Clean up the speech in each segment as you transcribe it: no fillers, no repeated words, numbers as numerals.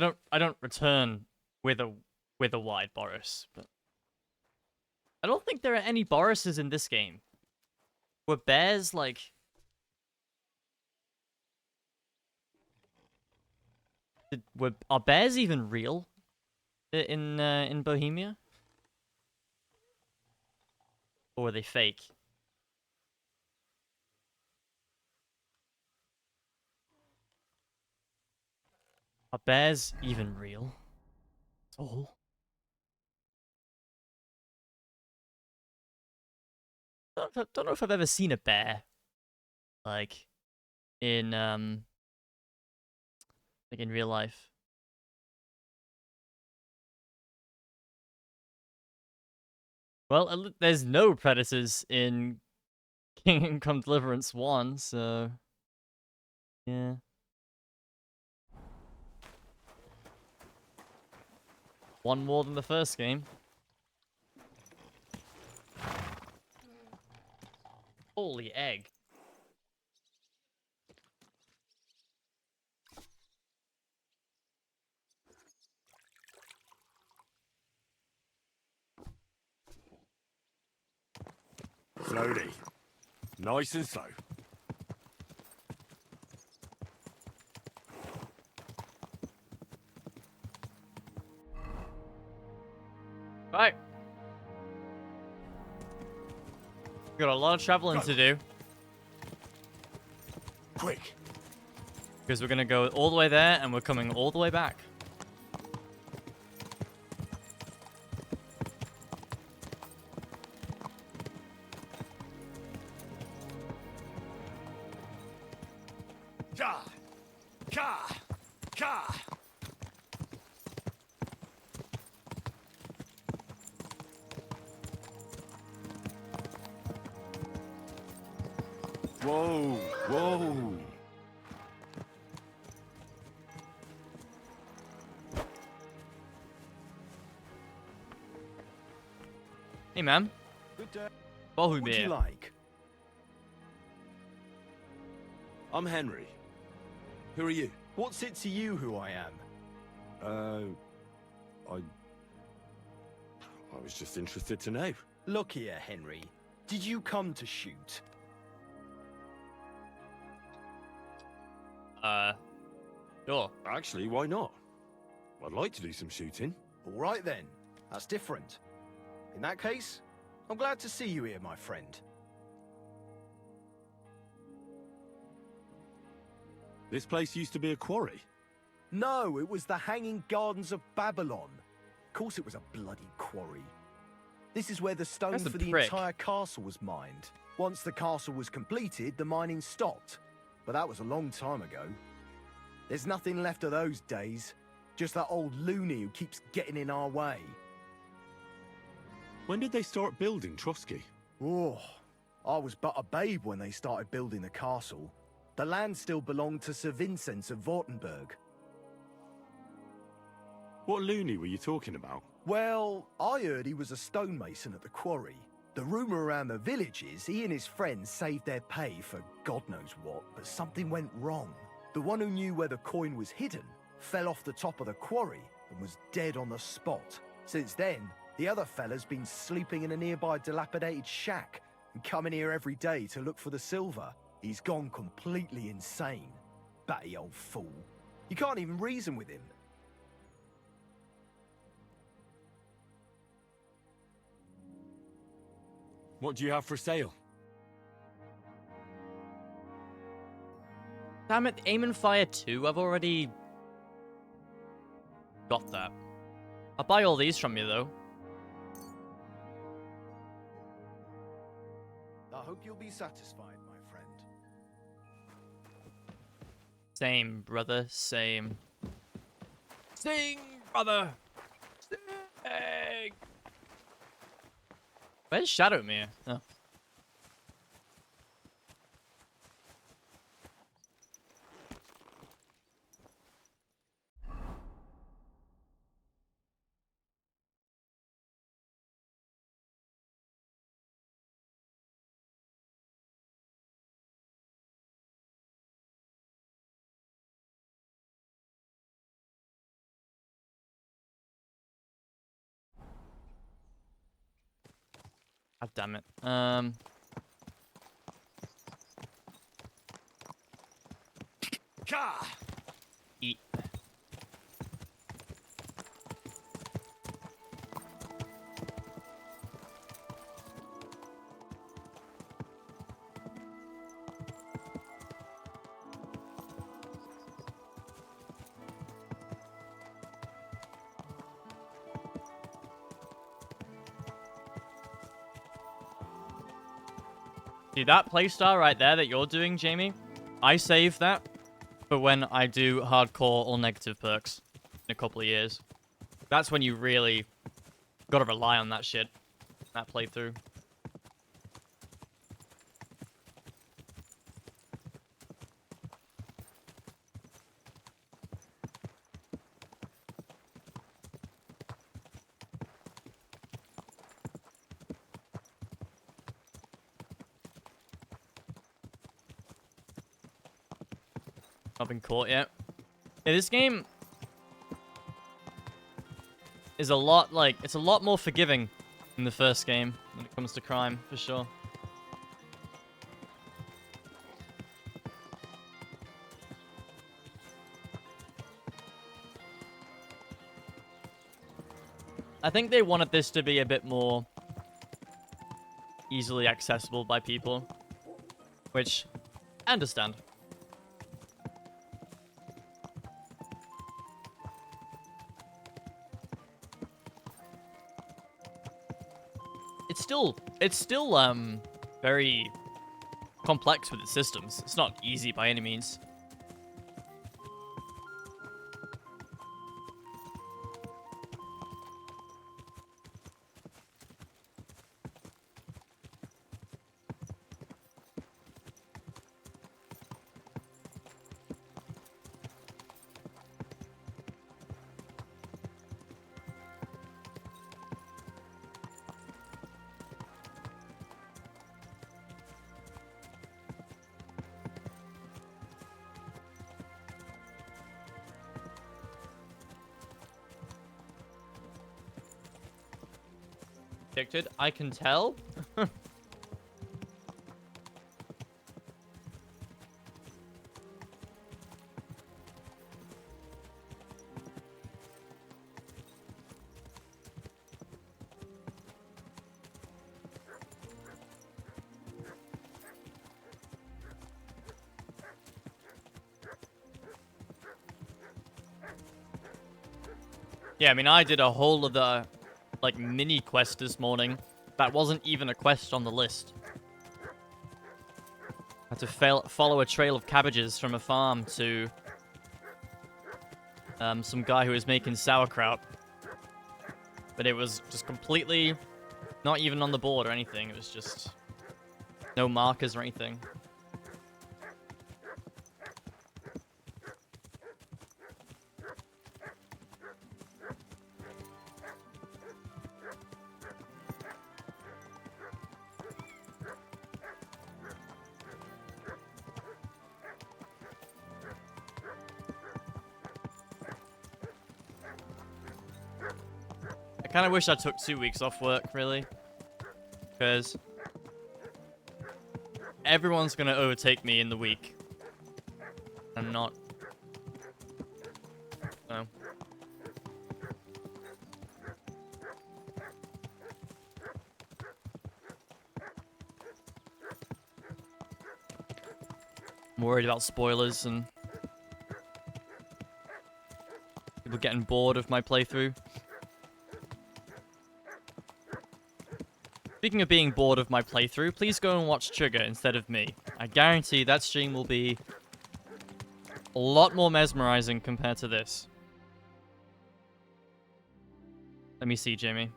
I don't return with a white Boris, but I don't think there are any Borises in this game. Were bears like are bears even real in Bohemia? Or were they fake? Are bears even real? At all? Don't know if I've ever seen a bear like in like in real life. Well, there's no predators in Kingdom Come Deliverance 1, so yeah. One more than the first game. Holy egg. Slowly. Nice and slow. Right. Got a lot of traveling to do. Quick. Because we're gonna go all the way there and we're coming all the way back. Ka! Ka! Ka! Whoa! Whoa! Hey, man. Good day. What What would you like? I'm Henry. Who are you? What's it to you who I am? I was just interested to know. Look here, Henry. Did you come to shoot? Sure. Actually, why not? I'd like to do some shooting. All right then. That's different. In that case, I'm glad to see you here, my friend. This place used to be a quarry. No, it was the Hanging Gardens of Babylon. Of course it was a bloody quarry. This is where the stone That's a for the prick. entire castle was mined. Once the castle was completed, the mining stopped. But that was a long time ago. There's nothing left of those days. Just that old loony who keeps getting in our way. When did they start building Trotsky? Oh, I was but a babe when they started building the castle. The land still belonged to Sir Vincent of Wartenberg. What loony were you talking about? Well, I heard he was a stonemason at the quarry. The rumour around the village is he and his friends saved their pay for God knows what, but something went wrong. The one who knew where the coin was hidden fell off the top of the quarry and was dead on the spot. Since then, the other fella's been sleeping in a nearby dilapidated shack and coming here every day to look for the silver. He's gone completely insane. Batty old fool. You can't even reason with him. What do you have for sale? Damn it, Aim and Fire 2. I've already got that. I'll buy all these from you, though. I hope you'll be satisfied, my friend. Same, brother. Same. Sing, brother. Sing. Where's Shadowmere? Oh. God damn it. Ka! Eat. See, that playstyle right there that you're doing, Jamie, I save that for when I do hardcore or negative perks in a couple of years. That's when you really gotta rely on that shit, that playthrough. Not been caught yet. Yeah, this game is a lot, like, it's a lot more forgiving than the first game when it comes to crime, for sure. I think they wanted this to be a bit more easily accessible by people, which I understand. It's still very complex with its systems. It's not easy by any means. Addicted, I can tell. Yeah, I mean, I did a whole of the, like, mini quest this morning. That wasn't even a quest on the list. I had to follow a trail of cabbages from a farm to some guy who was making sauerkraut. But it was just completely not even on the board or anything. It was just no markers or anything. I kind of wish I took 2 weeks off work, really. Because everyone's going to overtake me in the week. I'm not. No. I'm worried about spoilers and people getting bored of my playthrough. Speaking of being bored of my playthrough, please go and watch Trigger instead of me. I guarantee that stream will be a lot more mesmerizing compared to this. Let me see, Jamie.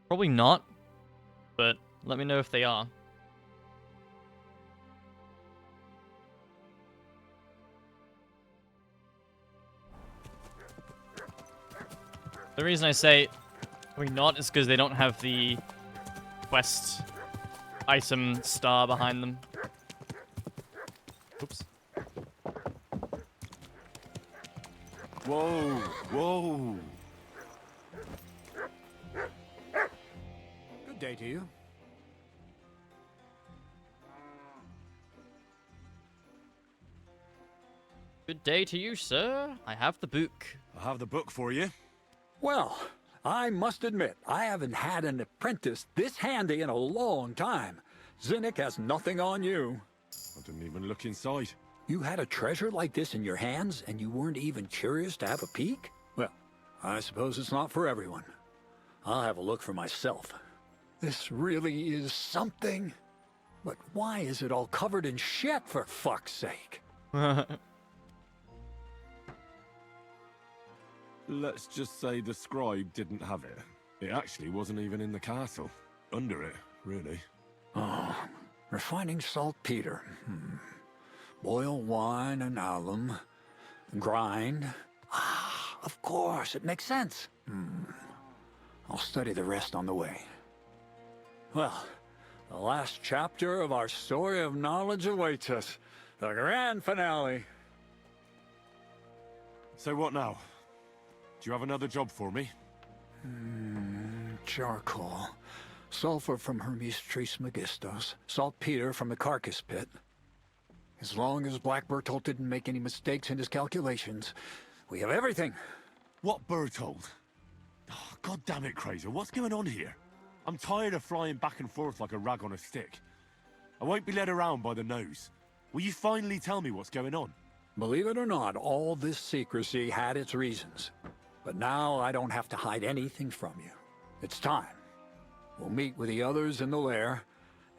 Probably not, but let me know if they are. The reason I say I mean, not. It's because they don't have the quest item star behind them. Oops. Whoa, whoa. Good day to you. Good day to you, sir. I have the book. I have the book for you. Well, I must admit, I haven't had an apprentice this handy in a long time. Zinnik has nothing on you. I didn't even look inside. You had a treasure like this in your hands, and you weren't even curious to have a peek? Well, I suppose it's not for everyone. I'll have a look for myself. This really is something. But why is it all covered in shit, for fuck's sake? Let's just say the scribe didn't have it. It actually wasn't even in the castle. Under it, really. Oh, refining saltpeter. Boil wine and alum. Grind. Ah, of course, it makes sense. I'll study the rest on the way. Well, the last chapter of our story of knowledge awaits us. The grand finale. So what now? Do you have another job for me? Charcoal. Sulfur from Hermes Trismegistos. Saltpeter from the carcass pit. As long as Black Bertolt didn't make any mistakes in his calculations, we have everything. What Bertold? Oh, God damn it, Crazer. What's going on here? I'm tired of flying back and forth like a rag on a stick. I won't be led around by the nose. Will you finally tell me what's going on? Believe it or not, all this secrecy had its reasons. But now I don't have to hide anything from you. It's time. We'll meet with the others in the lair,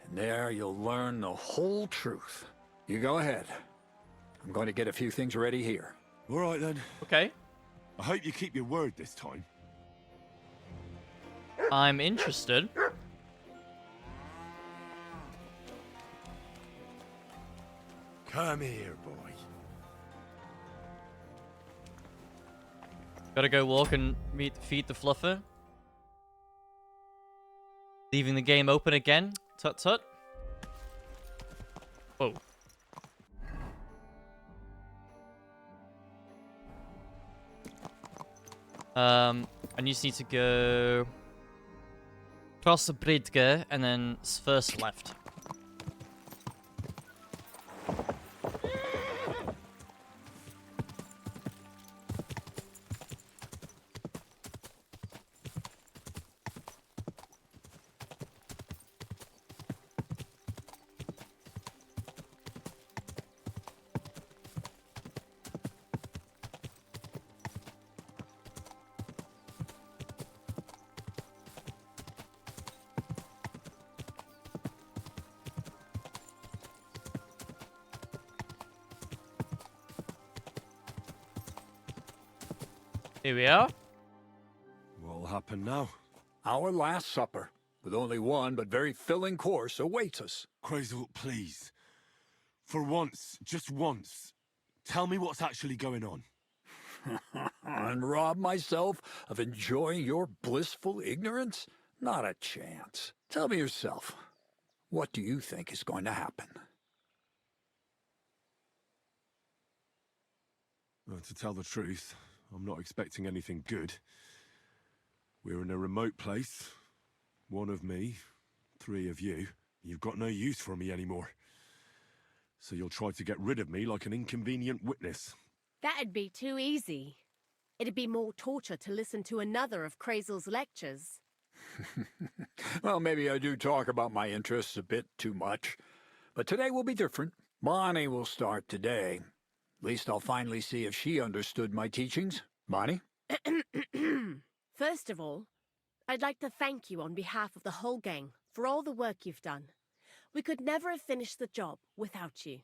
and there you'll learn the whole truth. You go ahead. I'm going to get a few things ready here. All right, then. Okay. I hope you keep your word this time. I'm interested. Come here, boy. Gotta go walk and feed the fluffer. Leaving the game open again. Tut tut. Whoa. And you just need to go across the bridge and then first left. Here we are. What'll happen now? Our last supper, with only one but very filling course, awaits us. Crazel, please. For once, just once, tell me what's actually going on. And rob myself of enjoying your blissful ignorance? Not a chance. Tell me yourself. What do you think is going to happen? Well, to tell the truth, I'm not expecting anything good. We're in a remote place. One of me, 3 of you. You've got no use for me anymore. So you'll try to get rid of me like an inconvenient witness. That'd be too easy. It'd be more torture to listen to another of Crazel's lectures. Well, maybe I do talk about my interests a bit too much. But today will be different. Bonnie will start today. At least I'll finally see if she understood my teachings. Bonnie? First of all, I'd like to thank you on behalf of the whole gang for all the work you've done. We could never have finished the job without you.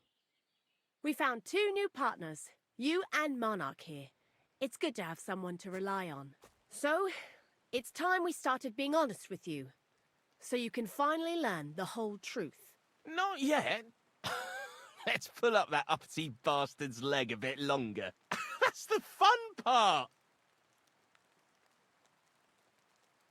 We found 2 new partners, you and Monarch here. It's good to have someone to rely on. So, it's time we started being honest with you, so you can finally learn the whole truth. Not yet. Let's pull up that uppity bastard's leg a bit longer. That's the fun part.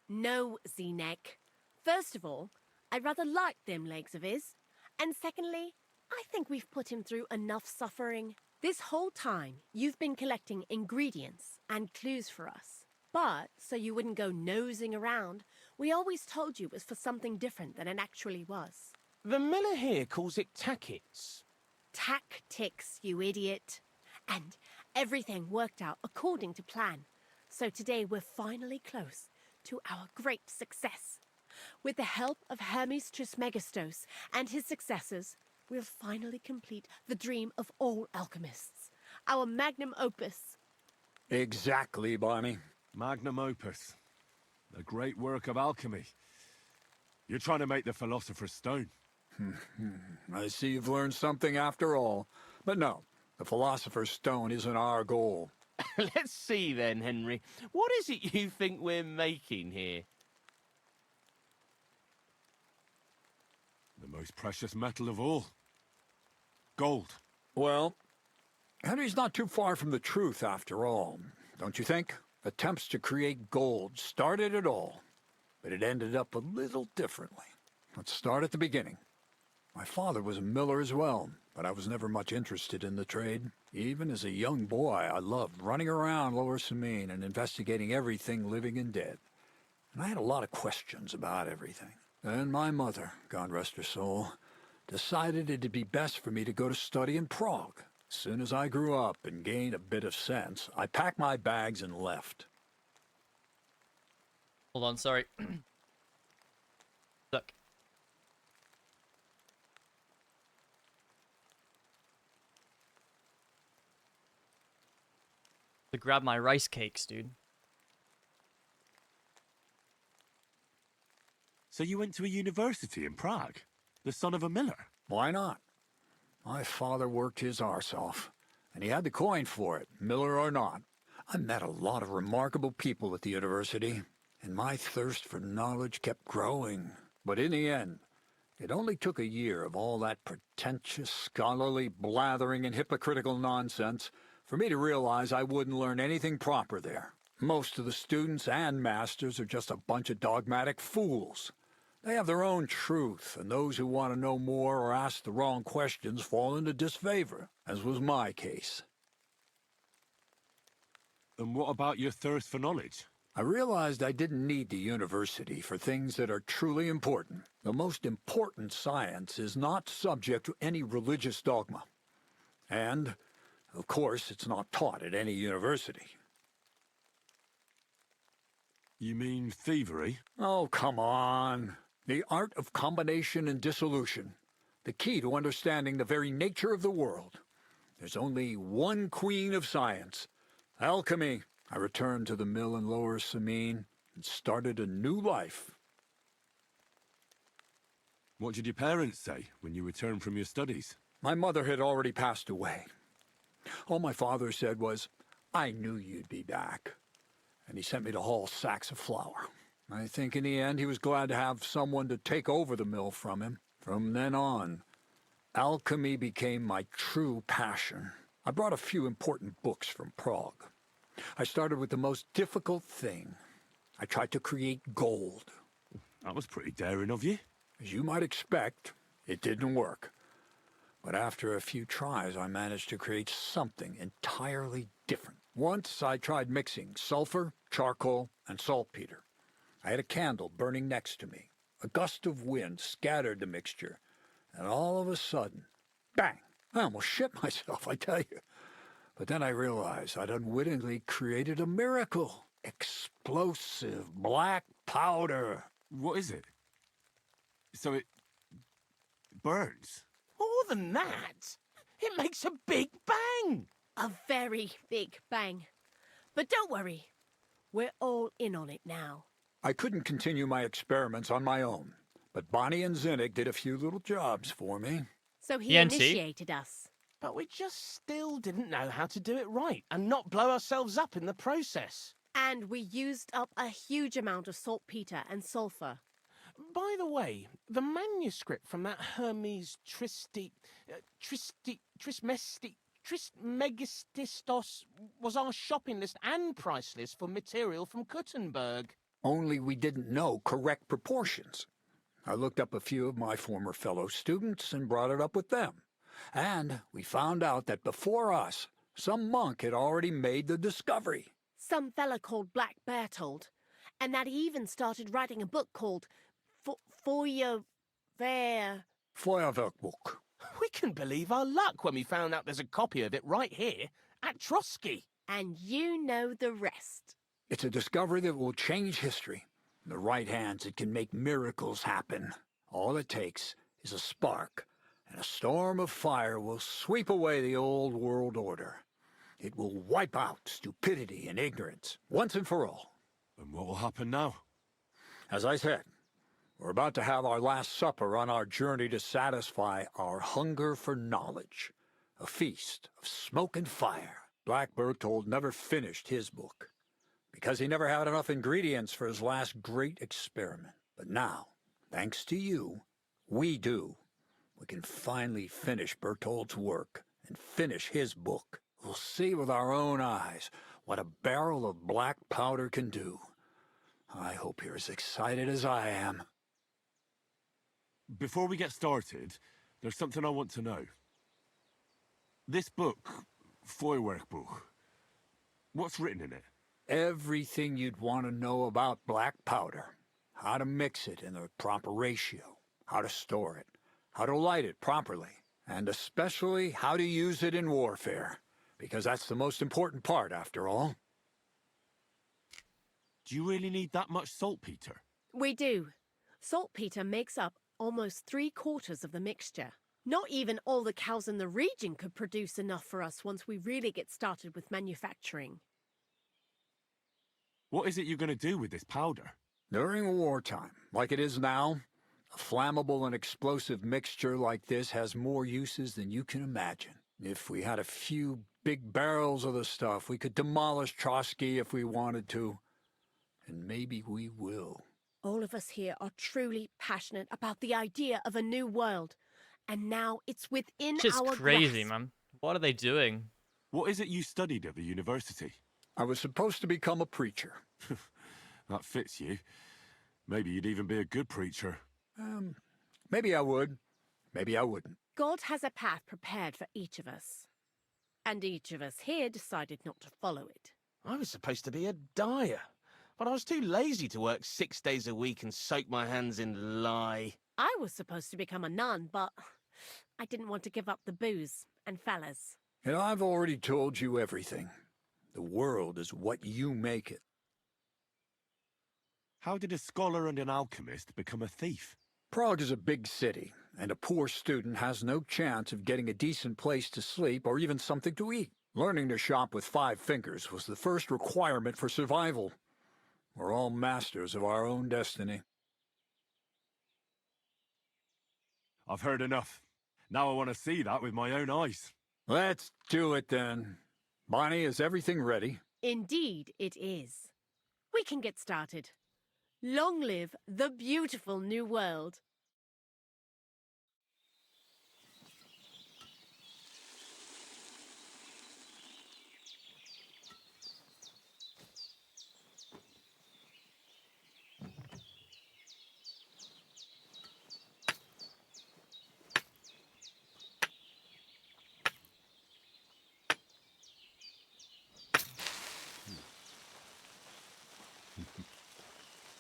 No, Z-Neck. First of all, I rather like them legs of his. And secondly, I think we've put him through enough suffering. This whole time, you've been collecting ingredients and clues for us. But, so you wouldn't go nosing around, we always told you it was for something different than it actually was. The miller here calls it tackets. Tactics, you idiot. And everything worked out according to plan. So today we're finally close to our great success. With the help of Hermes Trismegistos and his successors, we'll finally complete the dream of all alchemists. Our magnum opus. Exactly, Barney. Magnum opus. A great work of alchemy. You're trying to make the Philosopher's Stone. I see you've learned something after all. But no, the Philosopher's Stone isn't our goal. Let's see then, Henry. What is it you think we're making here? The most precious metal of all. Gold. Well, Henry's not too far from the truth after all, don't you think? Attempts to create gold started it all, but it ended up a little differently. Let's start at the beginning. My father was a miller as well, but I was never much interested in the trade. Even as a young boy, I loved running around Lower Samine and investigating everything living and dead. And I had a lot of questions about everything. Then my mother, God rest her soul, decided it'd be best for me to go to study in Prague. As soon as I grew up and gained a bit of sense, I packed my bags and left. Hold on, sorry. Look. To grab my rice cakes, dude. So you went to a university in Prague? The son of a miller? Why not? My father worked his arse off, and he had the coin for it, miller or not. I met a lot of remarkable people at the university, and my thirst for knowledge kept growing. But in the end, it only took a year of all that pretentious, scholarly blathering and hypocritical nonsense for me to realize I wouldn't learn anything proper there. Most of the students and masters are just a bunch of dogmatic fools. They have their own truth, and those who want to know more or ask the wrong questions fall into disfavor, as was my case. And what about your thirst for knowledge? I realized I didn't need the university for things that are truly important. The most important science is not subject to any religious dogma. And, of course, it's not taught at any university. You mean thievery? Oh, come on. The art of combination and dissolution. The key to understanding the very nature of the world. There's only one queen of science. Alchemy. I returned to the mill in Lower Samine and started a new life. What did your parents say when you returned from your studies? My mother had already passed away. All my father said was, "I knew you'd be back." And he sent me to haul sacks of flour. I think in the end he was glad to have someone to take over the mill from him. From then on, alchemy became my true passion. I brought a few important books from Prague. I started with the most difficult thing. I tried to create gold. That was pretty daring of you. As you might expect, it didn't work. But after a few tries, I managed to create something entirely different. Once I tried mixing sulfur, charcoal, and saltpeter. I had a candle burning next to me. A gust of wind scattered the mixture, and all of a sudden, bang! I almost shit myself, I tell you. But then I realized I'd unwittingly created a miracle. Explosive black powder. What is it? So it burns? More than that, it makes a big bang. A very big bang. But don't worry, we're all in on it now. I couldn't continue my experiments on my own, but Bonnie and Zinnig did a few little jobs for me. So he PNC? initiated us. But we just still didn't know how to do it right and not blow ourselves up in the process. And we used up a huge amount of saltpeter and sulfur. By the way, the manuscript from that Hermes Trismegistos was our shopping list and price list for material from Gutenberg. only we didn't know correct proportions. I looked up a few of my former fellow students and brought it up with them. And we found out that before us, some monk had already made the discovery. Some fella called Black Bear told, and that he even started writing a book called Feuerwehr. Feuerwerkbuch. We couldn't believe our luck when we found out there's a copy of it right here at Trotsky. And you know the rest. It's a discovery that will change history. In the right hands, it can make miracles happen. All it takes is a spark, and a storm of fire will sweep away the old world order. It will wipe out stupidity and ignorance, once and for all. And what will happen now? As I said, we're about to have our last supper on our journey to satisfy our hunger for knowledge. A feast of smoke and fire. Black Berthold never finished his book, because he never had enough ingredients for his last great experiment. But now, thanks to you, we do. We can finally finish Berthold's work and finish his book. We'll see with our own eyes what a barrel of black powder can do. I hope you're as excited as I am. Before we get started, there's something I want to know. This book, Feuerwerkbuch, what's written in it? Everything you'd want to know about black powder. How to mix it in the proper ratio. How to store it. How to light it properly. And especially how to use it in warfare. Because that's the most important part, after all. Do you really need that much saltpeter? We do. Saltpeter makes up almost 3/4 of the mixture. Not even all the cows in the region could produce enough for us once we really get started with manufacturing. What is it you're going to do with this powder? During wartime, like it is now, a flammable and explosive mixture like this has more uses than you can imagine. If we had a few big barrels of the stuff, we could demolish Trotsky if we wanted to. And maybe we will. All of us here are truly passionate about the idea of a new world. And now it's within It's just our crazy, grasp. man. What are they doing? What is it you studied at the university? I was supposed to become a preacher. That fits you. Maybe you'd even be a good preacher. Maybe I would. Maybe I wouldn't. God has a path prepared for each of us. And each of us here decided not to follow it. I was supposed to be a dyer, but I was too lazy to work 6 days a week and soak my hands in lye. I was supposed to become a nun, but I didn't want to give up the booze and fellas. And I've already told you everything. The world is what you make it. How did a scholar and an alchemist become a thief? Prague is a big city, and a poor student has no chance of getting a decent place to sleep or even something to eat. Learning to shop with 5 fingers was the first requirement for survival. We're all masters of our own destiny. I've heard enough. Now I want to see that with my own eyes. Let's do it then. Bonnie, is everything ready? Indeed, it is. We can get started. Long live the beautiful new world.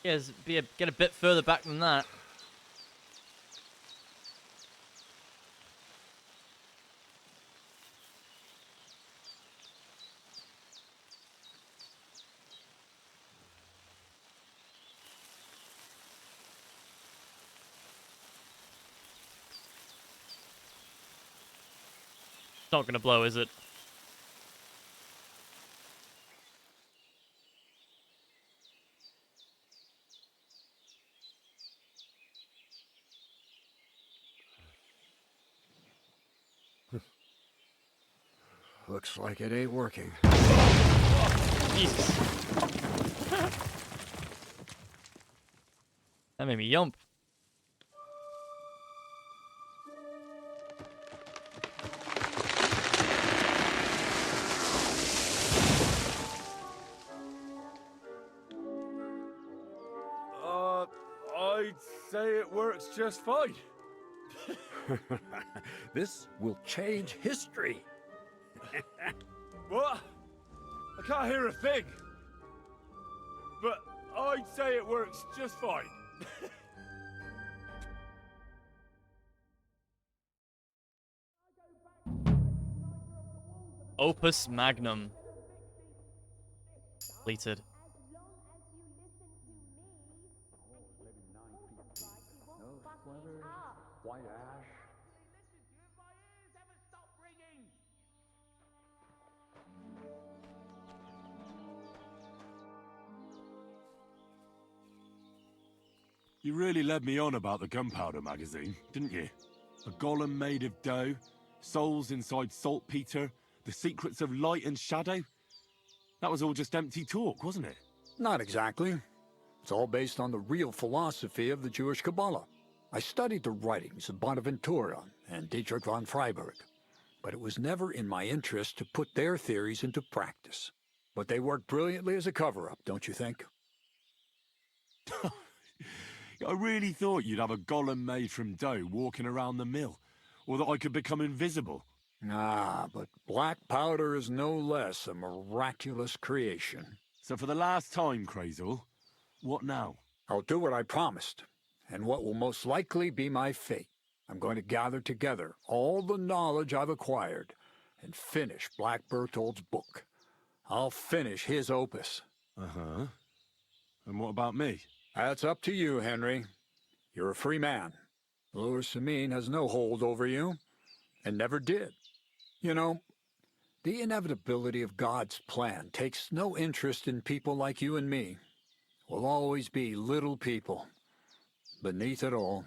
Yes, get a bit further back than that. Not gonna blow, is it? Looks like it ain't working. Jesus. That made me yump. I'd say it works just fine. This will change history. What? I can't hear a thing. But I'd say it works just fine. Opus Magnum. Completed. White ash. You really led me on about the gunpowder magazine, didn't you? A golem made of dough, souls inside saltpeter, the secrets of light and shadow. That was all just empty talk, wasn't it? Not exactly. It's all based on the real philosophy of the Jewish Kabbalah. I studied the writings of Bonaventura and Dietrich von Freiberg, but it was never in my interest to put their theories into practice. But they work brilliantly as a cover-up, don't you think? I really thought you'd have a golem made from dough walking around the mill, or that I could become invisible. Ah, but black powder is no less a miraculous creation. So for the last time, Crazel, what now? I'll do what I promised, and what will most likely be my fate. I'm going to gather together all the knowledge I've acquired and finish Black Berthold's book. I'll finish his opus. Uh-huh. And what about me? That's up to you, Henry. You're a free man. Lord Samine has no hold over you, and never did. You know, the inevitability of God's plan takes no interest in people like you and me. We'll always be little people, beneath it all.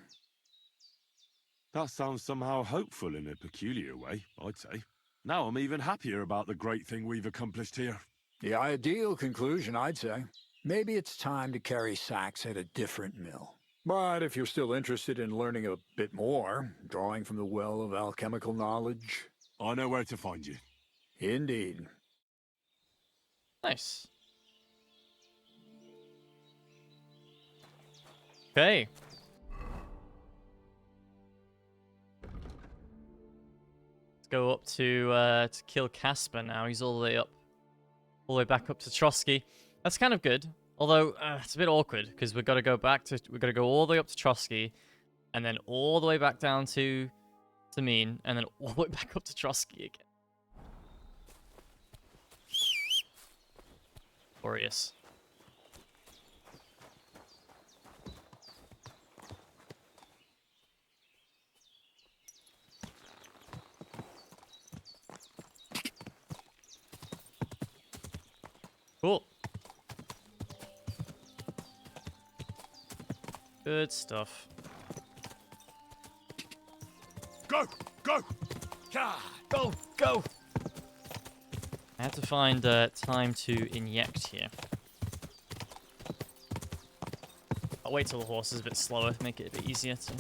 That sounds somehow hopeful in a peculiar way, I'd say. Now I'm even happier about the great thing we've accomplished here. The ideal conclusion, I'd say. Maybe it's time to carry sacks at a different mill. But if you're still interested in learning a bit more, drawing from the well of alchemical knowledge... I know where to find you. Indeed. Nice. Okay. Let's go up to kill Casper now. He's all the way back up to Trotsky. That's kind of good. Although it's a bit awkward because we've got to go all the way up to Trotsky, and then all the way back down to Samine, and then all the way back up to Trotsky again. Glorious. Cool. Good stuff. Go! Go! Go! Go! I have to find time to inject here. I'll wait till the horse is a bit slower, make it a bit easier to...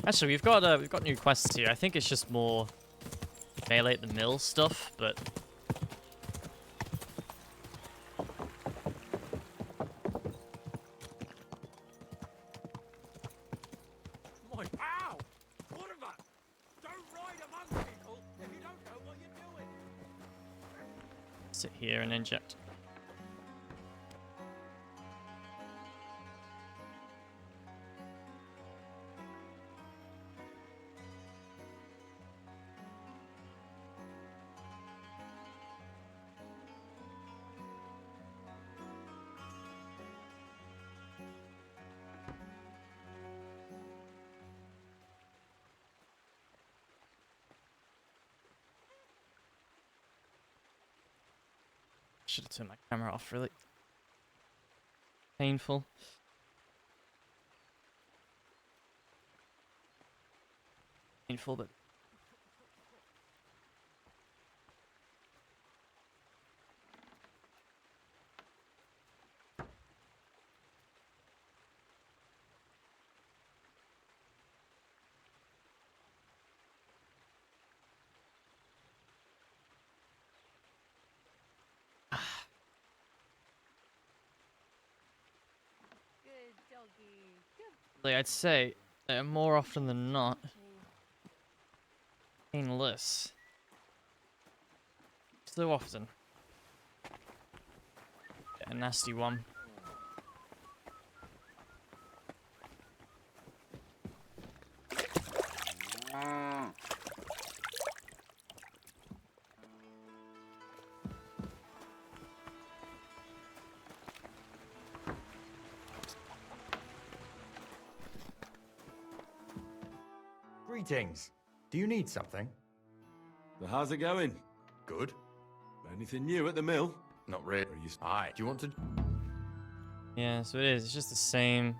Actually, we've got new quests here. I think it's just more melee at the mill stuff, but... Ow! What of that? Don't ride among people if you don't know what you're doing. Sit here and inject. Should have turned my camera off, really. Painful. Painful, but... Good dog, Like I'd say, they're more often than not painless. So often. Get a nasty one. Greetings. Do you need something? So how's it going? Good. Anything new at the mill? Not really. Or are you Aye. Do you want to? Yeah, so it is. It's just the same.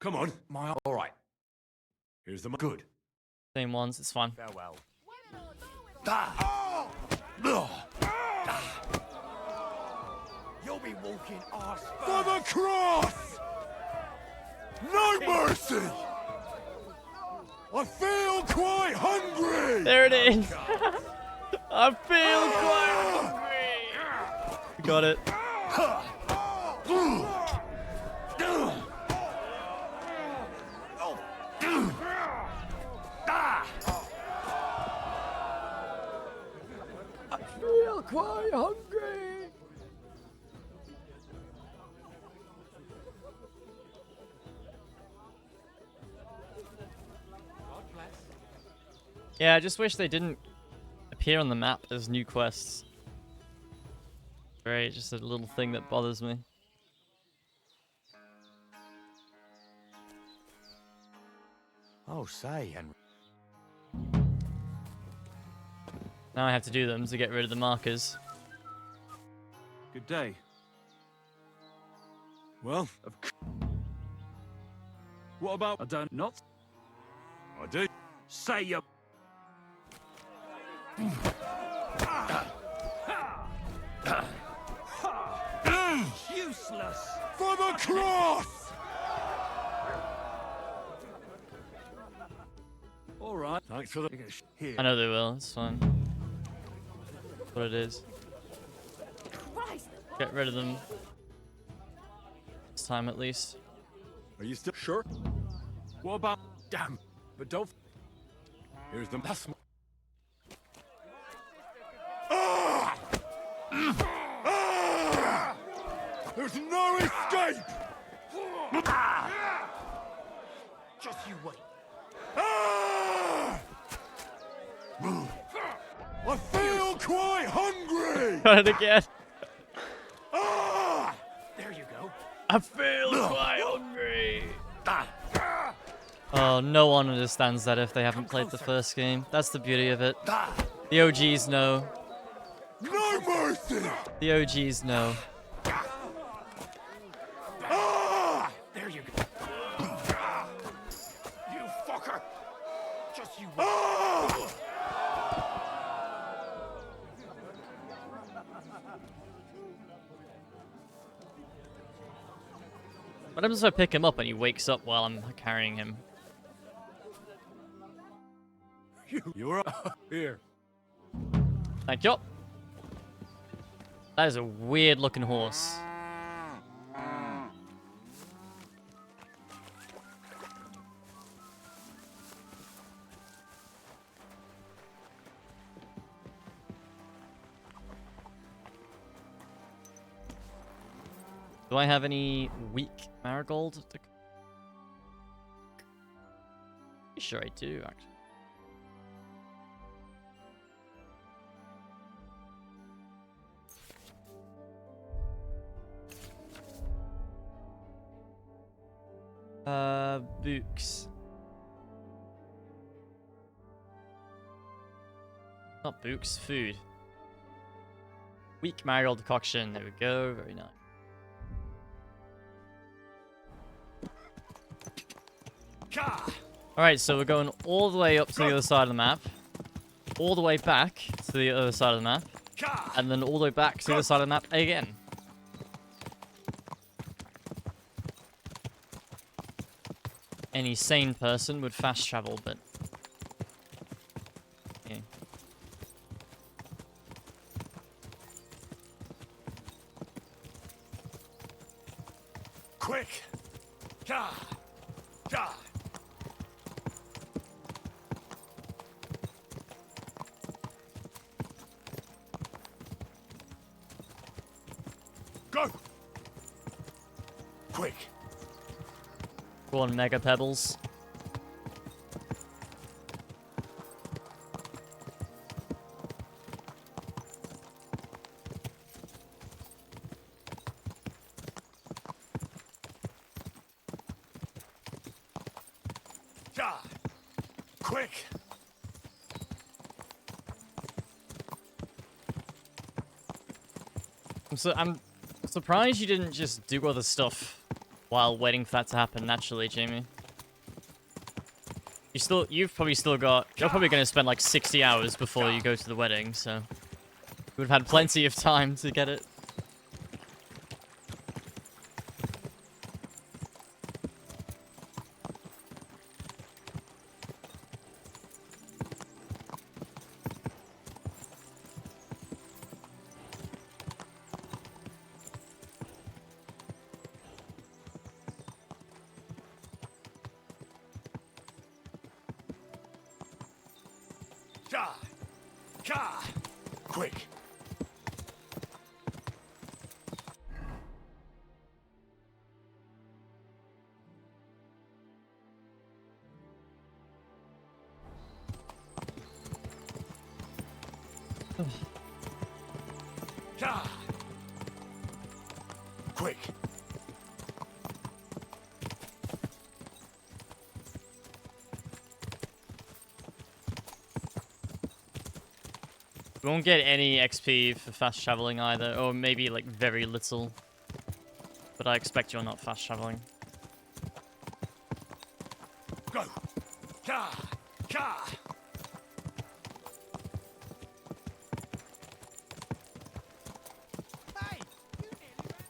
Come on. All right. Here's the Good. Same ones. It's fine. Farewell. You'll be walking arse For the cross! No mercy! I feel quite hungry! There it is. I feel quite hungry. Got it. I feel quite hungry. Yeah, I just wish they didn't appear on the map as new quests. Right, just a little thing that bothers me. Oh, say, Henry. Now I have to do them to get rid of the markers. Good day. Well, what about... I don't not I do. say you. Useless. For the cross! All right. Thanks for the... Here. I know they will, it's fine. That's what it is. Christ! Get rid of them. This time at least. Are you still... Sure. What about... Damn. But don't... Here's the... That's... Ah! Ah! There's no escape! Just you wait. Ah! I feel quite hungry! Got it again. Ah! There you go. I feel quite hungry. Oh, no one understands that if they haven't played the first game. That's the beauty of it. The OGs know. No mercy! The OGs know. Ah! There you go. You fucker. Just you wait. Ah! What happens if I pick him up and he wakes up while I'm carrying him? You're up here. Thank you. That is a weird looking horse. Do I have any weak marigold? Sure I do, actually. Books. Not books, food. Weak marigold decoction. There we go. Very nice. Alright, so we're going all the way up to the other side of the map, all the way back to the other side of the map, and then all the way back to the other side of the map again. Any sane person would fast travel, but... Okay. Quick! Gah! Gah! Go! Quick! Go on, Mega Pebbles. Gah! Quick! I'm surprised you didn't just do other stuff while waiting for that to happen naturally, Jamie. You've probably still got... You're probably going to spend like 60 hours before you go to the wedding, so... You would have had plenty of time to get it. Gah! Gah! Quick! Gah! Quick! We won't get any XP for fast traveling either, or maybe like very little. But I expect you're not fast traveling. Go! Gah! Gah! Hey! You nearly ran it.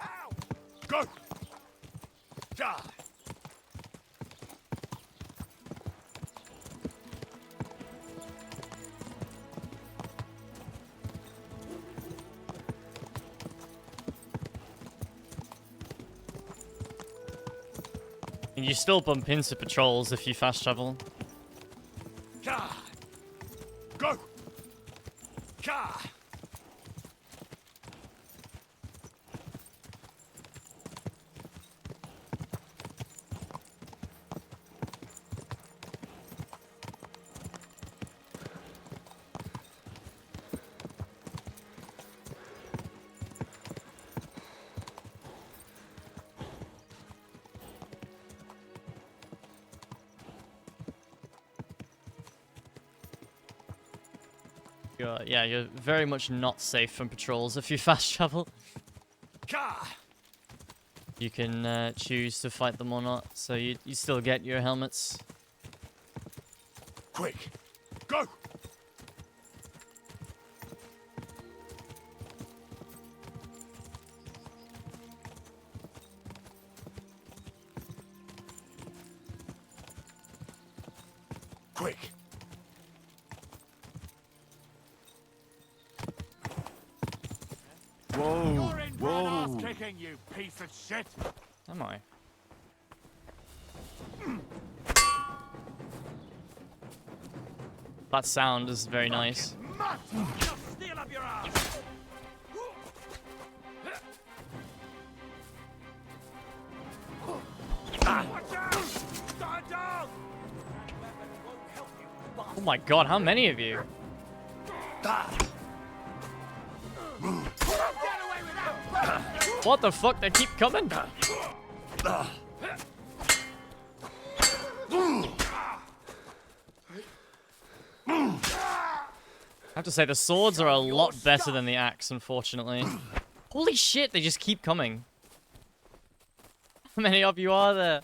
Ow! Go! Gah! And you still bump into patrols if you fast travel. Gah! Go! Gah! You're very much not safe from patrols if you fast travel. Gah! You can choose to fight them or not, so you still get your helmets. Quick! Go! Quick! Whoa, You're in whoa. ass kicking, you piece of shit! Am I? That sound is very nice. Mutt! You'll steal up your ass! Watch out! Stand down! Oh my god, how many of you? What the fuck? They keep coming? I have to say, the swords are a lot better than the axe, unfortunately. Holy shit, they just keep coming. How many of you are there?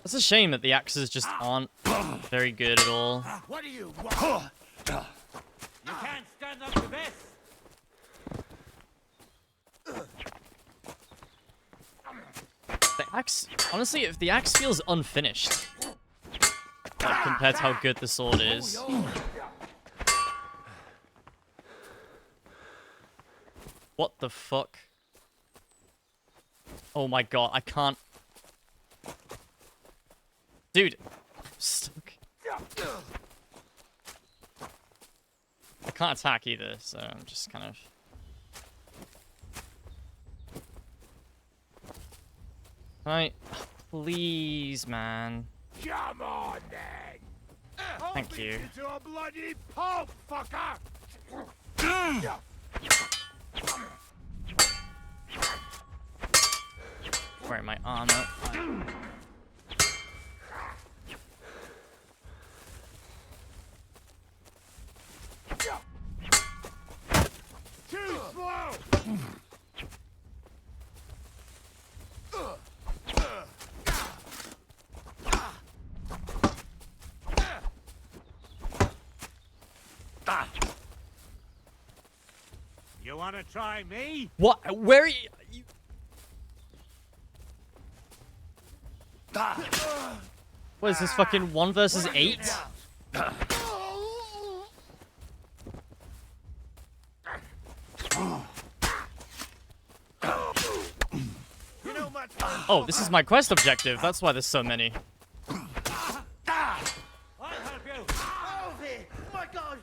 It's a shame that the axes just aren't very good at all. What do you want? You can't stand up to this! axe... Honestly, if the axe feels unfinished, like, compared to how good the sword is. What the fuck? Oh my god, I can't... Dude. I'm stuck. I can't attack either, so I'm just kind of... Right. Please, man. Come on, then! Thank you. To a bloody pulp, fucker! Wearing my armor. Too slow! You wanna try me? What? Where are you? What is this fucking 1 versus 8? Oh, this is my quest objective. That's why there's so many. I'll help you. Oh, my God!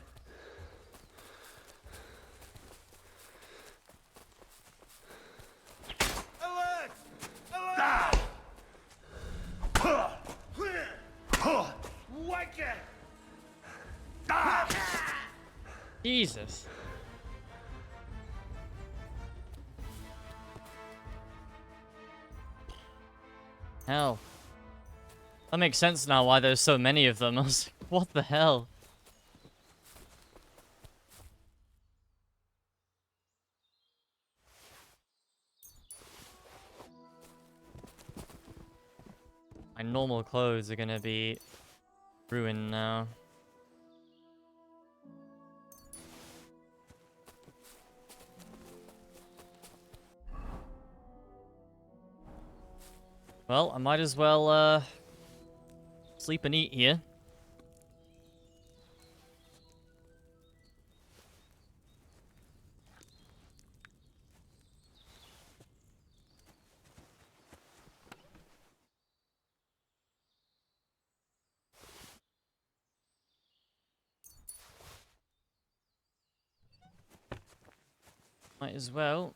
Alert! Alert! Wanker! Jesus. Hell. That makes sense now why there's so many of them. I was like, what the hell? My normal clothes are gonna be ruined now. Well, I might as well, sleep and eat here. Might as well.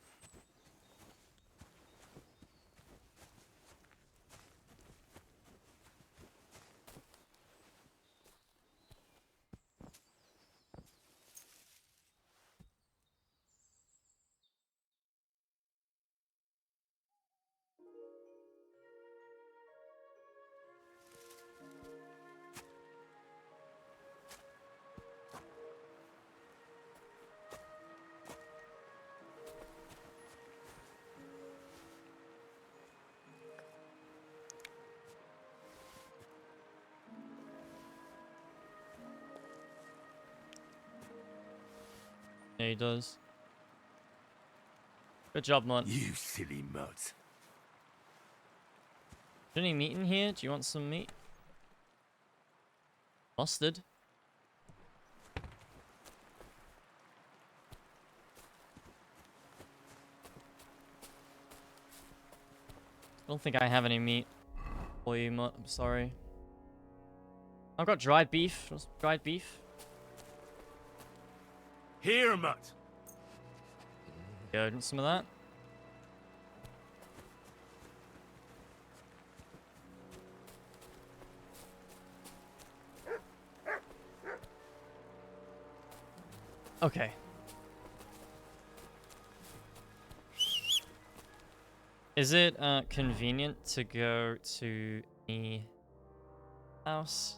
Yeah, he does. Good job, Mutt. You silly mutt. Is there any meat in here? Do you want some meat? Mustard. I don't think I have any meat for you, Mutt. I'm sorry. I've got dried beef. Just dried beef. Here, mutt. Yeah, want some of that? Okay. Is it convenient to go to the house?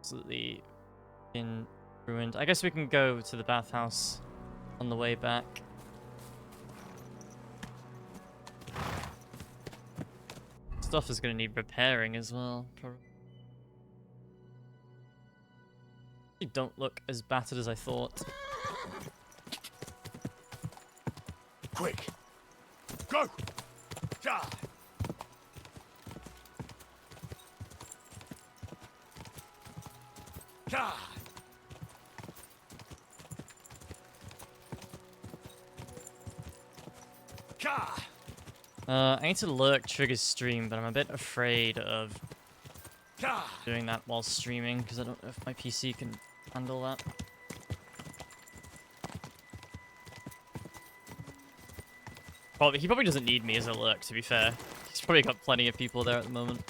Absolutely in ruined. I guess we can go to the bathhouse on the way back. Stuff is gonna need repairing as well. Probably. They don't look as battered as I thought. Quick. Go! Ja! Ja! Ja! I need to lurk Trigger's stream, but I'm a bit afraid of Ja! doing that while streaming, because I don't know if my PC can handle that. Probably, he probably doesn't need me as a lurk, to be fair. He's probably got plenty of people there at the moment.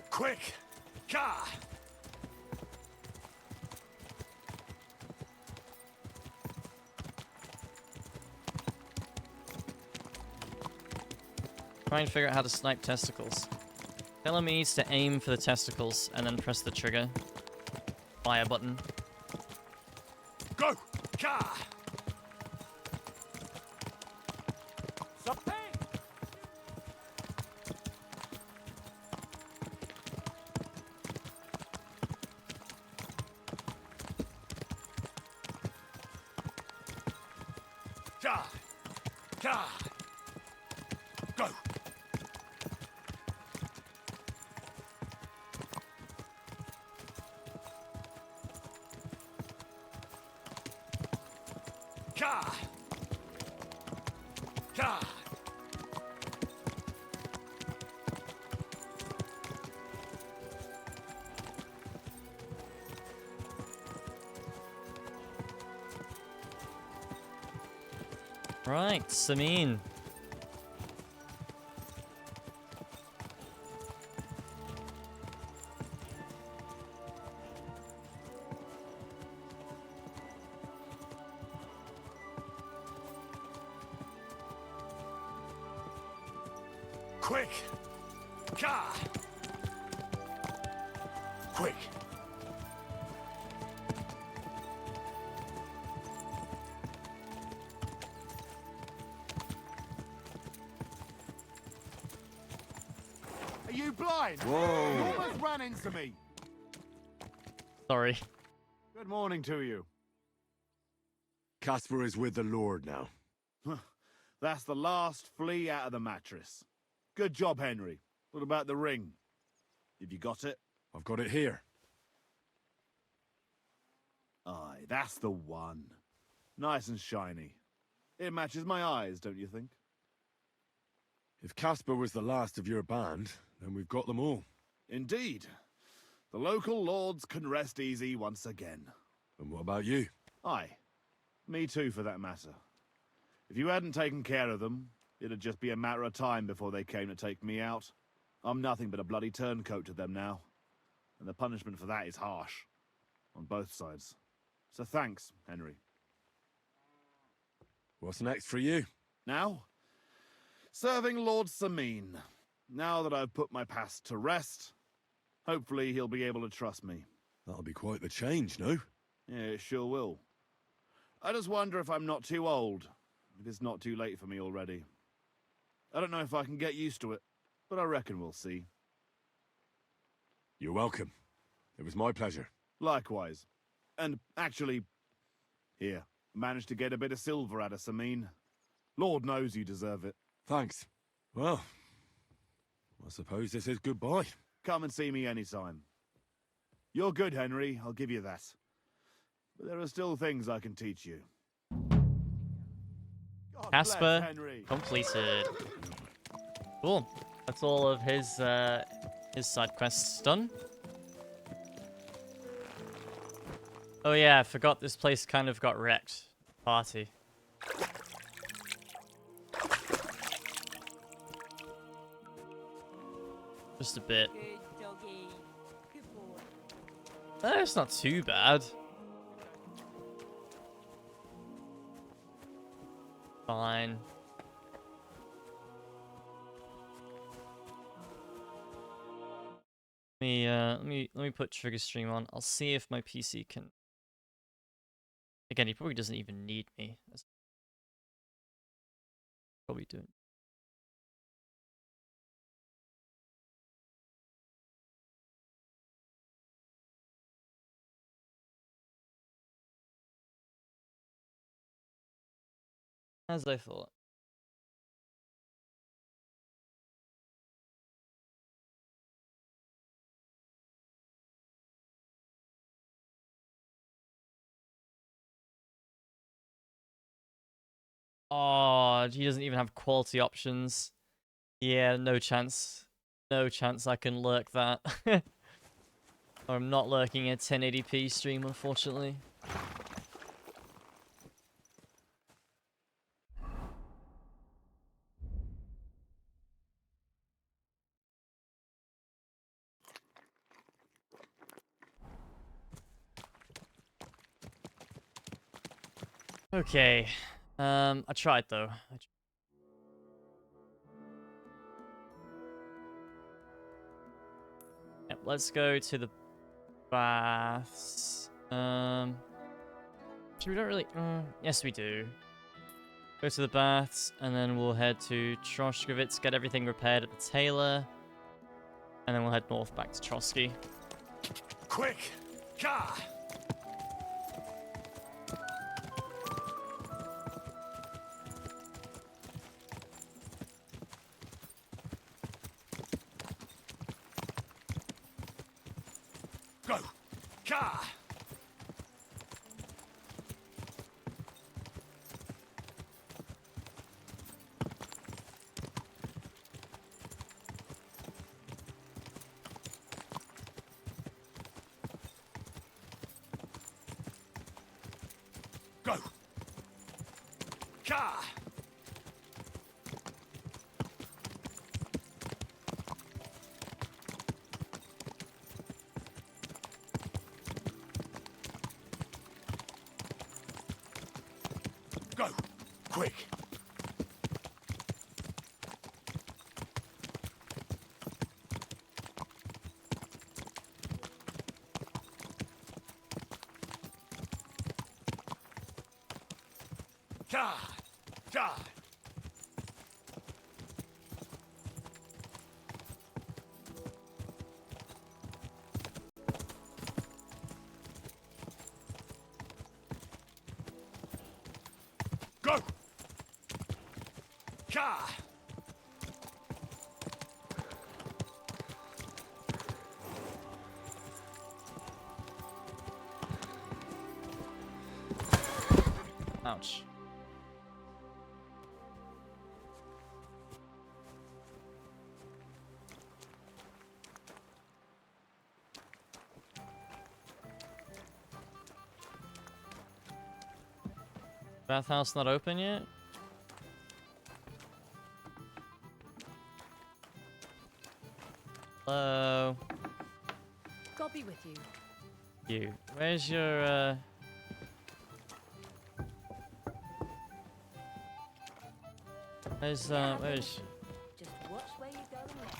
Quick! Ja! Try and figure out how to snipe testicles. Tell him he needs to aim for the testicles and then press the trigger. Fire button. Go! Ja! Ja! Ja! Go! Ja! Ja! Right, Samin. Quick! Ja! Quick! Are you blind? Whoa. You almost ran into me. Sorry. Good morning to you. Casper is with the Lord now. That's the last flea out of the mattress. Good job, Henry. What about the ring? Have you got it? I've got it here. Aye, that's the one. Nice and shiny. It matches my eyes, don't you think? If Casper was the last of your band, then we've got them all. Indeed. The local lords can rest easy once again. And what about you? Aye. Me too, for that matter. If you hadn't taken care of them, it'd just be a matter of time before they came to take me out. I'm nothing but a bloody turncoat to them now. And the punishment for that is harsh. On both sides. So thanks, Henry. What's next for you? Now? Serving Lord Samin. Now that I've put my past to rest, hopefully he'll be able to trust me. That'll be quite the change, no? Yeah, it sure will. I just wonder if I'm not too old. If it's not too late for me already. I don't know if I can get used to it, but I reckon we'll see. You're welcome. It was my pleasure. Likewise. And actually, here, managed to get a bit of silver out of Samin. Lord knows you deserve it. Thanks. Well, I suppose this is goodbye. Come and see me anytime. You're good, Henry, I'll give you that. But there are still things I can teach you. God bless Casper Henry. completed. Cool. That's all of his side quests done. Oh yeah, I forgot this place kind of got wrecked. Party. Just a bit. Good doggy. Good boy. It's not too bad. Fine. Let me put Trigger Stream on. I'll see if my PC can. Again, he probably doesn't even need me. That's probably doing As I thought. Oh, he doesn't even have quality options. Yeah, no chance. No chance I can lurk that. I'm not lurking a 1080p stream, unfortunately. Okay. I tried though. Yep, let's go to the baths. We don't really. Yes, we do. Go to the baths, and then we'll head to Troshkovitz, get everything repaired at the tailor, and then we'll head north back to Trotsky. Quick! Car! Go! Car! Go! Car! Go! Quick! Car! Car! Go! Car! Ouch. Bathhouse not open yet? Hello? God be with you. You. Where's your, where's, Just watch where you're going next.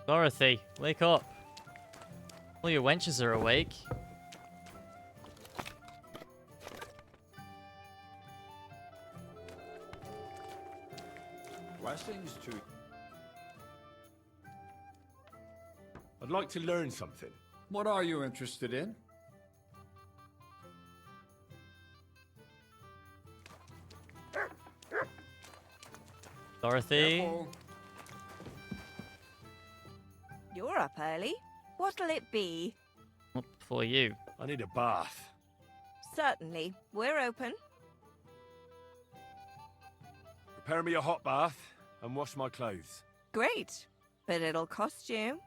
Dorothy, wake up. All your wenches are awake. Blessings to I'd like to learn something. What are you interested in? Dorothy? Careful. You're up early. What'll it be? What for you? I need a bath. Certainly. We're open. Prepare me a hot bath and wash my clothes. Great. But it'll cost you.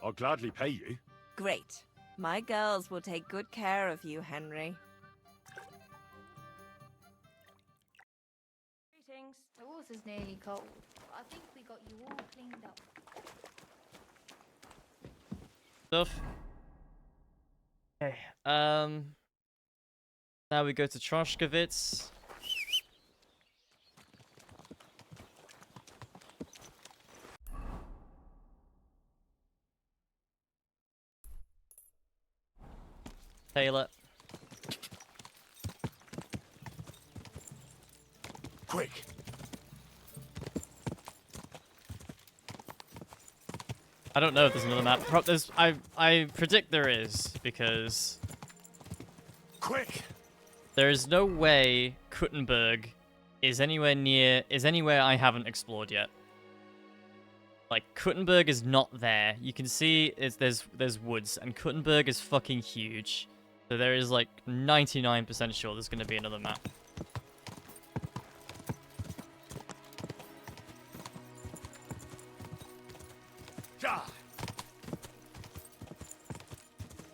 I'll gladly pay you. Great. My girls will take good care of you, Henry. Greetings. The water's nearly cold. I think we got you all cleaned up. Stuff. Okay. Now we go to Troshkovitz. Tailor. Quick! I don't know if there's another map. I predict there is, because... Quick! There is no way Kuttenberg is anywhere I haven't explored yet. Like, Kuttenberg is not there. You can see there's woods, and Kuttenberg is fucking huge. So there is like 99% sure there's going to be another map. Ja!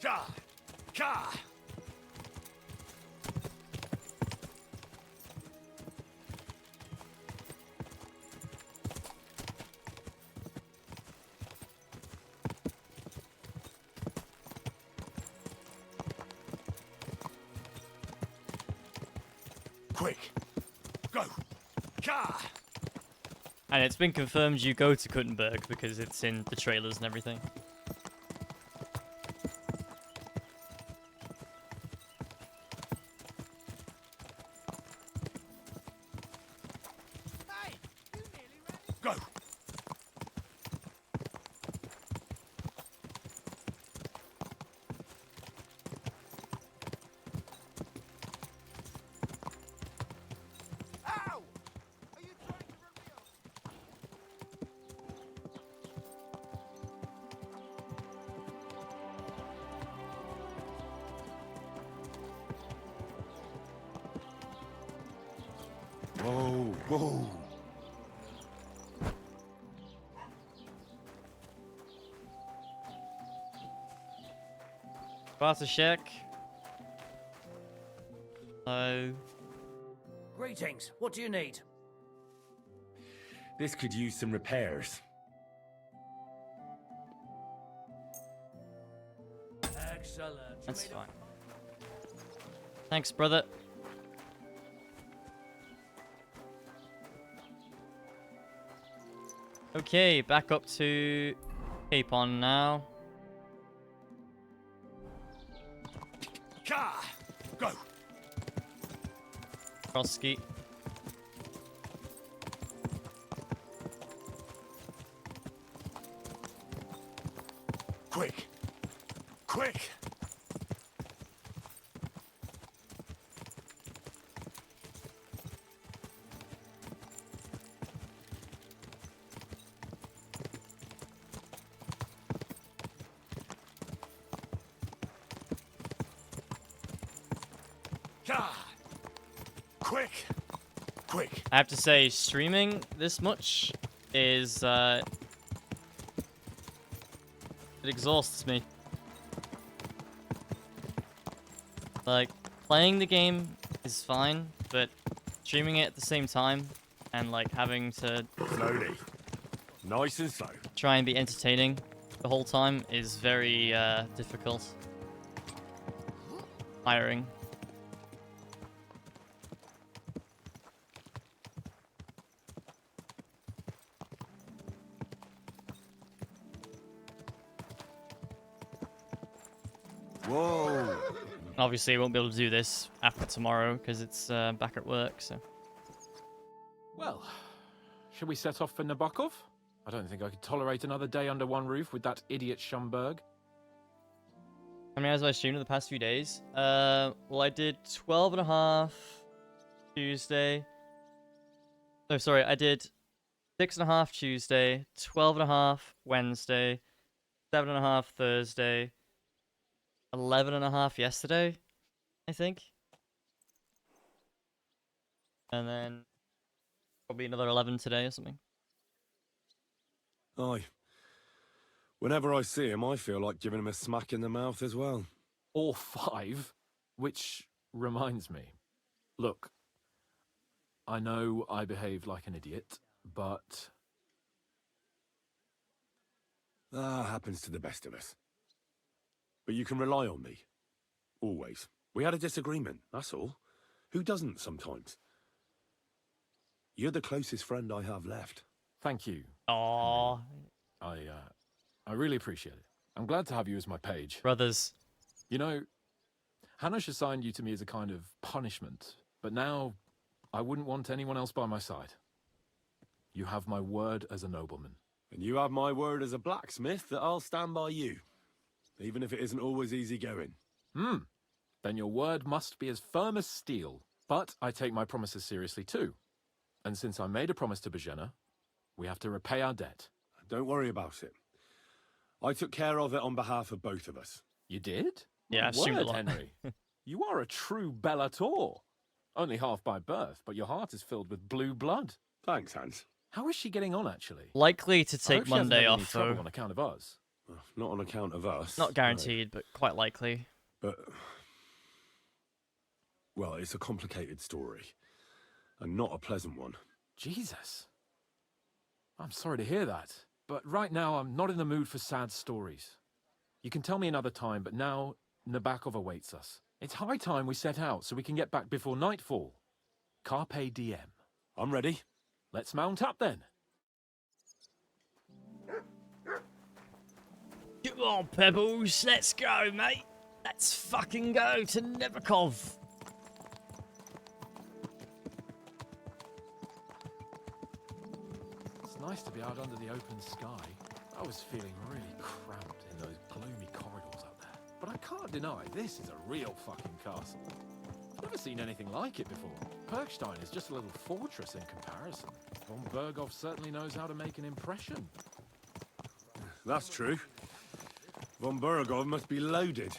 Ja! Ja! Quick! Go! Ja! And it's been confirmed you go to Kuttenberg because it's in the trailers and everything. Go! Ow! Are you trying to reveal? Whoa, whoa. Bartoszek. Hello. Greetings. What do you need? This could use some repairs. Excellent. That's fine. Thanks, brother. Okay, back up to Capon now. Ka! Go! Krosky. Quick! Quick! Ka! Quick! Quick! I have to say, streaming this much is, it exhausts me. Like, playing the game is fine, but streaming it at the same time and, like, having to Slowly. Nice and slow. try and be entertaining the whole time is very, difficult. Tiring. Whoa! Obviously, I won't be able to do this after tomorrow because it's back at work, so. Well, shall we set off for Nabokov? I don't think I could tolerate another day under one roof with that idiot Schumberg. How many hours have I streamed in the past few days? Well, I did 12 and a half Tuesday. No, sorry, I did 6.5 Tuesday, 12 and a half Wednesday, 7.5 Thursday, 11 and a half yesterday, I think. And then probably another 11 today or something. Aye. Whenever I see him, I feel like giving him a smack in the mouth as well. Or 5, which reminds me. Look, I know I behaved like an idiot, but... That happens to the best of us. But you can rely on me. Always. We had a disagreement, that's all. Who doesn't sometimes? You're the closest friend I have left. Thank you. Aww. I really appreciate it. I'm glad to have you as my page. Brothers. You know, Hanash assigned you to me as a kind of punishment, but now I wouldn't want anyone else by my side. You have my word as a nobleman. And you have my word as a blacksmith that I'll stand by you. Even if it isn't always easy going. Then your word must be as firm as steel. But I take my promises seriously too. And since I made a promise to Bajena, we have to repay our debt. Don't worry about it. I took care of it on behalf of both of us. You did? Yeah, My I've assumed a word, lot. Henry. You are a true Bellator. Only half by birth, but your heart is filled with blue blood. Thanks, Hans. How is she getting on, actually? Likely to I take hope she hasn't Monday had any off, trouble though. on account of us. Well, not on account of us. Not guaranteed, but quite likely. But... well, it's a complicated story. And not a pleasant one. Jesus. I'm sorry to hear that. But right now, I'm not in the mood for sad stories. You can tell me another time, but now Nabokov awaits us. It's high time we set out so we can get back before nightfall. Carpe diem. I'm ready. Let's mount up then. Come on, Pebbles. Let's go, mate. Let's fucking go to Nabokov. It's nice to be out under the open sky. I was feeling really cramped in those gloomy corridors out there. But I can't deny, this is a real fucking castle. I've never seen anything like it before. Perkstein is just a little fortress in comparison. Von Berghoff certainly knows how to make an impression. That's true. Von Berghoff must be loaded.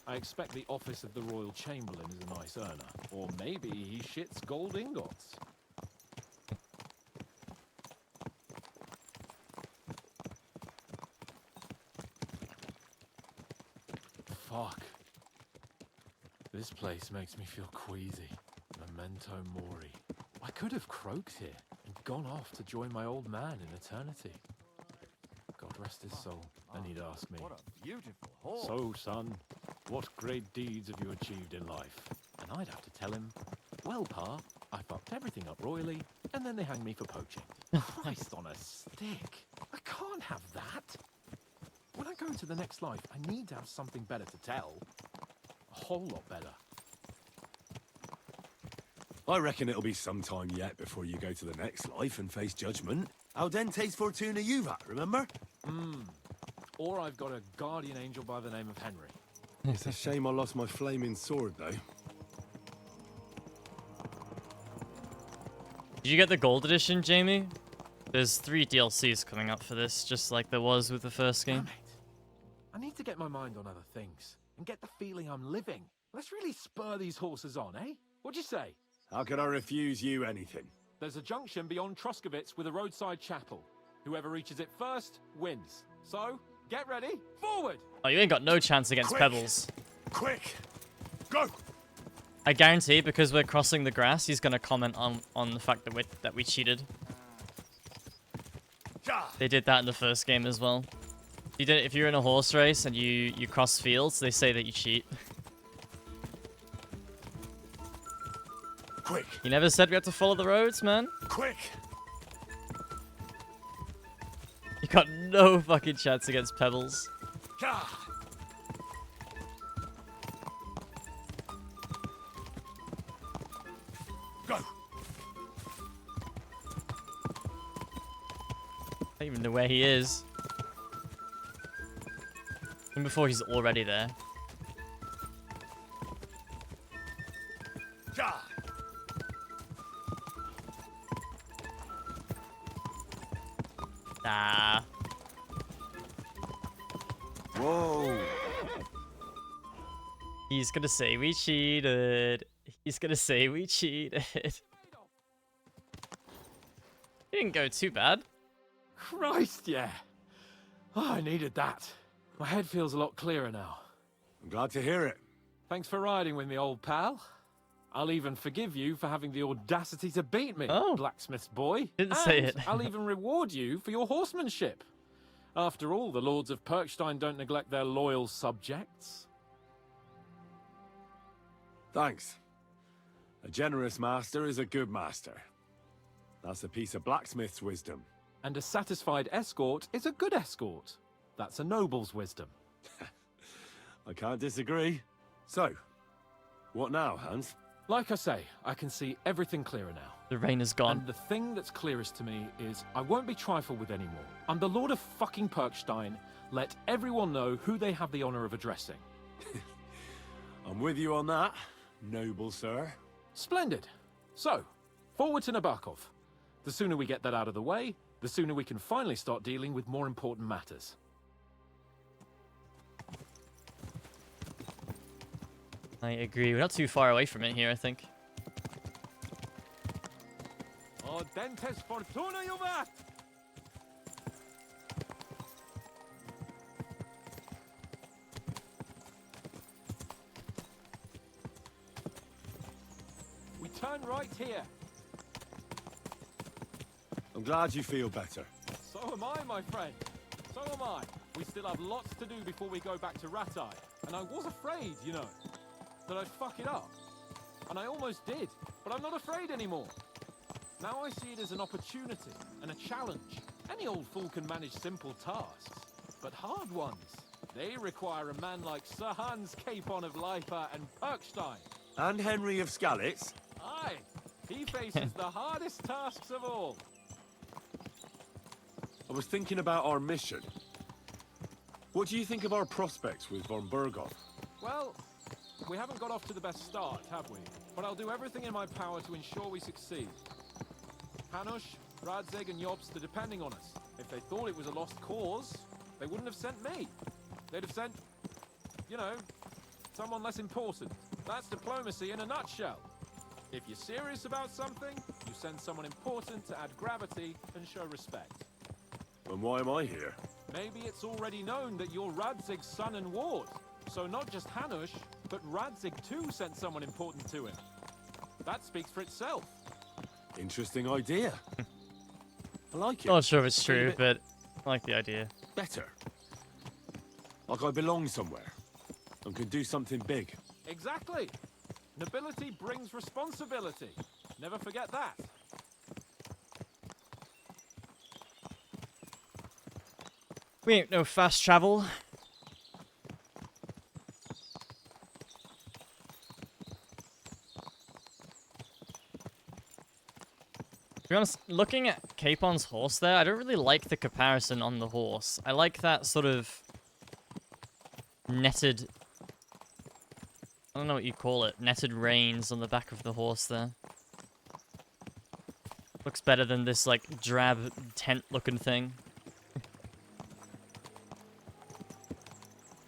I expect the office of the Royal Chamberlain is a nice earner. Or maybe he shits gold ingots. Fuck. This place makes me feel queasy. Memento mori. I could have croaked here and gone off to join my old man in eternity. God rest his soul. And he'd ask me, What a beautiful horse. "So, son, what great deeds have you achieved in life?" And I'd have to tell him, "Well, Pa, I fucked everything up royally, and then they hanged me for poaching." Christ on a stick. I can't have that. When I go into the next life, I need to have something better to tell. A whole lot better. I reckon it'll be some time yet before you go to the next life and face judgment. Audentes fortuna juvat, remember? Or I've got a guardian angel by the name of Henry. It's a shame I lost my flaming sword, though. Did you get the gold edition, Jamie? There's 3 DLCs coming up for this, just like there was with the first game. Damn it. I need to get my mind on other things and get the feeling I'm living. Let's really spur these horses on, eh? What'd you say? How could I refuse you anything? There's a junction beyond Troskowitz with a roadside chapel. Whoever reaches it first wins. So, get ready, forward! Oh, you ain't got no chance against Quick. Pebbles. Quick! Go! I guarantee, because we're crossing the grass, he's gonna comment on the fact that we cheated. Ja! They did that in the first game as well. You did it if you're in a horse race and you cross fields, they say that you cheat. Quick! You never said we had to follow the roads, man. Quick! You got no fucking chance against Pebbles. Ja! Go! I don't even know where he is. And before he's already there. Ja! Nah. Whoa! He's gonna say we cheated. He's gonna say we cheated. He didn't go too bad. Christ, yeah. Oh, I needed that. My head feels a lot clearer now. I'm glad to hear it. Thanks for riding with me, old pal. I'll even forgive you for having the audacity to beat me, Oh. blacksmith's boy. Didn't say And it. I'll even reward you for your horsemanship. After all, the lords of Perkstein don't neglect their loyal subjects. Thanks. A generous master is a good master. That's a piece of blacksmith's wisdom. And a satisfied escort is a good escort. That's a noble's wisdom. I can't disagree. So, what now, Hans? Like I say, I can see everything clearer now. The rain is gone. And the thing that's clearest to me is I won't be trifled with anymore. I'm the Lord of fucking Perkstein. Let everyone know who they have the honor of addressing. I'm with you on that, noble sir. Splendid. So, forward to Nabokov. The sooner we get that out of the way, the sooner we can finally start dealing with more important matters. I agree. We're not too far away from it here, I think. Oh, dentes fortuna juvat! We turn right here. I'm glad you feel better. So am I, my friend. So am I. We still have lots to do before we go back to Ratai. And I was afraid, you know, that I'd fuck it up. And I almost did. But I'm not afraid anymore. Now I see it as an opportunity and a challenge. Any old fool can manage simple tasks. But hard ones, they require a man like Sir Hans Capon of Leipa and Perkstein. And Henry of Skalitz? Aye, he faces the hardest tasks of all. I was thinking about our mission. What do you think of our prospects with von Berghoff? Well, we haven't got off to the best start, have we? But I'll do everything in my power to ensure we succeed. Hanush, Radzig and Jobst are depending on us. If they thought it was a lost cause, they wouldn't have sent me. They'd have sent, you know, someone less important. That's diplomacy in a nutshell. If you're serious about something, you send someone important to add gravity and show respect. And why am I here? Maybe it's already known that you're Radzig's son and ward. So not just Hanush, but Radzig too sent someone important to him. That speaks for itself. Interesting idea. I like it. Not sure if it's true, but I like the idea. Better. Like I belong somewhere. And can do something big. Exactly. Nobility brings responsibility. Never forget that. We ain't no fast travel. To be honest, looking at Capon's horse there, I don't really like the comparison on the horse. I like that sort of netted... I don't know what you call it. Netted reins on the back of the horse there. Looks better than this, like, drab tent-looking thing.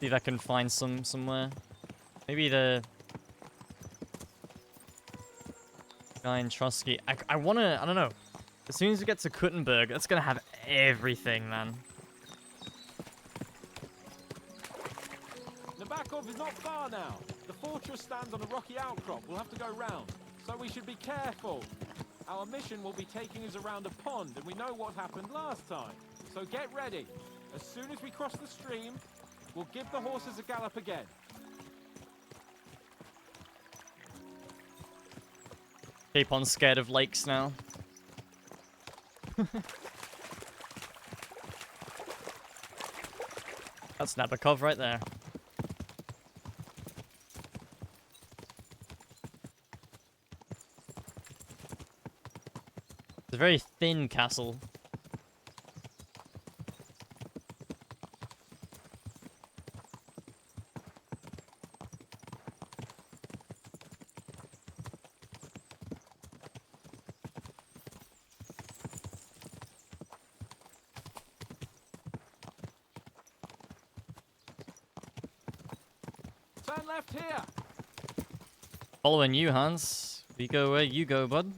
See if I can find some somewhere. Maybe the guy in Trotsky. I wanna, I don't know. As soon as we get to Kuttenberg, that's gonna have everything, man. Nabokov is not far now. The fortress stands on a rocky outcrop. We'll have to go round, so we should be careful. Our mission will be taking us around a pond, and we know what happened last time. So get ready. As soon as we cross the stream, we'll give the horses a gallop again. Capon's scared of lakes now. That's Nabokov right there. It's a very thin castle. Turn left here. Following you, Hans. We go where you go, bud.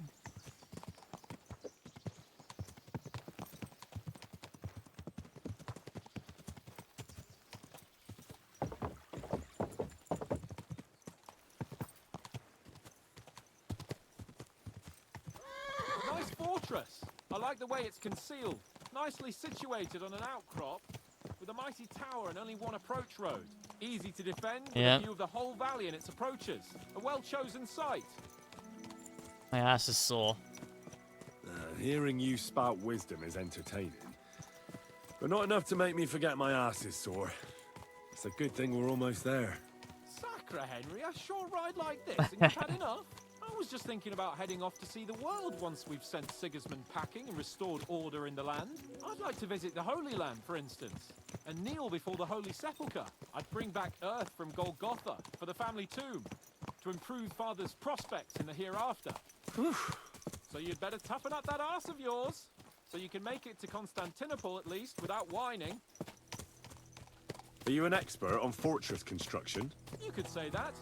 Nice fortress. I like the way it's concealed. Nicely situated on an outcrop with a mighty tower and only one approach road. Easy to defend with a view of the whole valley and its approaches. A well-chosen site. My ass is sore. Hearing you spout wisdom is entertaining. But not enough to make me forget my ass is sore. It's a good thing we're almost there. Sacre, Henry, a short ride like this and you've had enough? I was just thinking about heading off to see the world once we've sent Sigismund packing and restored order in the land. I'd like to visit the Holy Land, for instance, and kneel before the Holy Sepulchre. I'd bring back earth from Golgotha for the family tomb to improve Father's prospects in the hereafter. So you'd better toughen up that arse of yours so you can make it to Constantinople at least without whining. Are you an expert on fortress construction? You could say that.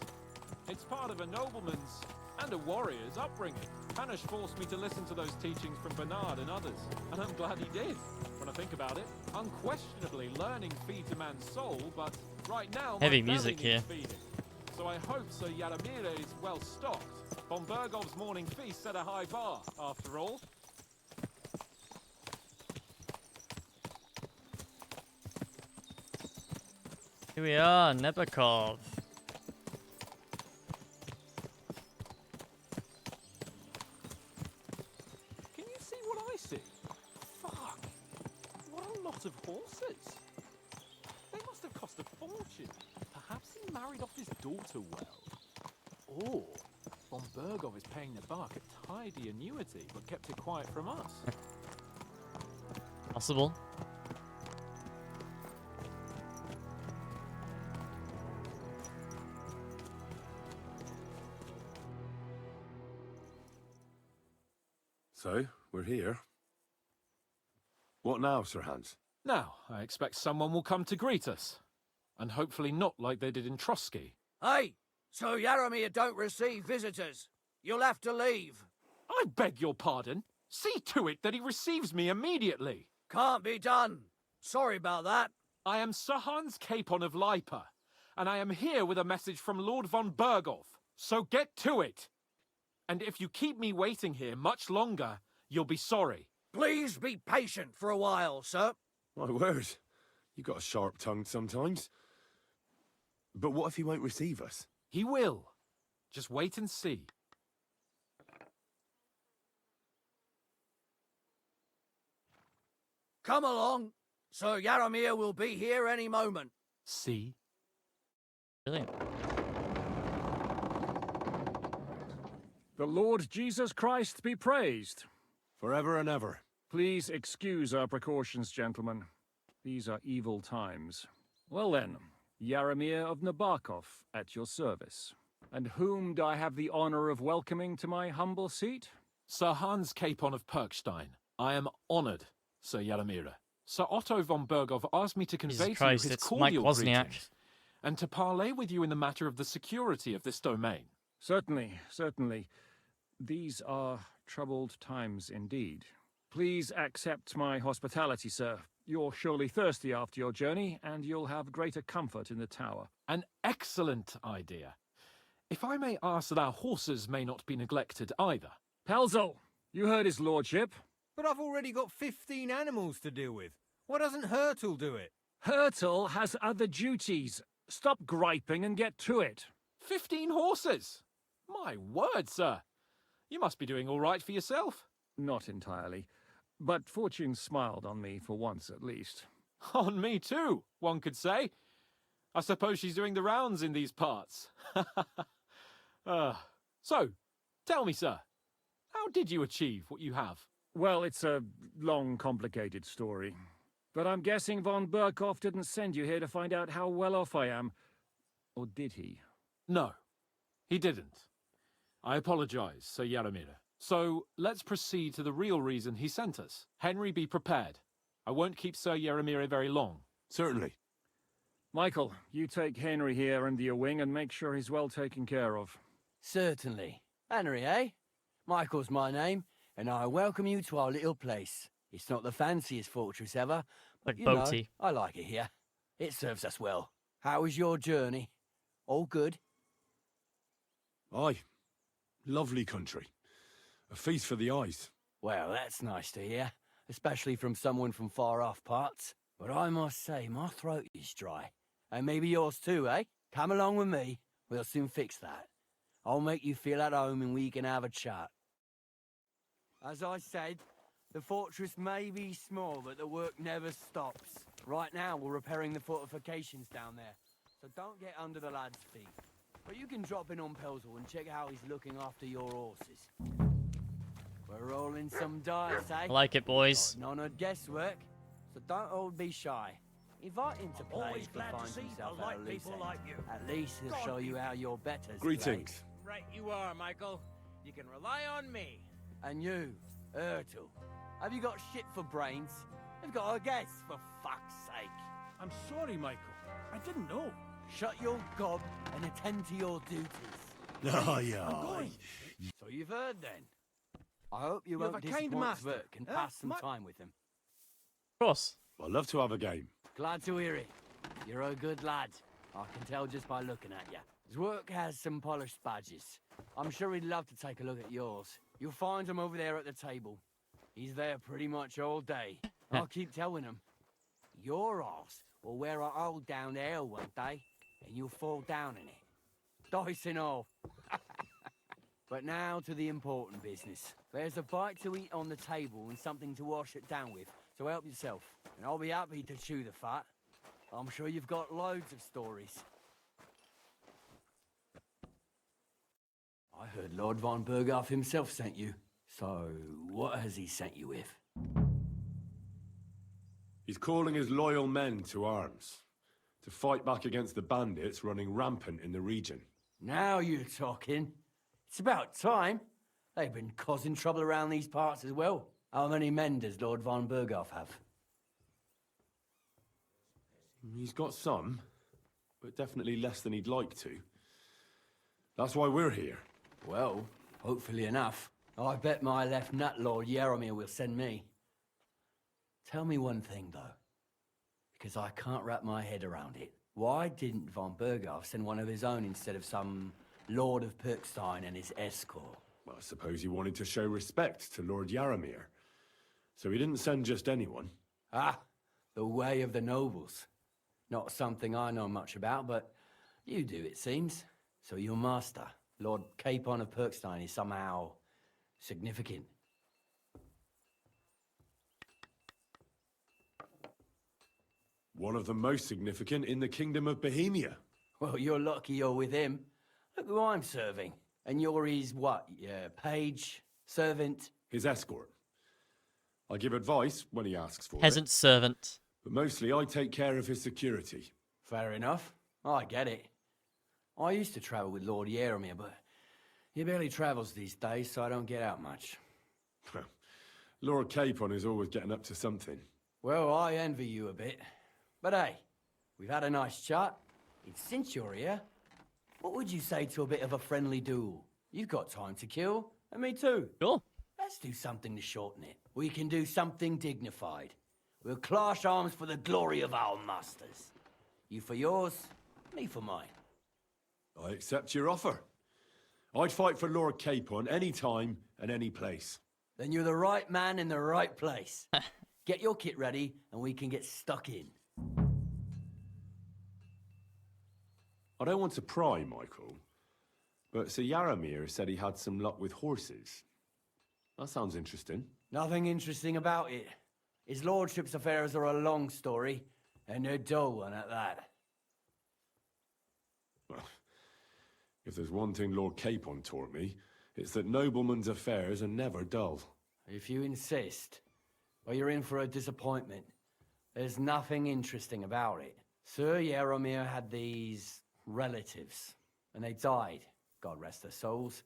It's part of a nobleman's and a warrior's upbringing. Hanush forced me to listen to those teachings from Bernard and others, and I'm glad he did. When I think about it, unquestionably learning feeds a man's soul, but right now Heavy my music belly here. needs feeding. So I hope Sir Yaramir is well stocked. Von Bergov's morning feast set a high bar, after all. Here we are, Nebakov. Can you see what I see? Fuck! What a lot of horses! They must have cost a fortune. Perhaps he married off his daughter well. Or Von Bergov is paying the bark a tidy annuity, but kept it quiet from us. Possible. So, we're here. What now, Sir Hans? Now, I expect someone will come to greet us. And hopefully not like they did in Trotsky. Hey! So Yaramir don't receive visitors. You'll have to leave. I beg your pardon. See to it that he receives me immediately. Can't be done. Sorry about that. I am Sir Hans Capon of Lipa, and I am here with a message from Lord von Bergov. So get to it. And if you keep me waiting here much longer, you'll be sorry. Please be patient for a while, sir. My word. You got a sharp tongue sometimes. But what if he won't receive us? He will. Just wait and see. Come along. Sir Yaramir will be here any moment. See? Brilliant. The Lord Jesus Christ be praised. Forever and ever. Please excuse our precautions, gentlemen. These are evil times. Well then, Yaramir of Nabokov, at your service. And whom do I have the honor of welcoming to my humble seat? Sir Hans Capon of Perkstein. I am honored, Sir Yaramir. Sir Otto von Bergov asked me to convey Jesus to you Christ, his it's Mike cordial Wozniak. greetings, and to parley with you in the matter of the security of this domain. Certainly, certainly. These are troubled times indeed. Please accept my hospitality, sir. You're surely thirsty after your journey, and you'll have greater comfort in the tower. An excellent idea. If I may ask that our horses may not be neglected either. Pelzel, you heard his lordship. But I've already got 15 animals to deal with. Why doesn't Hurtle do it? Hurtle has other duties. Stop griping and get to it. 15 horses? My word, sir. You must be doing all right for yourself. Not entirely. But fortune smiled on me for once at least. On me too, one could say. I suppose she's doing the rounds in these parts. So, tell me, sir, how did you achieve what you have? Well, it's a long, complicated story. But I'm guessing von Berkov didn't send you here to find out how well off I am. Or did he? No, he didn't. I apologize, Sir Yaramir. So, let's proceed to the real reason he sent us. Henry, be prepared. I won't keep Sir Yaramir very long. Certainly. Michael, you take Henry here under your wing and make sure he's well taken care of. Certainly. Henry, eh? Michael's my name, and I welcome you to our little place. It's not the fanciest fortress ever, but Like you know, Boaty. I like it here. It serves us well. How was your journey? All good? Aye. Lovely country. A feast for the eyes. Well, that's nice to hear, especially from someone from far-off parts. But I must say, my throat is dry. And maybe yours too, eh? Come along with me. We'll soon fix that. I'll make you feel at home and we can have a chat. As I said, the fortress may be small, but the work never stops. Right now, we're repairing the fortifications down there, so don't get under the lads' feet. But you can drop in on Pelzel and check how he's looking after your horses. We're rolling some dice, eh? I like it, boys. None of guesswork, so don't all be shy. Invite him to play if he finds himself out of loose end. At least he'll show you how your betters Greetings. Right you are, Michael. You can rely on me. And you, Ertul, have you got shit for brains? You've got a guess, for fuck's sake. I'm sorry, Michael. I didn't know. Shut your gob and attend to your duties. Aye, aye. So you've heard then. I hope you have won't a kind disappoint master. Zwerk and pass some time with him. Of course. I'd love to have a game. Glad to hear it. You're a good lad. I can tell just by looking at you. Zwerk has some polished badges. I'm sure he'd love to take a look at yours. You'll find him over there at the table. He's there pretty much all day. I'll keep telling him. Your arse will wear a hole down there one day, and you'll fall down in it. Dice and all. But now to the important business. There's a bite to eat on the table and something to wash it down with, so help yourself. And I'll be happy to chew the fat. I'm sure you've got loads of stories. I heard Lord von Berghoff himself sent you. So, what has he sent you with? He's calling his loyal men to arms. To fight back against the bandits running rampant in the region. Now you're talking. It's about time. They've been causing trouble around these parts as well. How many men does Lord von Berghoff have? He's got some, but definitely less than he'd like to. That's why we're here. Well, hopefully enough. I bet my left nut Lord Yaromir will send me. Tell me one thing, though, because I can't wrap my head around it. Why didn't von Berghoff send one of his own instead of some Lord of Perkstein and his escort? Well, I suppose he wanted to show respect to Lord Yaromir. So he didn't send just anyone. Ah, the way of the nobles. Not something I know much about, but you do, it seems. So your master, Lord Capon of Perkstein, is somehow significant. One of the most significant in the Kingdom of Bohemia. Well, you're lucky you're with him. Look who I'm serving. And you're his, what, page, servant? His escort. I give advice when he asks for Peasant servant. But mostly I take care of his security. Fair enough. I get it. I used to travel with Lord Yaromir, but he barely travels these days, so I don't get out much. Lord Capon is always getting up to something. Well, I envy you a bit. But hey, we've had a nice chat. And since you're here, what would you say to a bit of a friendly duel? You've got time to kill, and me too. Sure. Let's do something to shorten it. We can do something dignified. We'll clash arms for the glory of our masters. You for yours, me for mine. I accept your offer. I'd fight for Lord Capon any time and any place. Then you're the right man in the right place. Get your kit ready, and we can get stuck in. I don't want to pry, Michael, but Sir Yaromir said he had some luck with horses. That sounds interesting. Nothing interesting about it. His lordship's affairs are a long story, and a dull one at that. Well, if there's one thing Lord Capon taught me, it's that noblemen's affairs are never dull. If you insist, well, you're in for a disappointment. There's nothing interesting about it. Sir Yaromir had these relatives, and they died, God rest their souls,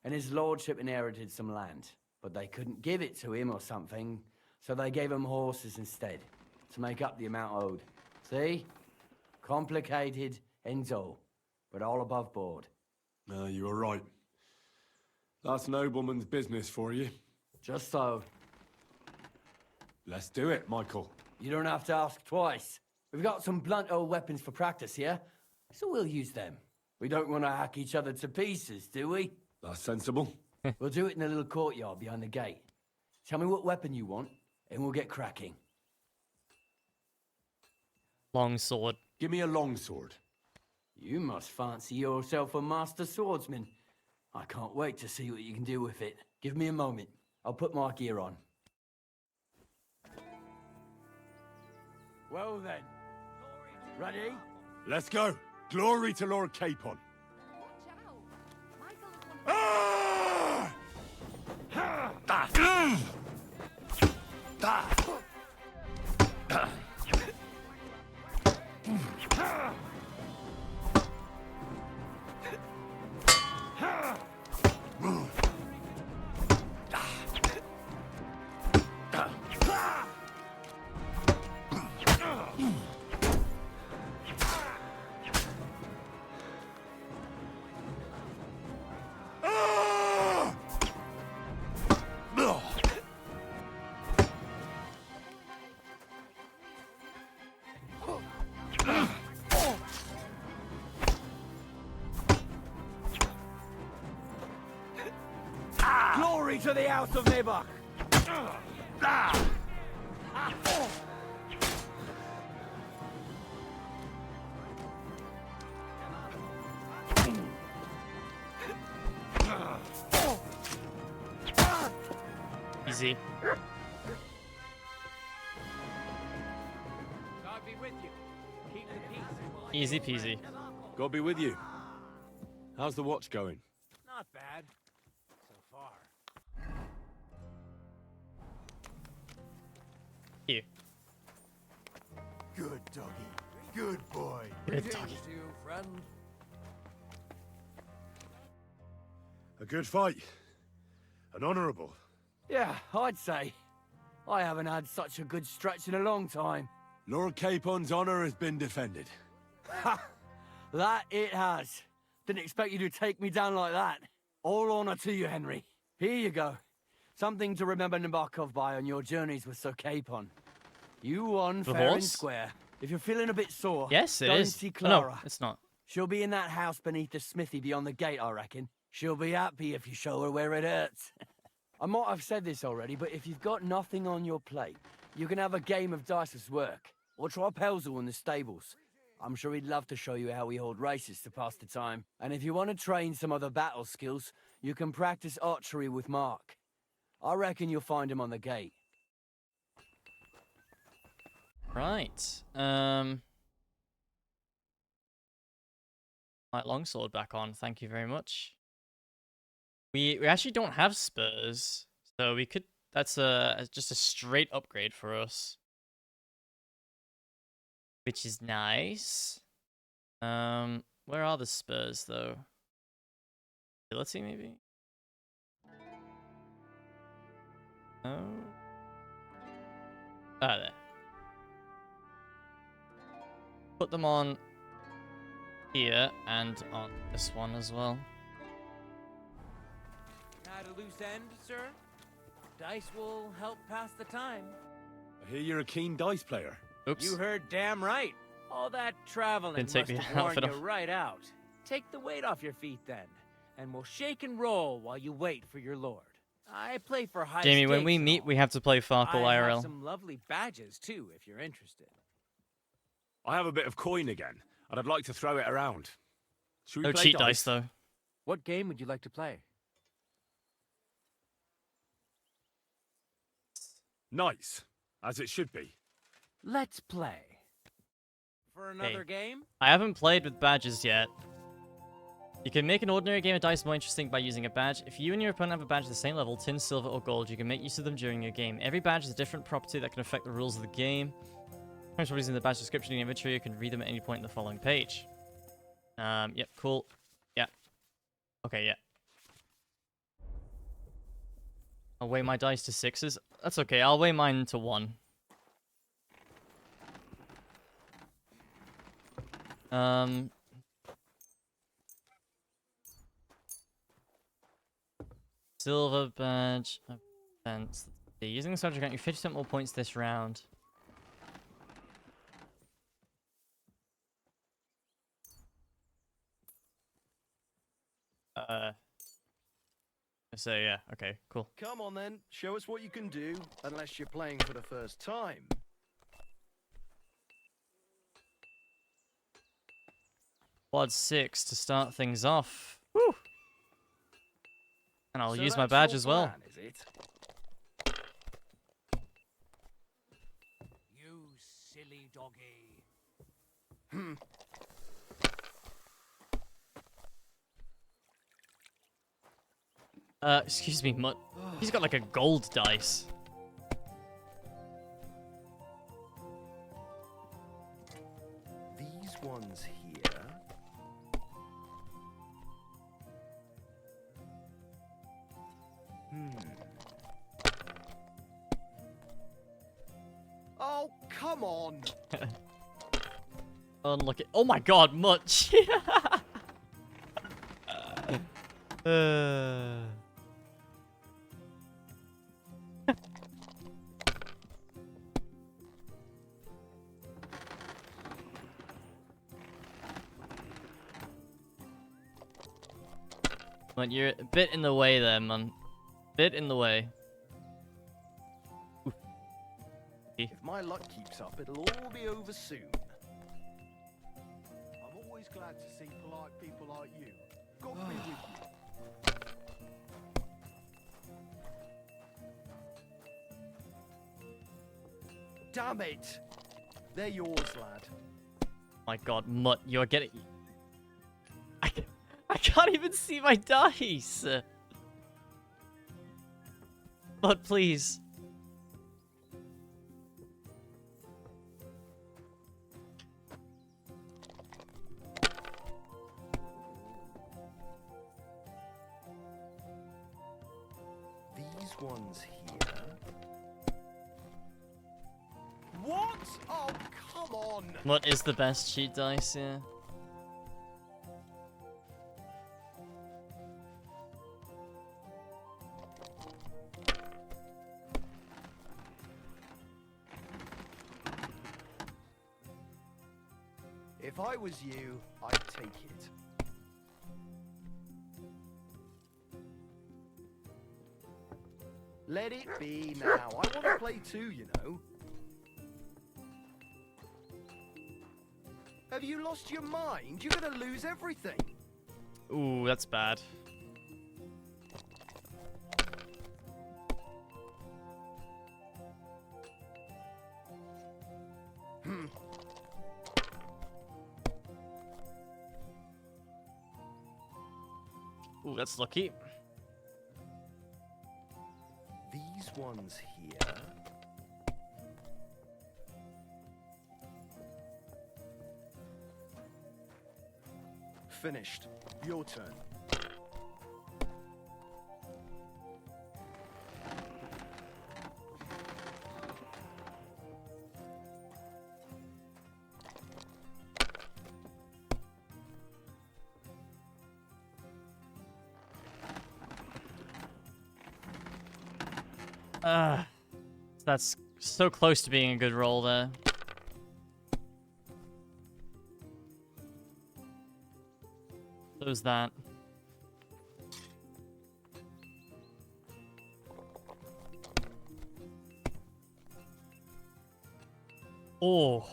and his lordship inherited some land. But they couldn't give it to him or something, so they gave him horses instead, to make up the amount owed. See? Complicated and dull, but all above board. No, you were right. That's nobleman's business for you. Just so. Let's do it, Michael. You don't have to ask twice. We've got some blunt old weapons for practice here, so we'll use them. We don't want to hack each other to pieces, do we? That's sensible. We'll do it in the little courtyard behind the gate. Tell me what weapon you want, and we'll get cracking. Long sword. Give me a long sword. You must fancy yourself a master swordsman. I can't wait to see what you can do with it. Give me a moment. I'll put my gear on. Well then. Ready? Let's go. Glory to Lord Capon. Glory to the House of Nibok! Easy. God be with you. Keep the peace. Easy peasy. God be with you. How's the watch going? Not bad. So far. Here. Good doggy. Good boy. Good doggy. To you, friend. A good fight. An honourable. Yeah, I'd say. I haven't had such a good stretch in a long time. Lord Capon's honour has been defended. Ha! That it has. Didn't expect you to take me down like that. All honor to you, Henry. Here you go. Something to remember Nabokov by on your journeys with Sir Capon. You won The fair and horse? square. If you're feeling a bit sore, Yes, it go and is. see Oh, no, Clara. it's not. She'll be in that house beneath the smithy beyond the gate, I reckon. She'll be happy if you show her where it hurts. I might have said this already, but if you've got nothing on your plate, you can have a game of dice's work, or try Pelzel in the stables. I'm sure he'd love to show you how we hold races to pass the time. And if you want to train some other battle skills, you can practice archery with Mark. I reckon you'll find him on the gate. Right. My longsword back on. Thank you very much. We actually don't have spurs, so we could. That's just a straight upgrade for us, which is nice. Where are the spurs though? Ability maybe. Oh. Ah, there. Put them on here and on this one as well. Had a loose end, sir? Dice will help pass the time. I hear you're a keen dice player. Oops. You heard damn right. All that traveling Didn't take must the have worn outfit you off. right out. Take the weight off your feet then, and we'll shake and roll while you wait for your lord. I play for high Jamie, when stakes we and meet, all. we have to play Farkle I have IRL. some lovely badges too, if you're interested. I have a bit of coin again, and I'd like to throw it around. Should we No play cheat dice though. What game would you like to play? Nice, as it should be. Let's play. For another game? I haven't played with badges yet. You can make an ordinary game of dice more interesting by using a badge. If you and your opponent have a badge at the same level, tin, silver, or gold, you can make use of them during your game. Every badge is a different property that can affect the rules of the game. Properties in the badge description and inventory, you can read them at any point in the following page. Yep, cool. Yeah. Okay, yeah. I'll weigh my dice to 6s. That's okay, I'll weigh mine to 1. Silver badge. Events. Using the subject, you 50% more points this round. So yeah, okay, cool. Come on then, show us what you can do, unless you're playing for the first time. Quad 6 to start things off. Woo! And I'll So use my that's badge your as well. plan, is it? You silly doggy. Excuse me, Mutt. He's got like a gold dice. These ones here. Oh, come on. Unlucky. Oh my god, much. Man, you're a bit in the way there, man. Bit in the way. If my luck keeps up, it'll all be over soon. I'm always glad to see polite people like you. God be with you. Damn it! They're yours, lad. My god, Mutt, you're getting... I can't even see my dice! Mutt, please. These ones here. What? Oh, come on! Mutt is the best cheat dice, yeah. If I was you, I'd take it. Let it be now. I want to play too, you know. Have you lost your mind? You're gonna lose everything. Ooh, that's bad. Ooh, that's lucky. These ones here. Finished. Your turn. That's so close to being a good roll there. So's that. Oh.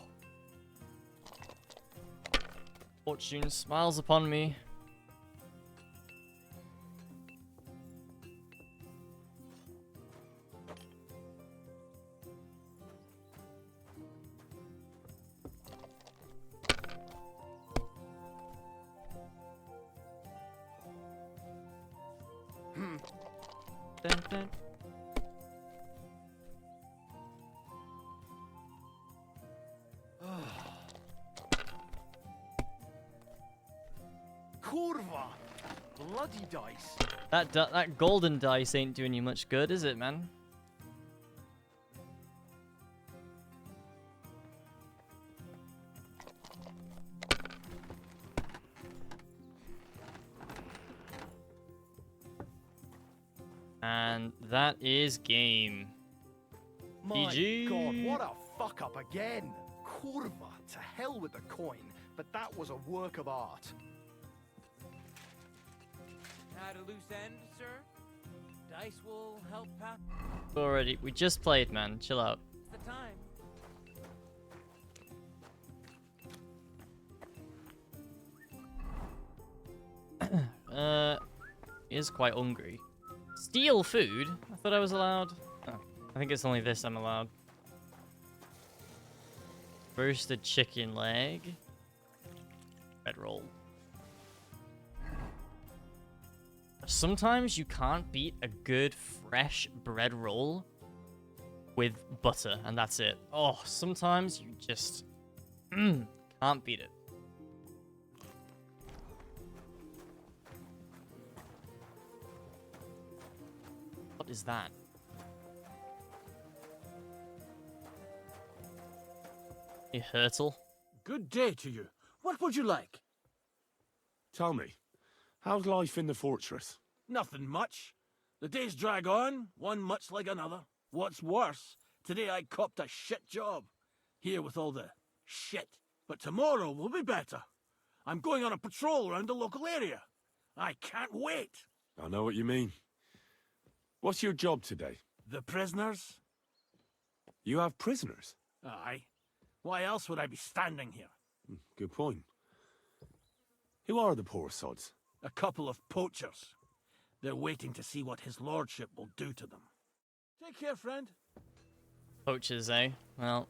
Fortune smiles upon me. Dun, dun. Kurva! Bloody dice. That golden dice ain't doing you much good, is it, man? And that is game. My GG. God, what a fuck up again. Kurva, to hell with the coin, but that was a work of art. At a loose end, sir? Dice will help pass Already, we just played, man. Chill out. the time. He is quite hungry. Steal food? I thought I was allowed. Oh, I think it's only this I'm allowed. Roasted chicken leg. Red roll. Sometimes you can't beat a good fresh bread roll with butter, and that's it. Oh, sometimes you just can't beat it. What is that? A hurtle? Good day to you. What would you like? Tell me, how's life in the fortress? Nothing much. The days drag on, one much like another. What's worse, today I copped a shit job. Here with all the shit. But tomorrow will be better. I'm going on a patrol around the local area. I can't wait. I know what you mean. What's your job today? The prisoners? You have prisoners? Aye. Why else would I be standing here? Good point. Who are the poor sods? A couple of poachers. They're waiting to see what his lordship will do to them. Take care, friend. Poachers, eh? Well.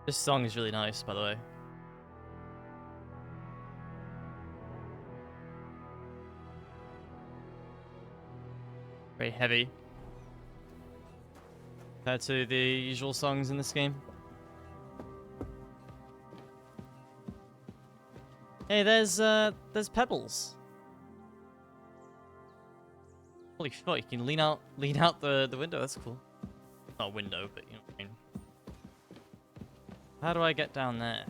This song is really nice, by the way. Very heavy. Compared to the usual songs in this game. Hey, there's pebbles. Holy fuck, you can lean out the window, that's cool. Not a window, but you know what I mean. How do I get down there?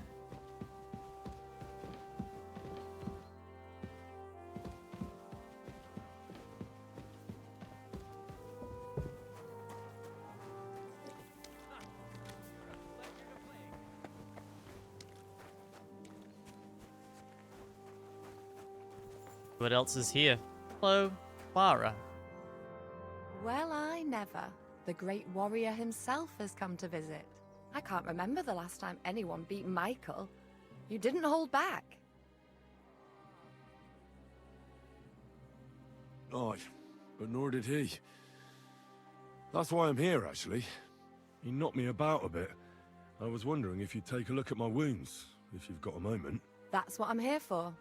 What else is here? Hello, Clara. Well, I never. The great warrior himself has come to visit. I can't remember the last time anyone beat Michael. You didn't hold back. Aye, but nor did he. That's why I'm here, actually. He knocked me about a bit. I was wondering if you'd take a look at my wounds, if you've got a moment. That's what I'm here for.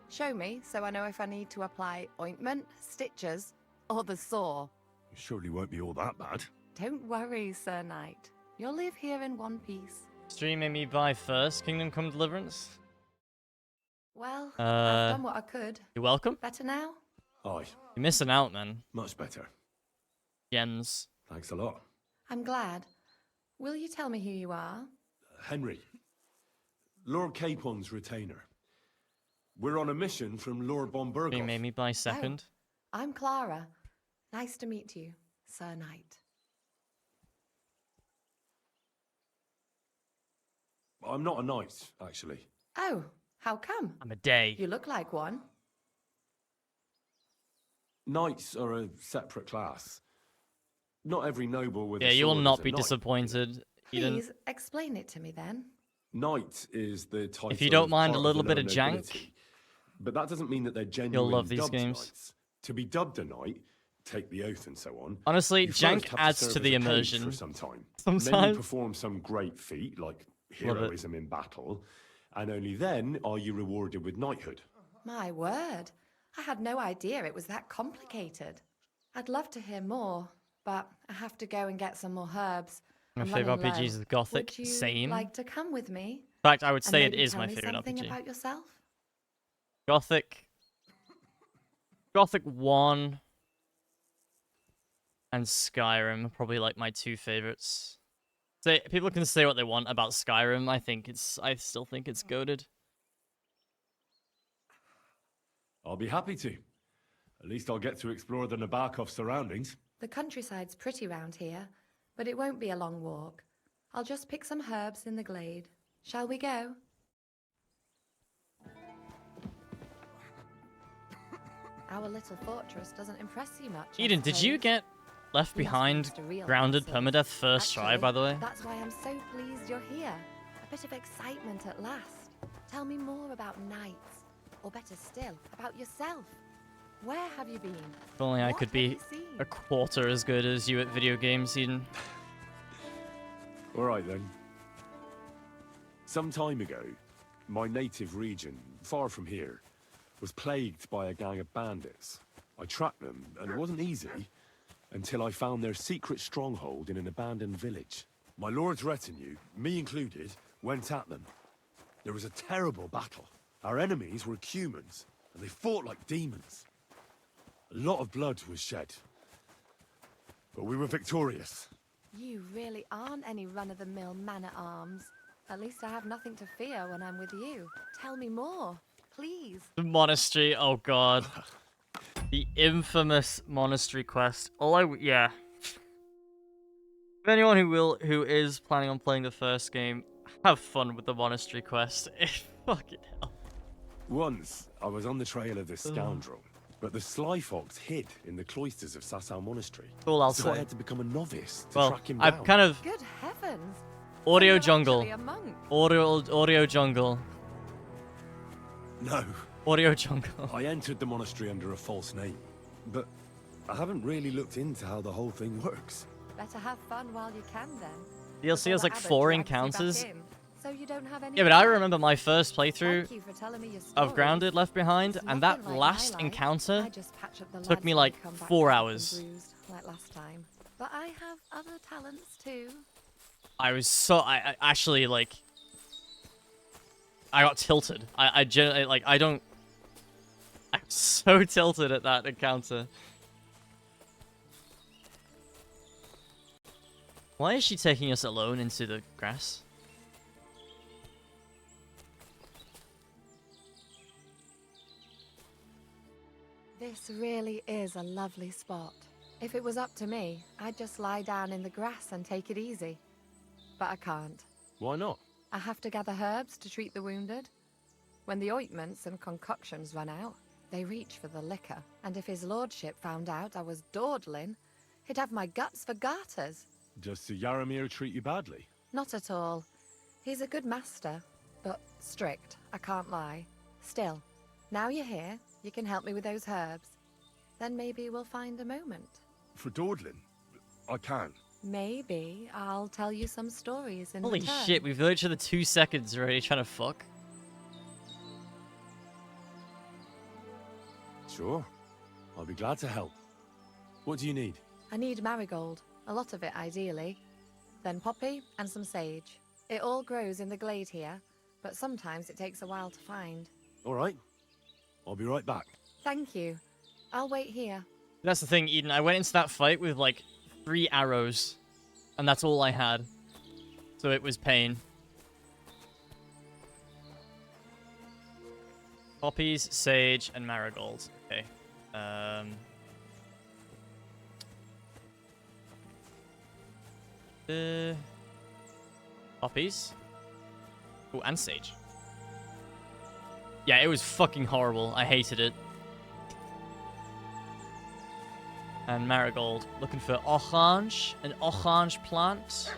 Show me, so I know if I need to apply ointment, stitches, or the saw. It surely won't be all that bad. Don't worry, Sir Knight. You'll live here in one piece. Stream made me buy first Kingdom Come Deliverance. Well, I've done what I could. You're welcome. Better now? Aye. You're missing out, man. Much better. Gems. Thanks a lot. I'm glad. Will you tell me who you are? Henry. Lord Capon's retainer. We're on a mission from Lord Bombergoff. You made me buy second. Oh, I'm Clara. Nice to meet you, Sir Knight. I'm not a knight, actually. Oh, how come? I'm a day. You look like one. Knights are a separate class. Not every noble with a Yeah, sword you will is not a be knight. disappointed. Eden. Please explain it to me then. Knight is the title. If you don't of mind a part little the bit of lower jank, nobility. But that doesn't mean that they're genuine. you'll love these dubbed games. knights. To be dubbed a knight, take the oath and so on. Honestly, you first jank have adds serve to as the a page immersion. for some time. Sometimes. Then you perform some great feat like Love it. heroism in battle, and only then are you rewarded with knighthood. My word. I had no idea it was that complicated. I'd love to hear more, but I have to go and get some more herbs. My I'm favorite running RPG low. is Gothic. Would you Same. like to come with me? In fact, I would And say it maybe is tell my me favorite something RPG. about yourself? Gothic 1 and Skyrim are probably like my two favorites. Say people can say what they want about Skyrim. I still think it's goated. I'll be happy to. At least I'll get to explore the Nabokov surroundings. The countryside's pretty round here, but it won't be a long walk. I'll just pick some herbs in the glade. Shall we go? Our little fortress doesn't impress you much. I Eden, did you suppose. get left You must be behind used to real grounded houses. permadeath first try, Actually, by the way? That's why I'm so pleased you're here. A bit of excitement at last. Tell me more about knights, or better still, about yourself. Where have you been? If only I What could have be you seen? a quarter as good as you at video games, Eden. All right then. Some time ago, My native region, far from here, was plagued by a gang of bandits. I tracked them, and it wasn't easy, until I found their secret stronghold in an abandoned village. My lord's retinue, me included, went at them. There was a terrible battle. Our enemies were humans, and they fought like demons. A lot of blood was shed, but we were victorious. You really aren't any run-of-the-mill man-at-arms. At least I have nothing to fear when I'm with you. Tell me more, please. The monastery, oh god. The infamous monastery quest. Yeah. For anyone who is planning on playing the first game, have fun with the monastery quest. Fucking hell. Once, I was on the trail of this scoundrel, but the sly fox hid in the cloisters of Sasau Monastery. All I'll so I say. had to become a novice to Well, track him I've down. kind of... Good heavens. Audio You're jungle. actually a monk. Audio jungle. No. Audio jungle. I entered the monastery under a false name, but I haven't really looked into how the whole thing works. Better have fun while you can then. DLC has like 4 encounters. So you don't have any. Yeah, but I remember my first Thank playthrough you for telling me your of stories. Grounded Left Behind, It's and that nothing like last my life. encounter I just patch up the took lads me when like they come back 4 up and hours. bruised, like last time. But I have other talents too. I was so... I actually, like... I got tilted. I generally, like, I don't... I'm so tilted at that encounter. Why is she taking us alone into the grass? This really is a lovely spot. If it was up to me, I'd just lie down in the grass and take it easy. But I can't. Why not? I have to gather herbs to treat the wounded. When the ointments and concoctions run out, they reach for the liquor. And if his lordship found out I was dawdling, he'd have my guts for garters. Does Sir Yaramir treat you badly? Not at all. He's a good master, but strict, I can't lie. Still, now you're here, you can help me with those herbs. Then maybe we'll find a moment. For dawdling? I can. Maybe I'll tell you some stories in Holy return. shit, we've known each other 2 seconds already trying to fuck. Sure. I'll be glad to help. What do you need? I need marigold, a lot of it ideally. Then poppy and some sage. It all grows in the glade here, but sometimes it takes a while to find. All right. I'll be right back. Thank you. I'll wait here. That's the thing, Eden. I went into that fight with like 3 arrows, and that's all I had. So it was pain. Poppies, sage, and marigold. Okay. Poppies. Oh, and sage. Yeah, it was fucking horrible. I hated it. And marigold. Looking for orange. An orange plant.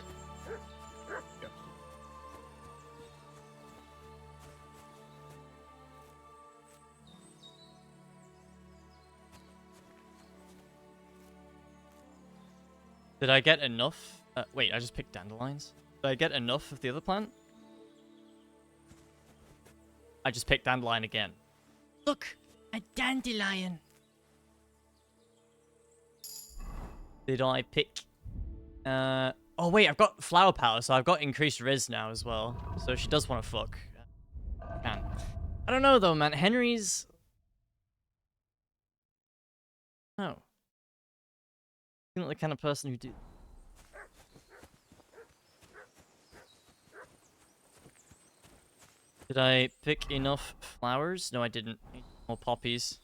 Did I get enough? Wait, I just picked dandelions. Did I get enough of the other plant? I just picked dandelion again. Look! A dandelion! Did I pick... Oh wait, I've got flower power, so I've got increased riz now as well. So if she does want to fuck, can. I don't know though, man. Henry's... No. You're not the kind of person who do... Did I pick enough flowers? No, I didn't. More poppies.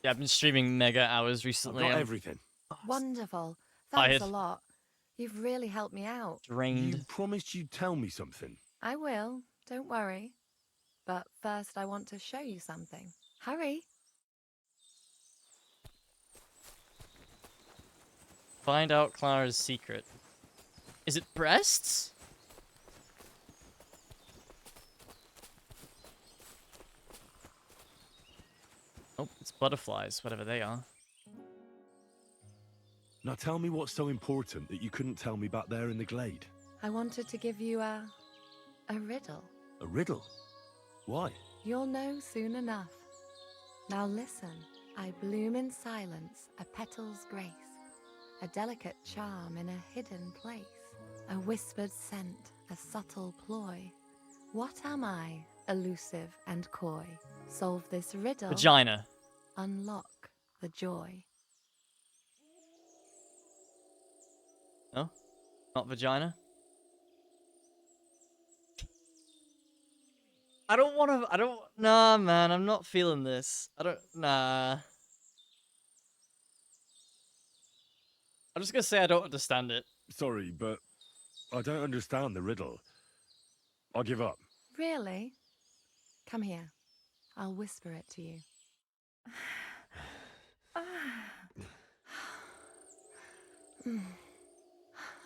Yeah, I've been streaming mega hours recently. I've got everything. Wonderful. Tired. Thanks a lot. You've really helped me out. Drained. You promised you'd tell me something. I will. Don't worry. But first I want to show you something. Hurry. Find out Clara's secret. Is it breasts? Oh, it's butterflies, whatever they are. Now tell me what's so important that you couldn't tell me back there in the glade. I wanted to give you a riddle. A riddle? Why? You'll know soon enough. Now listen, I bloom in silence, a petal's grace, a delicate charm in a hidden place, a whispered scent, a subtle ploy. What am I, elusive and coy? Solve this riddle. Vagina. Unlock the joy. No? Not vagina? Nah, man, I'm not feeling this. Nah. I'm just gonna say I don't understand it. Sorry, but I don't understand the riddle. I'll give up. Really? Come here. I'll whisper it to you.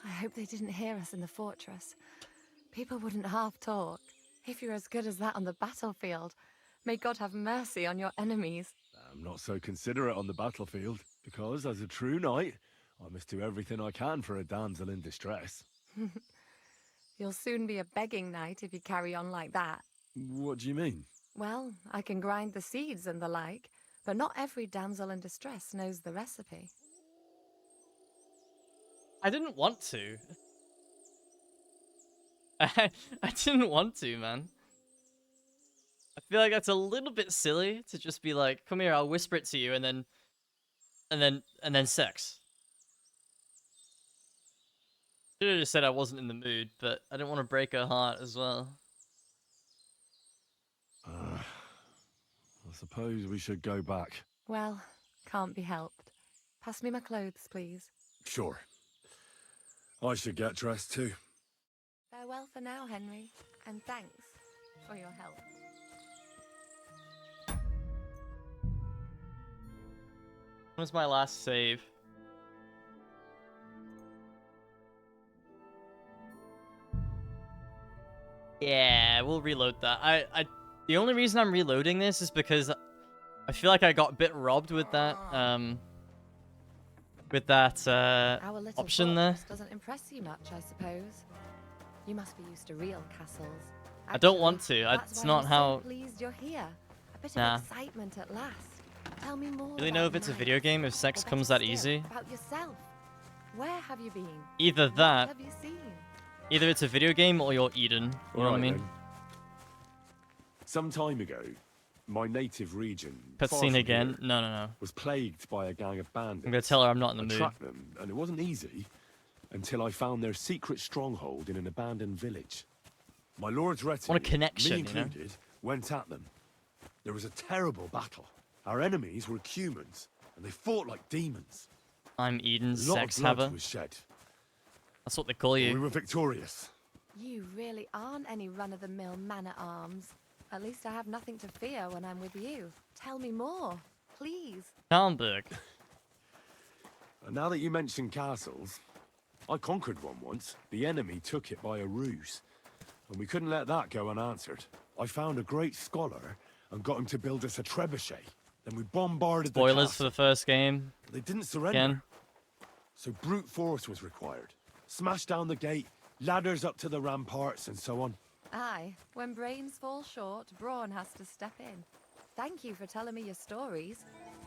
I hope they didn't hear us in the fortress. People wouldn't half talk. If you're as good as that on the battlefield, may God have mercy on your enemies. I'm not so considerate on the battlefield, because as a true knight, I must do everything I can for a damsel in distress. You'll soon be a begging knight if you carry on like that. What do you mean? Well, I can grind the seeds and the like, but not every damsel in distress knows the recipe. I didn't want to. I didn't want to, man. I feel like that's a little bit silly to just be like, come here, I'll whisper it to you, and then sex. Should have just said I wasn't in the mood, but I didn't want to break her heart as well. I suppose we should go back. Well, can't be helped. Pass me my clothes, please. Sure. I should get dressed too. Farewell for now, Henry, and thanks for your help. When was my last save? Yeah, we'll reload that. The only reason I'm reloading this is because I feel like I got a bit robbed with that option there. Doesn't impress you much, I suppose. You must be used to real castles. I don't want to. That's It's why not I'm how. So pleased you're here. A bit Nah. of excitement at last. Tell me more. Really know if it's a video game if sex comes that easy. About yourself. Where have you been? Either What that, have you seen? either it's a video game or you're Eden. You know what I mean? Then. Some time ago, my native region, Cutscene again. No. was plagued by a gang of bandits. I'm gonna tell her I'm not in the I mood. tracked them, and it wasn't easy until I found their secret stronghold in an abandoned village. My lord's retinue, What a connection, me you know? included, went at them. There was a terrible battle. Our enemies were humans, and they fought like demons. I'm Eden's A lot sex of blood haver. was shed. That's what they call you. We were victorious. You really aren't any run-of-the-mill man-at-arms. At least I have nothing to fear when I'm with you. Tell me more, please. Talmberg. And now that you mention castles, I conquered one once. The enemy took it by a ruse, and we couldn't let that go unanswered. I found a great scholar and got him to build us a trebuchet. Then we bombarded the Spoilers castle. for the first game. They didn't surrender. Again. So brute force was required. Smash down the gate, ladders up to the ramparts, and so on. Aye, when brains fall short, brawn has to step in. Thank you for telling me your stories.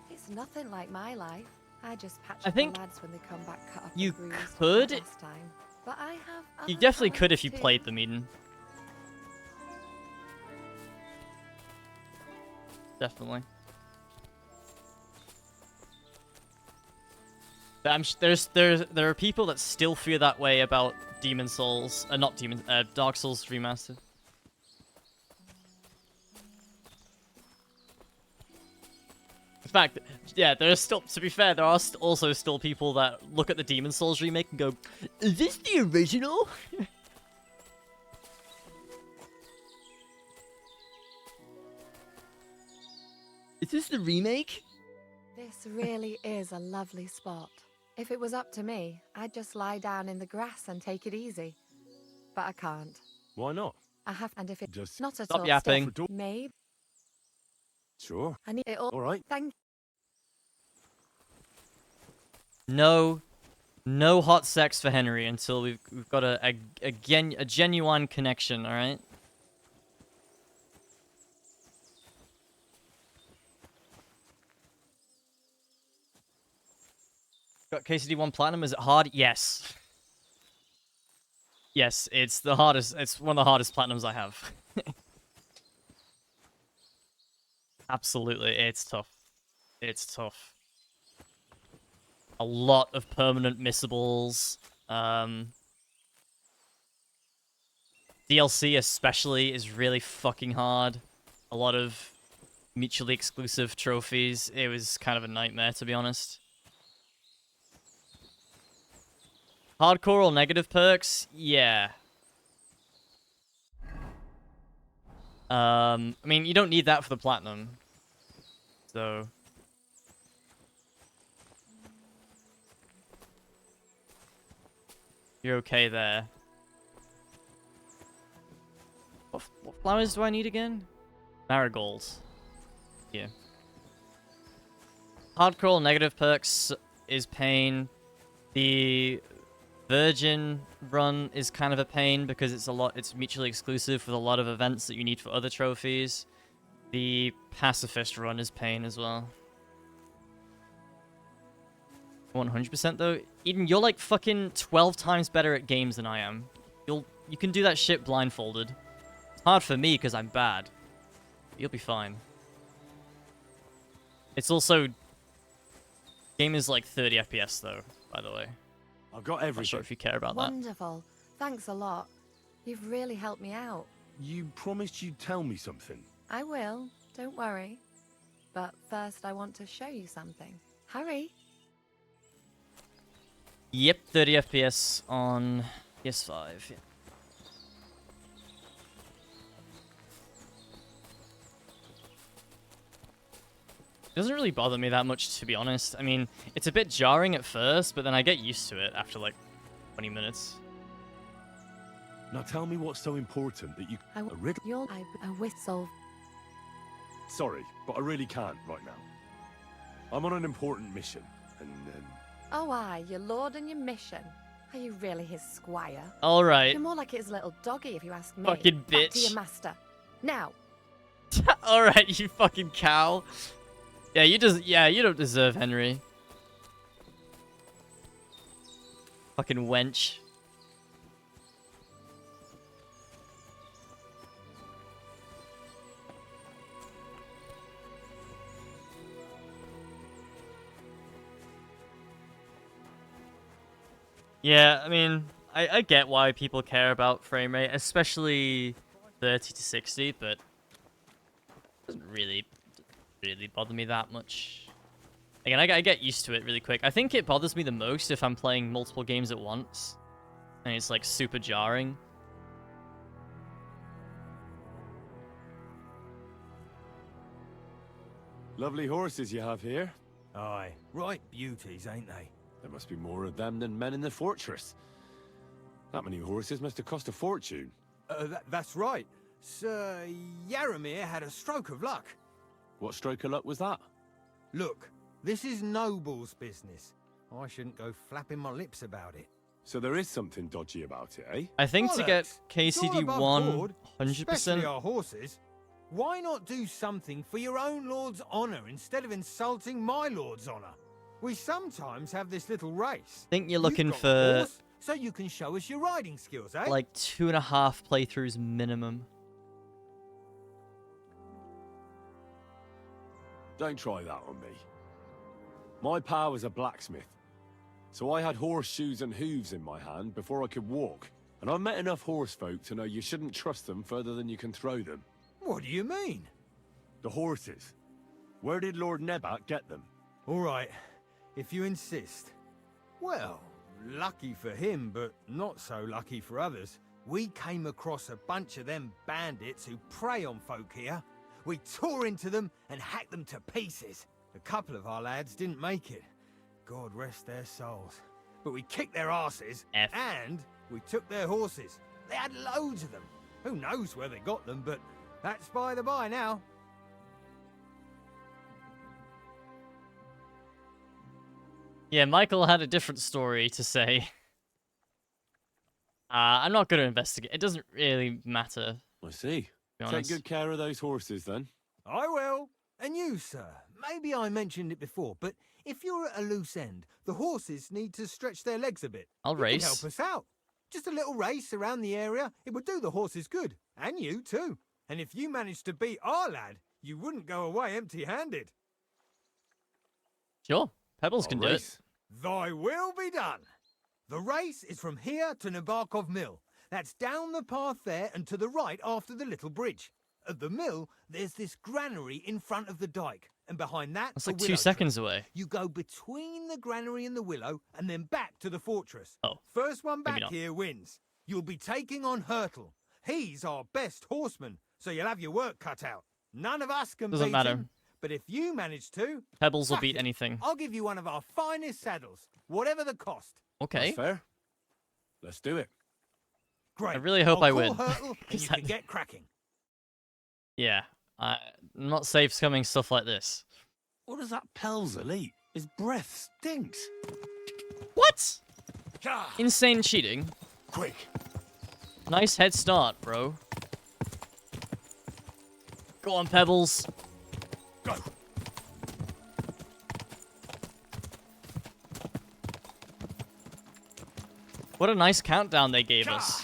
It's nothing like my life. I just patch I up think the lads when they come back cut up you and bruised could. from last time. But I have You other definitely could talents if you too. played them, Eden. Definitely. But there are people that still feel that way about Demon Souls, Dark Souls Remastered. In fact, yeah, there's still, to be fair, there are also still people that look at the Demon Souls remake and go, "Is this the original?" Is this the remake? This really is a lovely spot. If it was up to me, I'd just lie down in the grass and take it easy. But I can't. Why not? I have, and if it's Just not at stop all yapping. maybe. Sure. I need it all. All right. Thank No, no hot sex for Henry until we've got a genuine connection. All right. Got KCD1 Platinum. Is it hard? Yes. Yes, it's the hardest. It's one of the hardest platinums I have. Absolutely, it's tough. It's tough. A lot of permanent missables. DLC especially is really fucking hard. A lot of mutually exclusive trophies. It was kind of a nightmare, to be honest. Hardcore or negative perks? Yeah. I mean, you don't need that for the platinum. So... you're okay there. What flowers do I need again? Marigolds. Yeah. Hardcore or negative perks is pain. The Virgin run is kind of a pain because it's mutually exclusive with a lot of events that you need for other trophies. The Pacifist run is pain as well. 100% though. Eden, you're like fucking 12 times better at games than I am. You can do that shit blindfolded. It's hard for me because I'm bad. You'll be fine. It's also... game is like 30 FPS though, by the way. I've got everything. Not sure if you care about that. Wonderful. Thanks a lot. You've really helped me out. You promised you'd tell me something. I will. Don't worry. But first I want to show you something. Hurry. Yep, 30 FPS on PS5. Yeah. Doesn't really bother me that much, to be honest. I mean, it's a bit jarring at first, but then I get used to it after like 20 minutes. Now tell me what's so important that you... A whistle. Sorry, but I really can't right now. I'm on an important mission, and... Oh, aye, your lord and your mission. Are you really his squire? All right. You're more like his little doggy, if you ask me. Fucking bitch. Back to your master. Now. All right, you fucking cow. Yeah, you don't deserve Henry. Fucking wench. Yeah, I mean, I get why people care about frame rate, especially 30 to 60, but it doesn't really bother me that much. Again, I get used to it really quick. I think it bothers me the most if I'm playing multiple games at once, and it's like super jarring. Lovely horses you have here. Aye, right beauties, ain't they? There must be more of them than men in the fortress. That many horses must have cost a fortune. That's right. Sir Yaramir had a stroke of luck. What stroke of luck was that? Look, this is Noble's business. I shouldn't go flapping my lips about it. So there is something dodgy about it, eh? I think to get KCD1 especially 100%. our horses. Why not do something for your own lord's honor instead of insulting my lord's honor? We sometimes have this little race. Think you're looking You've got for a horse, so you can show us your riding skills, eh? like 2.5 playthroughs minimum. Don't try that on me. My pa was a blacksmith, so I had horseshoes and hooves in my hand before I could walk. And I've met enough horse folk to know you shouldn't trust them further than you can throw them. What do you mean? The horses. Where did Lord Nebat get them? All right, if you insist. Well, lucky for him, but not so lucky for others. We came across a bunch of them bandits who prey on folk here. We tore into them and hacked them to pieces. A couple of our lads didn't make it. God rest their souls. But we kicked their asses, and we took their horses. They had loads of them. Who knows where they got them, but that's by the by now. Yeah, Michael had a different story to say. I'm not going to investigate. It doesn't really matter. I see. To be Take honest. good care of those horses, then. I will. And you, sir. Maybe I mentioned it before, but if you're at a loose end, the horses need to stretch their legs a bit. I'll You race. can help us out. Just a little race around the area. It would do the horses good. And you, too. And if you managed to beat our lad, you wouldn't go away empty-handed. Sure. Pebbles can do it. Thy will be done. The race is from here to Nabokov Mill. That's down the path there and to the right after the little bridge. At the mill, there's this granary in front of the dike. And behind that, That's a like willow 2 tree. seconds away. You go between the granary and the willow and then back to the fortress. Oh. First one Maybe back not. here wins. You'll be taking on Hurtle. He's our best horseman, so you'll have your work cut out. None of us can Doesn't beat matter. him, but if you manage to... Pebbles will fuck beat it. anything. I'll give you one of our finest saddles, whatever the cost. Okay. That's fair. Let's do it. Great. I really hope I'll I call win. Hurtle and you can get cracking. Yeah. I'm not safe scumming stuff like this. What does that Pelzer eat? His breath stinks. What? Ah, Insane cheating. quick. Nice head start, bro. Go on, Pebbles. Go. What a nice countdown they gave us.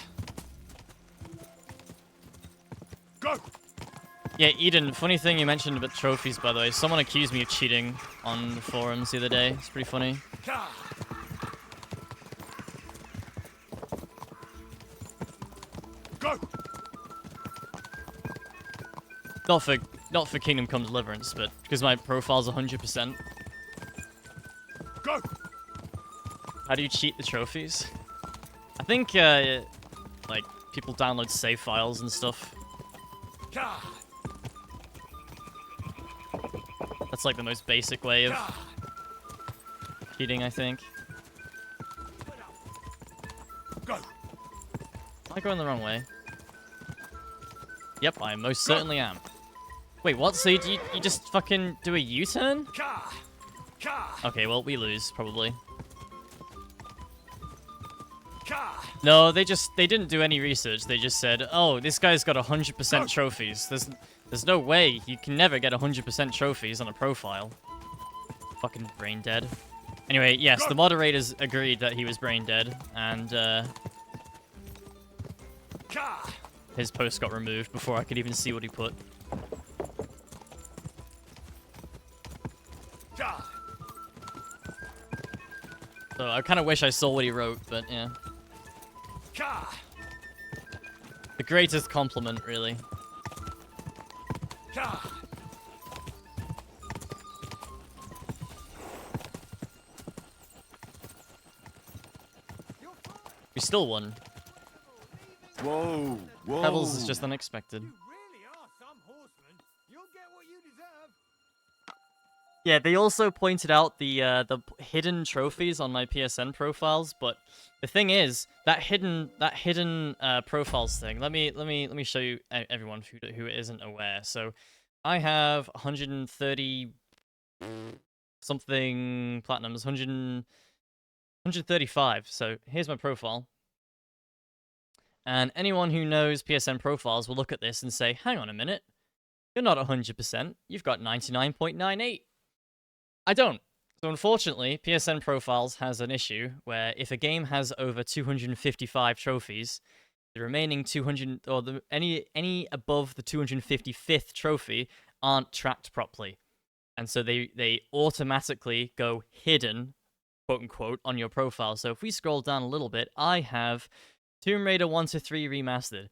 Go. Yeah, Eden, funny thing you mentioned about trophies, by the way. Someone accused me of cheating on the forums the other day. It's pretty funny. Go. Not for Kingdom Come Deliverance, but because my profile's 100%. Go. How do you cheat the trophies? I think, like, people download save files and stuff. That's like the most basic way of cheating, I think. Go. Am I going the wrong way? Yep, I most certainly am. Wait, what? So you just fucking do a U-turn? Okay, well, we lose, probably. No, they didn't do any research. They just said, oh, this guy's got 100% trophies. There's no way. You can never get 100% trophies on a profile. Fucking brain dead. Anyway, yes, the moderators agreed that he was brain dead, and his post got removed before I could even see what he put. So I kind of wish I saw what he wrote, but yeah. The greatest compliment, really. We still won. Whoa, whoa. Pebbles is just unexpected. Yeah, they also pointed out the hidden trophies on my PSN profiles, but the thing is that hidden profiles thing. Let me show you everyone who isn't aware. So, I have 130 something platinums, 135. So here's my profile, and anyone who knows PSN profiles will look at this and say, "Hang on a minute, you're not 100%. You've got 99.98." I don't. So unfortunately, PSN Profiles has an issue where if a game has over 255 trophies, the remaining 200 or any above the 255th trophy aren't tracked properly, and so they automatically go hidden, quote unquote, on your profile. So if we scroll down a little bit, I have Tomb Raider 1 to 3 remastered.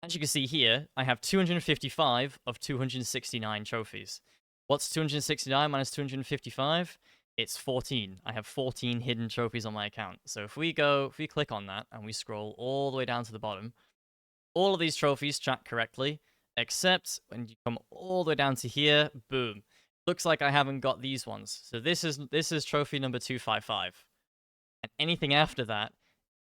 As you can see here, I have 255 of 269 trophies. What's 269 minus 255? It's 14. I have 14 hidden trophies on my account. So if we click on that and we scroll all the way down to the bottom, all of these trophies track correctly, except when you come all the way down to here, boom. Looks like I haven't got these ones. So this is trophy number 255. And anything after that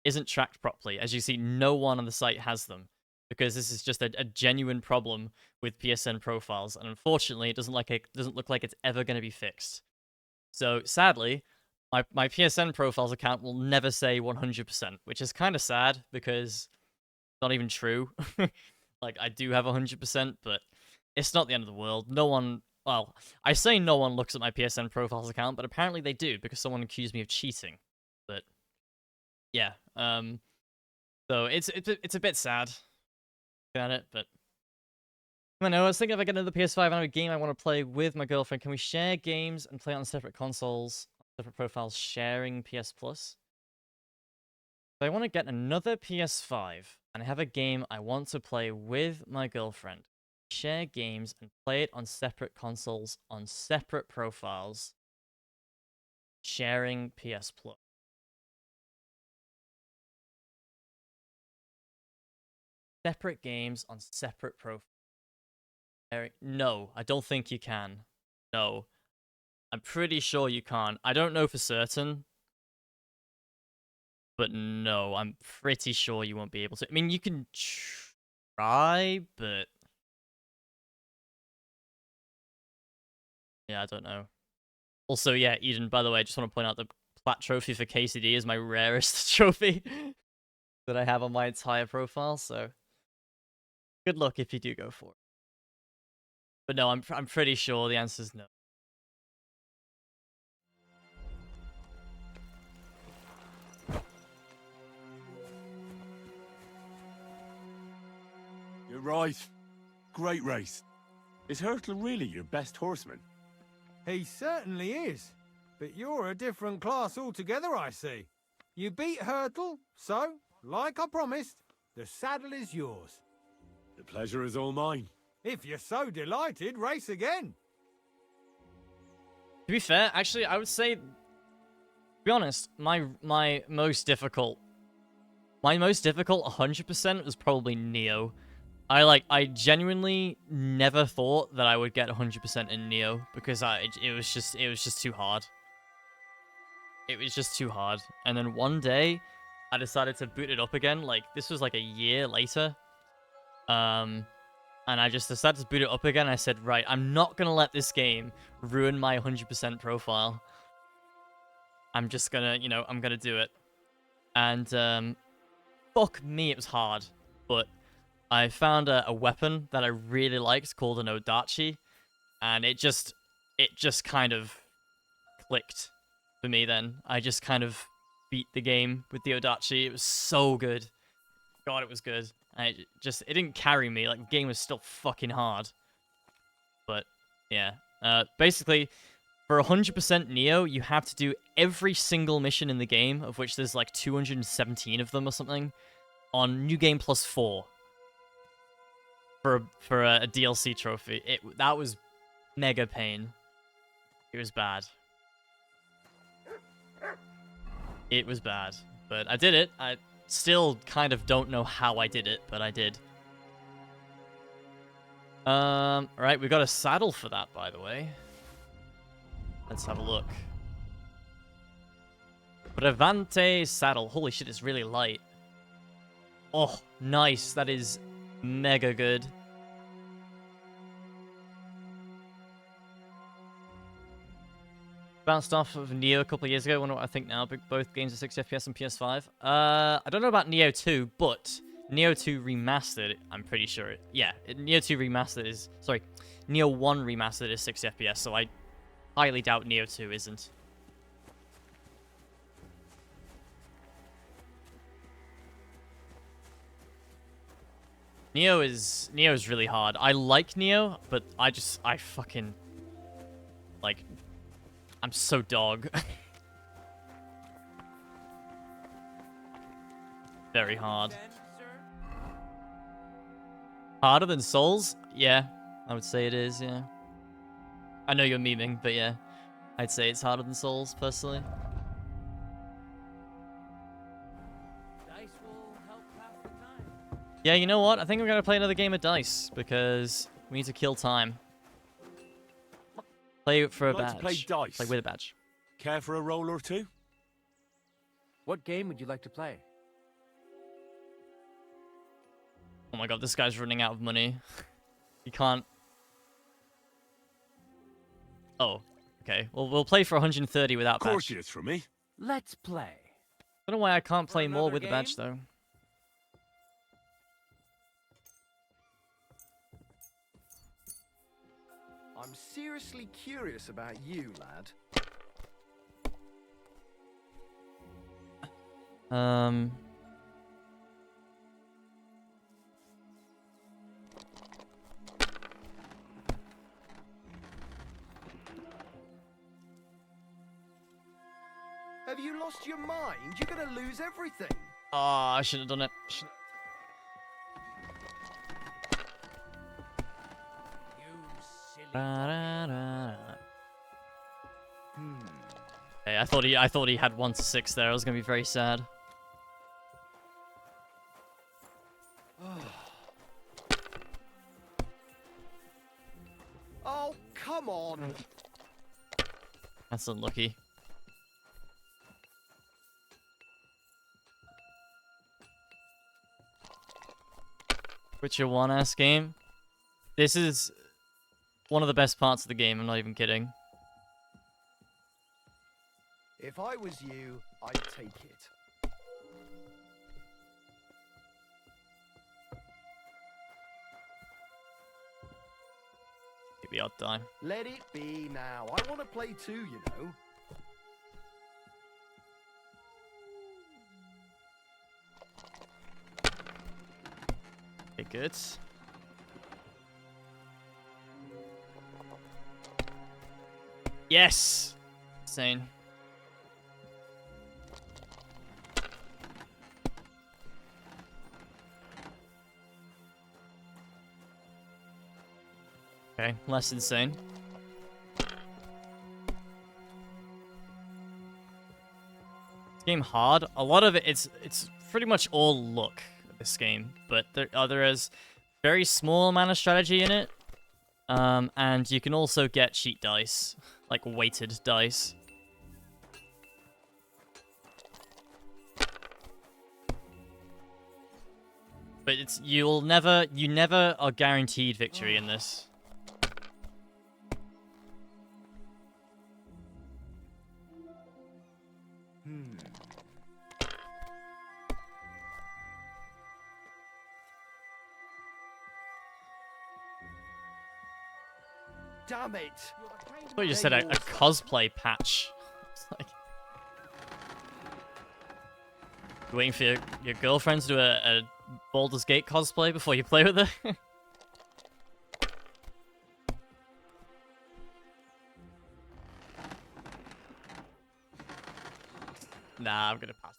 isn't tracked properly. As you see, no one on the site has them, because this is just a genuine problem with PSN profiles, and unfortunately, it doesn't look like it's ever going to be fixed. So sadly, my PSN profiles account will never say 100%, which is kind of sad because it's not even true. Like, I do have 100%, but it's not the end of the world. No one, well, I say no one looks at my PSN profiles account, but apparently they do because someone accused me of cheating. But yeah, so it's a bit sad at it, but I know. I was thinking if I get another PS5 and have a game I want to play with my girlfriend, can we share games and play on separate consoles, separate profiles, sharing PS Plus? If I want to get another PS5 and I have a game I want to play with my girlfriend, share games and play it on separate consoles on separate profiles, sharing PS Plus. Separate games on separate profiles. No, I don't think you can. No. I'm pretty sure you can't. I don't know for certain. But no, I'm pretty sure you won't be able to. I mean, you can try, but... yeah, I don't know. Also, yeah, Eden, by the way, I just want to point out the Plat trophy for KCD is my rarest trophy that I have on my entire profile, so... good luck if you do go for it. But no, I'm pretty sure the answer is no. You're right. Great race. Is Hurtle really your best horseman? He certainly is. But you're a different class altogether, I see. You beat Hurtle, so, like I promised, the saddle is yours. The pleasure is all mine. If you're so delighted, race again. To be fair, actually, I would say, to be honest, my most difficult 100% was probably Neo. I genuinely never thought that I would get 100% in Neo because it was just too hard. It was just too hard. And then one day, I decided to boot it up again. Like, this was like a year later. And I just decided to boot it up again. I said, right, I'm not going to let this game ruin my 100% profile. I'm just going to, I'm going to do it. And, fuck me, it was hard. But I found a weapon that I really liked called an Odachi. And it just kind of clicked for me then. I just kind of beat the game with the Odachi. It was so good. God, it was good. It didn't carry me. Like, the game was still fucking hard. But, yeah. Basically, for 100% Neo, you have to do every single mission in the game, of which there's like 217 of them or something, on New Game Plus 4. For a DLC trophy. That was mega pain. It was bad. It was bad. But I did it. I still kind of don't know how I did it, but I did. Right, we got a saddle for that, by the way. Let's have a look. Brevante saddle. Holy shit, it's really light. Oh, nice. That is mega good. Bounced off of Neo a couple of years ago. I wonder what I think now. Both games are 60 FPS and PS5. I don't know about Neo 2, but Neo 2 Remastered, I'm pretty sure. Neo 2 Remastered is... sorry, Neo 1 Remastered is 60 FPS, so I highly doubt Neo 2 isn't. Neo is really hard. I like Neo, but I fucking... like... I'm so dog. Very hard. Harder than Souls? Yeah, I would say it is, yeah. I know you're memeing, but yeah. I'd say it's harder than Souls, personally. Yeah, you know what? I think we're going to play another game of Dice, because we need to kill time. Play for a badge. Play dice. Play with a badge. Care for a roll or two? What game would you like to play? Oh my god, this guy's running out of money. He can't... oh. Okay, well, we'll play for 130 without badge. Of course it's from me. Let's play. I don't know why I can't play more another with the badge, game? though. I'm seriously curious about you, lad. Have you lost your mind? You're gonna lose everything. Oh, I should have done it. Hey, I thought he had 1 to 6 there. I was gonna be very sad. Oh, come on. That's unlucky. Witcher 1-ass game. This is one of the best parts of the game, I'm not even kidding. If I was you, I'd take it. Give me odd time. Let it be now. I want to play too, you know. Okay, good. Yes! Insane. Okay, less insane. This game hard. A lot of it's pretty much all luck, this game, but there is very small amount of strategy in it. And you can also get cheat dice, like weighted dice. But you never are guaranteed victory in this. Damn it! I thought you just said a cosplay patch. It's like... You waiting for your girlfriend to do a Baldur's Gate cosplay before you play with her? Nah, I'm gonna pass.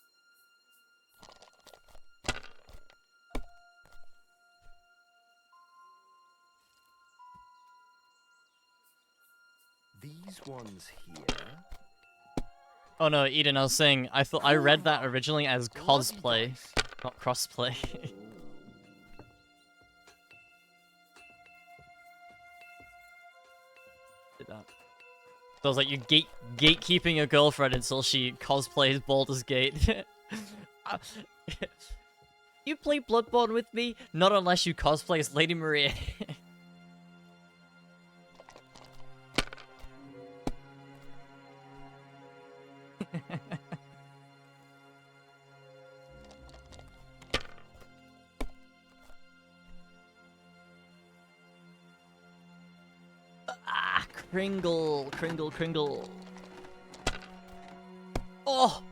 These ones here. Oh no, Eden, I was saying, I read that originally as cosplay, not crossplay. Did that. So I was like, you gatekeeping your girlfriend until she cosplays Baldur's Gate. You play Bloodborne with me? Not unless you cosplay as Lady Maria. Kringle, Kringle, Kringle. Oh!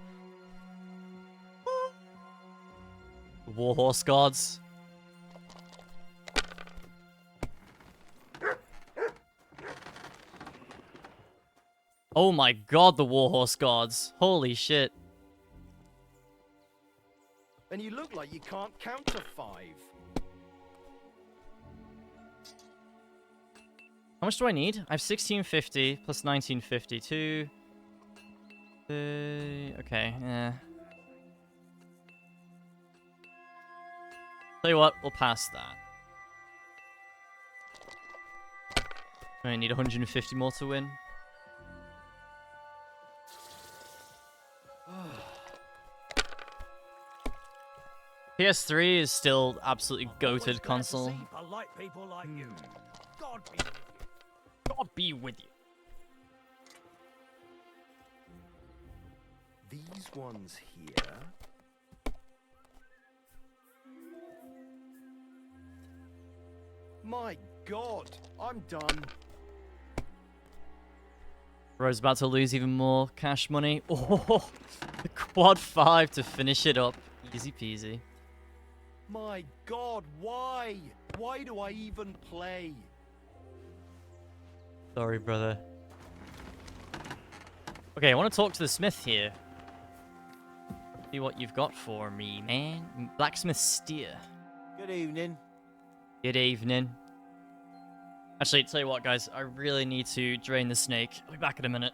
Warhorse gods. Oh my god, the Warhorse gods. Holy shit. And you look like you can't count to 5. How much do I need? I have 1650 plus 1952. Okay, yeah. Tell you what, we'll pass that. I need 150 more to win. PS3 is still absolutely goated console. Polite people like you. God be with you. God be with you. these ones here. My God, I'm done. Bro's about to lose even more cash money. Oh, the quad 5 to finish it up. Easy peasy. My God, why? Why do I even play? Sorry, brother. Okay, I want to talk to the smith here. See what you've got for me, man. Blacksmith steer. Good evening. Good evening. Actually, tell you what, guys. I really need to drain the snake. I'll be back in a minute.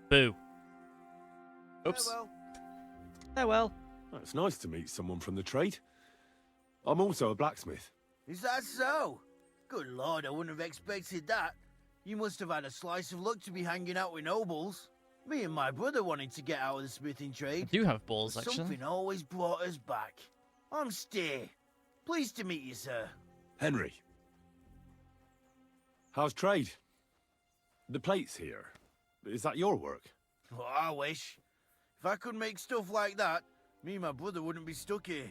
Boo. Oops. Farewell. It's nice to meet someone from the trade. I'm also a blacksmith. Is that so? Good lord, I wouldn't have expected that. You must have had a slice of luck to be hanging out with nobles. Me and my brother wanted to get out of the smithing trade. I do have balls, but actually. something always brought us back. I'm Steer. Pleased to meet you, sir. Henry. How's trade? The plates here. Is that your work? Well, I wish. If I could make stuff like that, me and my brother wouldn't be stuck here.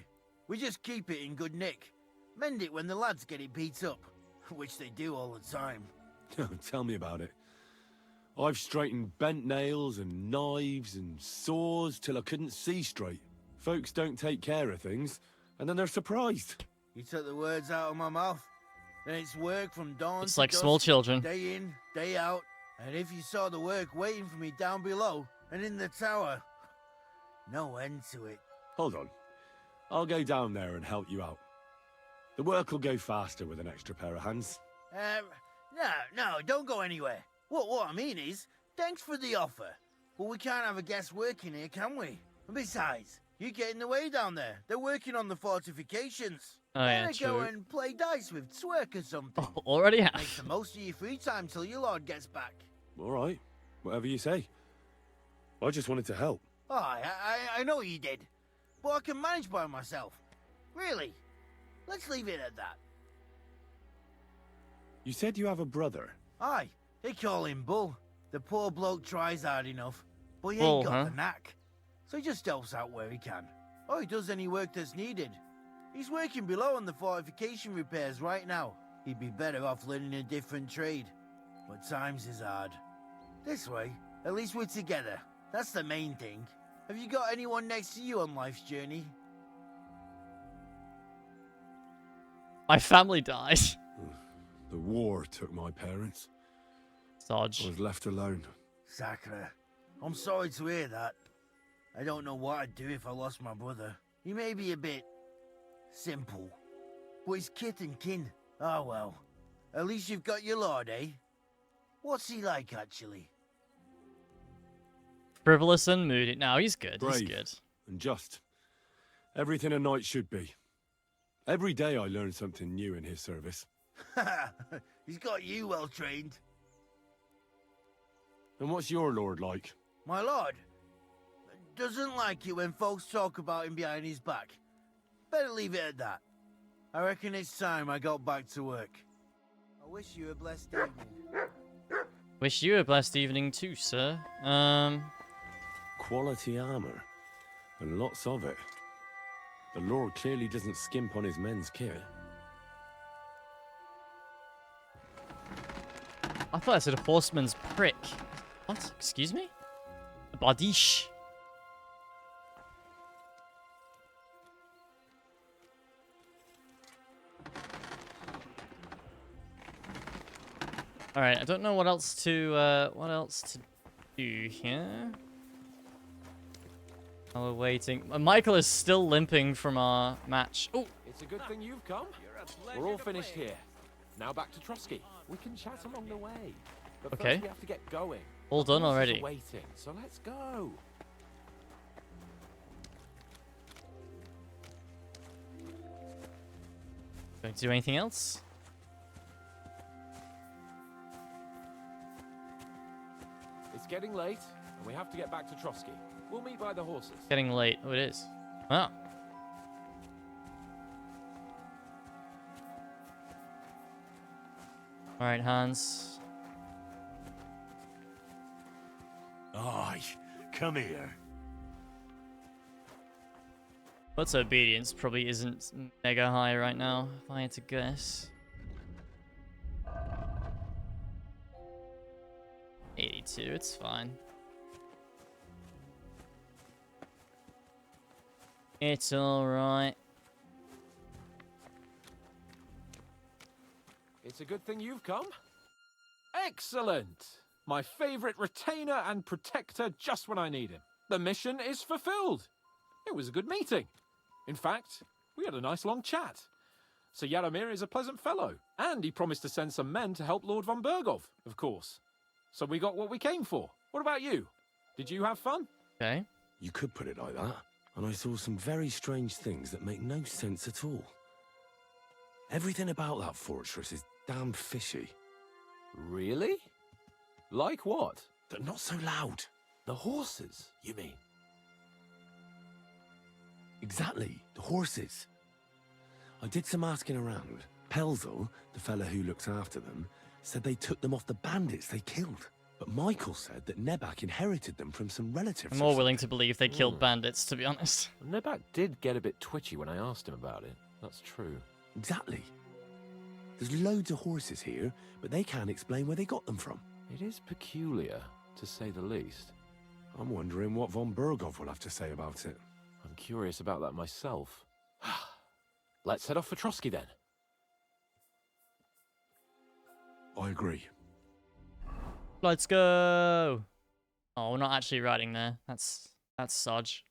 We just keep it in good nick. Mend it when the lads get it beat up, which they do all the time. Tell me about it. I've straightened bent nails and knives and saws till I couldn't see straight. Folks don't take care of things, and then they're surprised. You took the words out of my mouth. Then it's work from dawn It's to like dusk, small children. Day in, day out. And if you saw the work waiting for me down below and in the tower, no end to it. Hold on. I'll go down there and help you out. The work will go faster with an extra pair of hands. No, don't go anywhere. What I mean is, thanks for the offer. But we can't have a guest working here, can we? And besides, you get in the way down there. They're working on the fortifications. Oh, yeah, Better go true. and play dice with Twerk or something. Already have. Make the most of your free time till your lord gets back. All right. Whatever you say. I just wanted to help. Oh, I know you did. But I can manage by myself. Really. Let's leave it at that. You said you have a brother. Aye, they call him Bull. The poor bloke tries hard enough, but he Bull, ain't got huh? the knack. So he just helps out where he can. or he does any work that's needed. He's working below on the fortification repairs right now. He'd be better off learning a different trade. But times is hard. This way, at least we're together. That's the main thing. Have you got anyone next to you on life's journey? My family died. The war took my parents. Sarge. I was left alone. Sacre. I'm sorry to hear that. I don't know what I'd do if I lost my brother. He may be a bit... simple. But he's kith and kin. Oh well. At least you've got your lord, eh? What's he like, actually? Frivolous and moody. No, he's good. Brave He's good. and just. Everything a knight should be. Every day I learn something new in his service. He's got you well trained. And what's your lord like? My lord doesn't like it when folks talk about him behind his back. Better leave it at that. I reckon it's time I got back to work. I wish you a blessed evening. Wish you a blessed evening too, sir. Quality armor. And lots of it. The Lord clearly doesn't skimp on his men's kit. I thought I said a horseman's prick. What? Excuse me? A badish. All right, I don't know what else to do here. Oh, we're waiting. Michael is still limping from our match. Oh, It's a good thing you've come. We're all finished here. Now back to Trotsky. We can chat along the way. But Okay. first we have to get going. All The done horses are already. waiting, so let's go. going to do anything else? It's getting late, and we have to get back to Trotsky. We'll meet by the horses. Getting late. Oh, it is. Oh. All right, Hans. Aye, come here. What's obedience probably isn't mega high right now, if I had to guess. 82, it's fine. It's alright. It's a good thing you've come. Excellent! My favorite retainer and protector just when I need him. The mission is fulfilled. It was a good meeting. In fact, we had a nice long chat. Sir Yaromir is a pleasant fellow, and he promised to send some men to help Lord von Bergov, of course. So we got what we came for. What about you? Did you have fun? Okay. You could put it like that. And I saw some very strange things that make no sense at all. Everything about that fortress is damn fishy. Really? Like what? They're not so loud. The horses, you mean? Exactly, the horses. I did some asking around. Pelzel, the fella who looks after them, said they took them off the bandits they killed. But Michael said that Nebak inherited them from some relatives. I'm more willing to believe they killed bandits, to be honest. Nebak did get a bit twitchy when I asked him about it. That's true. Exactly. There's loads of horses here, but they can't explain where they got them from. It is peculiar, to say the least. I'm wondering what von Bergov will have to say about it. I'm curious about that myself. Let's head off for Trotsky then. I agree. Let's go! Oh, we're not actually riding there. That's Sodge.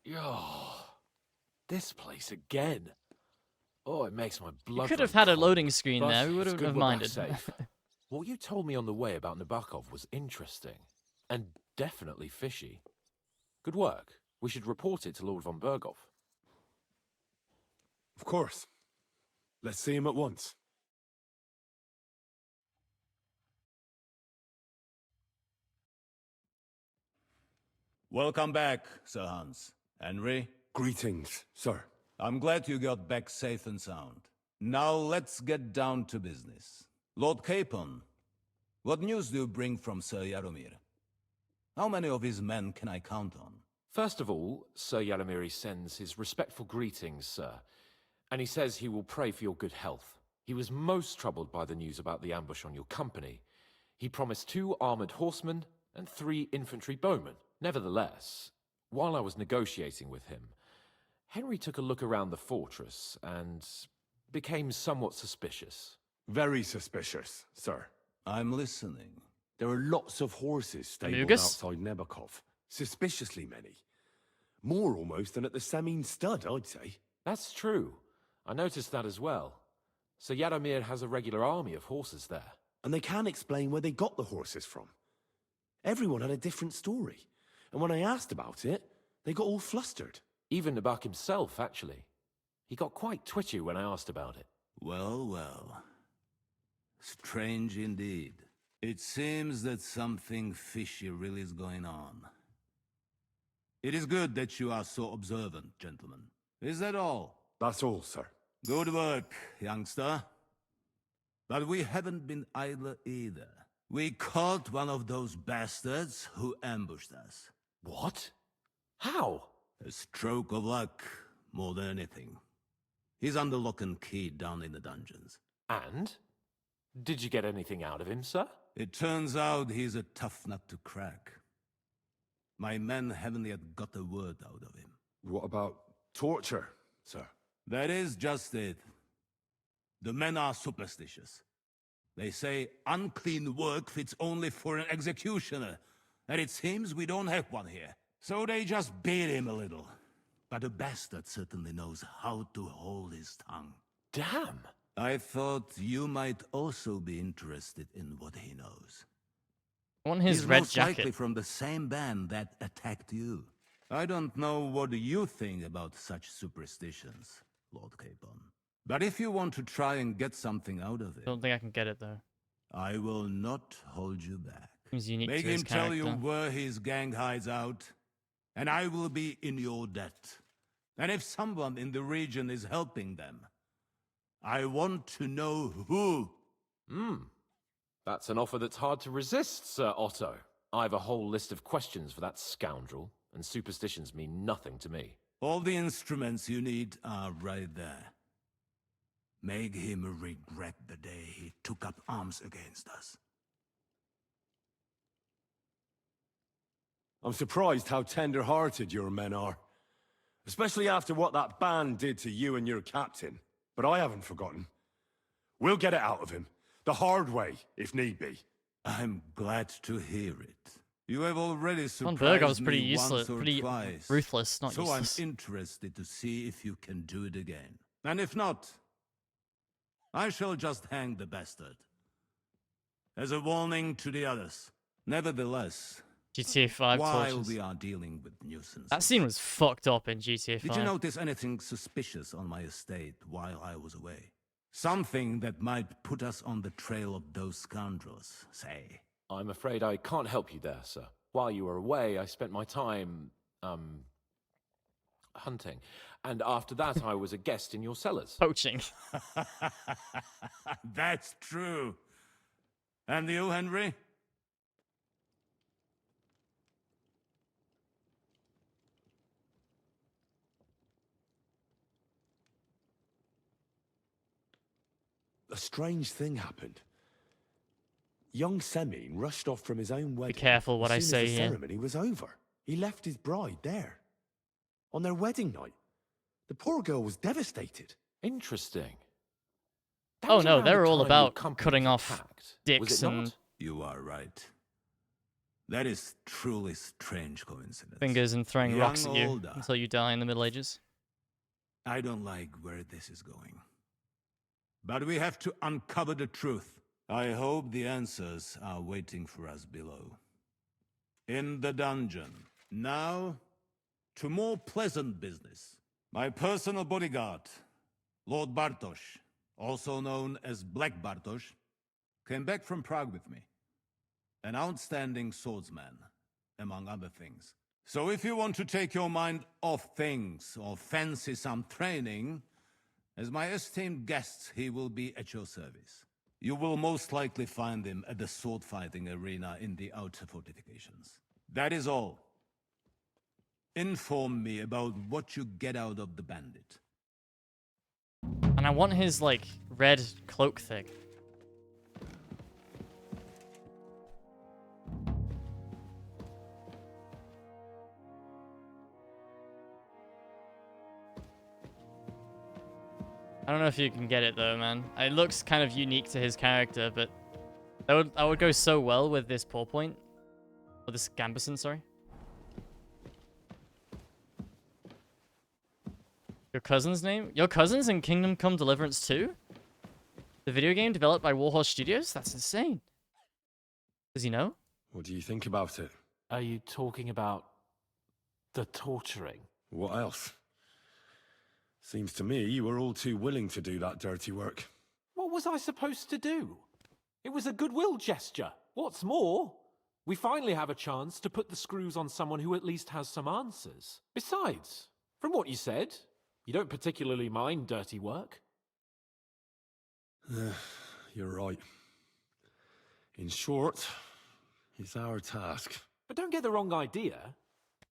Yo, this place again. Oh, it makes my blood. You could have run had a cold. loading screen But there. We it's wouldn't good have we're back minded. safe. What you told me on the way about Nabokov was interesting, and definitely fishy. Good work. We should report it to Lord von Bergov. Of course. Let's see him at once. Welcome back, Sir Hans. Henry? Greetings, sir. I'm glad you got back safe and sound. Now let's get down to business. Lord Capon, what news do you bring from Sir Yaromir? How many of his men can I count on? First of all, Sir Yaromir sends his respectful greetings, sir. And he says he will pray for your good health. He was most troubled by the news about the ambush on your company. He promised 2 armored horsemen and 3 infantry bowmen. Nevertheless, while I was negotiating with him, Henry took a look around the fortress and became somewhat suspicious. Very suspicious, sir. I'm listening. There are lots of horses stabled Amugus? outside Nebakov. Suspiciously many. More almost than at the Samin stud, I'd say. That's true. I noticed that as well. Sir Yaromir has a regular army of horses there. And they can't explain where they got the horses from. Everyone had a different story. And when I asked about it, they got all flustered. Even Nabak himself, actually. He got quite twitchy when I asked about it. Well, well. Strange indeed. It seems that something fishy really is going on. It is good that you are so observant, gentlemen. Is that all? That's all, sir. Good work, youngster. But we haven't been idle either. We caught one of those bastards who ambushed us. What? How? A stroke of luck, more than anything. He's under lock and key down in the dungeons. And? Did you get anything out of him, sir? It turns out he's a tough nut to crack. My men haven't yet got a word out of him. What about torture, sir? That is just it. The men are superstitious. They say unclean work fits only for an executioner, and it seems we don't have one here. So they just beat him a little. But the bastard certainly knows how to hold his tongue. Damn! I thought you might also be interested in what he knows. I want his He's red most jacket. likely from the same band that attacked you. I don't know what you think about such superstitions, Lord Capon. But if you want to try and get something out of I it, don't think I can get it though. I will not hold you back. Seems unique Make to his him tell you character. where his gang hides out, and I will be in your debt. And if someone in the region is helping them, I want to know who. That's an offer that's hard to resist, Sir Otto. I have a whole list of questions for that scoundrel, and superstitions mean nothing to me. All the instruments you need are right there. Make him regret the day he took up arms against us. I'm surprised how tender-hearted your men are. Especially after what that band did to you and your captain. But I haven't forgotten. We'll get it out of him. The hard way, if need be. I'm glad to hear it. You have already Von Berger was surprised pretty me useless, once or pretty twice. ruthless, not so useless. I'm interested to see if you can do it again. And if not, I shall just hang the bastard. As a warning to the others. Nevertheless, GTA 5 while torches. we are dealing with nuisance, That scene was fucked up in GTA 5. did you notice anything suspicious on my estate while I was away? Something that might put us on the trail of those scoundrels, say. I'm afraid I can't help you there, sir. While you were away, I spent my time, hunting. And after that, I was a guest in your cellars. Poaching. That's true. And you, Henry? A strange thing happened. Young Semin rushed off from his own wedding. Be careful what I as soon say as the here. ceremony was over. He left his bride there. On their wedding night. The poor girl was devastated. Interesting. That Oh was no, around they're the all time about your company cutting was off attacked, was dicks it and not? You are right. That is truly strange coincidence. fingers and throwing Young rocks at you Olda. until you die in the Middle Ages. I don't like where this is going. But we have to uncover the truth. I hope the answers are waiting for us below. In the dungeon. Now, to more pleasant business. My personal bodyguard, Lord Bartosz, also known as Black Bartosz, came back from Prague with me. An outstanding swordsman, among other things. So if you want to take your mind off things or fancy some training, As my esteemed guest, he will be at your service. You will most likely find him at the sword-fighting arena in the outer fortifications. That is all. Inform me about what you get out of the bandit. And I want his, like, red cloak thing. I don't know if you can get it though, man. It looks kind of unique to his character, but that would go so well with this paw point. Or this Gambison, sorry. Your cousin's name? Your cousin's in Kingdom Come Deliverance 2? The video game developed by Warhorse Studios? That's insane. Does he know? What do you think about it? Are you talking about the torturing? What else? Seems to me you were all too willing to do that dirty work. What was I supposed to do? It was a goodwill gesture. What's more, we finally have a chance to put the screws on someone who at least has some answers. Besides, from what you said, you don't particularly mind dirty work. You're right. In short, it's our task. But don't get the wrong idea.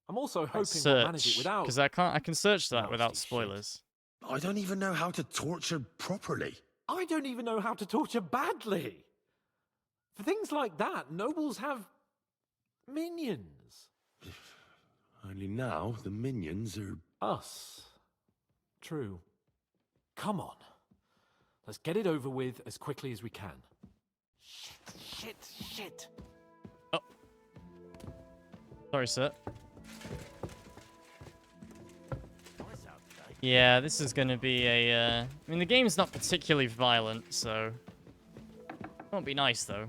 I'm also hoping Search, we'll manage it without... because I can search that without spoilers. I don't even know how to torture properly. I don't even know how to torture badly. For things like that, nobles have minions. Only now the minions are... Us. True. Come on. Let's get it over with as quickly as we can. Shit. Oh. Sorry, sir. Yeah, this is going to be a... I mean, the game's not particularly violent, so... It won't be nice, though.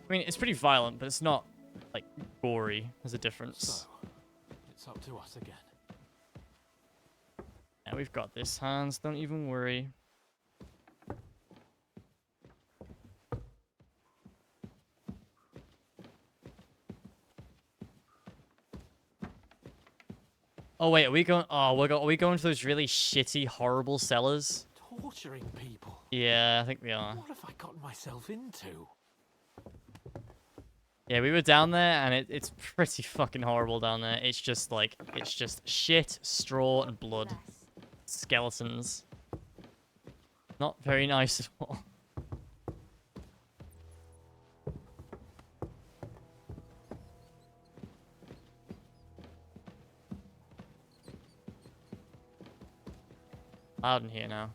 I mean, it's pretty violent, but it's not, like, gory. There's a difference. So, it's up to us again. Yeah, we've got this, Hans. Don't even worry. Oh wait, are we going? Oh, are we going to those really shitty, horrible cellars? Torturing people. Yeah, I think we are. What have I gotten myself into? Yeah, we were down there, and it's pretty fucking horrible down there. It's just like, it's just shit, straw, and blood. Skeletons. Not very nice at all. Loud in here now.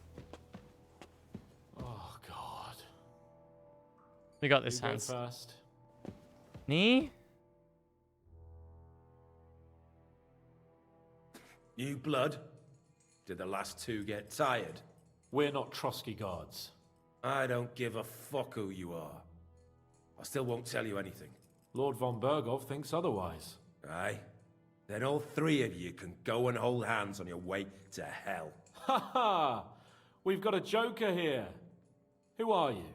Oh, God. We got this, You go Hans. first. Me? New blood? Did the last two get tired? We're not Trotsky guards. I don't give a fuck who you are. I still won't tell you anything. Lord von Bergov thinks otherwise. Aye? Then all three of you can go and hold hands on your way to hell. Ha ha! We've got a joker here. Who are you?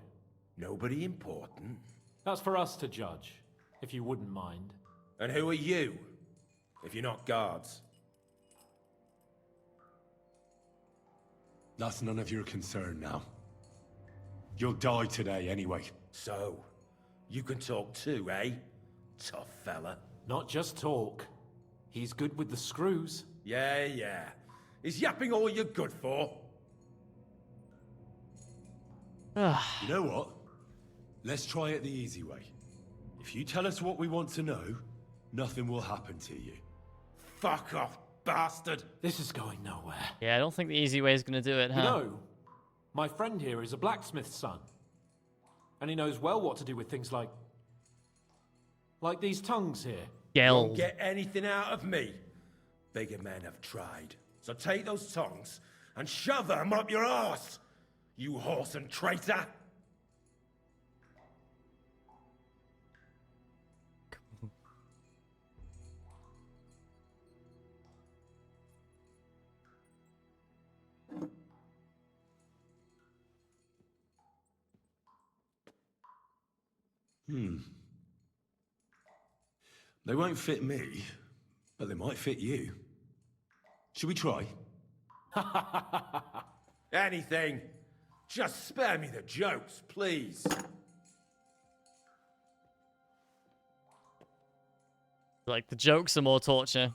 Nobody important. That's for us to judge, if you wouldn't mind. And who are you, if you're not guards? That's none of your concern now. You'll die today anyway. So, you can talk too, eh? Tough fella. Not just talk. He's good with the screws. Yeah. Is yapping all you're good for? You know what? Let's try it the easy way. If you tell us what we want to know, nothing will happen to you. Fuck off, bastard! This is going nowhere. Yeah, I don't think the easy way is going to do it, huh? You know, my friend here is a blacksmith's son. And he knows well what to do with things like these tongues here. Geld. Won't get anything out of me. Bigger men have tried. So take those tongues and shove them up your arse, you horse and traitor! They won't fit me, But they might fit you. Should we try? Anything. Just spare me the jokes, please. Like, the jokes are more torture.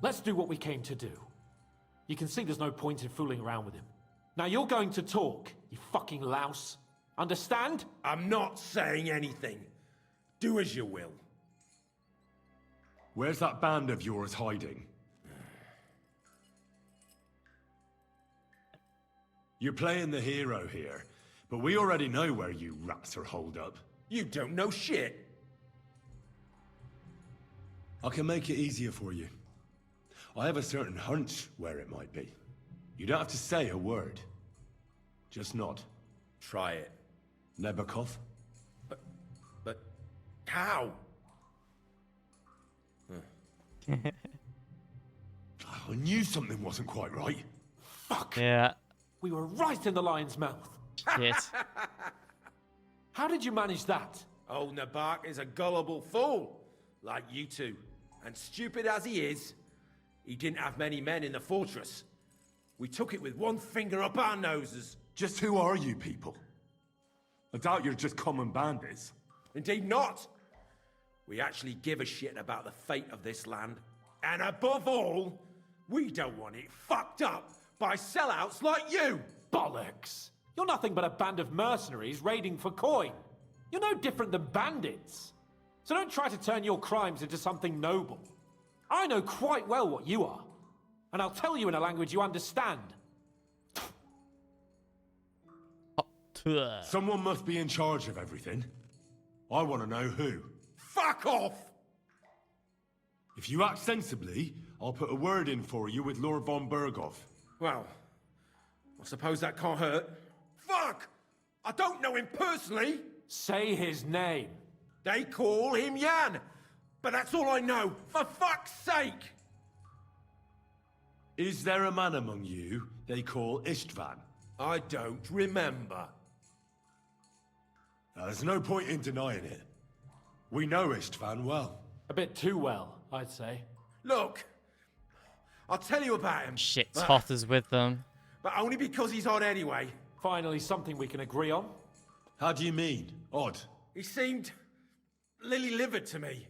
Let's do what we came to do. You can see there's no point in fooling around with him. Now you're going to talk, you fucking louse. Understand? I'm not saying anything. Do as you will. Where's that band of yours hiding? You're playing the hero here, but we already know where you rats are holed up. You don't know shit. I can make it easier for you. I have a certain hunch where it might be. You don't have to say a word. Just nod. Try it. Nebakov? But how? I knew something wasn't quite right. Fuck! Yeah. We were right in the lion's mouth. Shit. How did you manage that? Old Nabak is a gullible fool, like you two. And stupid as he is, he didn't have many men in the fortress. We took it with one finger up our noses. Just who are you people? I doubt you're just common bandits. Indeed not. We actually give a shit about the fate of this land. And above all, we don't want it fucked up by sellouts like you. Bollocks! You're nothing but a band of mercenaries raiding for coin. You're no different than bandits. So don't try to turn your crimes into something noble. I know quite well what you are. And I'll tell you in a language you understand. Someone must be in charge of everything. I want to know who. Fuck off! If you act sensibly, I'll put a word in for you with Lord von Berghoff. Well, I suppose that can't hurt. Fuck! I don't know him personally. Say his name. They call him Jan. But that's all I know. For fuck's sake! Is there a man among you they call Istvan? I don't remember. There's no point in denying it. We know Istvan well. A bit too well, I'd say. Look, I'll tell you about him. Shit, Hoth is with them. But only because he's odd anyway. Finally, something we can agree on. How do you mean, odd? He seemed lily-livered to me.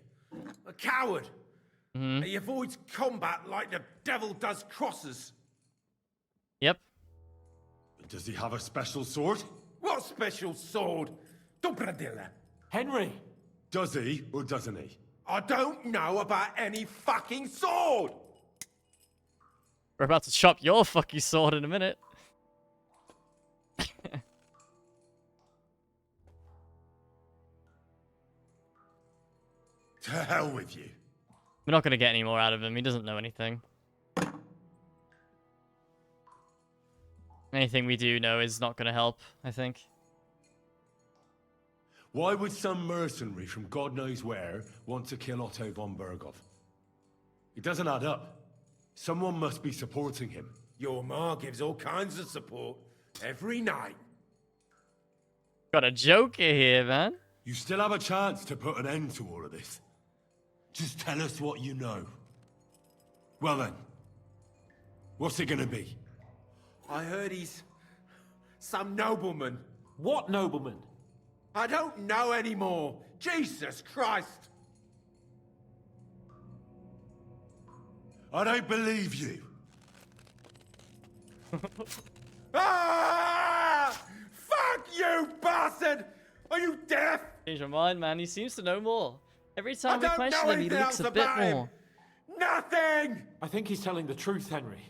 A coward. He avoids combat like the devil does crosses. Yep. Does he have a special sword? What special sword? Dobradilla. Henry! Does he or doesn't he? I don't know about any fucking sword! We're about to chop your fucking sword in a minute. To hell with you. We're not going to get any more out of him. He doesn't know anything. Anything we do know is not going to help, I think. Why would some mercenary from God knows where want to kill Otto von Berghoff? It doesn't add up. Someone must be supporting him. Your ma gives all kinds of support every night. Got a joker here, man. You still have a chance to put an end to all of this. Just tell us what you know. Well then, what's it gonna be? I heard he's some nobleman. What nobleman? I don't know anymore. Jesus Christ. I don't believe you. Ah! Fuck you, bastard! Are you deaf? Change your mind, man. He seems to know more. Every time we I don't question know him, he anything leaks else a bit about him. more. Nothing! I think he's telling the truth, Henry.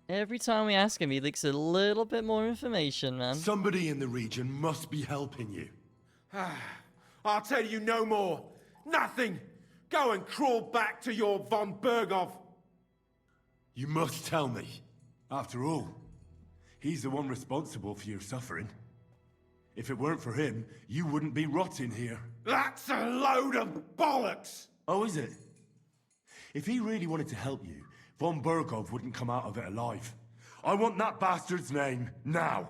Every time we ask him, he leaks a little bit more information, man. Somebody in the region must be helping you. I'll tell you no more. Nothing. Go and crawl back to your von Berghoff. You must tell me. After all, he's the one responsible for your suffering. If it weren't for him, you wouldn't be rotting here. That's a load of bollocks! Oh, is it? If he really wanted to help you, von Berghoff wouldn't come out of it alive. I want that bastard's name, now!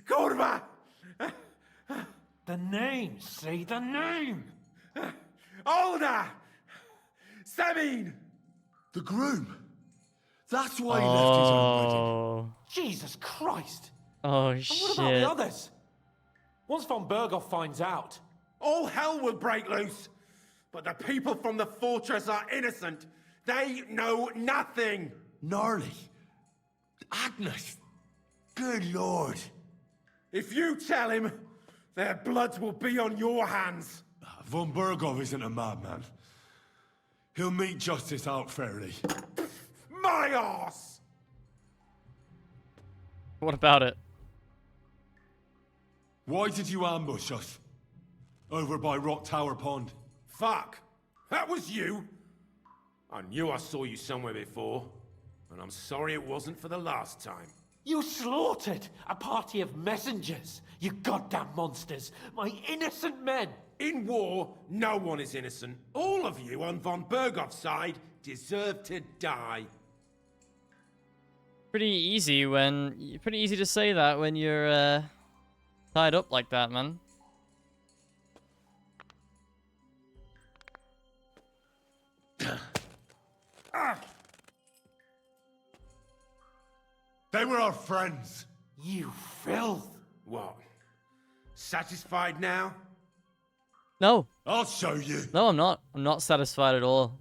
Kurva! The name! Say the name! Older! Sabine! The groom! That's why he left his own wedding. Oh. Jesus Christ! Oh, And what about the shit. others? Once von Berghoff finds out... All hell will break loose! But the people from the fortress are innocent! They know nothing! Gnarly. Agnes. Good lord. If you tell him, their blood will be on your hands! Von Berghoff isn't a madman. He'll mete justice out fairly. My arse! What about it? Why did you ambush us? Over by Rock Tower Pond. Fuck! That was you! I knew I saw you somewhere before, and I'm sorry it wasn't for the last time. You slaughtered a party of messengers, you goddamn monsters! My innocent men! In war, no one is innocent. All of you on von Berghoff's side deserve to die. Pretty easy to say that when you're tied up like that, man. They were our friends. You filth! What? Satisfied now? No. I'll show you. No, I'm not. I'm not satisfied at all.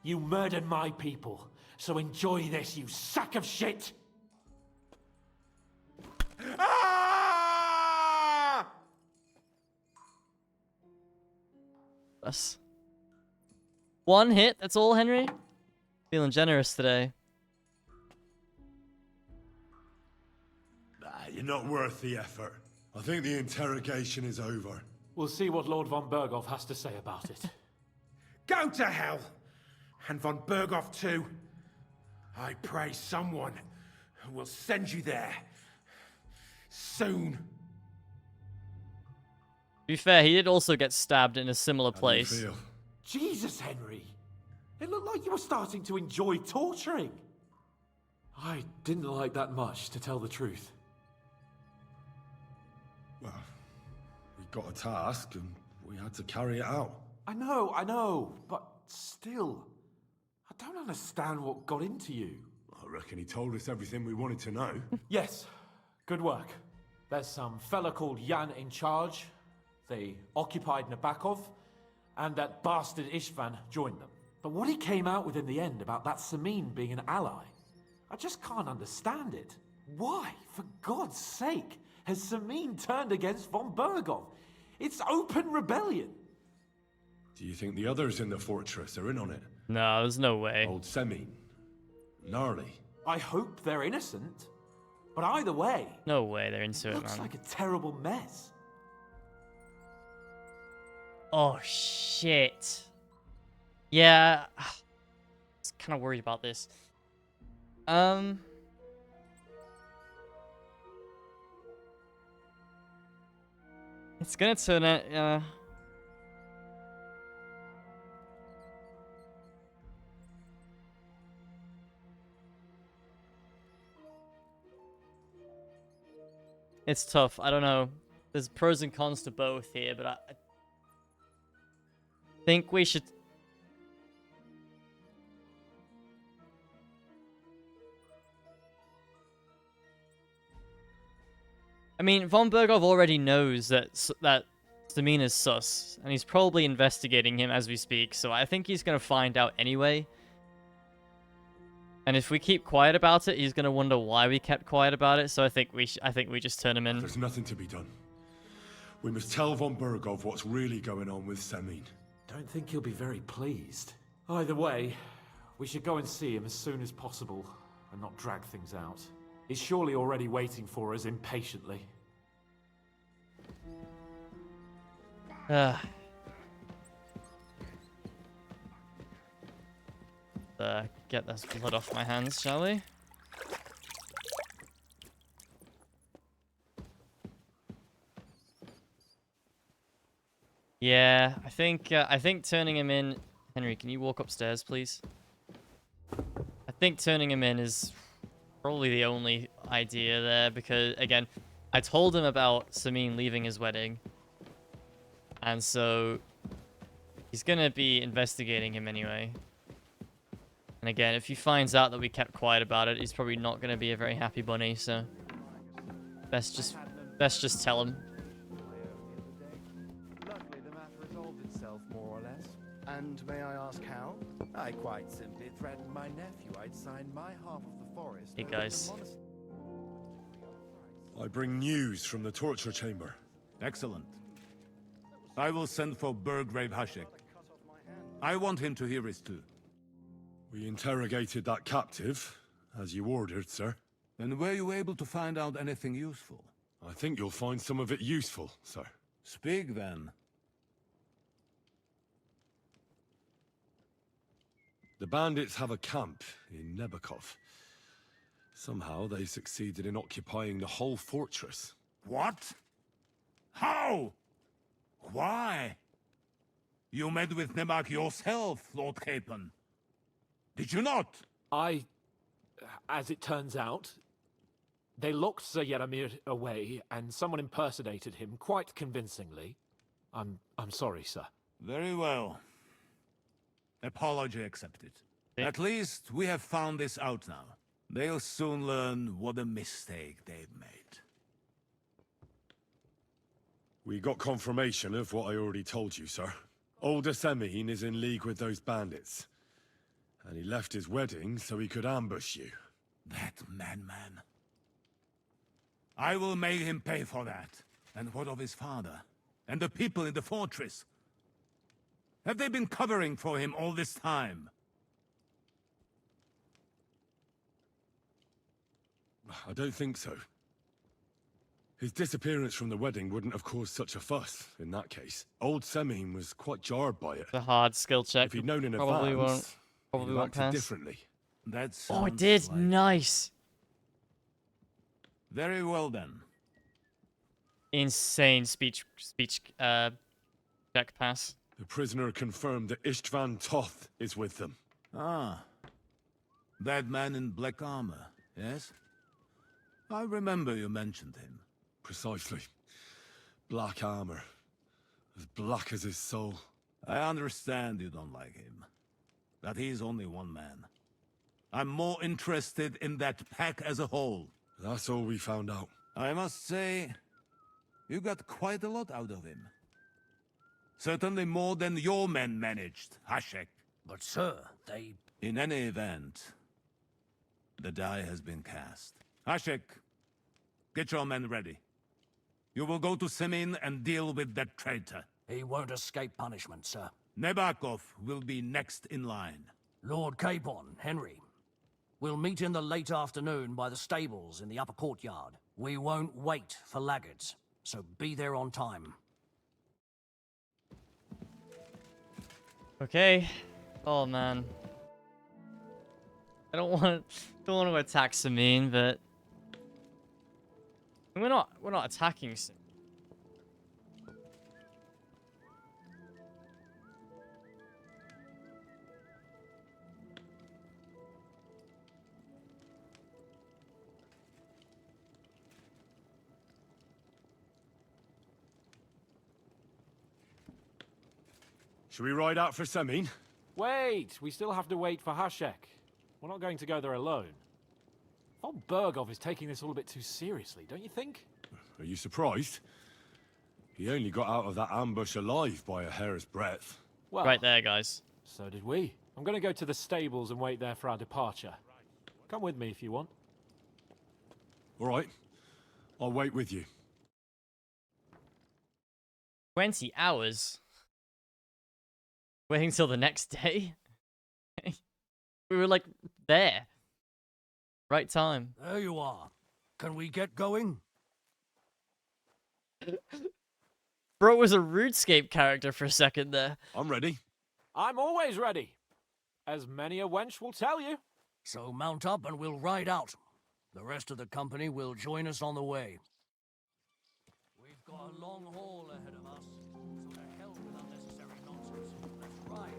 You murdered my people, so enjoy this, you sack of shit! Ah! That's one hit, that's all, Henry? Feeling generous today. You're not worth the effort. I think the interrogation is over. We'll see what Lord von Berghoff has to say about it. Go to hell! And von Berghoff too. I pray someone will send you there. Soon. To be fair, he did also get stabbed in a similar place. How do you feel? Jesus, Henry! It looked like you were starting to enjoy torturing. I didn't like that much, to tell the truth. Well, we got a task and we had to carry it out. I know, but still, I don't understand what got into you. I reckon he told us everything we wanted to know. Yes, good work. There's some fella called Jan in charge. They occupied Nabokov, and that bastard Istvan joined them. But what he came out with in the end about that Samin being an ally, I just can't understand it. Why, for God's sake, has Samin turned against von Berghoff? It's open rebellion. Do you think the others in the fortress are in on it? No, there's no way. Old Semin. Gnarly. I hope they're innocent. But either way... No way they're into it, man. Looks like a terrible mess. Oh, shit. Yeah. I was kind of worried about this. It's gonna turn out, It's tough. I don't know. There's pros and cons to both here, but I think we should... I mean, von Berghoff already knows that Samin is sus, and he's probably investigating him as we speak, so I think he's going to find out anyway. And if we keep quiet about it, he's going to wonder why we kept quiet about it, so I think we just turn him in. There's nothing to be done. We must tell von Berghoff what's really going on with Samin. Don't think he'll be very pleased. Either way, we should go and see him as soon as possible, and not drag things out. He's surely already waiting for us impatiently. Get this blood off my hands, shall we? Yeah, I think turning him in... Henry, can you walk upstairs, please? I think turning him in is Probably the only idea there, because, again, I told him about Samin leaving his wedding. And so he's going to be investigating him anyway. And again, if he finds out that we kept quiet about it, he's probably not going to be a very happy bunny, so best just tell him. Luckily, the matter resolved itself, more or less. And may I ask how? I quite simply threatened my nephew I'd sign my half of the forest. Hey, over to guys. the monastery. I bring news from the torture chamber. Excellent. I will send for Burgrave Hashek. I want him to hear it too. We interrogated that captive, as you ordered, sir. And were you able to find out anything useful? I think you'll find some of it useful, sir. Speak then. The bandits have a camp in Nebakov. Somehow they succeeded in occupying the whole fortress. What? How? Why? You met with Nebak yourself, Lord Capon. Did you not? As it turns out, they locked Sir Yaramir away, and someone impersonated him quite convincingly. I'm sorry, sir. Very well. Apology accepted. At least we have found this out now. They'll soon learn what a mistake they've made. We got confirmation of what I already told you, sir. Older Semin is in league with those bandits. And he left his wedding so he could ambush you. That madman. I will make him pay for that. And what of his father? And the people in the fortress? Have they been covering for him all this time? I don't think so. His disappearance from the wedding wouldn't have caused such a fuss, in that case. Old Semin was quite jarred by it. The hard skill check. If he'd known in probably advance, probably he'd won't have acted pass. differently. Oh, it did. Like... Nice. Very well then. Insane speech check pass. The prisoner confirmed that Istvan Toth is with them. Ah. That man in black armor, yes? I remember you mentioned him. Precisely. Black armor. As black as his soul. I understand you don't like him. But he's only one man. I'm more interested in that pack as a whole. That's all we found out. I must say, you got quite a lot out of him. Certainly more than your men managed, Hashek. But sir, they... In any event, the die has been cast. Hashek, get your men ready. You will go to Semin and deal with that traitor. He won't escape punishment, sir. Nebakov will be next in line. Lord Capon, Henry. We'll meet in the late afternoon by the stables in the upper courtyard. We won't wait for laggards, so be there on time. Okay. Oh man. I don't want to attack Samin, but we're not attacking Samin. Should we ride out for Semin? Wait, we still have to wait for Hashek. We're not going to go there alone. Von Bergov is taking this all a bit too seriously, don't you think? Are you surprised? He only got out of that ambush alive by a hair's breadth. Well, right there, guys. So did we. I'm going to go to the stables and wait there for our departure. Come with me if you want. All right. I'll wait with you. 20 hours? Waiting till the next day? We were, like, there. Right time. There you are. Can we get going? Bro was a RuneScape character for a second there. I'm ready. I'm always ready. As many a wench will tell you. So mount up and we'll ride out. The rest of the company will join us on the way. We've got a long haul ahead of us, so to hell with unnecessary nonsense. Let's ride.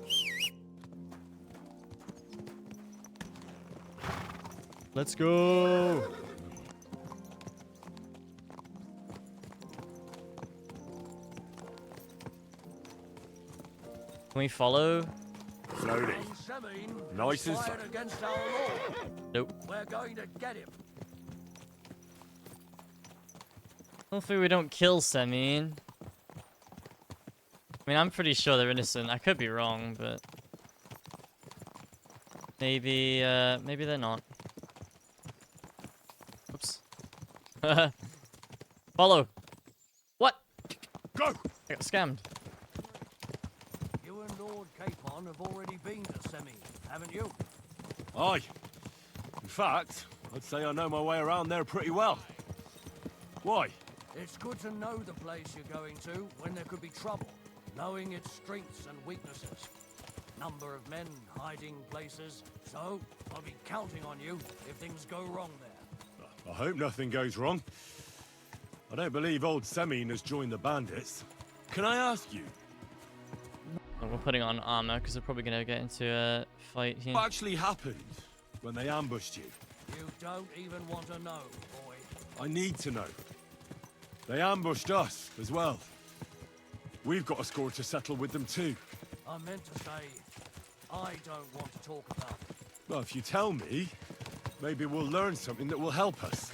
Let's go. Can we follow? Slowly. Nice and slow. Nope. We're going to get him. Hopefully we don't kill Semin. I mean, I'm pretty sure they're innocent. I could be wrong, but maybe they're not. Oops. Follow. What? Go. I got scammed. You and Lord Capon have already been to Semi, haven't you? Aye. In fact, I'd say I know my way around there pretty well. Why? It's good to know the place you're going to when there could be trouble, knowing its strengths and weaknesses. Number of men hiding places, so I'll be counting on you if things go wrong there. I hope nothing goes wrong. I don't believe old Semin has joined the bandits. Can I ask you? Oh, we're putting on armor because we're probably gonna get into a fight here. What actually happened when they ambushed you? You don't even want to know, boy. I need to know. They ambushed us as well. We've got a score to settle with them too. I meant to say, I don't want to talk about it. Well, if you tell me, maybe we'll learn something that will help us.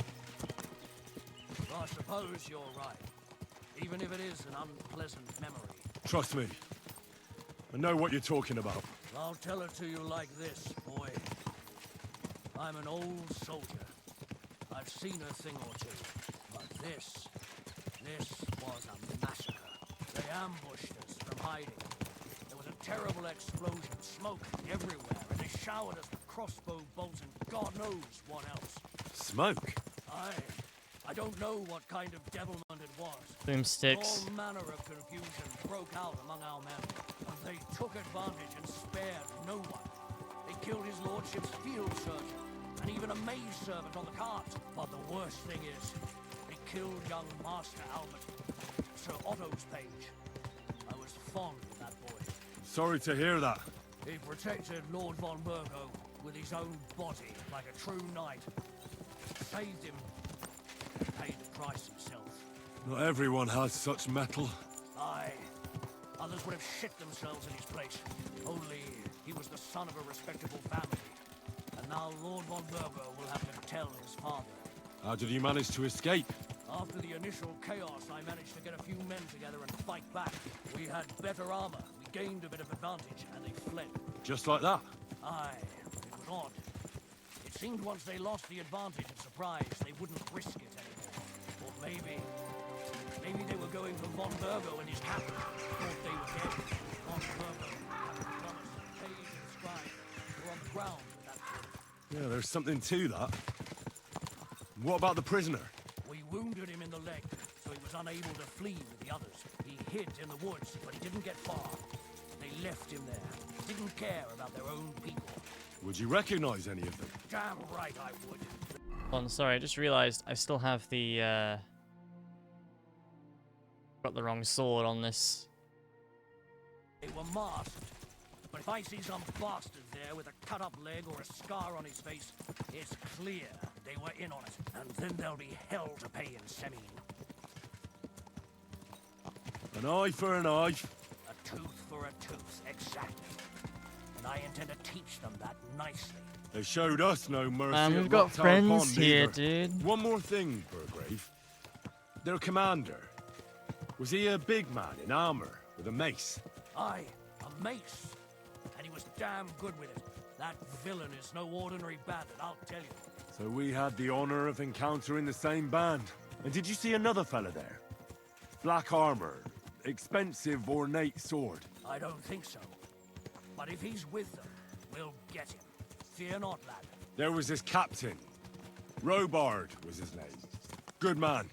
I suppose you're right, even if it is an unpleasant memory. Trust me. I know what you're talking about. I'll tell it to you like this, boy. I'm an old soldier. I've seen a thing or two, but this was a massacre. They ambushed us from hiding. There was a terrible explosion, smoke everywhere, and they showered us with crossbow bolts and God knows what else. Smoke? I don't know what kind of devilment it was. Boomsticks. All manner of confusion broke out among our men, and they took advantage and spared no one. They killed his lordship's field surgeon, and even a maid servant on the cart. But the worst thing is, they killed young Master Albert, Sir Otto's page. I was fond of that boy. Sorry to hear that. He protected Lord von Burgo with his own body like a true knight. Saved him, paid the price himself. Not everyone has such mettle. Aye. Others would have shit themselves in his place. Only he was the son of a respectable family. And now Lord von Burgo will have to tell his father. How did you manage to escape? After the initial chaos, I managed to get a few men together and fight back. We had better armor, we gained a bit of advantage, and they fled. Just like that? Aye, it was odd. It seemed once they lost the advantage and surprise, they wouldn't risk it anymore. Or maybe they were going for von Burgo and his camp. Thought they were dead. Von Burgo, Captain Thomas, Page and Scribe were on the ground with that kid. Yeah, there's something to that. What about the prisoner? We wounded him in the leg, so he was unable to flee with the others. He hid in the woods, but he didn't get far. They left him there. Didn't care about their own people. Would you recognize any of them? Damn right I would. Oh, sorry, I just realized I still have the, got the wrong sword on this. They were masked. But if I see some bastard there with a cut-up leg or a scar on his face, it's clear they were in on it. And then there'll be hell to pay in Semin. An eye for an eye. A tooth for a tooth, exactly. And I intend to teach them that nicely. They showed us no mercy. Man, we've at got Rocktower friends Pond here, either. dude. One more thing, Burgrave. Their commander. Was he a big man in armor with a mace? Aye, a mace. And he was damn good with it. That villain is no ordinary bandit, I'll tell you. So we had the honor of encountering the same band. And did you see another fella there? Black armor, expensive ornate sword. I don't think so. But if he's with them, we'll get him. Fear not, lad. There was his captain. Robard was his name. Good man.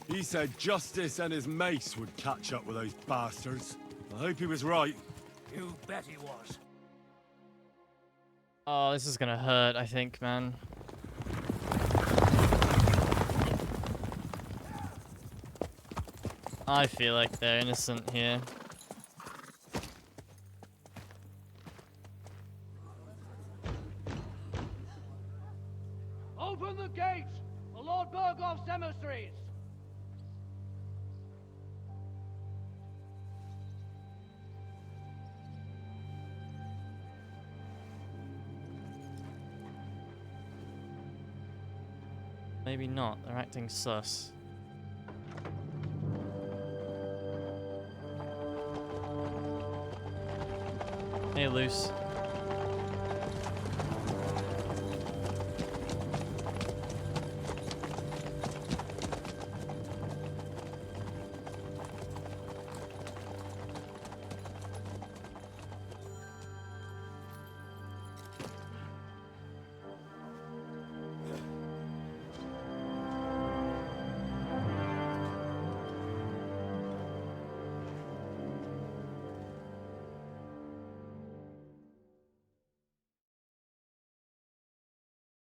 He said justice and his mace would catch up with those bastards. I hope he was right. You bet he was. Oh, this is gonna hurt, I think, man. I feel like they're innocent here. gate! The Lord Burgoff's emissaries! Maybe not. They're acting sus. Hey, Luce.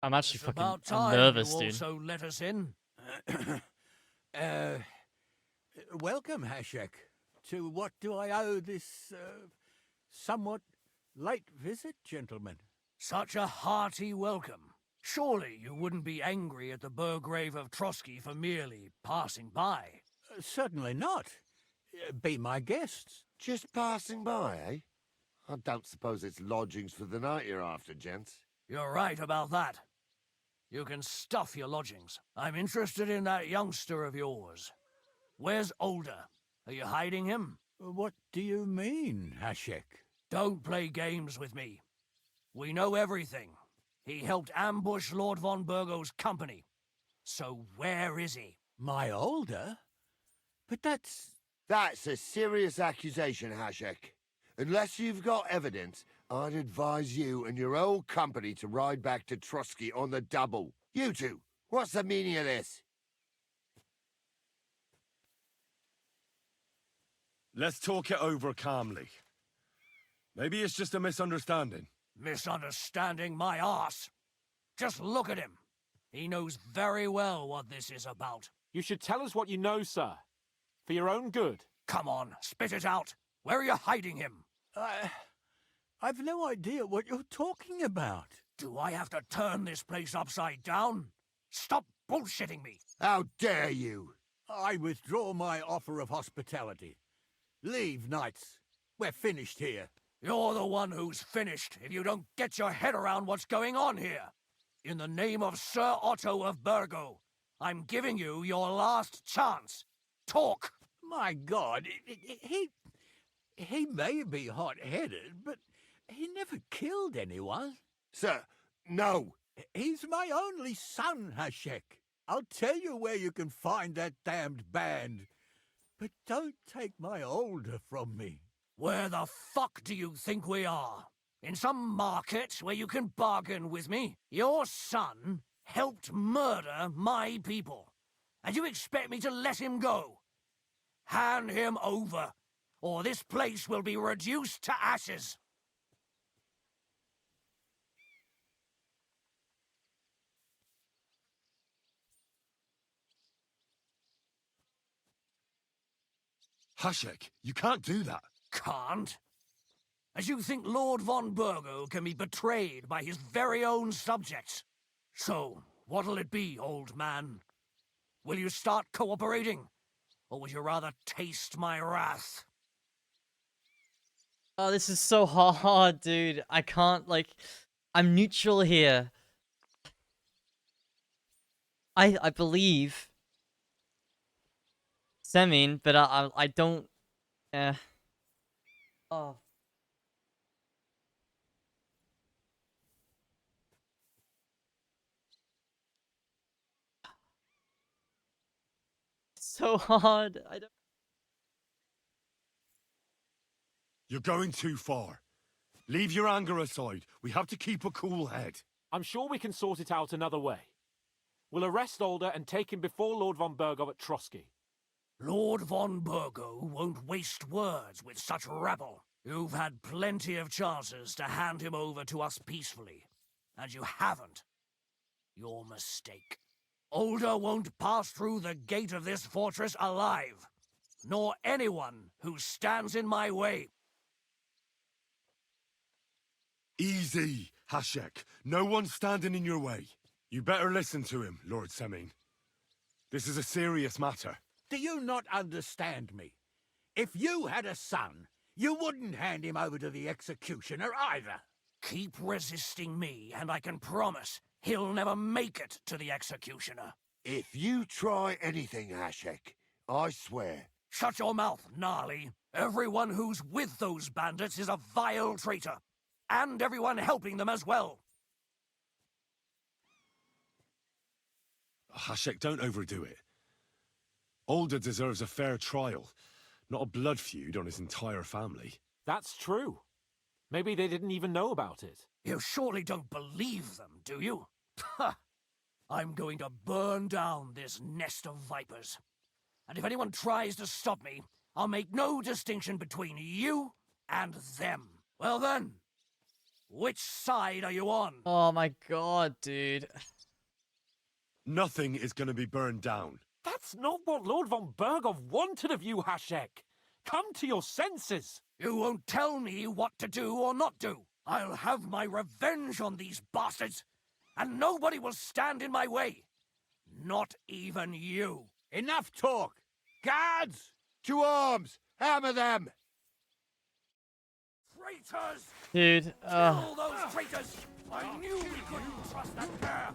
I'm actually It's fucking about I'm time nervous, you dude. also let us in. Welcome, Hashek. To what do I owe this, somewhat late visit, gentlemen? Such a hearty welcome. Surely you wouldn't be angry at the Burgrave of Trotsky for merely passing by. Certainly not. Be my guests. Just passing by, eh? I don't suppose it's lodgings for the night you're after, gents. You're right about that. You can stuff your lodgings. I'm interested in that youngster of yours. Where's Older? Are you hiding him? What do you mean, Hashek? Don't play games with me. We know everything. He helped ambush Lord von Burgo's company. So where is he? My Older? But that's... That's a serious accusation, Hashek. Unless you've got evidence, I'd advise you and your old company to ride back to Trotsky on the double. You two, what's the meaning of this? Let's talk it over calmly. Maybe it's just a misunderstanding. Misunderstanding my arse. Just look at him. He knows very well what this is about. You should tell us what you know, sir. For your own good. Come on, spit it out. Where are you hiding him? I've no idea what you're talking about. Do I have to turn this place upside down? Stop bullshitting me. How dare you? I withdraw my offer of hospitality. Leave, knights. We're finished here. You're the one who's finished if you don't get your head around what's going on here. In the name of Sir Otto of Burgo, I'm giving you your last chance. Talk! My God, he may be hot-headed, but he never killed anyone. Sir, no. He's my only son, Hashek. I'll tell you where you can find that damned band. But don't take my Older from me. Where the fuck do you think we are? In some market where you can bargain with me? Your son helped murder my people. And you expect me to let him go? Hand him over, or this place will be reduced to ashes. Hashek, you can't do that. Can't? As you think Lord von Burgo can be betrayed by his very own subjects? So, what'll it be, old man? Will you start cooperating? Or would you rather taste my wrath? Oh, this is so hard, dude. I can't, like... I'm neutral here. I believe... Semin, but I don't... Oh. So hard. I don't... You're going too far. Leave your anger aside. We have to keep a cool head. I'm sure we can sort it out another way. We'll arrest Older and take him before Lord von Burgo at Trotsky. Lord von Burgo won't waste words with such rabble. You've had plenty of chances to hand him over to us peacefully, and you haven't. Your mistake. Older won't pass through the gate of this fortress alive, nor anyone who stands in my way. Easy, Hashek. No one's standing in your way. You better listen to him, Lord Semin. This is a serious matter. Do you not understand me? If you had a son, you wouldn't hand him over to the executioner either. Keep resisting me, and I can promise he'll never make it to the executioner. If you try anything, Hashek, I swear. Shut your mouth, Gnarly. Everyone who's with those bandits is a vile traitor. And everyone helping them as well. Hashek, don't overdo it. Alder deserves a fair trial, not a blood feud on his entire family. That's true. Maybe they didn't even know about it. You surely don't believe them, do you? Ha! I'm going to burn down this nest of vipers. And if anyone tries to stop me, I'll make no distinction between you and them. Well then, which side are you on? Oh my god, dude. Nothing is going to be burned down. That's not what Lord von Bergov wanted of you, Hashek. Come to your senses. You won't tell me what to do or not do. I'll have my revenge on these bastards, and nobody will stand in my way. Not even you. Enough talk! Guards! To arms! Hammer them! Traitors! Dude, Kill those traitors! I knew we couldn't trust that pair!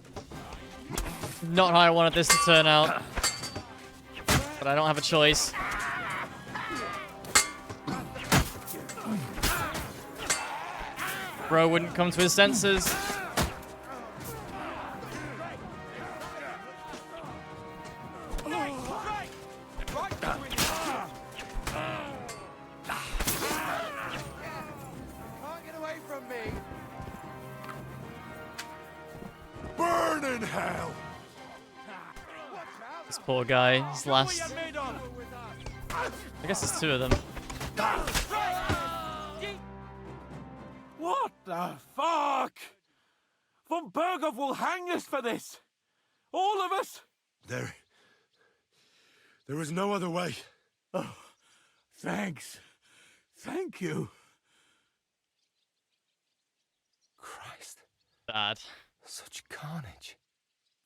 not how I wanted this to turn out. But I don't have a choice. Bro wouldn't come to his senses. Burn in hell! This poor guy, his last... I guess it's two of them. What the fuck? Von Bergov will hang us for this. All of us. There is no other way. Oh, thanks. Thank you. Christ. Bad. Such carnage.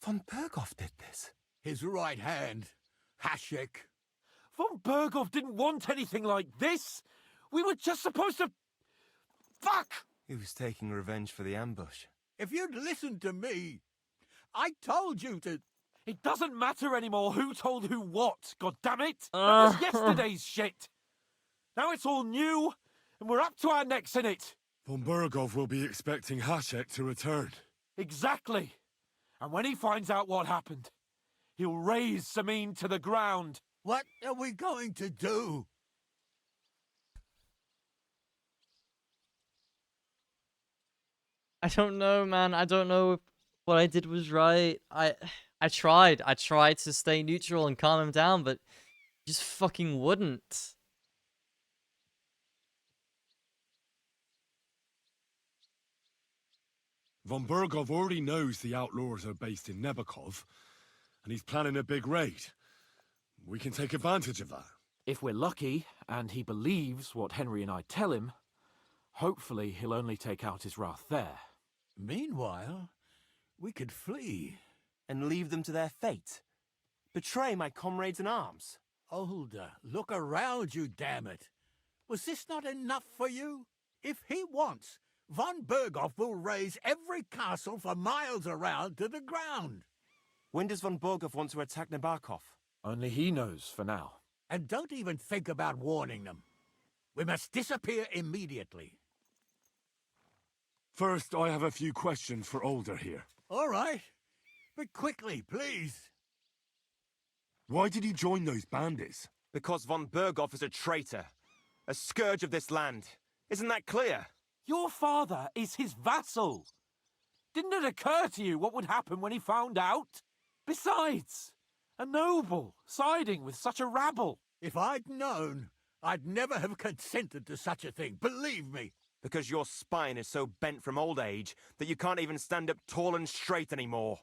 Von Bergov did this. His right hand, Hashek. Von Bergov didn't want anything like this. We were just supposed to... Fuck! He was taking revenge for the ambush. If you'd listened to me, I told you to... It doesn't matter anymore who told who what, goddammit! That was yesterday's shit! Now it's all new, and we're up to our necks in it! Von Bergov will be expecting Hashek to return. Exactly! And when he finds out what happened, he'll raise Samin to the ground. What are we going to do? I don't know, man. I don't know if what I did was right. I tried. I tried to stay neutral and calm him down, but he just fucking wouldn't. Von Bergov already knows the outlaws are based in Nebakov, and he's planning a big raid. We can take advantage of that. If we're lucky, and he believes what Henry and I tell him, hopefully he'll only take out his wrath there. Meanwhile, we could flee. And leave them to their fate. Betray my comrades in arms. Older, look around you, damn it. Was this not enough for you? If he wants, Von Bergov will raise every castle for miles around to the ground. When does Von Bergov want to attack Nabokov? Only he knows for now. And don't even think about warning them. We must disappear immediately. First, I have a few questions for Alder here. All right. But quickly, please. Why did you join those bandits? Because Von Bergov is a traitor. A scourge of this land. Isn't that clear? Your father is his vassal. Didn't it occur to you what would happen when he found out? Besides, a noble siding with such a rabble. If I'd known, I'd never have consented to such a thing, believe me. Because your spine is so bent from old age that you can't even stand up tall and straight anymore.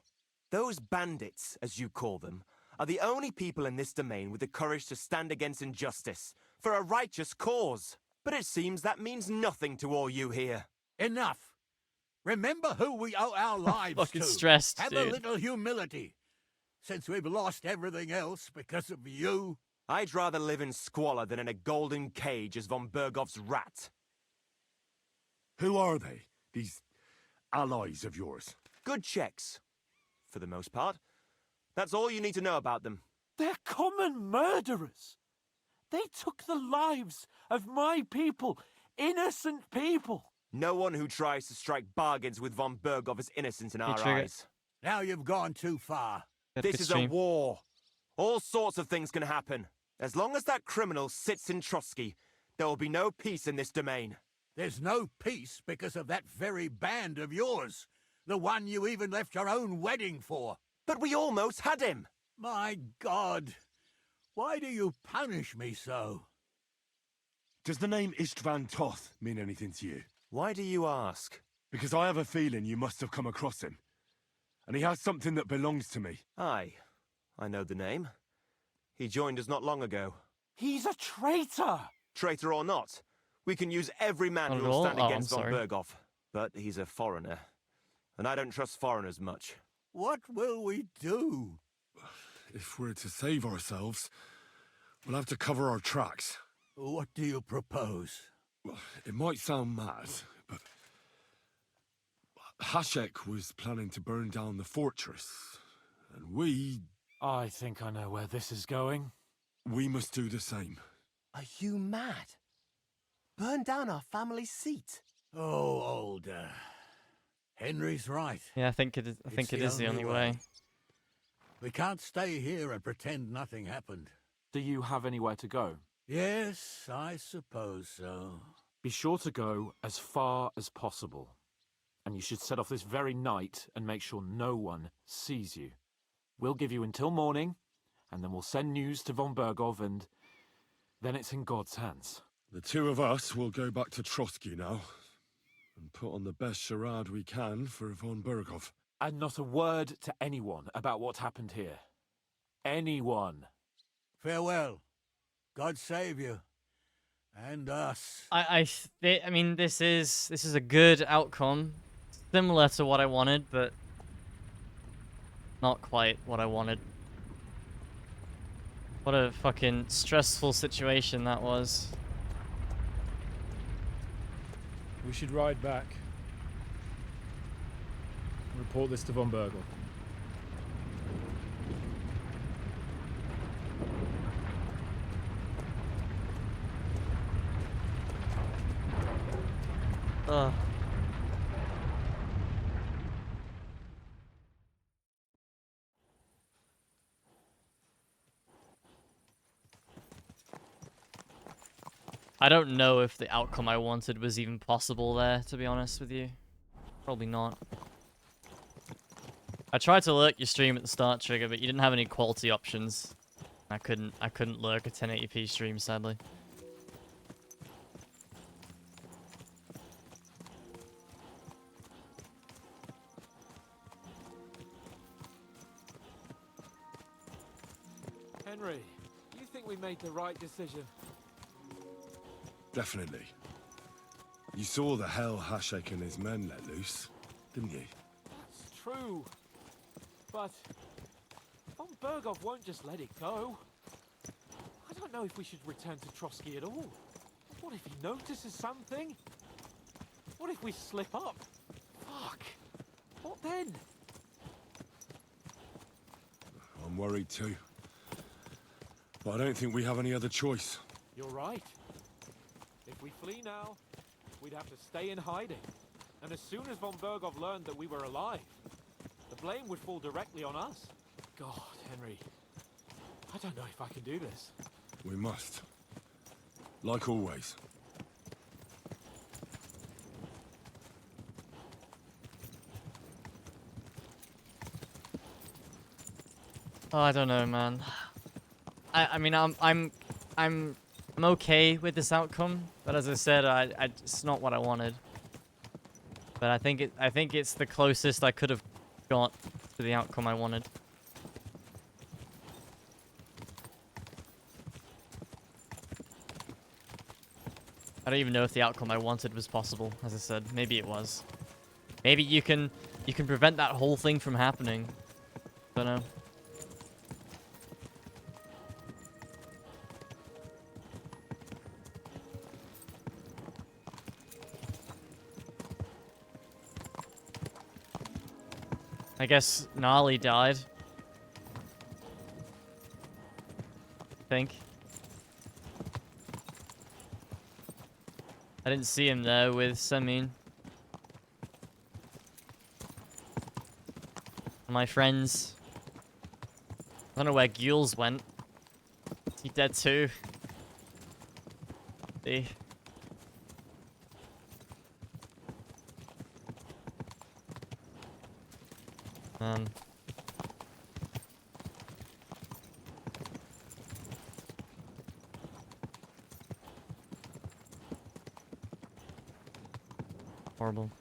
Those bandits, as you call them, are the only people in this domain with the courage to stand against injustice, for a righteous cause. But it seems that means nothing to all you here. Enough. Remember who we owe our lives Fucking to. stressed, Have dude. a little humility. Since we've lost everything else because of you. I'd rather live in squalor than in a golden cage as von Bergov's rat. Who are they, these allies of yours? Good checks, for the most part. That's all you need to know about them. They're common murderers. They took the lives of my people, innocent people. No one who tries to strike bargains with von Bergov is innocent in our trigger. eyes. Now you've gone too far. This is a war. All sorts of things can happen. As long as that criminal sits in Trotsky, there will be no peace in this domain. There's no peace because of that very band of yours. The one you even left your own wedding for. But we almost had him. My God. Why do you punish me so? Does the name Istvan Toth mean anything to you? Why do you ask? Because I have a feeling you must have come across him. And he has something that belongs to me. Aye, I know the name. He joined us not long ago. He's a traitor! Traitor or not, we can use every man Not who at will all? stand Oh, against I'm von sorry. Bergov. But he's a foreigner. And I don't trust foreigners much. What will we do? If we're to save ourselves, we'll have to cover our tracks. What do you propose? Well, it might sound mad, but Hashek was planning to burn down the fortress, and we I think I know where this is going. must do the same. Are you mad? Burn down our family seat? Oh, older. Henry's right. Yeah, I think it is. I think it is the only way. We can't stay here and pretend nothing happened. Do you have anywhere to go? Yes, I suppose so. Be sure to go as far as possible. And you should set off this very night and make sure no one sees you. We'll give you until morning, and then we'll send news to von Bergov, and then it's in God's hands. The two of us will go back to Trotsky now, and put on the best charade we can for von Bergov. And not a word to anyone about what happened here. Anyone. Farewell. God save you. And us. I mean, this is a good outcome, similar to what I wanted, but not quite what I wanted. What a fucking stressful situation that was. We should ride back. Report this to von Bergel. Ugh. I don't know if the outcome I wanted was even possible there, to be honest with you. Probably not. I tried to lurk your stream at the start, Trigger, but you didn't have any quality options. I couldn't lurk a 1080p stream, sadly. Henry, you think we made the right decision? Definitely. You saw the hell Hashek and his men let loose, didn't you? That's true. But von Bergov won't just let it go. I don't know if we should return to Trotsky at all. What if he notices something? What if we slip up? Fuck. What then? I'm worried too. But I don't think we have any other choice. You're right. If we flee now, we'd have to stay in hiding. And as soon as von Bergov learned that we were alive, the blame would fall directly on us. God, Henry, I don't know if I can do this. We must. Like always. Oh, I don't know, man. I mean, I'm okay with this outcome, but as I said, it's not what I wanted. But I think it's the closest I could have got to the outcome I wanted. I don't even know if the outcome I wanted was possible, as I said. Maybe it was. Maybe you can prevent that whole thing from happening. Don't know. I guess Gnarly died. I think. I didn't see him there with Samin. My friends. I don't know where Gules went. Is he dead too? See? Horrible.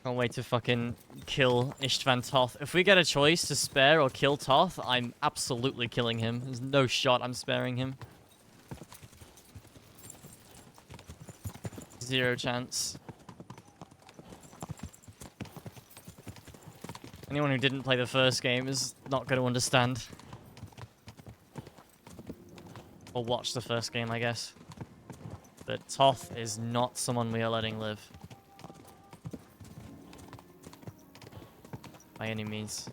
Can't wait to fucking kill Istvan Toth. If we get a choice to spare or kill Toth, I'm absolutely killing him. There's no shot I'm sparing him. Zero chance. Anyone who didn't play the first game is not going to understand. Or watch the first game, I guess. But Toth is not someone we are letting live. By any means.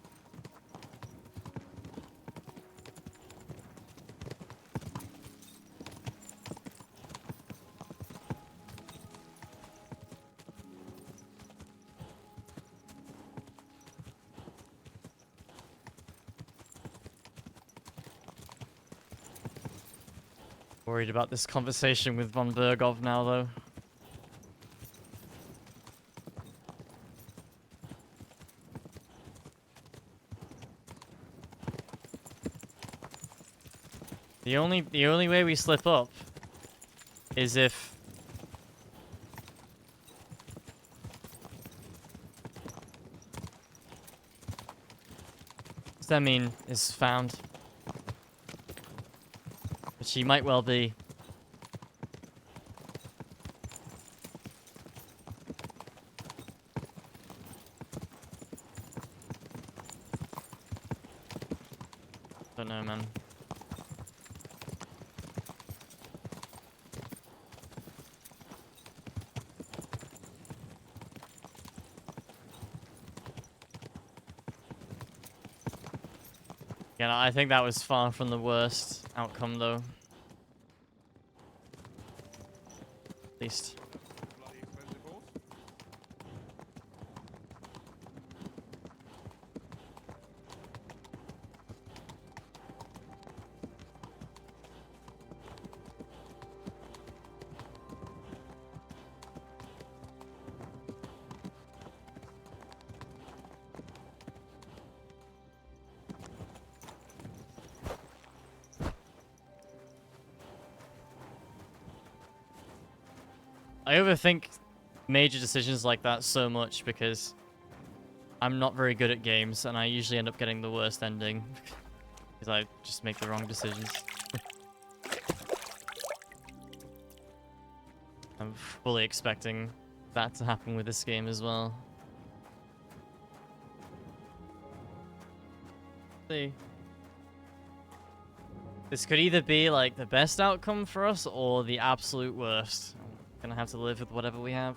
Worried about this conversation with von Bergov now, though. The only way we slip up is if Semin is found. But she might well be. Don't know, man. Yeah, I think that was far from the worst outcome, though. At least. I overthink major decisions like that so much because I'm not very good at games and I usually end up getting the worst ending because I just make the wrong decisions. I'm fully expecting that to happen with this game as well. See. This could either be like the best outcome for us or the absolute worst. Gonna have to live with whatever we have.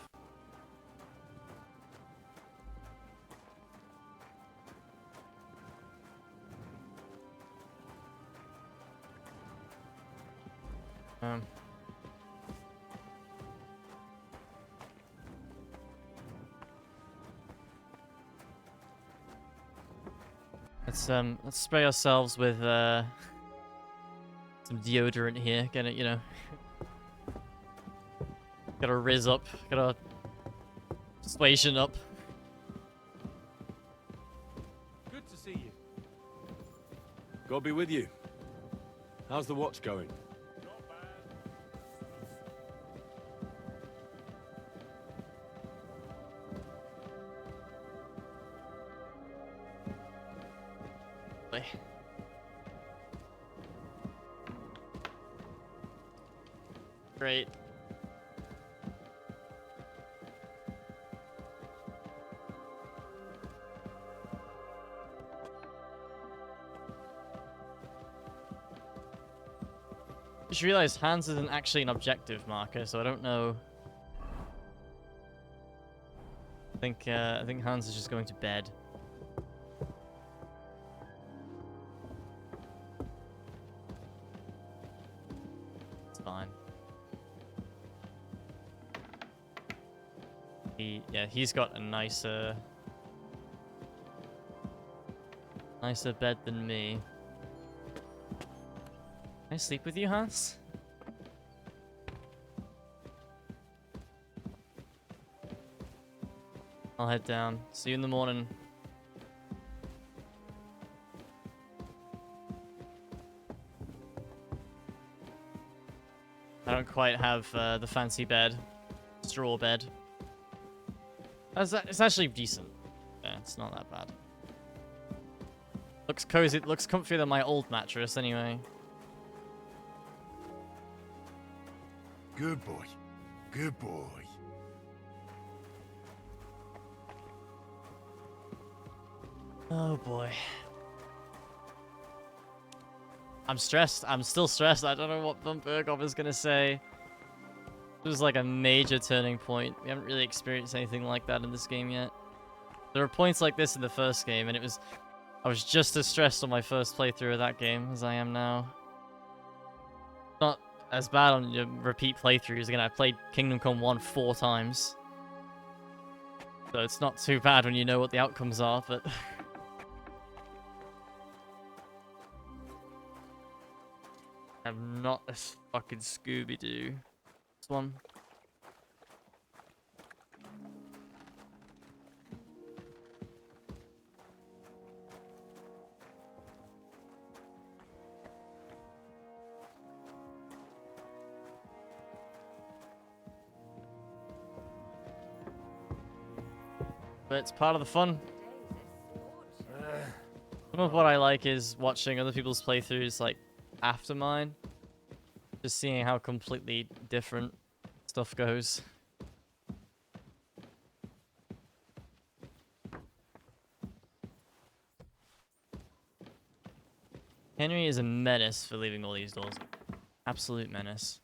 Let's spray ourselves with some deodorant here. Get it, you know. Gotta rizz up. Gotta persuasion up. Good to see you. God be with you. How's the watch going? Great. Just realized Hans isn't actually an objective marker, so I don't know. I think Hans is just going to bed. It's fine. He's got a nicer bed than me. Can I sleep with you, Hans? I'll head down. See you in the morning. I don't quite have the fancy bed. Straw bed. It's actually decent. Yeah, it's not that bad. Looks cozy. Looks comfier than my old mattress anyway. Good boy. Good boy. Oh boy. I'm stressed. I'm still stressed. I don't know what von Berghoff is gonna say. It was like a major turning point. We haven't really experienced anything like that in this game yet. There were points like this in the first game, and I was just as stressed on my first playthrough of that game as I am now. Not as bad on your repeat playthroughs. Again, I played Kingdom Come 1 4 times. So it's not too bad when you know what the outcomes are, but... I'm not a fucking Scooby-Doo. This one. But it's part of the fun. Some of what I like is watching other people's playthroughs, like, after mine. Just seeing how completely different stuff goes. Henry is a menace for leaving all these doors. Absolute menace.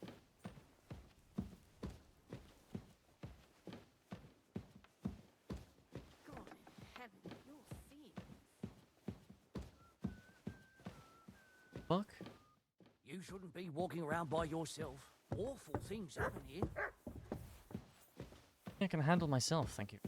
Fuck? You shouldn't be walking around by yourself. Awful things happen here. I can handle myself, thank you.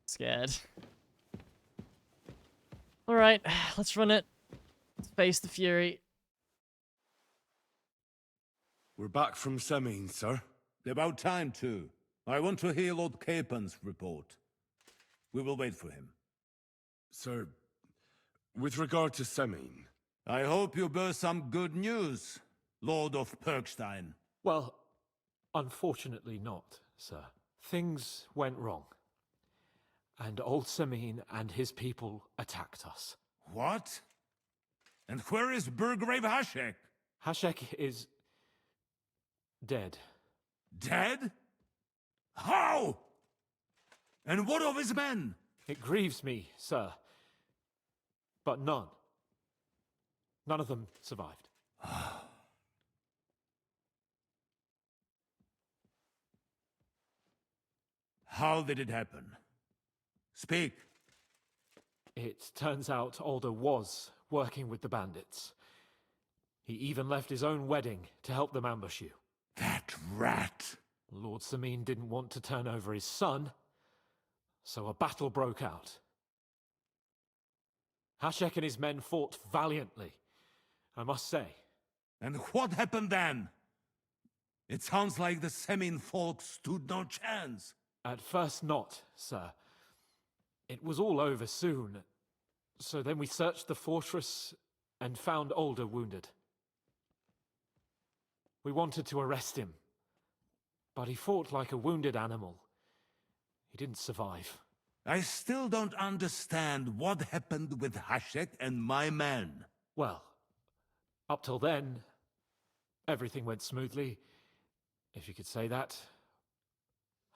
Scared. Alright, let's run it. Let's face the fury. We're back from Semin, sir. About time, too. I want to hear Lord Capen's report. We will wait for him. Sir, with regard to Semin... I hope you bear some good news, Lord of Perkstein. Well, unfortunately not, sir. Things went wrong. And old Semin and his people attacked us. What? And where is Burgrave Hashek? Hashek is... dead. Dead? How? And what of his men? It grieves me, sir. But none of them survived. How did it happen? Speak. It turns out Alder was working with the bandits. He even left his own wedding to help them ambush you. That rat! Lord Samin didn't want to turn over his son, so a battle broke out. Hashek and his men fought valiantly, I must say. And what happened then? It sounds like the Semin folk stood no chance. At first not, sir. It was all over soon. So then we searched the fortress and found Alder wounded. We wanted to arrest him, but he fought like a wounded animal. He didn't survive. I still don't understand what happened with Hashek and my men. Well, up till then, everything went smoothly, if you could say that.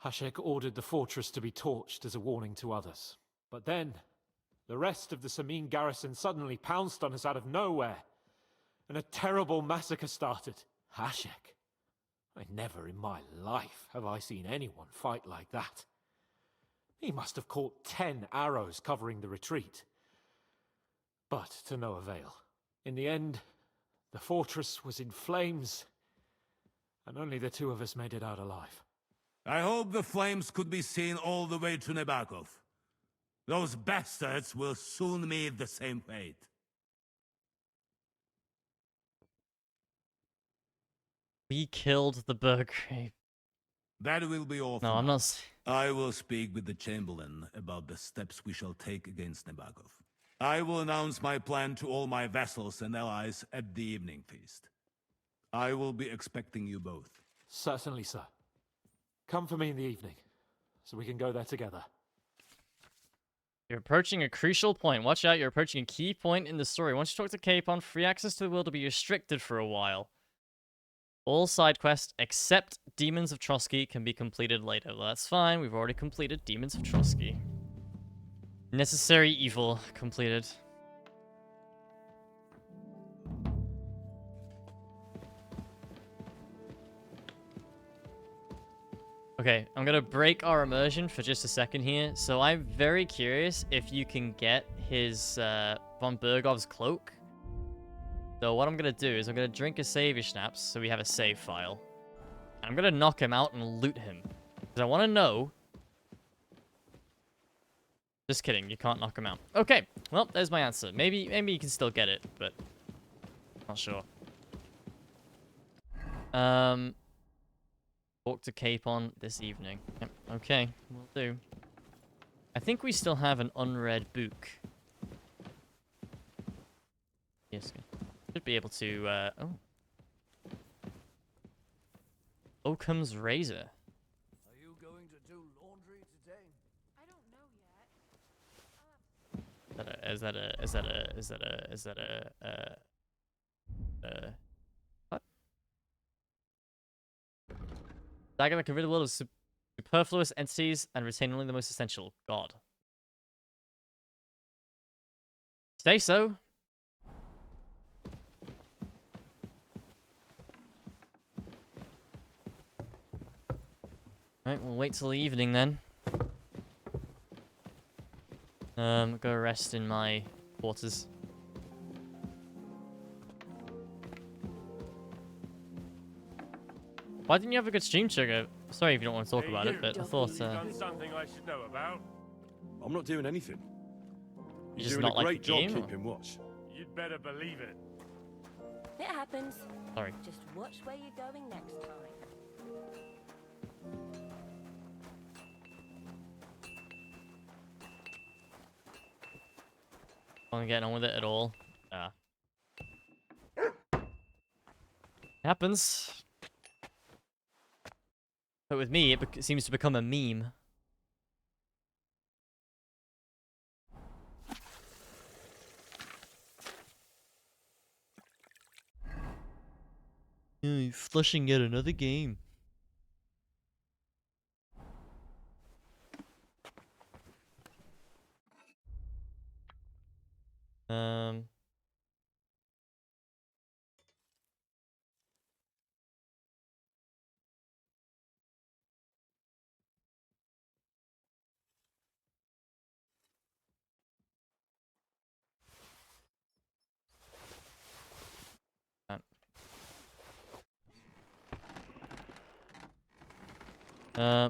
Hashek ordered the fortress to be torched as a warning to others. But then, the rest of the Samin garrison suddenly pounced on us out of nowhere, and a terrible massacre started. Hashek? Never in my life have I seen anyone fight like that. He must have caught 10 arrows covering the retreat. But to no avail. In the end, the fortress was in flames, and only the two of us made it out alive. I hope the flames could be seen all the way to Nebakov. Those bastards will soon meet the same fate. We killed the Burgrave. That will be all for No, I'm now. not... I will speak with the Chamberlain about the steps we shall take against Nebakov. I will announce my plan to all my vassals and allies at the evening feast. I will be expecting you both. Certainly, sir. Come for me in the evening, so we can go there together. You're approaching a crucial point. Watch out, you're approaching a key point in the story. Once you talk to Capon, free access to the world will be restricted for a while. All side quests except Demons of Trotsky can be completed later. Well, that's fine. We've already completed Demons of Trotsky. Necessary evil completed. Okay, I'm gonna break our immersion for just a second here. So I'm very curious if you can get his von Bergov's cloak. So what I'm gonna do is I'm gonna drink a save schnapps so we have a save file. And I'm gonna knock him out and loot him. Because I want to know... Just kidding, you can't knock him out. Okay, well, there's my answer. Maybe you can still get it, but... Not sure. Talk to Capon this evening. Yep, okay, will do. I think we still have an unread book. Yes, should be able to, oh. Oakum's razor. Are you going to do laundry today? I don't know yet. Is that a what? Dagger that can rid the world of superfluous entities and retain only the most essential. God. Say so. Right, we'll wait till the evening then. Go rest in my quarters. Why didn't you have a good stream, Sugar? Sorry if you don't want to talk about it, but I thought... done something I should know about? I'm not doing anything. You just doing not a like great the job game, or- keeping watch. You'd better believe it. It happens. Sorry. Just watch where you're going next time. Not getting on with it at all. Yeah. Happens. But with me, it seems to become a meme. Yeah, you're flushing yet another game. Um...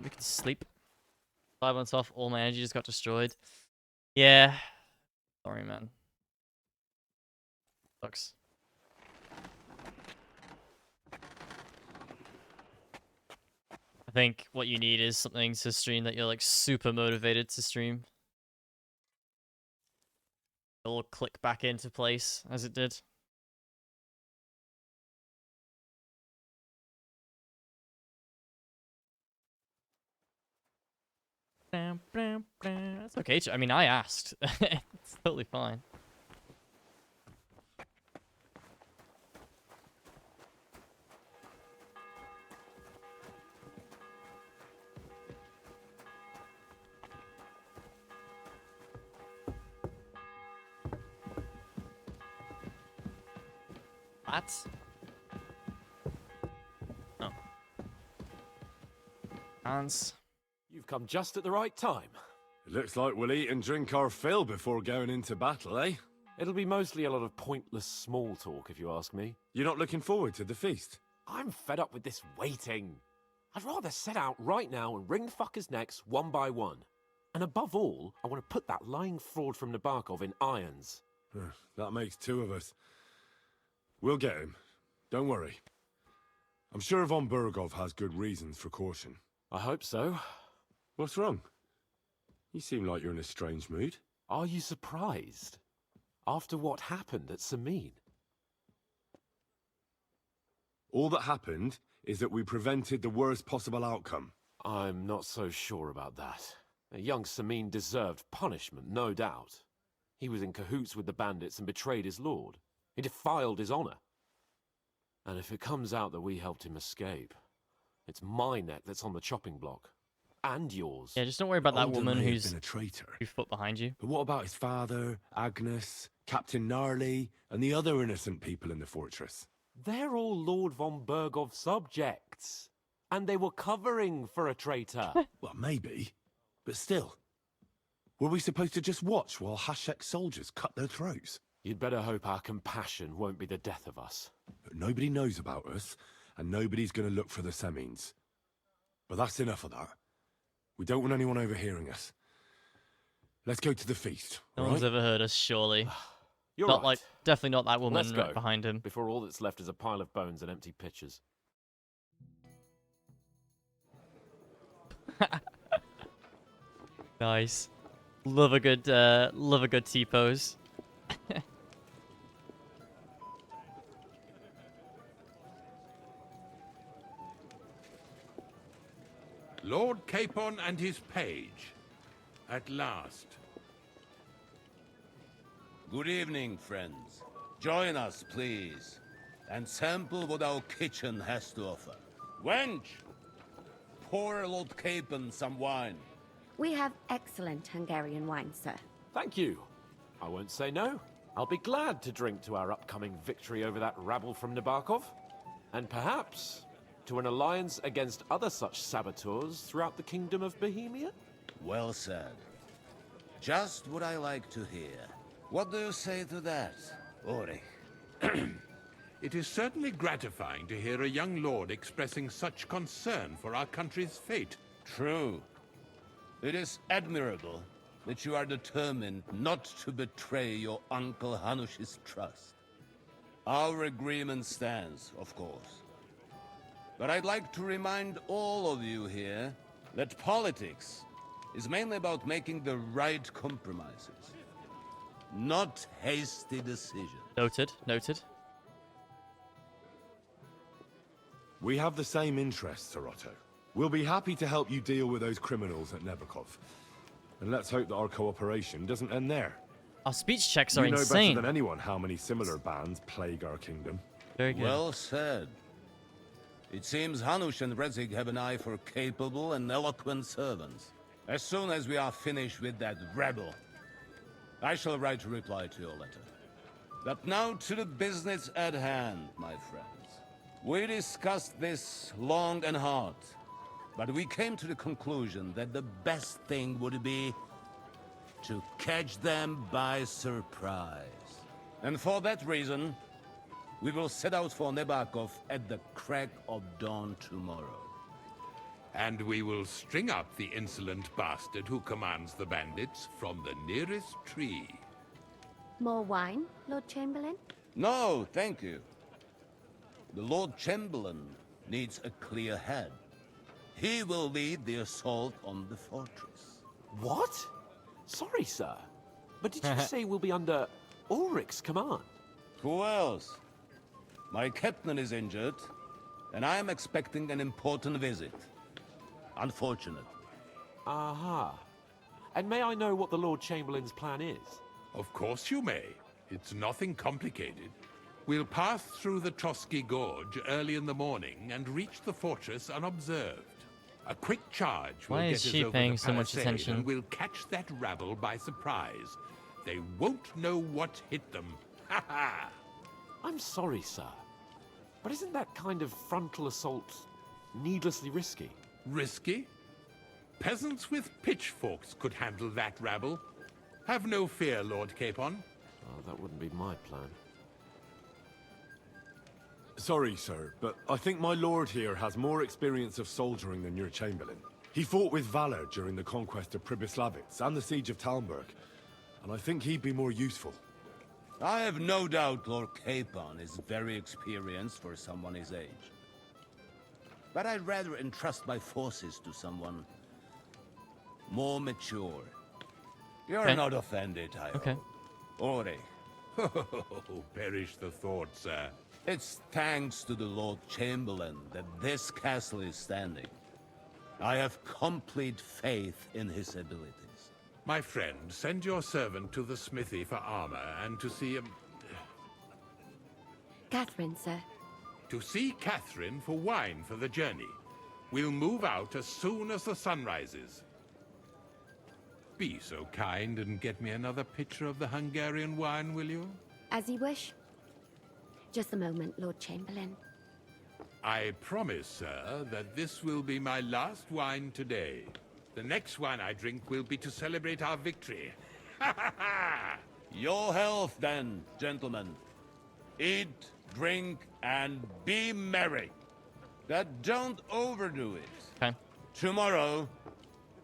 we can sleep. 5 months off, all my energy just got destroyed. Yeah. Sorry, man. Sucks. I think what you need is something to stream that you're like super motivated to stream. It'll click back into place as it did. That's okay. I mean, I asked. It's totally fine. What? Oh. Hans. You've come just at the right time. It looks like we'll eat and drink our fill before going into battle, eh? It'll be mostly a lot of pointless small talk, if you ask me. You're not looking forward to the feast? I'm fed up with this waiting. I'd rather set out right now and wring the fuckers' necks one by one. And above all, I want to put that lying fraud from Nabokov in irons. That makes two of us. We'll get him. Don't worry. I'm sure von Burgov has good reasons for caution. I hope so. What's wrong? You seem like you're in a strange mood. Are you surprised? After what happened at Samin? All that happened is that we prevented the worst possible outcome. I'm not so sure about that. Young Samin deserved punishment, no doubt. He was in cahoots with the bandits and betrayed his lord. He defiled his honor. And if it comes out that we helped him escape, it's my neck that's on the chopping block. And yours. Yeah, just don't worry about that woman who's been a traitor. 2 foot behind you. But what about his father, Agnes, Captain Gnarly, and the other innocent people in the fortress? They're all Lord von Burgov subjects. And they were covering for a traitor. Well, maybe. But still. Were we supposed to just watch while Hashek's soldiers cut their throats? You'd better hope our compassion won't be the death of us. But nobody knows about us, and nobody's going to look for the Semines. But that's enough of that. We don't want anyone overhearing us. Let's go to the feast. No one's ever heard us, surely. You're not right. like, definitely not that woman Let's go, right behind him. Before all that's left is a pile of bones and empty pitchers. Nice. Love a good T-pose. Lord Capon and his page. At last. Good evening, friends. Join us, please, and sample what our kitchen has to offer. Wench, pour Lord Capon some wine. We have excellent Hungarian wine, sir. Thank you. I won't say no. I'll be glad to drink to our upcoming victory over that rabble from Nabokov. And perhaps to an alliance against other such saboteurs throughout the Kingdom of Bohemia? Well said. Just what I like to hear. What do you say to that, Ulrich? It is certainly gratifying to hear a young lord expressing such concern for our country's fate. True. It is admirable that you are determined not to betray your Uncle Hanush's trust. Our agreement stands, of course. But I'd like to remind all of you here that politics is mainly about making the right compromises, not hasty decisions. Noted, noted. We have the same interests, Sir Otto. We'll be happy to help you deal with those criminals at Nebokov. And let's hope that our cooperation doesn't end there. Our speech checks are you know insane. better than anyone how many similar bands plague our kingdom. Very good. Well said. It seems Hanush and Rezig have an eye for capable and eloquent servants. As soon as we are finished with that rebel, I shall write a reply to your letter. But now to the business at hand, my friends. We discussed this long and hard, but we came to the conclusion that the best thing would be to catch them by surprise. And for that reason, we will set out for Nebakov at the crack of dawn tomorrow. And we will string up the insolent bastard who commands the bandits from the nearest tree. More wine, Lord Chamberlain? No, thank you. The Lord Chamberlain needs a clear head. He will lead the assault on the fortress. What? Sorry, sir. But did you say we'll be under Ulrich's command? Who else? My captain is injured, and I am expecting an important visit. Unfortunate. Aha. And may I know what the Lord Chamberlain's plan is? Of course you may. It's nothing complicated. We'll pass through the Trotsky Gorge early in the morning and reach the fortress unobserved. A quick charge will Why get is us she over paying the so much palisade, attention? and we'll catch that rabble by surprise. They won't know what hit them. Ha ha! I'm sorry, sir. But isn't that kind of frontal assault needlessly risky? Risky? Peasants with pitchforks could handle that rabble. Have no fear, Lord Capon. Oh, that wouldn't be my plan. Sorry, sir, but I think my lord here has more experience of soldiering than your Chamberlain. He fought with valor during the conquest of Pribyslavitz and the siege of Talmberg, and I think he'd be more useful. I have no doubt Lord Capon is very experienced for someone his age. But I'd rather entrust my forces to someone more mature. You're Okay. not offended, I Okay. hope. Ore. Oh, perish the thought, sir. It's thanks to the Lord Chamberlain that this castle is standing. I have complete faith in his abilities. My friend, send your servant to the smithy for armor and to see Catherine, sir. To see Catherine for wine for the journey. We'll move out as soon as the sun rises. Be so kind and get me another pitcher of the Hungarian wine, will you? As you wish. Just a moment, Lord Chamberlain. I promise, sir, that this will be my last wine today. The next wine I drink will be to celebrate our victory. Ha ha ha! Your health, then, gentlemen. Eat, drink, and be merry. But don't overdo it. Okay. Tomorrow,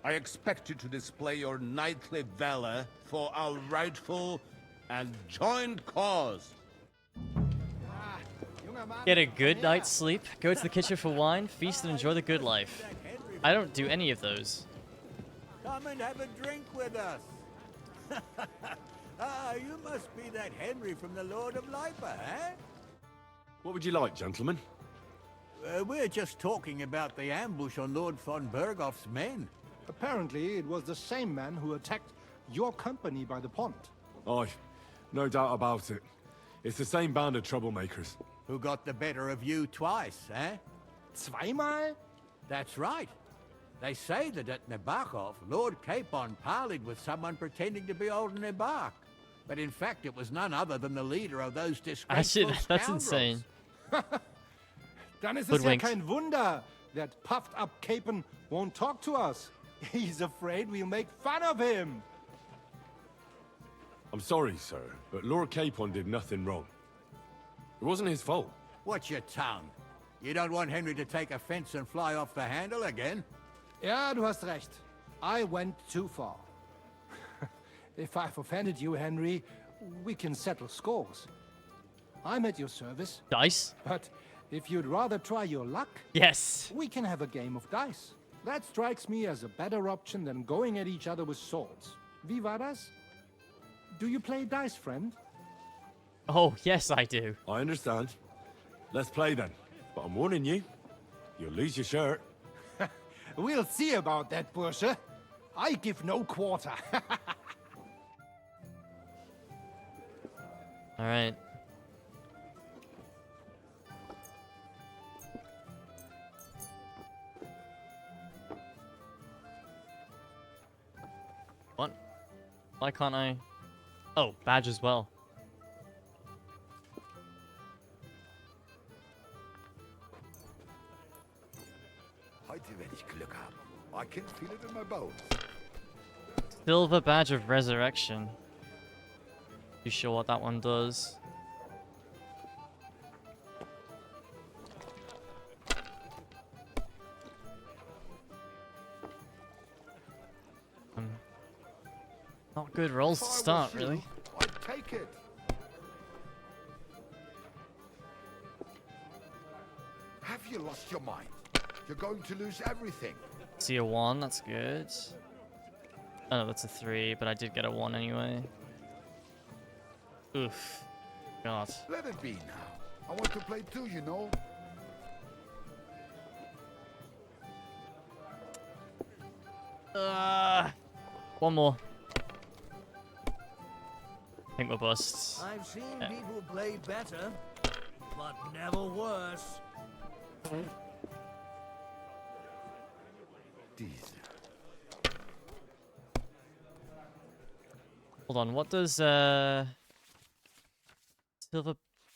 I expect you to display your knightly valor for our rightful and joint cause. Get a good night's sleep, go to the kitchen for wine, feast and enjoy the good life. I don't do any of those. Come and have a drink with us. Ah, you must be that Henry from the Lord of Lipa, eh? What would you like, gentlemen? We're just talking about the ambush on Lord von Bergoff's men. Apparently, it was the same man who attacked your company by the pond. Aye, no doubt about it. It's the same band of troublemakers. Who got the better of you twice, eh? Zweimal? That's right. They say that at Nabokov, Lord Capon parleyed with someone pretending to be old Nabok. But in fact, it was none other than the leader of those disgraceful Actually, that's scoundrels. insane. Dann ist es ja Hoodwinked. kein Wunder that puffed-up Capon won't talk to us. He's afraid we'll make fun of him. I'm sorry, sir, but Lord Capon did nothing wrong. It wasn't his fault. Watch your tongue. You don't want Henry to take offense and fly off the handle again? Ja, du hast recht. I went too far. If I've offended you, Henry, we can settle scores. I'm at your service. Dice? But if you'd rather try your luck, yes, we can have a game of dice. That strikes me as a better option than going at each other with swords. Wie war das? Do you play dice, friend? Oh, yes, I do. I understand. Let's play then. But I'm warning you, you'll lose your shirt. We'll see about that, Bursche. I give no quarter. All right. What? Why can't I? Oh, badge as well. Heute werde ich Glück haben. I can feel it in my bones. Silver badge of resurrection. You sure what that one does? Not good rolls to start, really. I'd take it. Have you lost your mind? You're going to lose everything. See a 1, that's good. Oh, that's a 3, but I did get a 1 anyway. Oof. God. Let it be now. I want to play too, you know. One more. I think we're bust. I've seen people play better, but never worse. Hold on, what does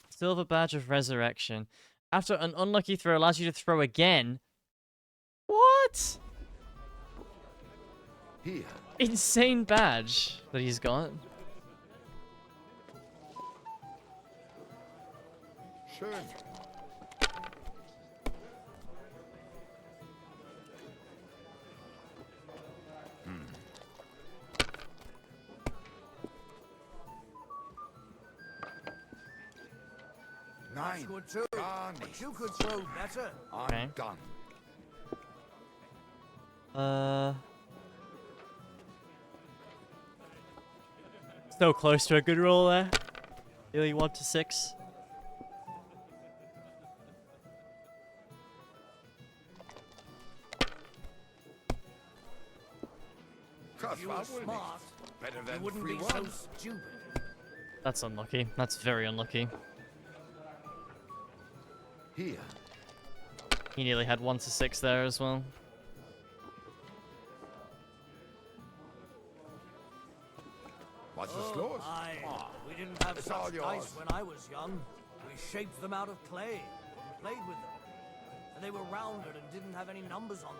silver badge of resurrection? After an unlucky throw allows you to throw again. What? Here. Insane badge that he's got. Schön. That's good too. But you could throw better. Okay. Done. So close to a good roll there. Nearly 1 to 6. If you were smart, you wouldn't be so stupid. That's unlucky. That's very unlucky. Here. He nearly had 1 to 6 there as well. What's the scores? We didn't have such dice when I was young. We shaped them out of clay and played with them. And they were rounded and didn't have any numbers on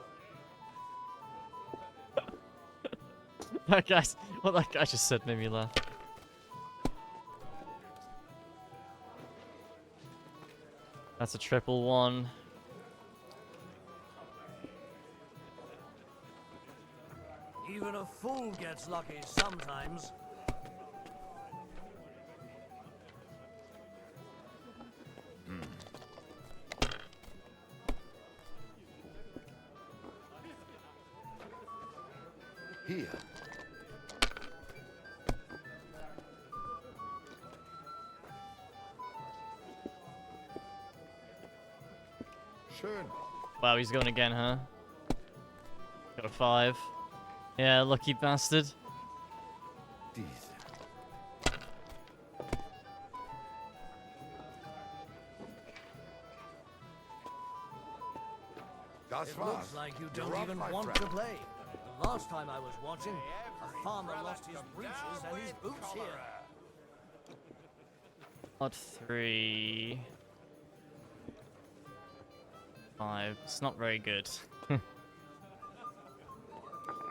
them. What that guy just said made me laugh. That's a triple 1. Even a fool gets lucky sometimes. Here. Schön. Wow, he's going again, huh? Got a 5. Yeah, lucky bastard. It looks like you don't even want to play. The last time I was watching, a farmer lost his breeches and his boots here. Odd 3. 5. It's not very good.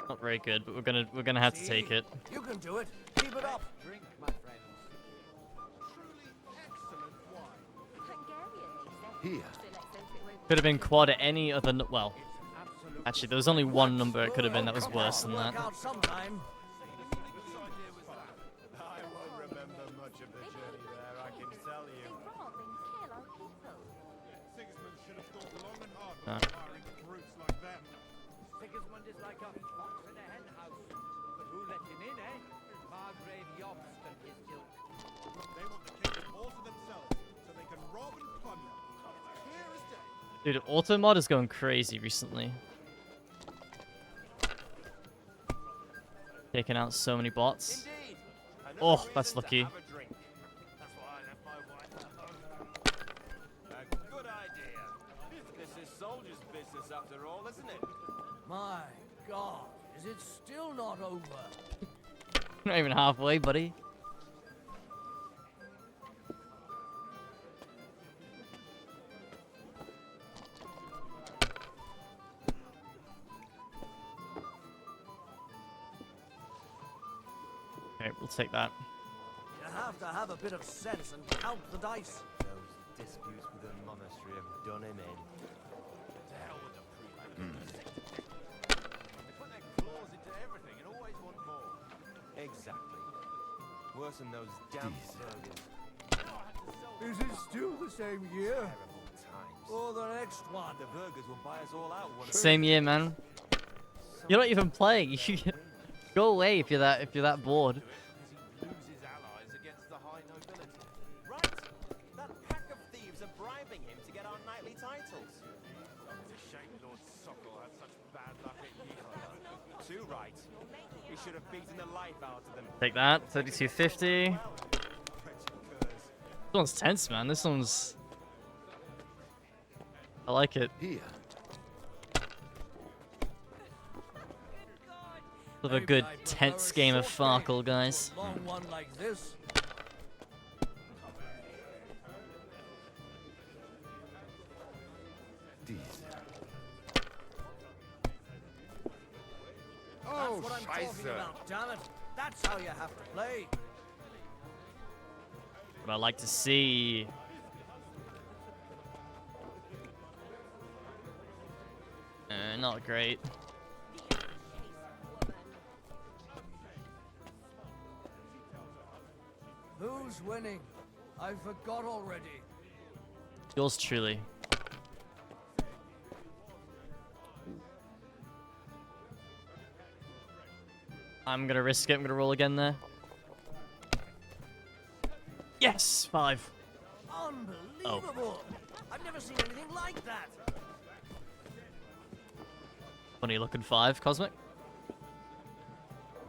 Not very good, but we're gonna have to take it. You can do it. Keep it up. Drink, my friends. Truly excellent wine. Here. Could have been quad at any other. Well, actually, there was only one number it could have been that was worse than that. Work out sometime. I won't remember much of the journey there, I can tell you. Sigismund should have thought long and hard No. before hiring brutes like them. Sigismund is like a fox in a hen house. But who let him in, eh? Margrave Jobst and his ilk. They want the kingdom all to themselves, so they can rob and plunder. Clear as day. Dude, Automod is going crazy recently. Taking out so many bots. Oh, that's lucky. A good idea. This is soldiers' business after all, isn't it? My God, is it still not over? Not even halfway, buddy. Okay, we'll take that. You have to have a bit of sense and count the dice. Those disputes with the monastery have done him in. To hell with the prelates. They put their claws into everything and always want more. Exactly. Worse than those damn burgers. Is it still the same year? Terrible times. Or the next one? The burgers will buy us all out. Same year, man. You're not even playing. Go away if you're that bored. Loses allies against the high nobility. Right. That pack of thieves are bribing him to get our knightly titles. It's a shame Lord Sokol had such bad Too right. We should have beaten the life out of them. Take that. 3250. This one's tense, man. This one's... I like it. Here. Love a good tense game of Farkle, guys. Long one like this. Oh, That's what I'm talking about, damn it. That's how you have to play. What I like to see. Not great. Who's winning? I forgot already. Yours truly. I'm gonna risk it. I'm gonna roll again there. Yes! 5. Unbelievable! I've never seen anything like that. Funny looking 5, Cosmic.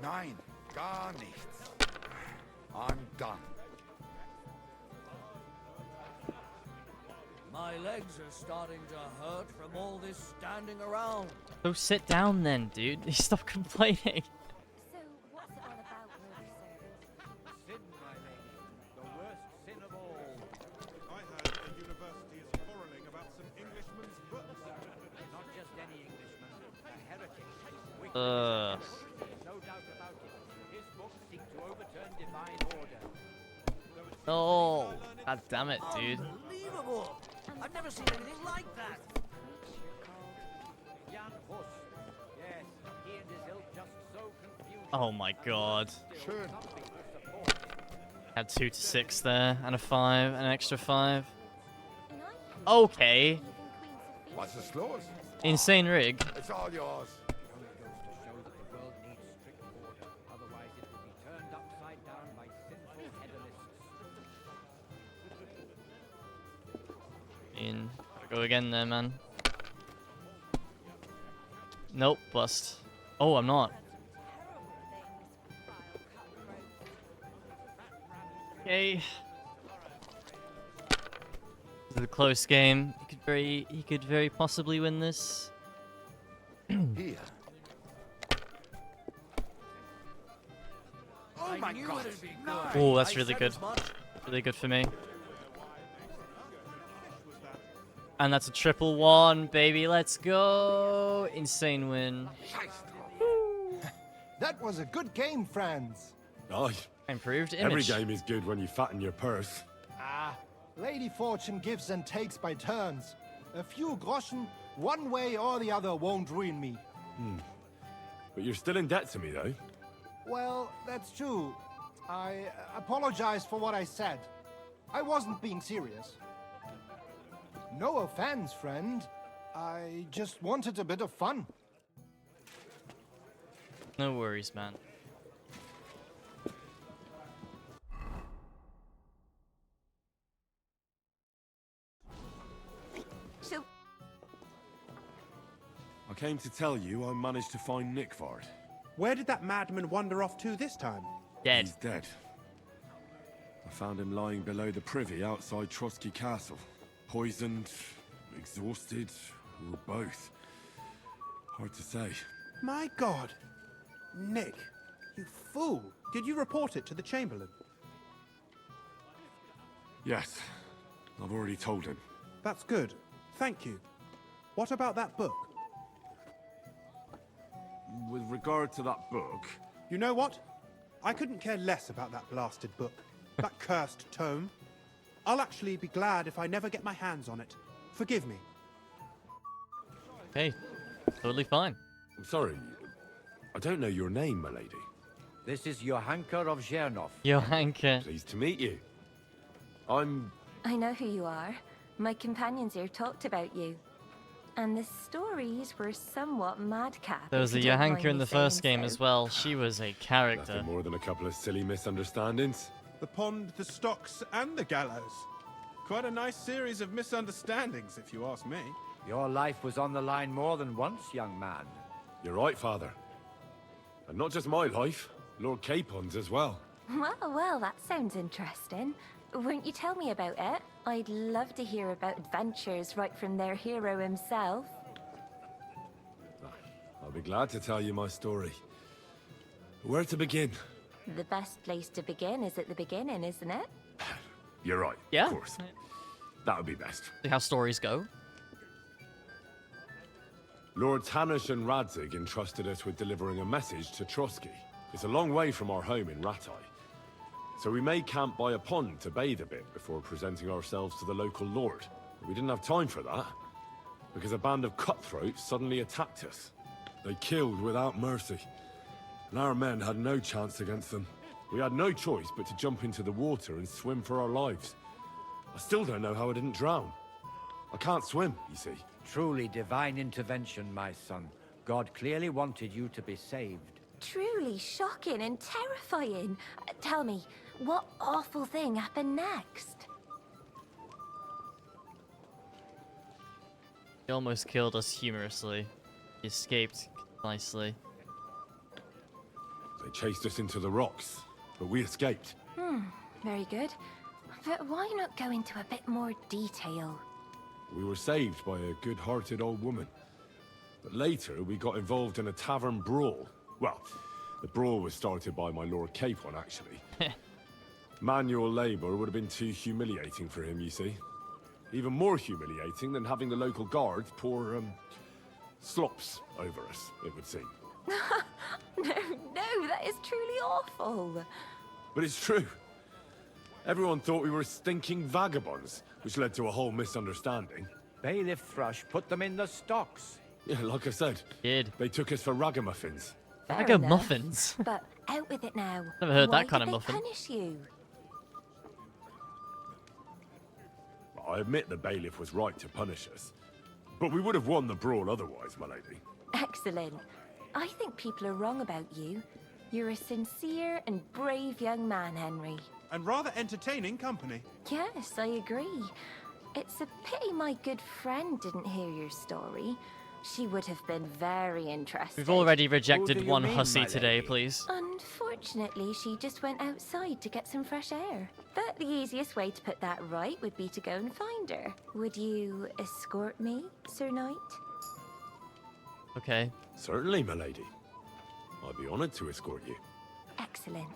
Nein, gar nichts. I'm done. My legs are starting to hurt from all this standing around. Go sit down then, dude. Stop complaining. So, what's it all about, worthy servant? Sin, my lady. The worst sin of all. I heard the university is quarreling about some Englishman's books. Not just any Englishman. A heretic. Wicked. There's no doubt about it. His books seek to overturn divine order. Oh, god damn it, dude. Unbelievable! I've never seen anything like that. Jan Hus. Yes, he and his ilk just so confused. Oh my god. Had 2 to 6 there, and a 5, an extra 5. Okay. What's the scores? Insane rig. It's all yours. Otherwise it will be turned upside down by sinful hedonists. Go again there, man. Nope, bust. Oh, I'm not. Okay. This is a close game. He could very possibly win this. Here. Oh my God! Oh, that's really good. Really good for me. And that's a 111, baby. Let's go. Insane win. That was a good game, friends. Aye. Improved Every image. game is good when you fatten your purse. Ah, Lady Fortune gives and takes by turns. A few groschen, one way or the other, won't ruin me. But you're still in debt to me, though. Well, that's true. I apologize for what I said. I wasn't being serious. No offense, friend. I just wanted a bit of fun. No worries, man. So, I came to tell you I managed to find Nickvard. Where did that madman wander off to this time? Dead. He's dead. I found him lying below the privy outside Trotsky Castle. Poisoned, exhausted, or both. Hard to say. My God! Nick, you fool! Did you report it to the Chamberlain? Yes. I've already told him. That's good. Thank you. What about that book? With regard to that book... You know what? I couldn't care less about that blasted book. That cursed tome. I'll actually be glad if I never get my hands on it. Forgive me. Hey, totally fine. I'm sorry. I don't know your name, my lady. This is Johanka of Zhernov. Johanka. Pleased to meet you. I'm... I know who you are. My companions here talked about you. And the stories were somewhat madcap. There was a if you don't mind Johanka in me the first saying game so. as well. She was a character. Nothing more than a couple of silly misunderstandings. The pond, the stocks, and the gallows. Quite a nice series of misunderstandings, if you ask me. Your life was on the line more than once, young man. You're right, Father. And not just my life, Lord Capon's as well. Well, that sounds interesting. Won't you tell me about it? I'd love to hear about adventures right from their hero himself. I'll be glad to tell you my story. Where to begin? The best place to begin is at the beginning, isn't it? You're right, Yeah. of course. That would be best. See how stories go. Lords Hanush and Radzig entrusted us with delivering a message to Trotsky. It's a long way from our home in Ratai. So we made camp by a pond to bathe a bit before presenting ourselves to the local lord. But we didn't have time for that, because a band of cutthroats suddenly attacked us. They killed without mercy, and our men had no chance against them. We had no choice but to jump into the water and swim for our lives. I still don't know how I didn't drown. I can't swim, you see. Truly divine intervention, my son. God clearly wanted you to be saved. Truly shocking and terrifying. Tell me, what awful thing happened next? He almost killed us humorously. He escaped nicely. They chased us into the rocks, but we escaped. Very good. But why not go into a bit more detail? We were saved by a good-hearted old woman. But later, we got involved in a tavern brawl. Well, the brawl was started by my Lord Capon, actually. Manual labor would have been too humiliating for him, you see. Even more humiliating than having the local guards pour, slops over us, it would seem. No, that is truly awful. But it's true. Everyone thought we were stinking vagabonds, which led to a whole misunderstanding. Bailiff Thrush put them in the stocks. Yeah, like I said, they took us for ragamuffins. Fair Ragamuffins? enough. But out with it now. Never heard Why that kind did of they muffin. punish you? I admit the bailiff was right to punish us. But we would have won the brawl otherwise, my lady. Excellent. I think people are wrong about you. You're a sincere and brave young man, Henry. And rather entertaining company. Yes, I agree. It's a pity my good friend didn't hear your story. She would have been very interested. We've already rejected you one mean, hussy my today, lady? please. Unfortunately, she just went outside to get some fresh air. But the easiest way to put that right would be to go and find her. Would you escort me, Sir Knight? Okay. Certainly, my lady. I'd be honored to escort you. Excellent.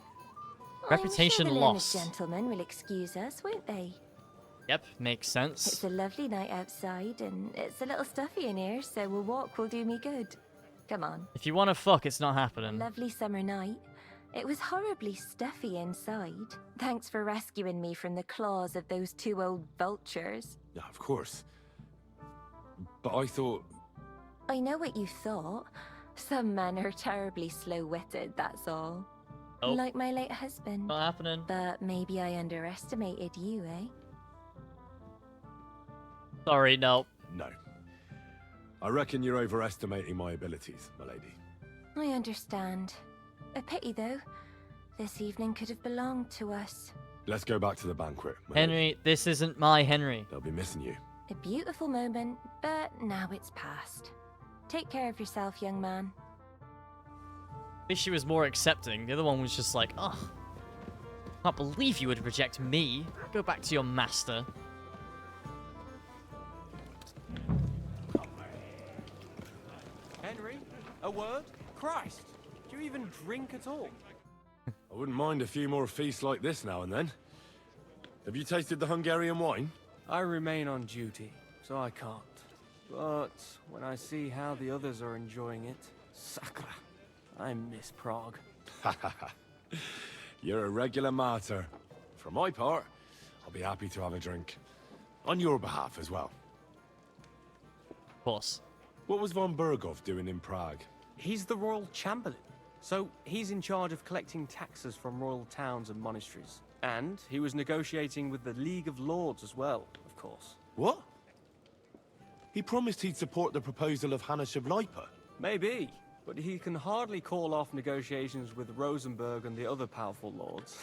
Reputation I'm sure the lost. learned gentlemen will excuse us, won't they? Yep, makes sense. It's a lovely night outside, and it's a little stuffy in here, so a walk will do me good. Come on. If you want to fuck, it's not happening. Lovely summer night. It was horribly stuffy inside. Thanks for rescuing me from the claws of those two old vultures. Yeah, of course. But I thought... I know what you thought. Some men are terribly slow-witted, that's all. Oh. Like my late husband. Not happening. But maybe I underestimated you, eh? Sorry, no. No. I reckon you're overestimating my abilities, my lady. I understand. A pity, though. This evening could have belonged to us. Let's go back to the banquet, my lady. Henry, this isn't my Henry. They'll be missing you. A beautiful moment, but now it's past. Take care of yourself, young man. At least she was more accepting. The other one was just like, oh, I can't believe you would reject me. Go back to your master. Henry, a word? Christ, do you even drink at all? I wouldn't mind a few more feasts like this now and then. Have you tasted the Hungarian wine? I remain on duty, so I can't. But when I see how the others are enjoying it, sacre, I miss Prague. You're a regular martyr. For my part, I'll be happy to have a drink. On your behalf as well. Of course. What was von Berghoff doing in Prague? He's the royal chamberlain, so he's in charge of collecting taxes from royal towns and monasteries. And he was negotiating with the League of Lords as well, of course. What? He promised he'd support the proposal of Hanush of Lipa. Maybe, but he can hardly call off negotiations with Rosenberg and the other powerful lords.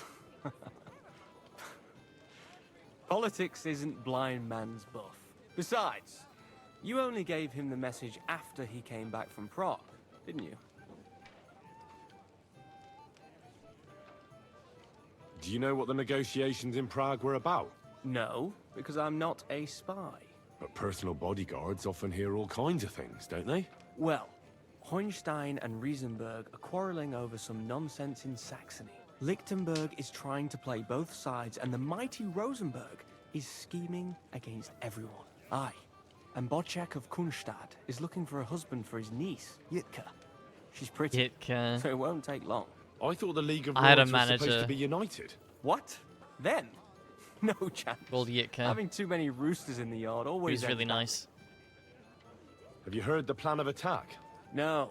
Politics isn't blind man's buff. Besides, you only gave him the message after he came back from Prague. didn't you? Do you know what the negotiations in Prague were about? No, because I'm not a spy. But personal bodyguards often hear all kinds of things, don't they? Well, Hohenstein and Riesenberg are quarreling over some nonsense in Saxony. Lichtenberg is trying to play both sides, and the mighty Rosenberg is scheming against everyone. Aye, and Bocek of Kunstadt is looking for a husband for his niece, Yitka. She's pretty, Yitka. so it won't take long. I thought the League of I had a Lords was supposed manager. to be united. What? Then? No chance. Called Yitka. Having too many roosters in the yard always He's really ends bad. nice. Have you heard the plan of attack? No.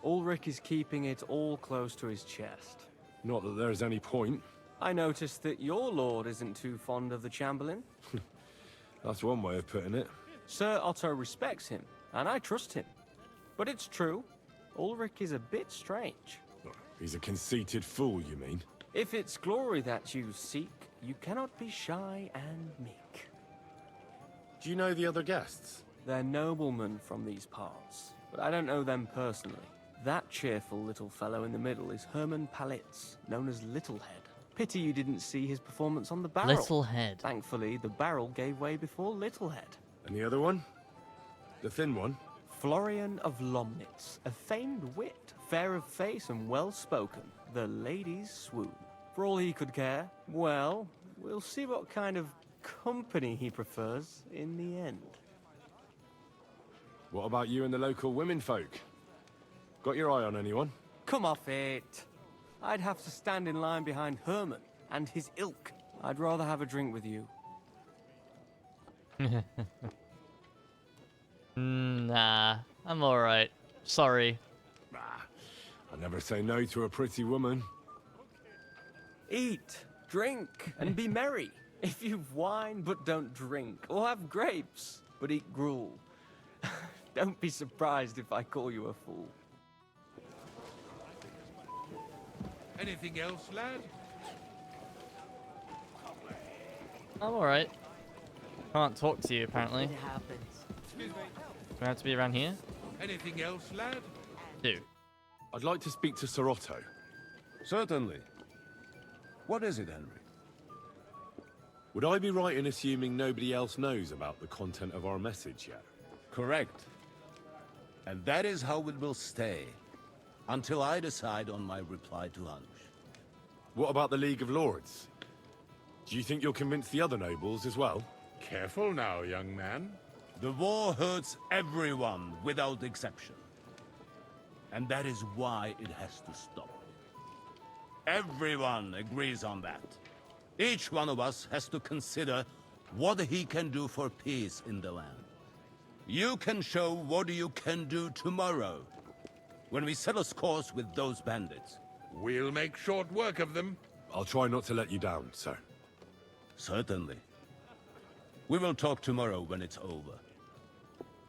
Ulrich is keeping it all close to his chest. Not that there's any point. I noticed that your lord isn't too fond of the Chamberlain. That's one way of putting it. Sir Otto respects him, and I trust him. But it's true, Ulrich is a bit strange. He's a conceited fool, you mean? If it's glory that you seek, you cannot be shy and meek. Do you know the other guests? They're noblemen from these parts, but I don't know them personally. That cheerful little fellow in the middle is Hermann Palitz, known as Littlehead. Pity you didn't see his performance on the barrel. Littlehead. Thankfully, the barrel gave way before Littlehead. And the other one? The thin one? Florian of Lomnitz, a famed wit, fair of face and well-spoken. The ladies swoon. For all he could care, well, we'll see what kind of company he prefers in the end. What about you and the local women folk? Got your eye on anyone? Come off it. I'd have to stand in line behind Herman and his ilk. I'd rather have a drink with you. Nah, I'm alright. Sorry. I never say no to a pretty woman. Eat, drink, and be merry. If you've wine but don't drink, or have grapes but eat gruel, don't be surprised if I call you a fool. Anything else, lad? I'm alright. Can't talk to you, apparently. Excuse me. Do I have to be around here? Anything else, lad? Do. I'd like to speak to Sir Otto. Certainly. What is it, Henry? Would I be right in assuming nobody else knows about the content of our message yet? Correct. And that is how it will stay, until I decide on my reply to Hunch. What about the League of Lords? Do you think you'll convince the other nobles as well? Careful now, young man. The war hurts everyone without exception. And that is why it has to stop. Everyone agrees on that. Each one of us has to consider what he can do for peace in the land. You can show what you can do tomorrow, when we set a course with those bandits. We'll make short work of them. I'll try not to let you down, sir. Certainly. We will talk tomorrow when it's over.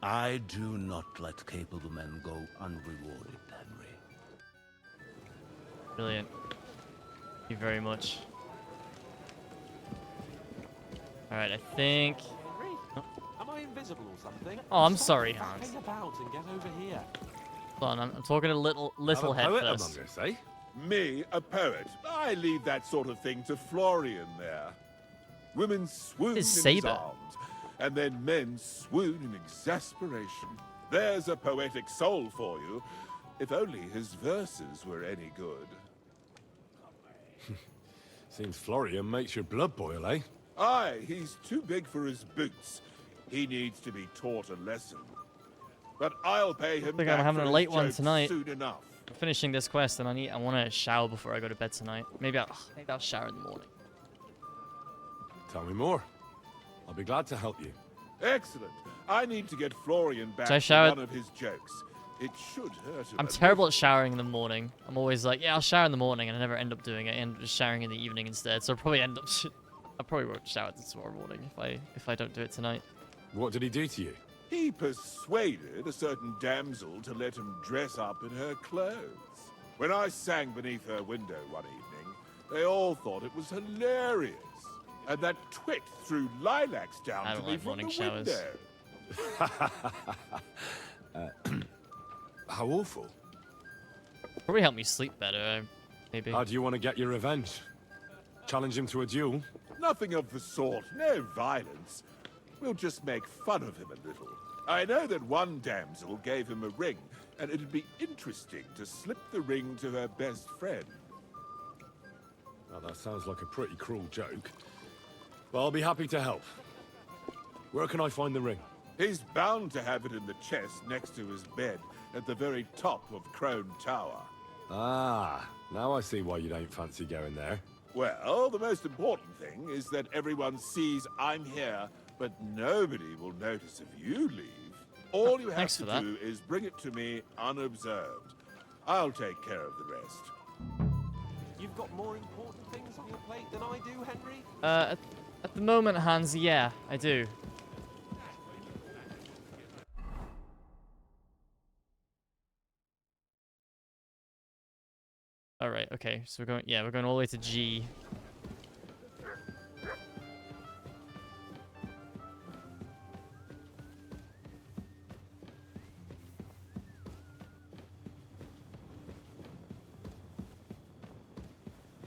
I do not let capable men go unrewarded, Henry. Brilliant. Thank you very much. Alright, I think... Henry? Am I invisible or something? Oh, I'm sorry, Stop Hans. faffing about and get over here. Hold on, I'm talking to Littlehead first. Me, a poet? I leave that sort of thing to Florian there. Women swoon in His his saber. arms, and then men swoon in exasperation. There's a poetic soul for you, if only his verses were any good. Seems Florian makes your blood boil, eh? Aye, he's too big for his boots. He needs to be taught a lesson. But I'll pay him I think back I'm having for a his late one jokes tonight. soon enough. I'm finishing this quest and I want to shower before I go to bed tonight. Maybe I'll shower in the morning. Tell me more. I'll be glad to help you. Excellent. I need to get Florian back Should I for shower- one of his jokes. It should hurt him. I'm a terrible at showering in the morning. I'm always like, yeah, I'll shower in the morning, and I never end up doing it. I end up just showering in the evening instead. So I'll probably end up. I probably won't shower tomorrow morning if I don't do it tonight. What did he do to you? He persuaded a certain damsel to let him dress up in her clothes. When I sang beneath her window one evening, they all thought it was hilarious. And that twit threw lilacs down I to don't me like from morning the showers. window. How awful. Probably help me sleep better, maybe. How do you want to get your revenge? Challenge him to a duel? Nothing of the sort. No violence. We'll just make fun of him a little. I know that one damsel gave him a ring, and it'd be interesting to slip the ring to her best friend. Now, that sounds like a pretty cruel joke. Well, I'll be happy to help. Where can I find the ring? He's bound to have it in the chest next to his bed, at the very top of Crone Tower. Ah, now I see why you don't fancy going there. Well, the most important thing is that everyone sees I'm here, but nobody will notice if you leave. All you have to do is bring it to me unobserved. I'll take care of the rest. You've got more important things on your plate than I do, Henry? At the moment, Hans, yeah, I do. All right, okay. So we're going all the way to G.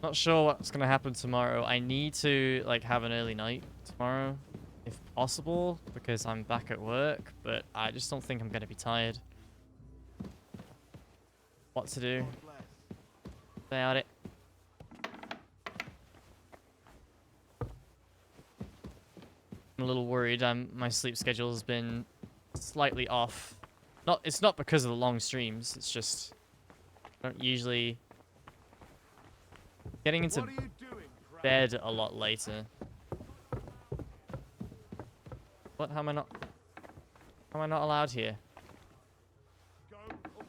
Not sure what's gonna happen tomorrow. I need to like have an early night tomorrow, if possible, because I'm back at work. But I just don't think I'm gonna be tired. What to do about it? I'm a little worried. My sleep schedule has been slightly off. It's not because of the long streams. It's just I don't usually. Getting into bed a lot later. What? How am I not allowed here? Go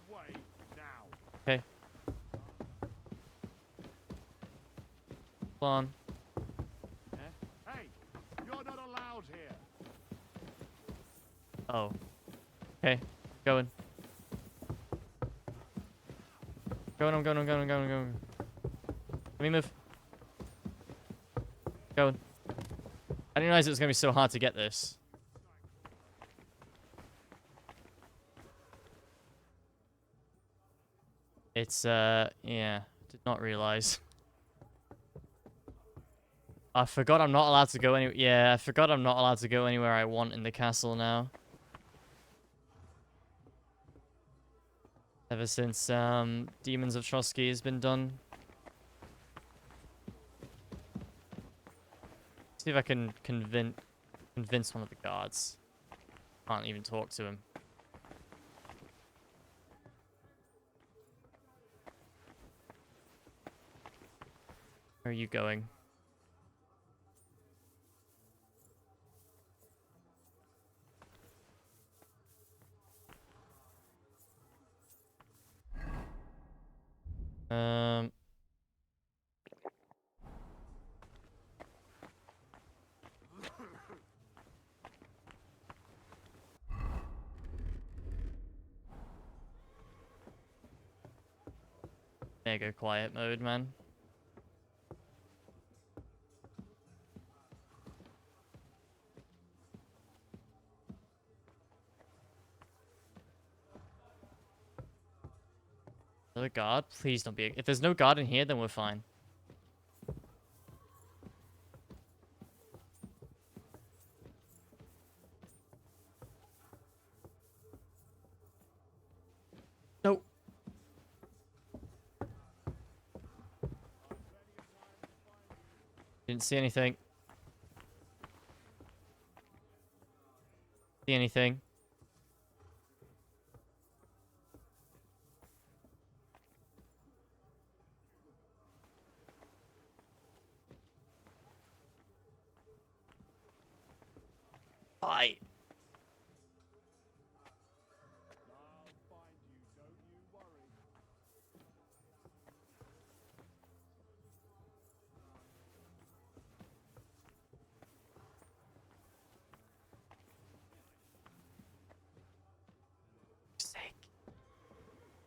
away now. Okay. Hold on. Hey, you're not allowed here. Oh. Okay. Going. I'm going. Let me move. Going. I didn't realize it was going to be so hard to get this. It's, yeah. Did not realize. I forgot I'm not allowed to go anywhere. Yeah, I forgot I'm not allowed to go anywhere I want in the castle now. Ever since, Demons of Trotsky has been done. See if I can convince one of the guards. Can't even talk to him. Where are you going? Mega quiet mode, man. Another guard? Please don't be. If there's no guard in here, then we're fine. Nope. Didn't see anything. See anything? Hi.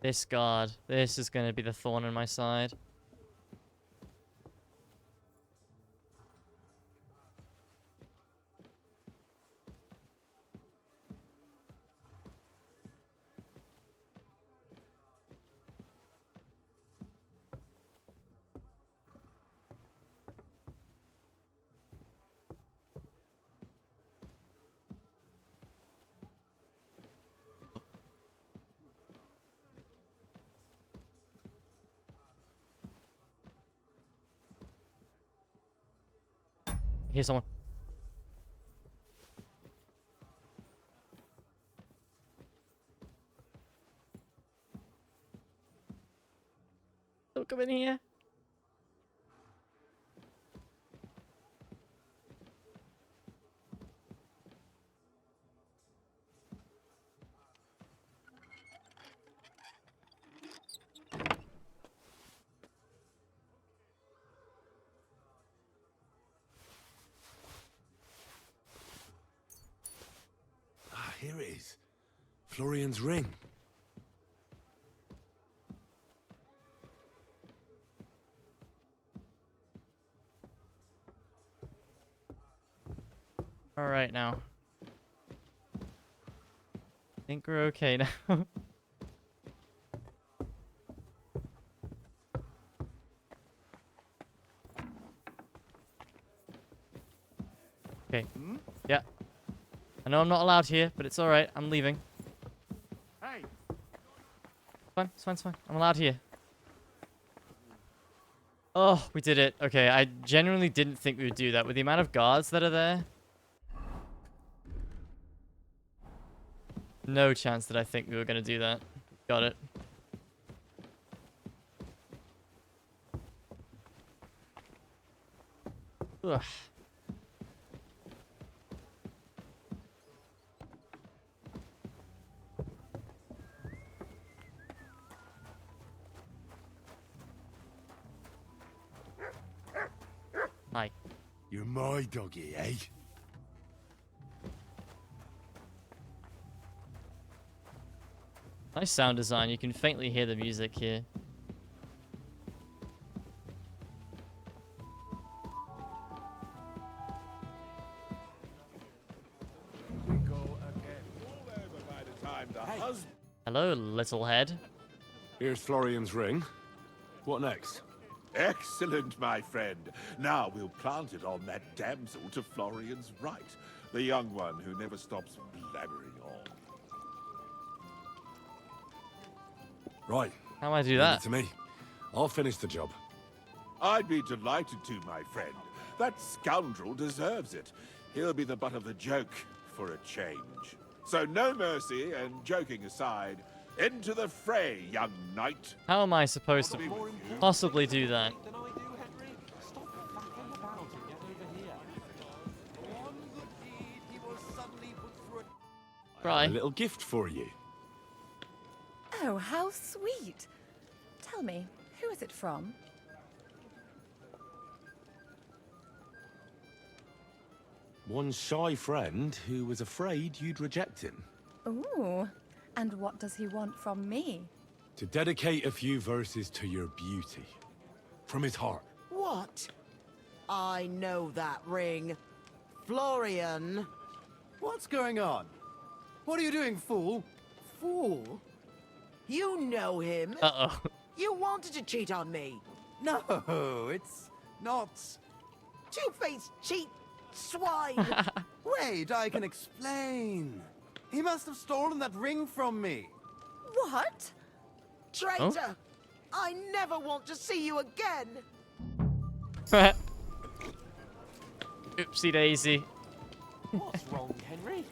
This guard. This is going to be the thorn in my side. hear someone. Don't come in here. Ah, here it is. Florian's ring. All right now. I think we're okay now. Okay. Yeah. I know I'm not allowed here, but it's all right. I'm leaving. Hey. It's fine. It's fine. It's fine. I'm allowed here. Oh, we did it. Okay, I genuinely didn't think we would do that with the amount of guards that are there. No chance that I think we were going to do that. Got it. Ugh. Hi. You're my doggy, eh? Nice sound design. You can faintly hear the music here. We go again. All over by the time the husband. Hello, little head. Here's Florian's ring. What next? Excellent, my friend. Now we'll plant it on that damsel to Florian's right. The young one who never stops blabbering on. Right. How do I do Leave that? it to me. I'll finish the job. I'd be delighted to, my friend. That scoundrel deserves it. He'll be the butt of the joke for a change. So no mercy, and joking aside, into the fray, young knight. How am I supposed to possibly do that? Right. A little gift for you. Oh, how sweet. Tell me, who is it from? One shy friend who was afraid you'd reject him. Ooh, and what does he want from me? To dedicate a few verses to your beauty. From his heart. What? I know that ring. Florian. What's going on? What are you doing, fool? Fool? You know him. Uh-oh. You wanted to cheat on me. No, it's not. Two-faced cheat swine. Wait, I can explain. He must have stolen that ring from me. What? Traitor! I never want to see you again. Oopsie daisy. What's wrong, Henry?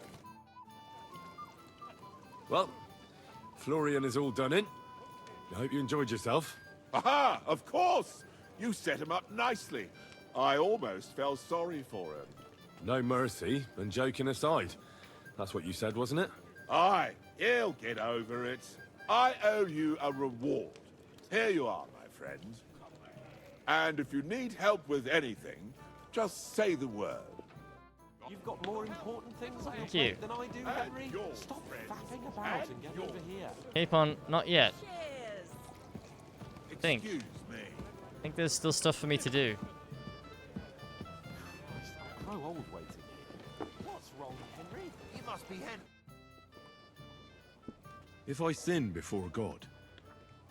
Well, Florian is all done in. I hope you enjoyed yourself. Aha! Of course! You set him up nicely. I almost felt sorry for him. No mercy, and joking aside. That's what you said, wasn't it? Aye, he'll get over it. I owe you a reward. Here you are, my friend. And if you need help with anything, just say the word. You've got more important things on your Thank you. plate than I do, Henry. Stop faffing about and get over here. Keep on. Not yet. Think. Excuse me. I think there's still stuff for me to do. I grow old waiting here. What's wrong, Henry? You must be Henry. If I sin before God,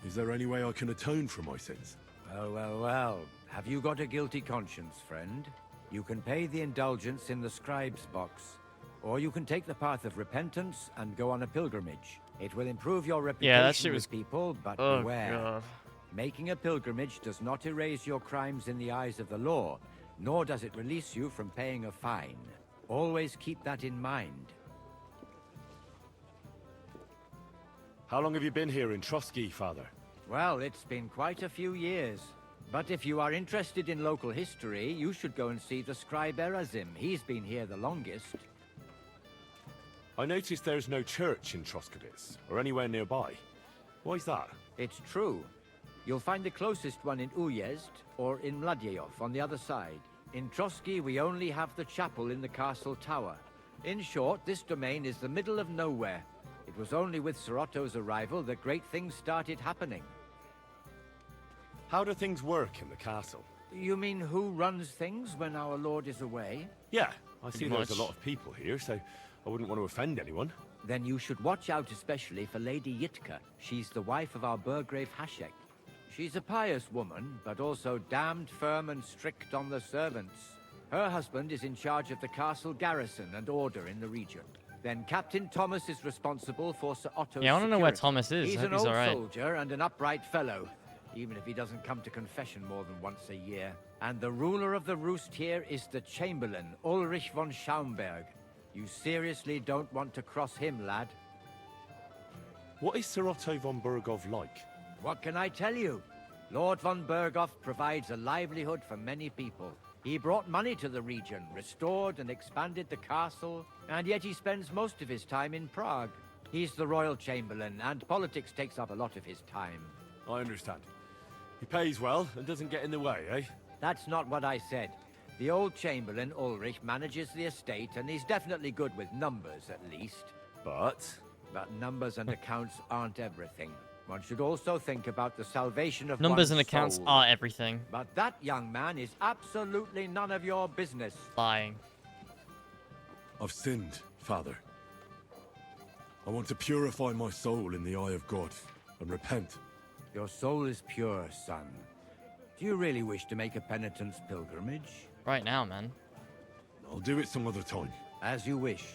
is there any way I can atone for my sins? Well, well, well. Have you got a guilty conscience, friend? You can pay the indulgence in the scribe's box, or you can take the path of repentance and go on a pilgrimage. It will improve your reputation with people, but beware. God. Making a pilgrimage does not erase your crimes in the eyes of the law, nor does it release you from paying a fine. Always keep that in mind. How long have you been here in Trotsky, Father? Well, it's been quite a few years. But if you are interested in local history, you should go and see the scribe Erazim. He's been here the longest. I noticed there's no church in Troskowitz, or anywhere nearby. Why is that? It's true. You'll find the closest one in Uyezd, or in Mladyeyov on the other side. In Trotsky, we only have the chapel in the castle tower. In short, this domain is the middle of nowhere. It was only with Sir Otto's arrival that great things started happening. How do things work in the castle? You mean who runs things when our lord is away? Yeah, I see there's a lot of people here, so I wouldn't want to offend anyone. Then you should watch out especially for Lady Yitka. She's the wife of our Burgrave Hashek. She's a pious woman, but also damned firm and strict on the servants. Her husband is in charge of the castle garrison and order in the region. Then Captain Thomas is responsible for Sir Otto's Yeah, I want to know where security. Thomas is. He's I hope an he's old alright. soldier and an upright fellow, even if he doesn't come to confession more than once a year. And the ruler of the roost here is the Chamberlain, Ulrich von Schaumburg. You seriously don't want to cross him, lad. What is Sir Otto von Bergov like? What can I tell you? Lord von Berghoff provides a livelihood for many people. He brought money to the region, restored and expanded the castle, and yet he spends most of his time in Prague. He's the royal chamberlain, and politics takes up a lot of his time. I understand. He pays well and doesn't get in the way, eh? That's not what I said. The old chamberlain, Ulrich, manages the estate, and he's definitely good with numbers, at least. But numbers and accounts aren't everything. One should also think about the salvation of Numbers one's and accounts soul. are everything. But that young man is absolutely none of your business. Lying. I've sinned, Father. I want to purify my soul in the eye of God and repent. Your soul is pure, son. Do you really wish to make a penitence pilgrimage? Right now, man. I'll do it some other time. As you wish.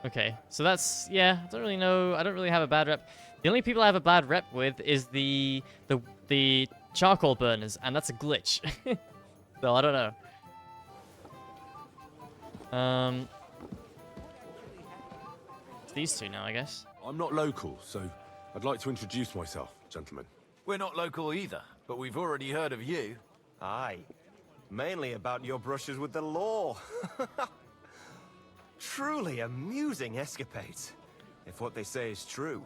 Okay, so that's, yeah, I don't really know. I don't really have a bad rep. The only people I have a bad rep with is the charcoal burners, and that's a glitch. So I don't know. It's these two now, I guess. I'm not local, so I'd like to introduce myself, gentlemen. We're not local either, but we've already heard of you. Aye. Mainly about your brushes with the law. Truly amusing escapades, if what they say is true.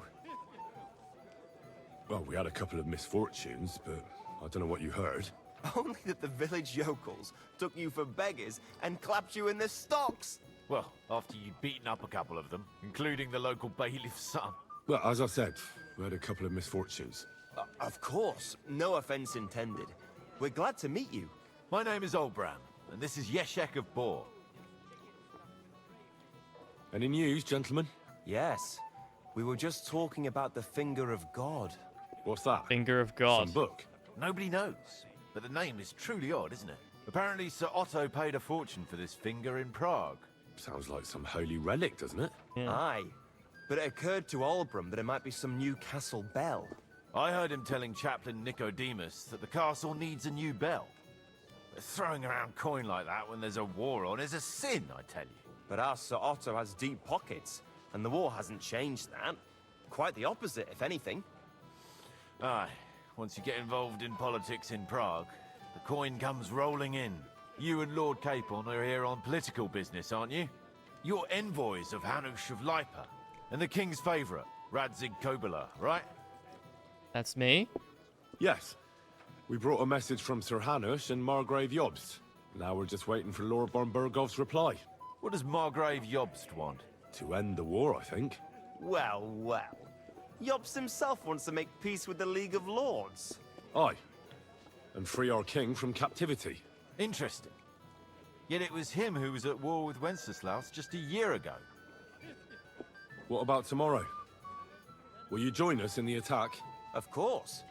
Well, we had a couple of misfortunes, but I don't know what you heard. Only that the village yokels took you for beggars and clapped you in the stocks. Well, after you'd beaten up a couple of them, including the local bailiff's son. Well, as I said, we had a couple of misfortunes. Of course, no offense intended. We're glad to meet you. My name is Olbram, and this is Yeshek of Bor. Any news, gentlemen? Yes. We were just talking about the Finger of God. What's that? Finger of God. Some book? Nobody knows, but the name is truly odd, isn't it? Apparently Sir Otto paid a fortune for this finger in Prague. Sounds like some holy relic, doesn't it? Yeah. Aye. But it occurred to Olbram that it might be some new castle bell. I heard him telling Chaplain Nicodemus that the castle needs a new bell. Throwing around coin like that when there's a war on is a sin, I tell you. But our Sir Otto has deep pockets, and the war hasn't changed that. Quite the opposite, if anything. Aye, once you get involved in politics in Prague, the coin comes rolling in. You and Lord Capon are here on political business, aren't you? You're envoys of Hanush of Lipa, and the king's favourite, Radzig Kobyla, right? That's me. Yes. We brought a message from Sir Hanush and Margrave Jobst. Now we're just waiting for Lord von Bergov's reply. What does Margrave Jobst want? To end the war, I think. Well, well. Jobst himself wants to make peace with the League of Lords. Aye. And free our king from captivity. Interesting. Yet it was him who was at war with Wenceslaus just a year ago. What about tomorrow? Will you join us in the attack? Of course.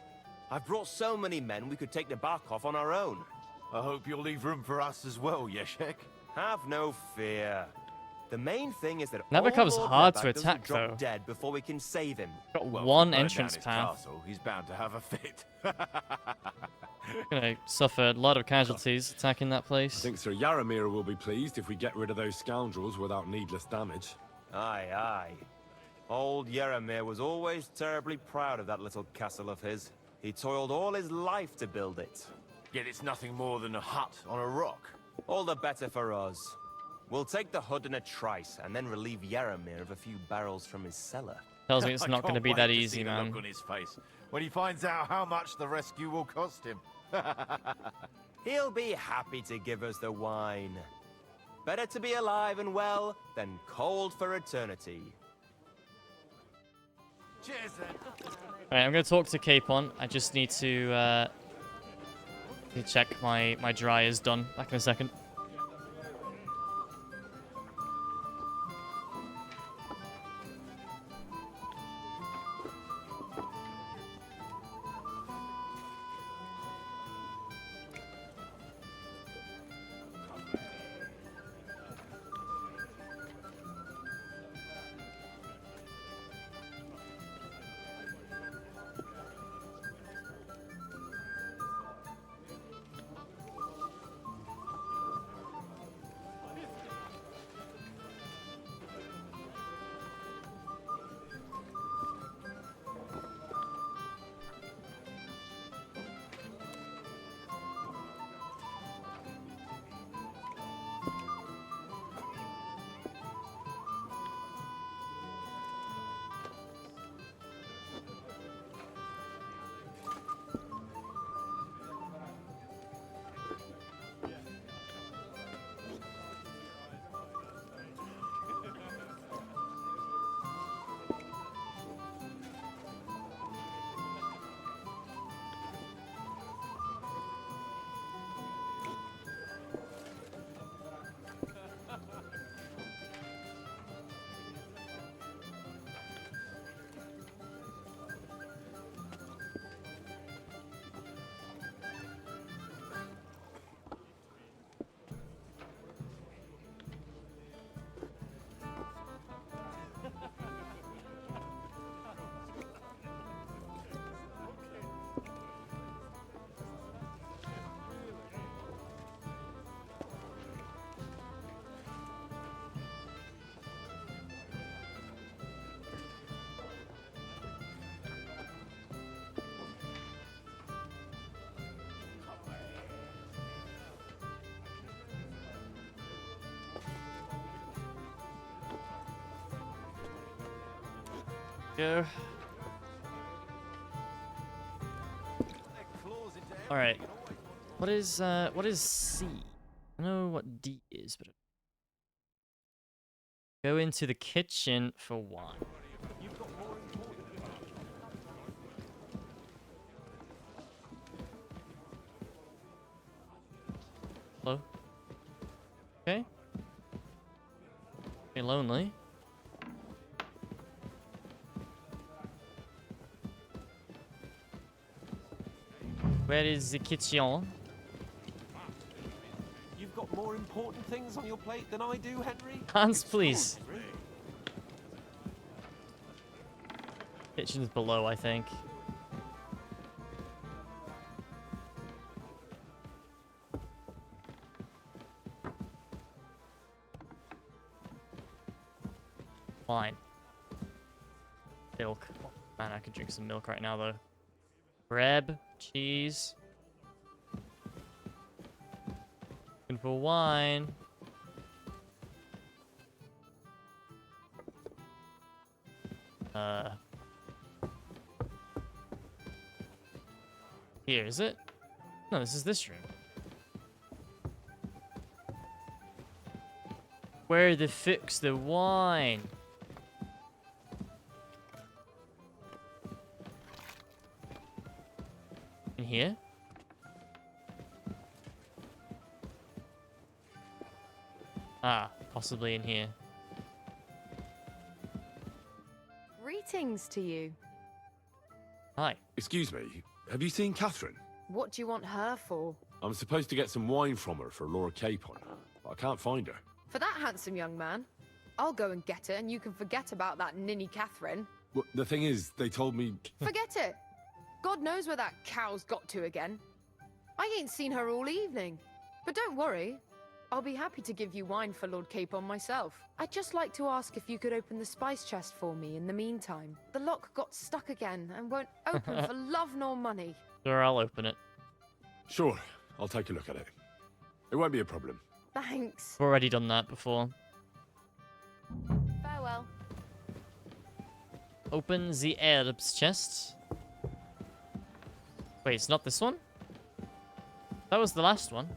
I've brought so many men we could take the Barkov on our own. I hope you'll leave room for us as well, Yeshek. Have no fear. The main thing is that Nabokov's Lord hard Nebak to doesn't attack, drop though. dead before we can save him. Got Well, one burn down entrance his path. castle, he's bound to have a fit. Gonna suffer a lot of casualties attacking that I place. think Sir Yaramir will be pleased if we get rid of those scoundrels without needless damage. Aye, aye. Old Yaramir was always terribly proud of that little castle of his. He toiled all his life to build it. Yet it's nothing more than a hut on a rock. All the better for us. We'll take the hood in a trice and then relieve Yaramir of a few barrels from his cellar. Tells me it's I not going to can't be wait that to easy, see the man. look on his face when he finds out how much the rescue will cost him. He'll be happy to give us the wine. Better to be alive and well than cold for eternity. Cheers, then. Alright, I'm going to talk to Capon. I just need to check my dry is done. Back in a second. Go. Alright. What is C? I know what D is, but go into the kitchen for wine. Hello? Okay. Okay, lonely. Where is the kitchen? You've got more important things on your plate than I do, Henry. Hands, please. Kitchen's below, I think. Fine. Milk. Man, I could drink some milk right now, though. Bread, cheese. Looking for wine. Here, is it? No, this is this room. Where the fuck's the wine? In here? Ah, possibly in here. Greetings to you. Hi. Excuse me, have you seen Catherine? What do you want her for? I'm supposed to get some wine from her for Laura Capon, but I can't find her. For that handsome young man? I'll go and get her, and you can forget about that ninny Catherine. Well, the thing is, they told me... Forget it! God knows where that cow's got to again. I ain't seen her all evening. But don't worry. I'll be happy to give you wine for Lord Capon myself. I'd just like to ask if you could open the spice chest for me in the meantime. The lock got stuck again and won't open for love nor money. Sure, I'll open it. Sure, I'll take a look at it. It won't be a problem. Thanks. I've already done that before. Farewell. Open the herbs chest. Wait, it's not this one? That was the last one.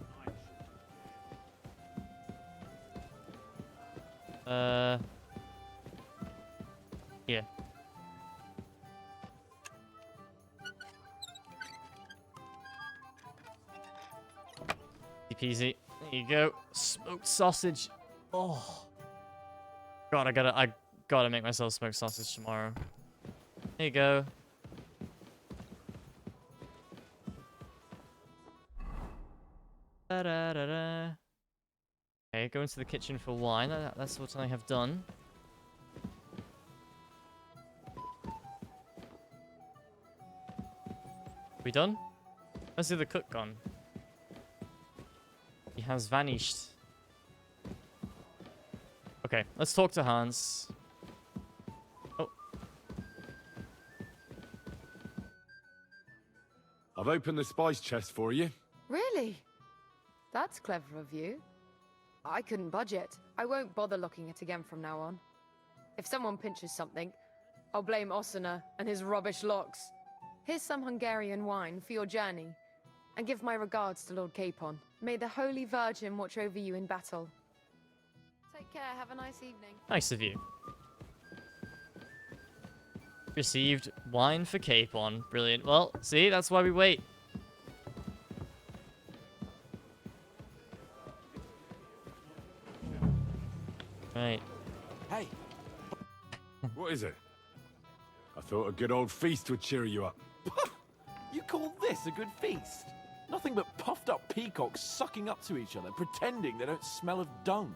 Yeah. Easy peasy. There you go. Smoked sausage. Oh. God, I gotta make myself smoked sausage tomorrow. There you go. Da-da-da-da. Okay, go into the kitchen for wine. That's what I have done. We done? Where's the other cook gone? He has vanished. Okay, let's talk to Hans. Oh. I've opened the spice chest for you. Really? That's clever of you. I couldn't budget. I won't bother looking it again from now on. If someone pinches something, I'll blame Osuna and his rubbish locks. Here's some Hungarian wine for your journey. And give my regards to Lord Capon. May the Holy Virgin watch over you in battle. Take care, have a nice evening. Nice of you. Received wine for Capon. Brilliant. Well, see, that's why we wait. Right. Hey. What is it? I thought a good old feast would cheer you up. You call this a good feast? Nothing but puffed up peacocks sucking up to each other, pretending they don't smell of dung.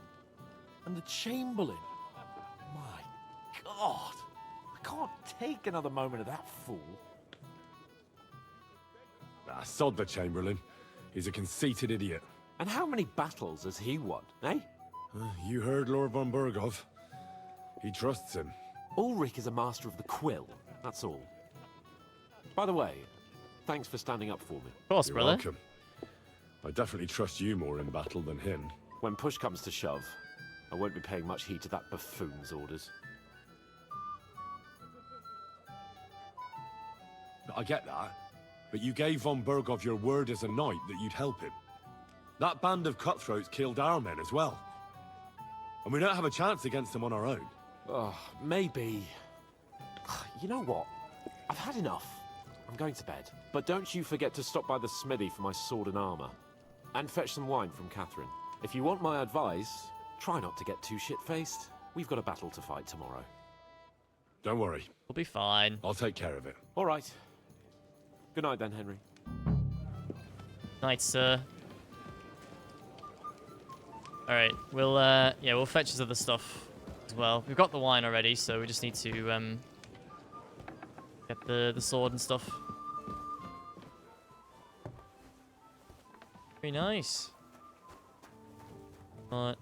And the Chamberlain. My God. I can't take another moment of that fool. Ah, sod the Chamberlain. He's a conceited idiot. And how many battles has he won, eh? You heard Lord von Burgov. He trusts him. Ulrich is a master of the quill, that's all. By the way, thanks for standing up for me. Of course, You're brother. welcome. I definitely trust you more in battle than him. When push comes to shove, I won't be paying much heed to that buffoon's orders. I get that, but you gave von Burgov your word as a knight that you'd help him. That band of cutthroats killed our men as well. And we don't have a chance against them on our own. Oh, maybe. You know what? I've had enough. I'm going to bed. But don't you forget to stop by the smithy for my sword and armor. And fetch some wine from Catherine. If you want my advice, try not to get too shit-faced. We've got a battle to fight tomorrow. Don't worry. We'll be fine. I'll take care of it. All right. Good night then, Henry. Night, sir. Alright, we'll fetch his other stuff as well. We've got the wine already, so we just need to, get the sword and stuff. Very nice. Alright.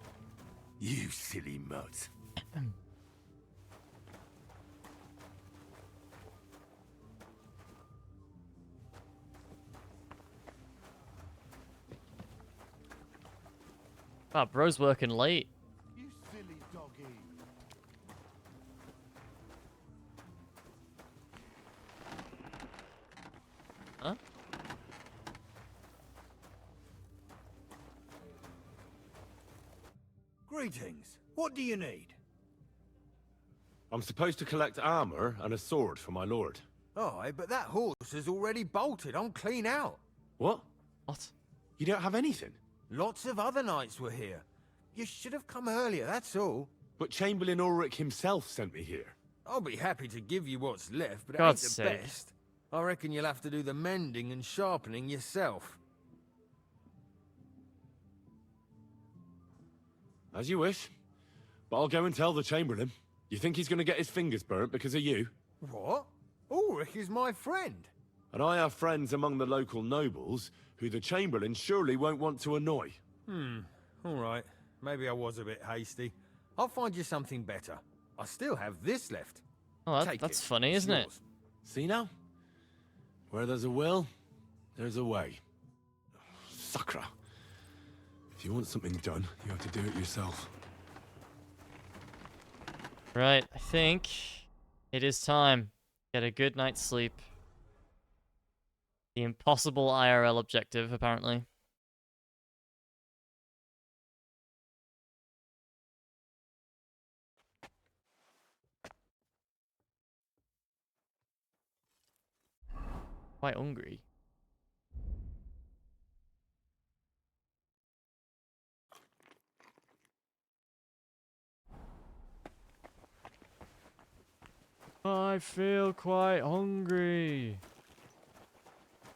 You silly mutt. Ah, bro's working late. You silly doggy. Huh? Greetings. What do you need? I'm supposed to collect armor and a sword for my lord. Aye, but that horse is already bolted. I'm clean out. What? What? You don't have anything? Lots of other knights were here. You should have come earlier, that's all. But Chamberlain Ulrich himself sent me here. I'll be happy to give you what's left, but it God's ain't the sake. best. I reckon you'll have to do the mending and sharpening yourself. As you wish. But I'll go and tell the Chamberlain. You think he's going to get his fingers burnt because of you? What? Ulrich is my friend. And I have friends among the local nobles who the Chamberlain surely won't want to annoy. All right. Maybe I was a bit hasty. I'll find you something better. I still have this left. Oh, Take that's it. funny, It's isn't it? yours. See now? Where there's a will, there's a way. Sucker. If you want something done, you have to do it yourself. Right, I think it is time. Get a good night's sleep. The impossible IRL objective, apparently. Quite hungry. I feel quite hungry.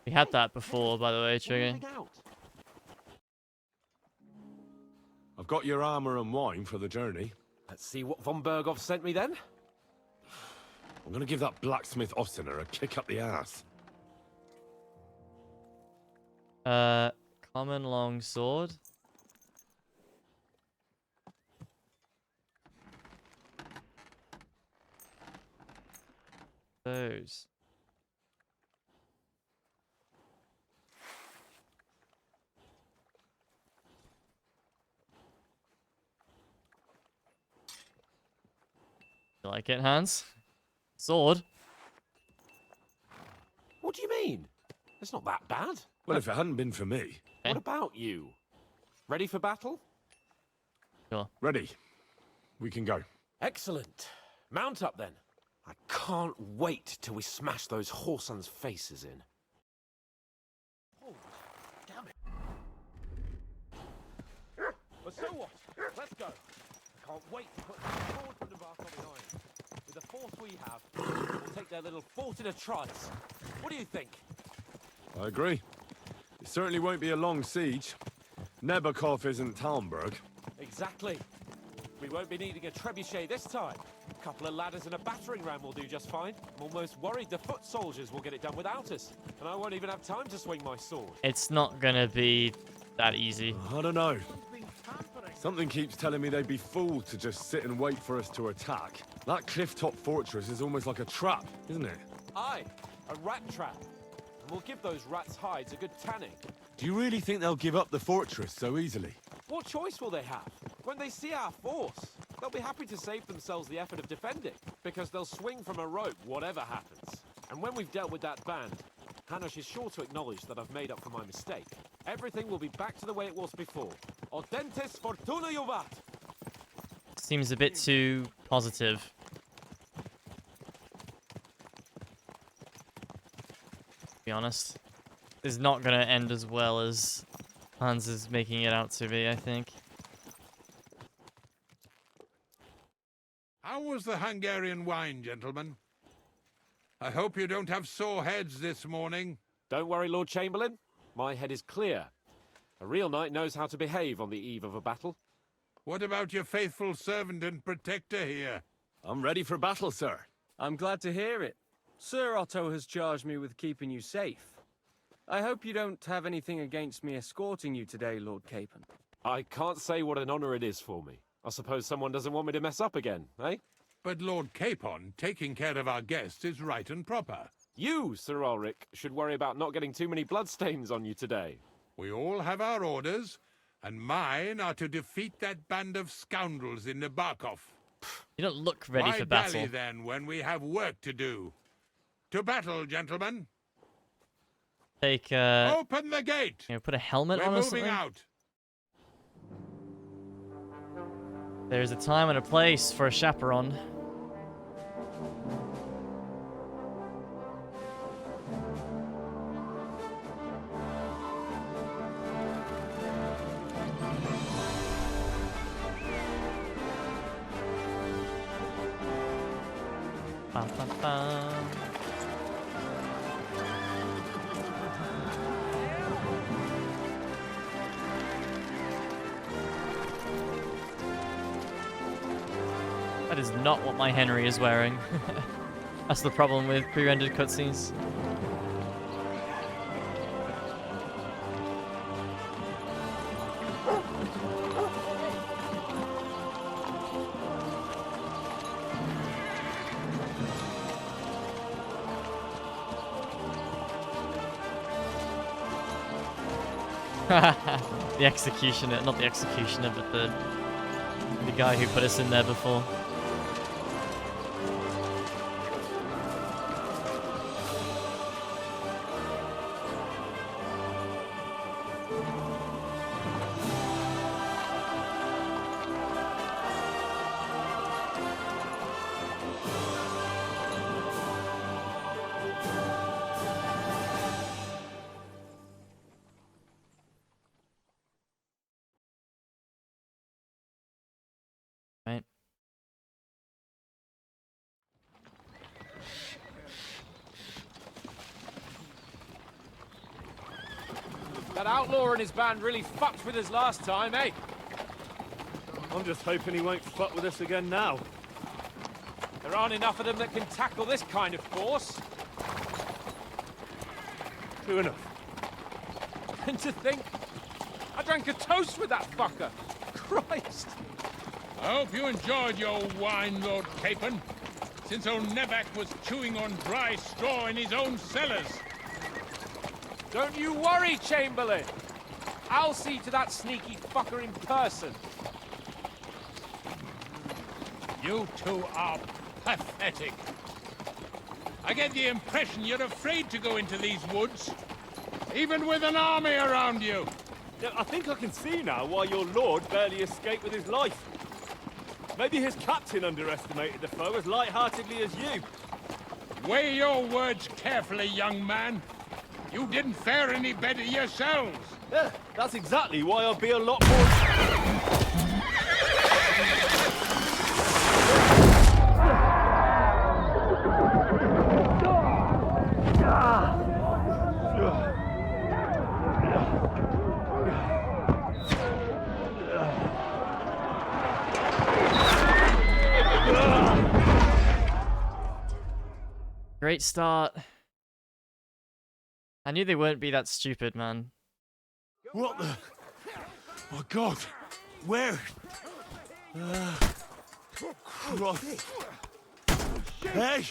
We had that before, by the way, Trigger. I've got your armor and wine for the journey. Let's see what von Berghoff sent me then. I'm gonna give that blacksmith Ossiner a kick up the ass. Common long sword. Those. You like it, Hans? Sword? What do you mean? It's not that bad. Well, if it hadn't been for me. What about you? Ready for battle? Sure. Ready. We can go. Excellent. Mount up then. I can't wait till we smash those whoresons' faces in. Oh, damn it. But so what? Let's go. I can't wait to put them forward from the Barcov behind. With the force we have, we'll take their little fort in a trice. What do you think? I agree. It certainly won't be a long siege. Nebakov isn't Talmberg. Exactly. We won't be needing a trebuchet this time. A couple of ladders and a battering ram will do just fine. I'm almost worried the foot soldiers will get it done without us. And I won't even have time to swing my sword. It's not gonna be that easy. I don't know. Something keeps telling me they'd be fooled to just sit and wait for us to attack. That cliff-top fortress is almost like a trap, isn't it? Aye, a rat trap. And we'll give those rats' hides a good tanning. Do you really think they'll give up the fortress so easily? What choice will they have? When they see our force, they'll be happy to save themselves the effort of defending, because they'll swing from a rope whatever happens. And when we've dealt with that band, Hanush is sure to acknowledge that I've made up for my mistake. Everything will be back to the way it was before. Audentes fortuna juvat! Seems a bit too positive. To be honest. This is not gonna end as well as Hans is making it out to be, I think. How was the Hungarian wine, gentlemen? I hope you don't have sore heads this morning. Don't worry, Lord Chamberlain. My head is clear. A real knight knows how to behave on the eve of a battle. What about your faithful servant and protector here? I'm ready for battle, sir. I'm glad to hear it. Sir Otto has charged me with keeping you safe. I hope you don't have anything against me escorting you today, Lord Capon. I can't say what an honor it is for me. I suppose someone doesn't want me to mess up again, eh? But Lord Capon, taking care of our guests is right and proper. You, Sir Ulrich, should worry about not getting too many bloodstains on you today. We all have our orders, and mine are to defeat that band of scoundrels in Nabokov. You don't look ready for battle. Why dally then when we have work to do? To battle, gentlemen. Take Open the gate. You know, put a helmet We're on or moving something. out. There's a time and a place for a chaperone. Bum, bum, bum. That is not what my Henry is wearing. That's the problem with pre-rendered cutscenes. The executioner, not the executioner, but the guy who put us in there before. Right. That outlaw and his band really fucked with us last time, eh? I'm just hoping he won't fuck with us again now. There aren't enough of them that can tackle this kind of force. True enough. And to think, I drank a toast with that fucker. Christ. I hope you enjoyed your wine, Lord Capon, since old Nevac was chewing on dry straw in his own cellars. Don't you worry, Chamberlain. I'll see to that sneaky fucker in person. You two are pathetic. I get the impression you're afraid to go into these woods, even with an army around you. Yeah, I think I can see now why your lord barely escaped with his life. Maybe his captain underestimated the foe as light-heartedly as you. Weigh your words carefully, young man. You didn't fare any better yourselves. Yeah, that's exactly why I'll be a lot more... Great start. I knew they wouldn't be that stupid, man. What the? My God! Where? Christ! Hey!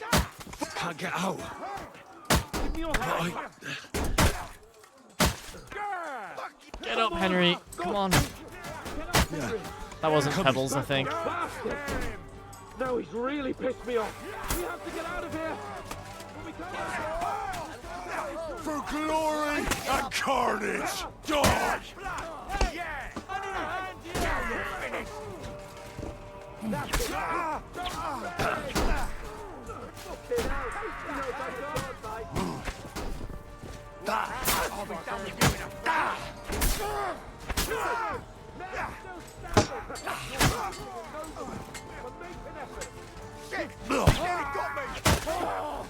Can't get out. Get up, Henry. Come on. That wasn't Pebbles, I think. No, he's really pissed me off. We have to get out of here. For glory and carnage! Die!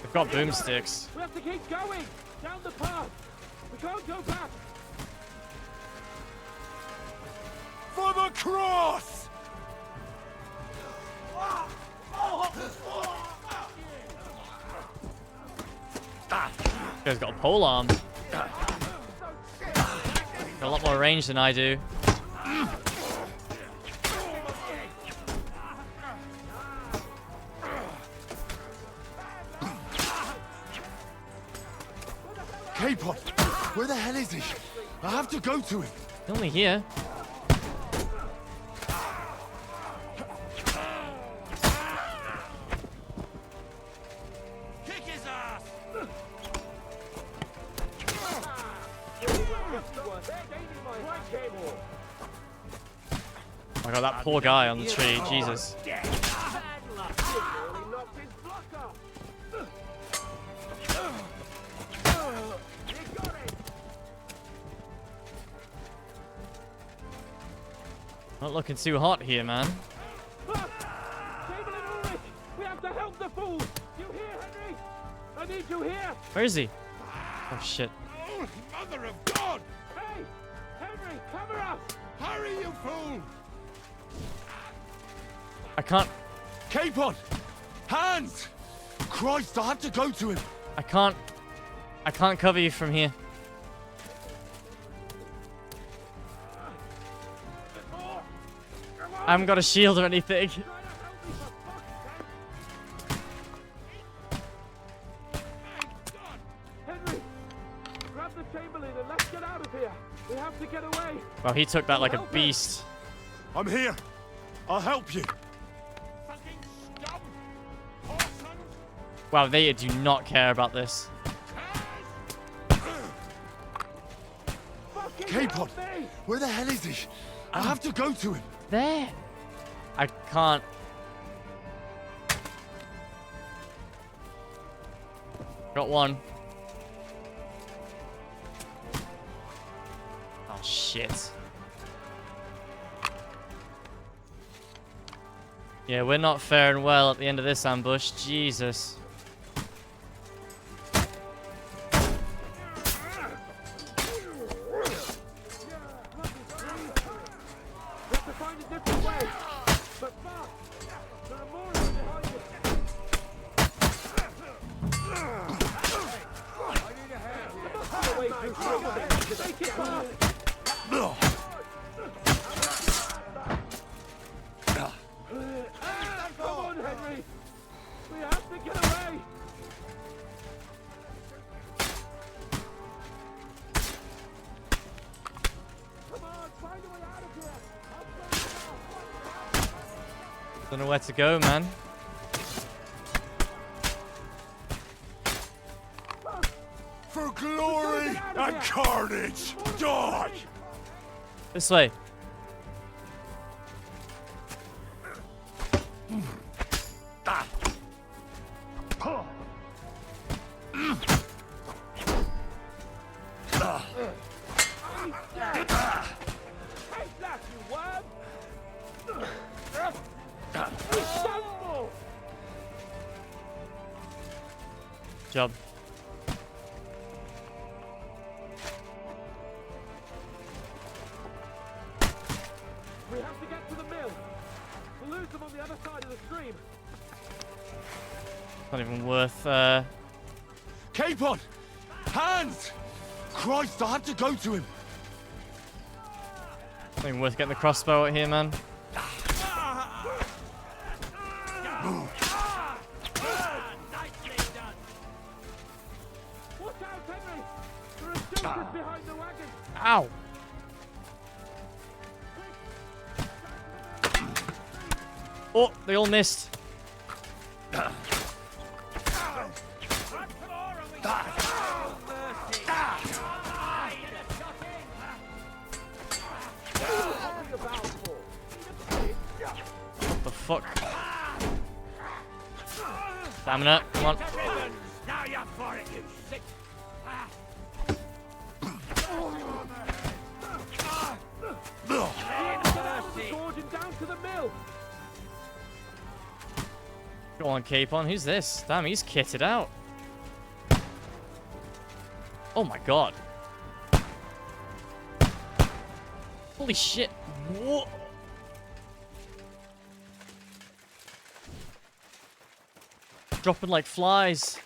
They've got boomsticks. We have to keep going down the path. We can't go back. For the cross! This guy's got a pole arm. Got a lot more range than I do. Capon! Where the hell is he? I have to go to him. He's only here. Kick his ass! I got that poor guy on the tree. Jesus. Not looking too hot here, man. We have to help the fool. You hear, Henry? I need you here. Where is he? Oh shit. Oh, Mother of God! Hey, Henry, cover us! Hurry, you fool! I can't. Capon! Hands! Christ, I have to go to him. I can't cover you from here. I haven't got a shield or anything. Henry, grab the Chamberlain and let's get out of here. We have to get away. Oh, he took that like a beast. I'm here. I'll help you. Wow, they do not care about this. Capon, where the hell is he? I have to go to him. There. I can't. Got one. Oh, shit. Yeah, we're not faring well at the end of this ambush. Jesus. Don't know where to go, man. For glory and carnage, die! This way. Job. We have to get to the mill. We'll lose them on the other side of the stream. Not even worth, Capon! Hands! Christ, I have to go to him. Not even worth getting the crossbow out here, man. Ow! Oh, they all missed. What the fuck? Stamina, come on. Now you're for it, you sick. Down to the mill. Go on, Capon. Who's this? Damn, he's kitted out. Oh my god. Holy shit. Whoa. Dropping like flies.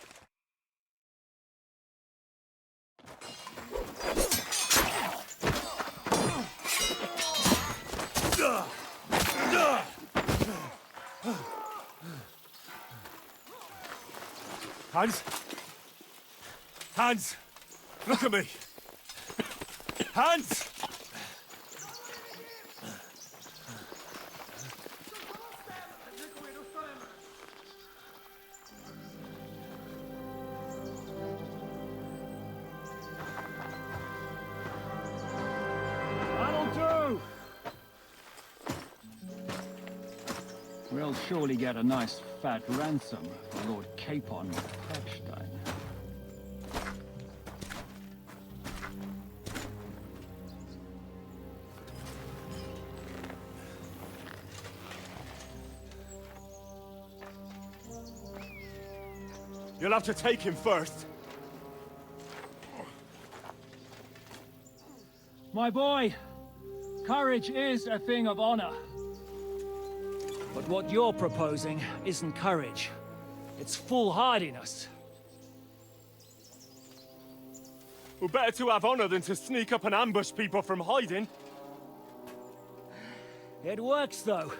Hans? Hans! Look at me! Hans! That'll do! We'll surely get a nice fat ransom for Lord Capon of Pechstein. You'll have to take him first. My boy, courage is a thing of honor. But what you're proposing isn't courage. It's foolhardiness. Well, better to have honor than to sneak up and ambush people from hiding. It works, though.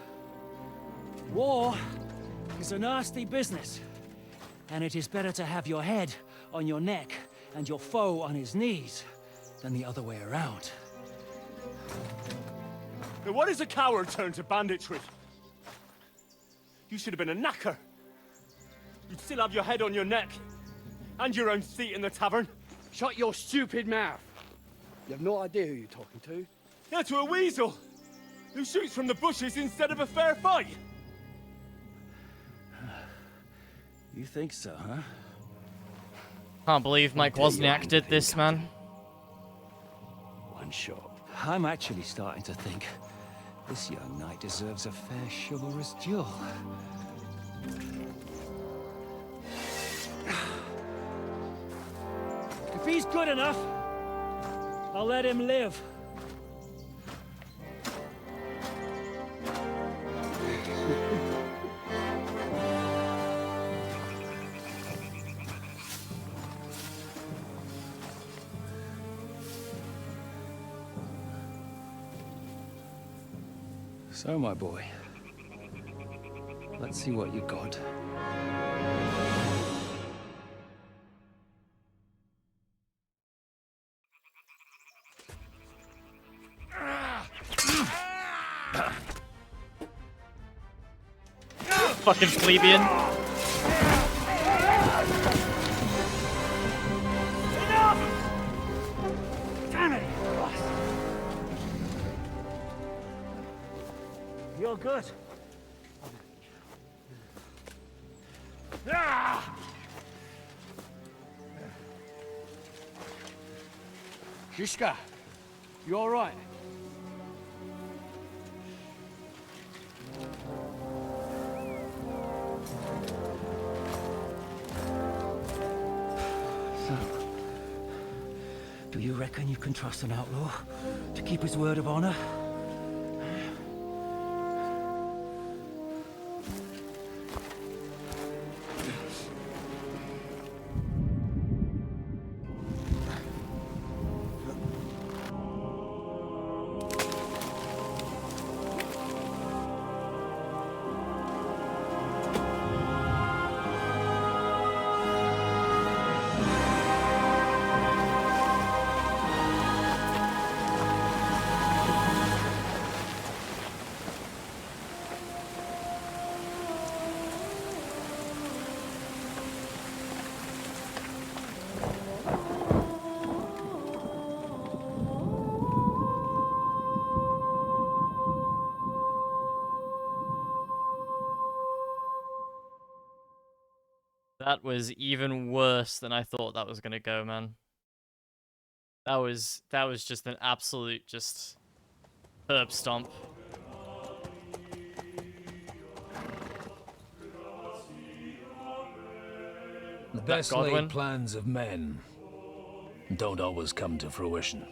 War is a nasty business. And it is better to have your head on your neck and your foe on his knees than the other way around. Now what is a coward turn to banditry? You should have been a knacker. You'd still have your head on your neck. And your own seat in the tavern. Shut your stupid mouth. You have no idea who you're talking to. Yeah, to a weasel. Who shoots from the bushes instead of a fair fight. You think so, huh? Can't believe Mike Wozniak did this, man. One shot. I'm actually starting to think this young knight deserves a fair chivalrous duel. If he's good enough, I'll let him live. So, my boy, let's see what you got. Fucking plebeian. Enough! Damn it! You're good. Shishka, you all right? So, do you reckon you can trust an outlaw to keep his word of honor? That was even worse than I thought that was gonna go, man. That was just an absolute herb stomp. The best laid Godwin? plans of men don't always come to fruition.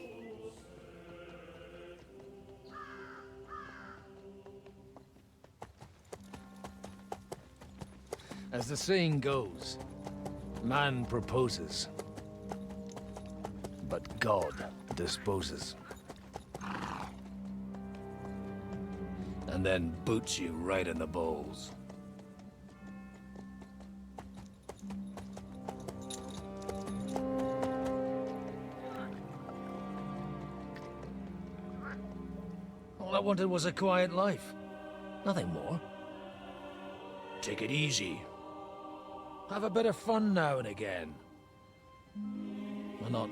As the saying goes, man proposes, but God disposes. And then boots you right in the balls. All I wanted was a quiet life. Nothing more. Take it easy. Have a bit of fun now and again. And not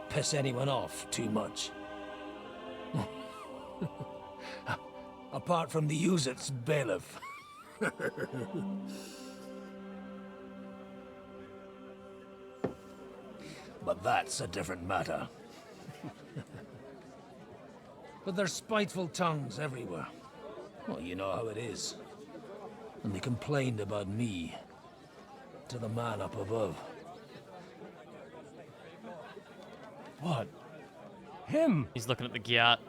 piss anyone off too much. Apart from the Uzit's bailiff. But that's a different matter. But there's spiteful tongues everywhere. Well, you know how it is. And they complained about me to the man up above. What? Him? He's looking at the Gyat.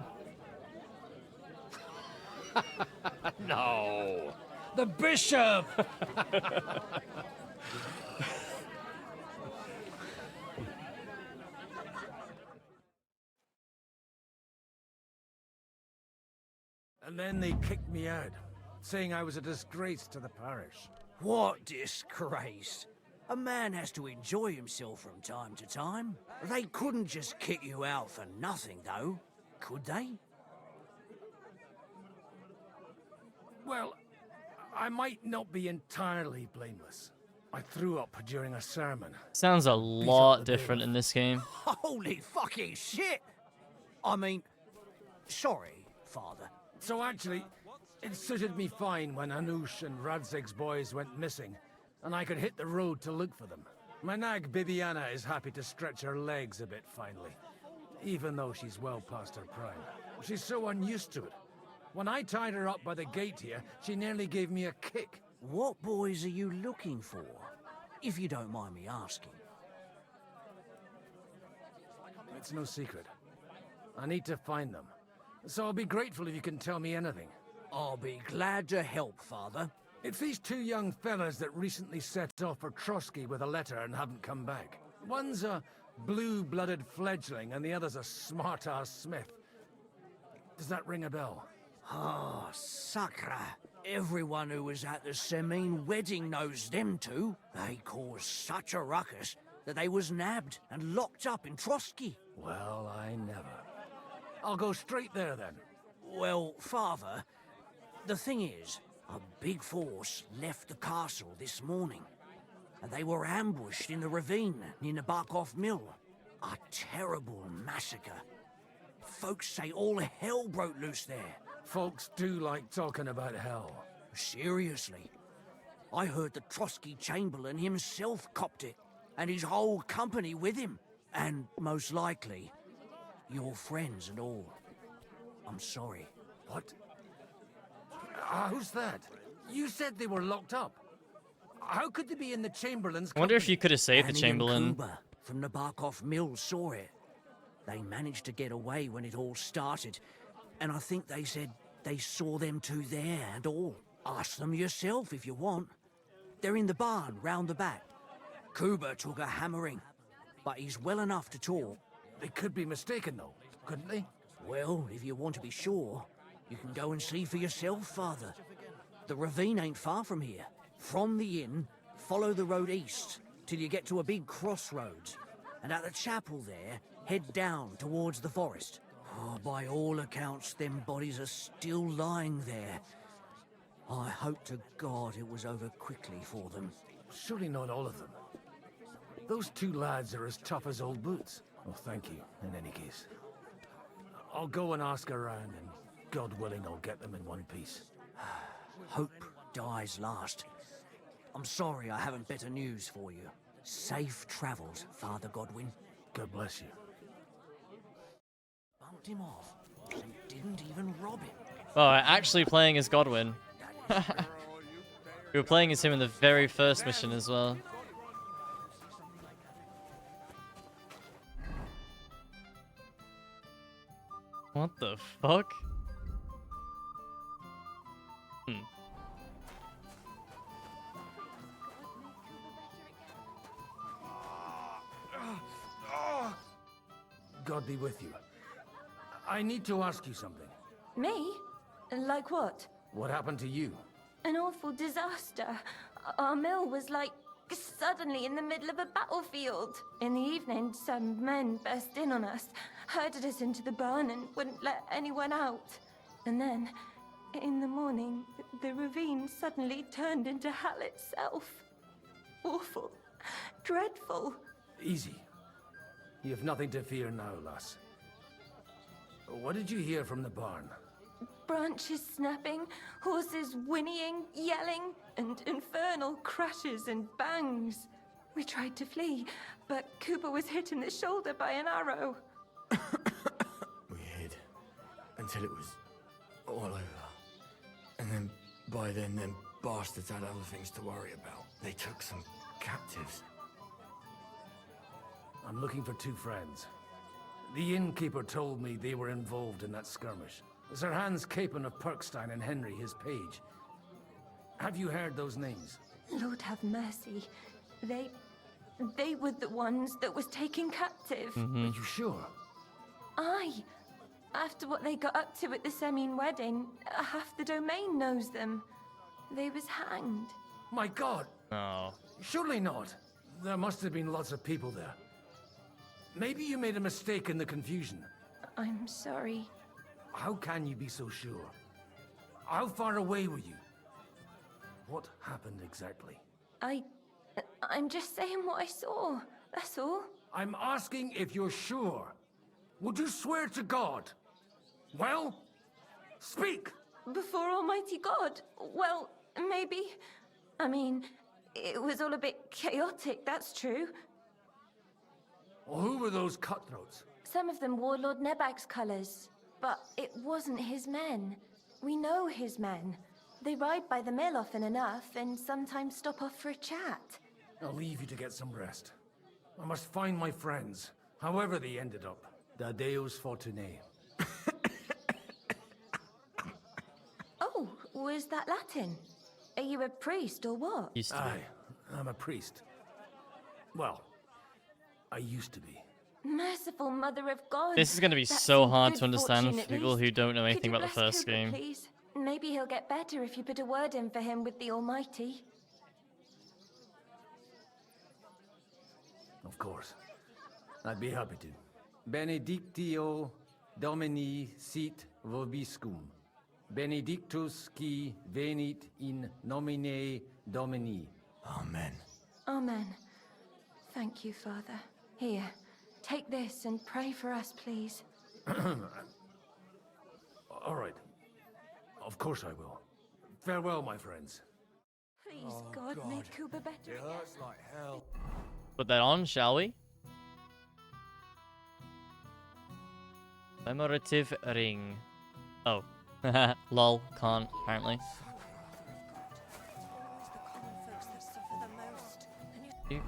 No! The bishop! And then they kicked me out, saying I was a disgrace to the parish. What disgrace? A man has to enjoy himself from time to time. They couldn't just kick you out for nothing, though, could they? Well, I might not be entirely blameless. I threw up during a sermon. Sounds a lot different in this game. Holy fucking shit! I mean, sorry, Father. So actually, it suited me fine when Anush and Radzig's boys went missing, and I could hit the road to look for them. My nag Bibiana is happy to stretch her legs a bit finally, even though she's well past her prime. She's so unused to it. When I tied her up by the gate here, she nearly gave me a kick. What boys are you looking for, if you don't mind me asking? It's no secret. I need to find them. So I'll be grateful if you can tell me anything. I'll be glad to help, Father. It's these two young fellas that recently set off for Trotsky with a letter and haven't come back. One's a blue-blooded fledgling and the other's a smart-ass smith. Does that ring a bell? Ah, Sakra. Everyone who was at the Semine wedding knows them two. They caused such a ruckus that they was nabbed and locked up in Trotsky. Well, I never. I'll go straight there then. Well, Father, the thing is, a big force left the castle this morning, and they were ambushed in the ravine near the Barkov Mill. A terrible massacre. Folks say all hell broke loose there. Folks do like talking about hell. Seriously. I heard the Trotsky Chamberlain himself copped it, and his whole company with him. And most likely, your friends and all. I'm sorry. What? Who's that? You said they were locked up. How could they be in the Chamberlain's I wonder if you could have saved the Annie Chamberlain. and Kuba from the Barkov Mill saw it. They managed to get away when it all started, and I think they said they saw them two there and all. Ask them yourself if you want. They're in the barn round the back. Kuba took a hammering, but he's well enough to talk. They could be mistaken though, couldn't they? Well, if you want to be sure, you can go and see for yourself, Father. The ravine ain't far from here. From the inn, follow the road east till you get to a big crossroads. And at the chapel there, head down towards the forest. Oh, by all accounts, them bodies are still lying there. I hope to God it was over quickly for them. Surely not all of them. Those two lads are as tough as old boots. Well, thank you, in any case. I'll go and ask around, and God willing, I'll get them in one piece. Hope dies last. I'm sorry I haven't better news for you. Safe travels, Father Godwin. God bless you. Bumped him off, and didn't even rob him. Oh, actually playing as Godwin. We were playing as him in the very first mission as well. What the fuck? God be with you. I need to ask you something. Me? Like what? What happened to you? An awful disaster. Our mill was like suddenly in the middle of a battlefield. In the evening, some men burst in on us, herded us into the barn and wouldn't let anyone out. And then, in the morning, the ravine suddenly turned into hell itself. Awful. Dreadful. Easy. You have nothing to fear now, lass. What did you hear from the barn? Branches snapping, horses whinnying, yelling, and infernal crashes and bangs. We tried to flee, but Cooper was hit in the shoulder by an arrow. We hid until it was all over. And then, by then, them bastards had other things to worry about. They took some captives. I'm looking for two friends. The innkeeper told me they were involved in that skirmish. Sir Hans Capon of Perkstein and Henry, his page. Have you heard those names? Lord have mercy. They were the ones that was taken captive. Are you sure? Aye. After what they got up to at the Semine wedding, half the domain knows them. They was hanged. My God! Oh. Surely not. There must have been lots of people there. Maybe you made a mistake in the confusion. I'm sorry. How can you be so sure? How far away were you? What happened exactly? I'm just saying what I saw. That's all. I'm asking if you're sure. Would you swear to God? Well, speak! Before Almighty God? Well, maybe. I mean, it was all a bit chaotic, that's true. Well, who were those cutthroats? Some of them wore Lord Nebag's colours, but it wasn't his men. We know his men. They ride by the mill often enough, and sometimes stop off for a chat. I'll leave you to get some rest. I must find my friends, however they ended up. Da Deus Fortunae. Oh, was that Latin? Are you a priest or what? Aye, I'm a priest. Well, I used to be. Merciful Mother of God. This is going to be That's so some hard good to understand fortune, for at people least. who don't know Could anything you about the bless first Kubrick, game. please? Maybe he'll get better if you put a word in for him with the Almighty. Of course. I'd be happy to. Benedictio Domini sit vobiscum. Benedictus qui venit in nomine Domini. Amen. Amen. Thank you, Father. Here, take this and pray for us, please. All right. Of course I will. Farewell, my friends. Please, God, make Kuba better. It hurts like hell. Put that on, shall we? Commemorative ring. Oh. Lol, can't, apparently. Where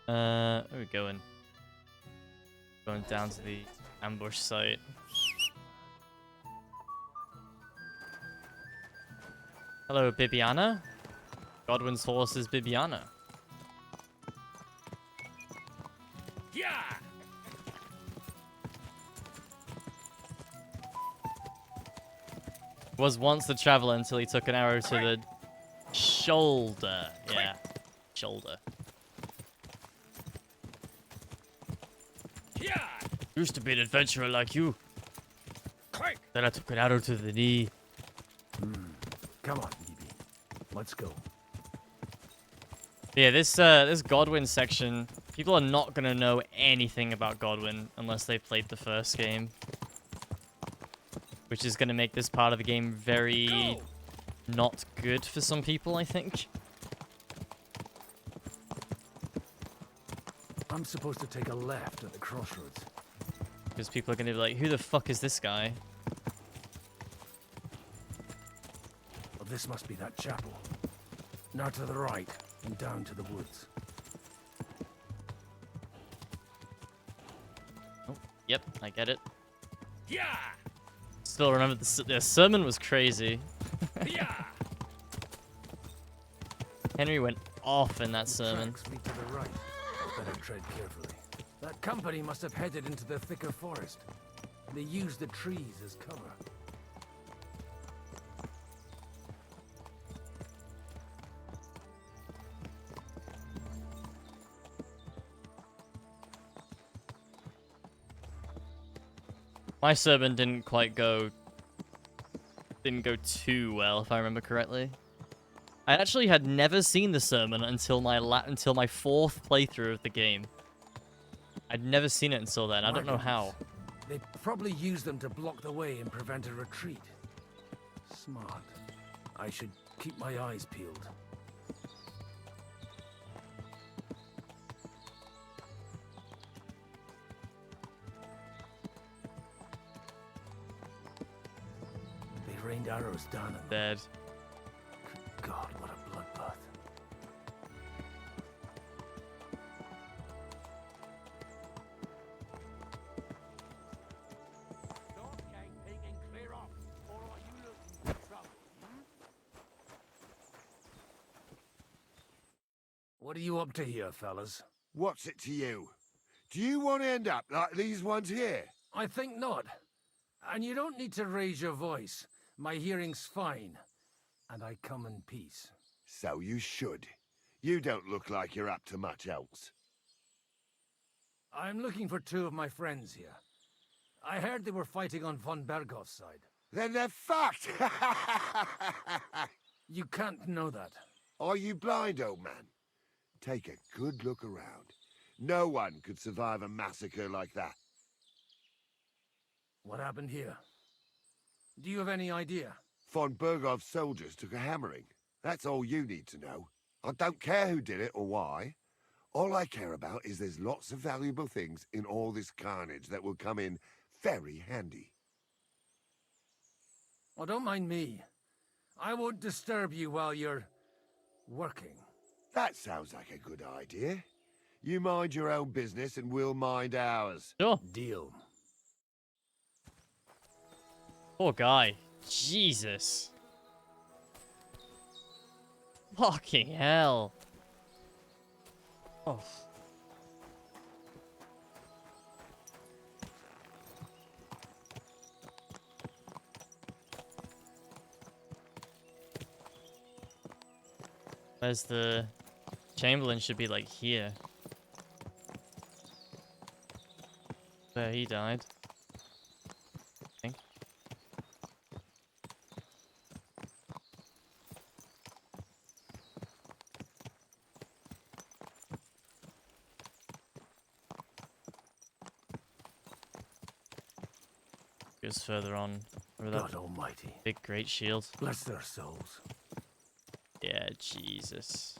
are we going? Going down to the ambush site. Hello, Bibiana. Godwin's horse is Bibiana. Yeah! Was once the traveler until he took an arrow to the shoulder. Yeah, shoulder. Yeah! Used to be an adventurer like you. Then I took an arrow to the knee. Come on, Bibi. Let's go. Yeah, this Godwin section, people are not gonna know anything about Godwin unless they played the first game, which is gonna make this part of the game very not good for some people, I think. I'm supposed to take a left at the crossroads. Because people are gonna be like, who the fuck is this guy? Well, this must be that chapel. Now to the right and down to the woods. Oh, yep, I get it. Yeah! Still remember the sermon was crazy. Yeah! Henry went off in that The sermon. tracks lead to the right. Better tread carefully. That company must have headed into the thicker forest. They used the trees as cover. My sermon didn't go too well, if I remember correctly. I actually had never seen the sermon until my fourth playthrough of the game. I'd never seen it until then. I don't know how. They probably used them to block the way and prevent a retreat. Smart. I should keep my eyes peeled. They rained arrows down on them. Dead. Good God, what a bloodbath. What are you up to here, fellas? What's it to you? Do you want to end up like these ones here? I think not. And you don't need to raise your voice. My hearing's fine. And I come in peace. So you should. You don't look like you're up to much else. I'm looking for two of my friends here. I heard they were fighting on von Bergoff's side. Then they're fucked! You can't know that. Are you blind, old man? Take a good look around. No one could survive a massacre like that. What happened here? Do you have any idea? Von Bergov's soldiers took a hammering. That's all you need to know. I don't care who did it or why. All I care about is there's lots of valuable things in all this carnage that will come in very handy. Oh, don't mind me. I won't disturb you while you're working. That sounds like a good idea. You mind your own business and we'll mind ours. Sure. Deal. Poor guy. Jesus. Fucking hell. Oh. Where's the Chamberlain? Should be like here. Where he died. I think. Goes further on. Over that God almighty. big great shield. Bless their souls. Yeah, Jesus.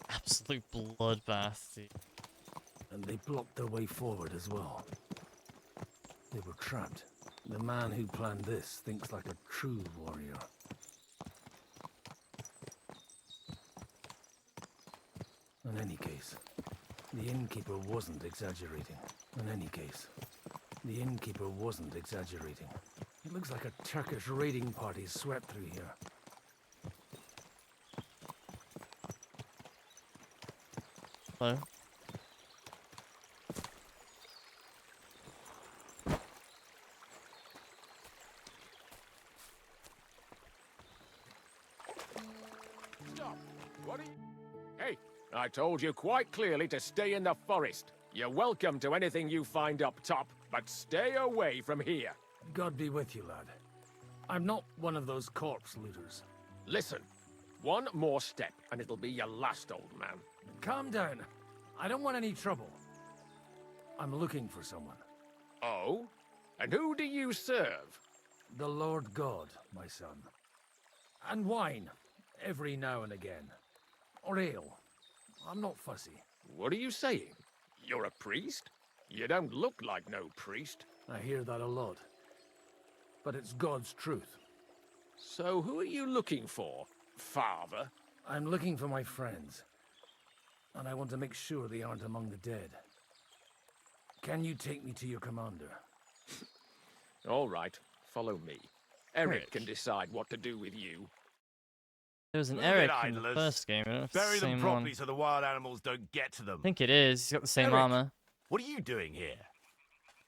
Absolute bloodbath, dude. And they blocked their way forward as well. They were trapped. The man who planned this thinks like a true warrior. In any case, the innkeeper wasn't exaggerating. In any case, the innkeeper wasn't exaggerating. It looks like a Turkish raiding party swept through here. Hello? Stop! What are you... Hey, I told you quite clearly to stay in the forest. You're welcome to anything you find up top, but stay away from here. God be with you, lad. I'm not one of those corpse looters. Listen, one more step and it'll be your last, old man. Calm down. I don't want any trouble. I'm looking for someone. Oh? And who do you serve? The Lord God, my son. And wine, every now and again. Or ale. I'm not fussy. What are you saying? You're a priest? You don't look like no priest. I hear that a lot. But it's God's truth. So who are you looking for, father? I'm looking for my friends. And I want to make sure they aren't among the dead. Can you take me to your commander? All right, follow me. Eric Eric. can decide what to do with you. There was an Look at Eric it, in the idlers. first game. I don't know if it's Bury the them same properly one. so the wild animals don't get to them. I think it is. He's got the same Eric, armor. What are you doing here?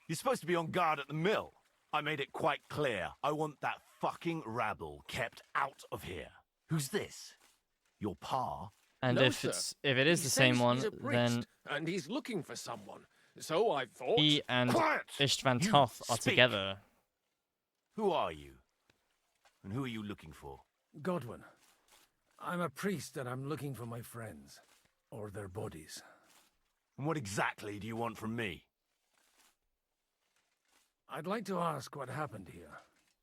You're supposed to be on guard at the mill. I made it quite clear. I want that fucking rabble kept out of here. Who's this? Your pa? And No, if sir. it is He the same says one, he's a then priest, and he's looking for someone. So I thought... he and Quiet! Istvan You Toth are speak. together. Who are you? And who are you looking for? Godwin. I'm a priest and I'm looking for my friends. Or their bodies. And what exactly do you want from me? I'd like to ask what happened here.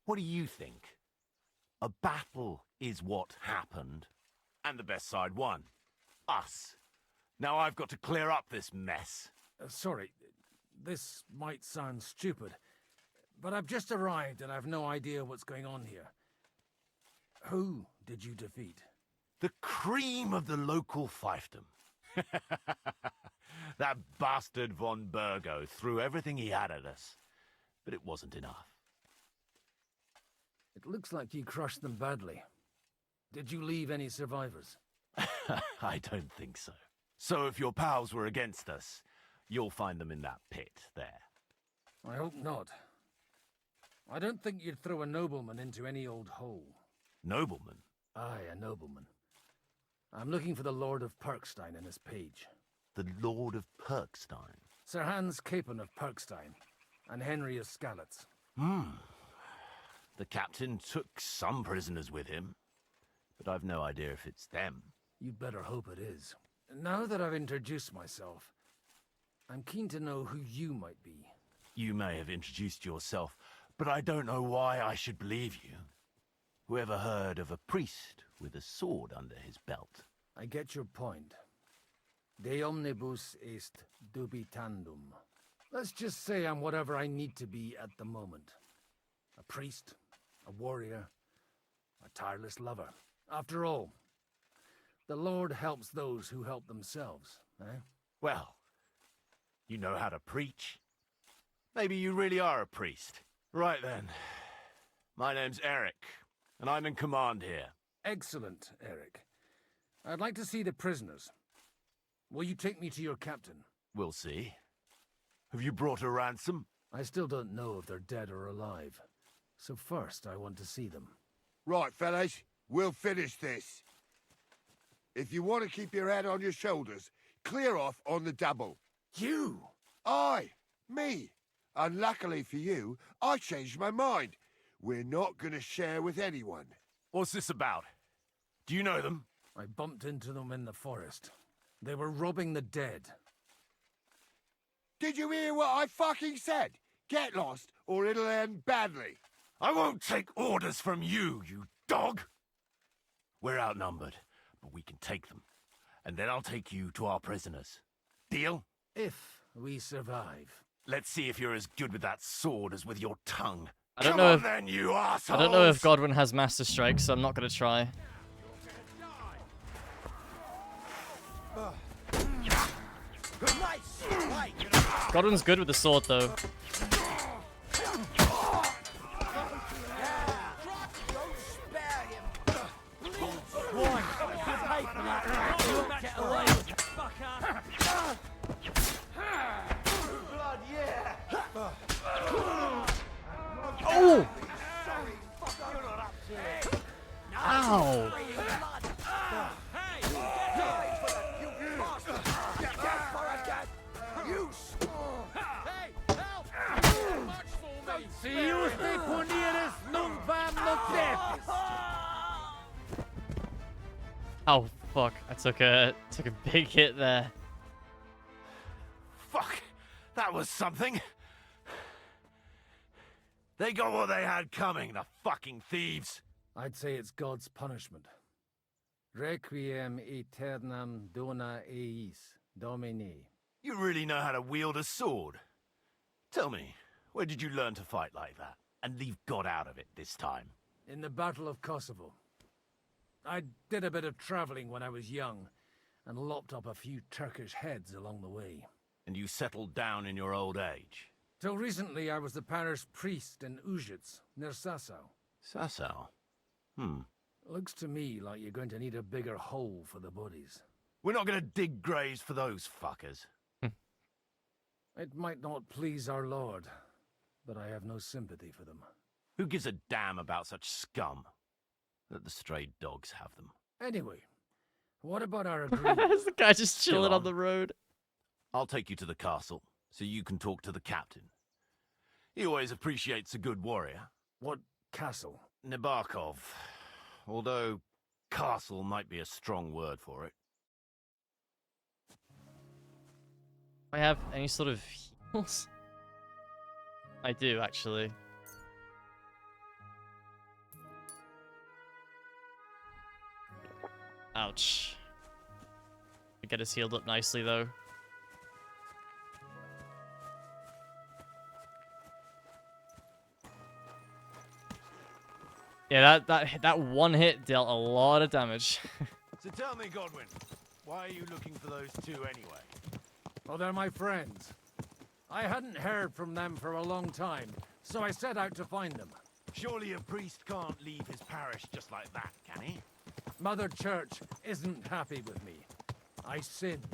What do you think? A battle is what happened. And the best side won. Us. Now I've got to clear up this mess. Sorry, this might sound stupid, but I've just arrived and I've no idea what's going on here. Who did you defeat? The cream of the local fiefdom. That bastard von Burgo threw everything he had at us, but it wasn't enough. It looks like you crushed them badly. Did you leave any survivors? I don't think so. So if your pals were against us, you'll find them in that pit there. I hope not. I don't think you'd throw a nobleman into any old hole. Nobleman? Aye, a nobleman. I'm looking for the Lord of Perkstein and his page. The Lord of Perkstein? Sir Hans Capon of Perkstein, and Henry of Skalitz. The captain took some prisoners with him, but I've no idea if it's them. You'd better hope it is. Now that I've introduced myself, I'm keen to know who you might be. You may have introduced yourself, but I don't know why I should believe you. Whoever heard of a priest with a sword under his belt? I get your point. De omnibus est dubitandum. Let's just say I'm whatever I need to be at the moment. A priest, a warrior, a tireless lover. After all, the Lord helps those who help themselves, eh? Well, you know how to preach. Maybe you really are a priest. Right then. My name's Eric, and I'm in command here. Excellent, Eric. I'd like to see the prisoners. Will you take me to your captain? We'll see. Have you brought a ransom? I still don't know if they're dead or alive. So first, I want to see them. Right, fellas. We'll finish this. If you want to keep your head on your shoulders, clear off on the double. You? Me. Unluckily for you, I changed my mind. We're not going to share with anyone. What's this about? Do you know them? I bumped into them in the forest. They were robbing the dead. Did you hear what I fucking said? Get lost, or it'll end badly. I won't take orders from you, you dog! We're outnumbered, but we can take them. And then I'll take you to our prisoners. Deal? If we survive. Let's see if you're as good with that sword as with your tongue. I don't Come know on if then, you assholes! I don't know if Godwin has Master Strike, so I'm not gonna try. Godwin's good with the sword, though. Oh! Ow! Oh fuck! I took a big hit there. Fuck! That was something! They got what they had coming, the fucking thieves! I'd say it's God's punishment. Requiem aeternam dona eis, Domini. You really know how to wield a sword? Tell me, where did you learn to fight like that? And leave God out of it this time? In the Battle of Kosovo. I did a bit of traveling when I was young, and lopped up a few Turkish heads along the way. And you settled down in your old age? Till recently, I was the parish priest in Užice, near Sasau. Sasau? Looks to me like you're going to need a bigger hole for the bodies. We're not gonna dig graves for those fuckers. It might not please our Lord, but I have no sympathy for them. Who gives a damn about such scum? Let the stray dogs have them. Anyway, what about our agreement? There's the guy just chilling on the road. I'll take you to the castle, so you can talk to the captain. He always appreciates a good warrior. What castle? Nabokov. Although, castle might be a strong word for it. I have any sort of heals? I do, actually. Ouch. I get us healed up nicely, though. Yeah, that one hit dealt a lot of damage. So tell me, Godwin, why are you looking for those two anyway? Oh, they're my friends. I hadn't heard from them for a long time, so I set out to find them. Surely a priest can't leave his parish just like that, can he? Mother Church isn't happy with me. I sinned.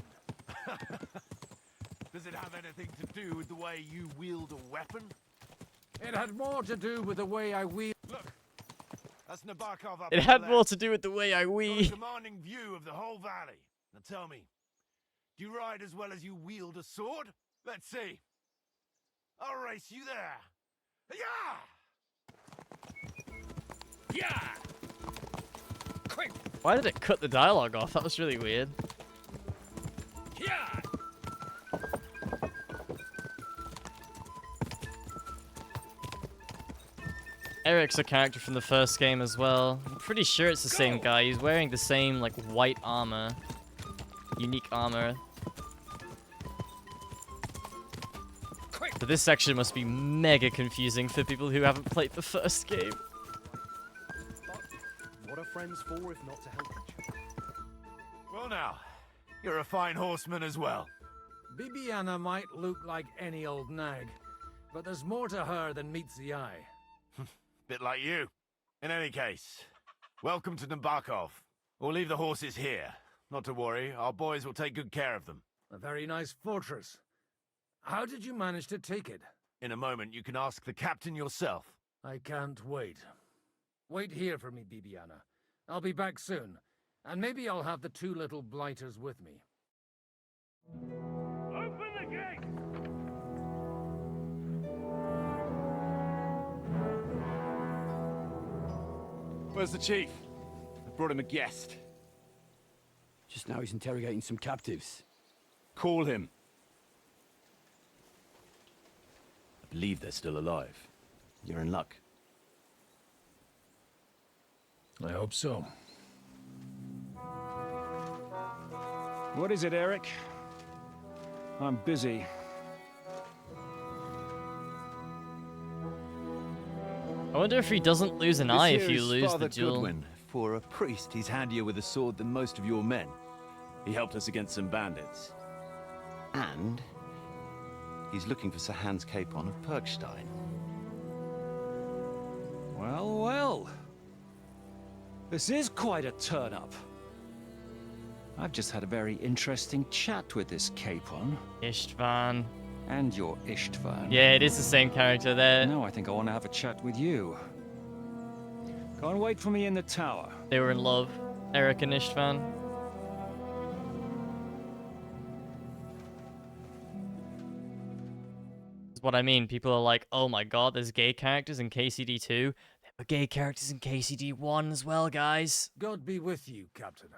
Does it have anything to do with the way you wield a weapon? It had more to do with the way I wield... Look! That's Nabokov up It had more to do with the way I Got a wee. commanding view of the whole valley. Now tell me, do you ride as well as you wield a sword? Let's see. I'll race you there. Yeah! Why did it cut the dialogue off? That was really weird. Eric's a character from the first game as well. I'm pretty sure it's the same guy. He's wearing the same, like, white armor. Unique armor. But this section must be mega confusing for people who haven't played the first game. What are friends for if not to help each other? Well now, you're a fine horseman as well. Bibiana might look like any old nag, but there's more to her than meets the eye. Bit like you. In any case, welcome to Nabokov. We'll leave the horses here. Not to worry, our boys will take good care of them. A very nice fortress. How did you manage to take it? In a moment, you can ask the captain yourself. I can't wait. Wait here for me, Bibiana. I'll be back soon, and maybe I'll have the two little blighters with me. Open the gate! Where's the chief? I brought him a guest. Just now he's interrogating some captives. Call him. I believe they're still alive. You're in luck. I hope so. What is it, Eric? I'm busy. I wonder if he doesn't lose an eye if This you here is lose Father the duel. Goodwin. For a priest, he's handier with a sword than most of your men. He helped us against some bandits. And he's looking for Sir Hans Capon of Perkstein. Well, well. This is quite a turn-up. I've just had a very interesting chat with this Capon. Istvan. And your Istvan. Yeah, it is the same character there. Now I think I want to have a chat with you. Go and wait for me in the tower. They were in love, Eric and Istvan. That's what I mean. People are like, oh my god, there's gay characters in KCD2. There were gay characters in KCD1 as well, guys. God be with you, Captain.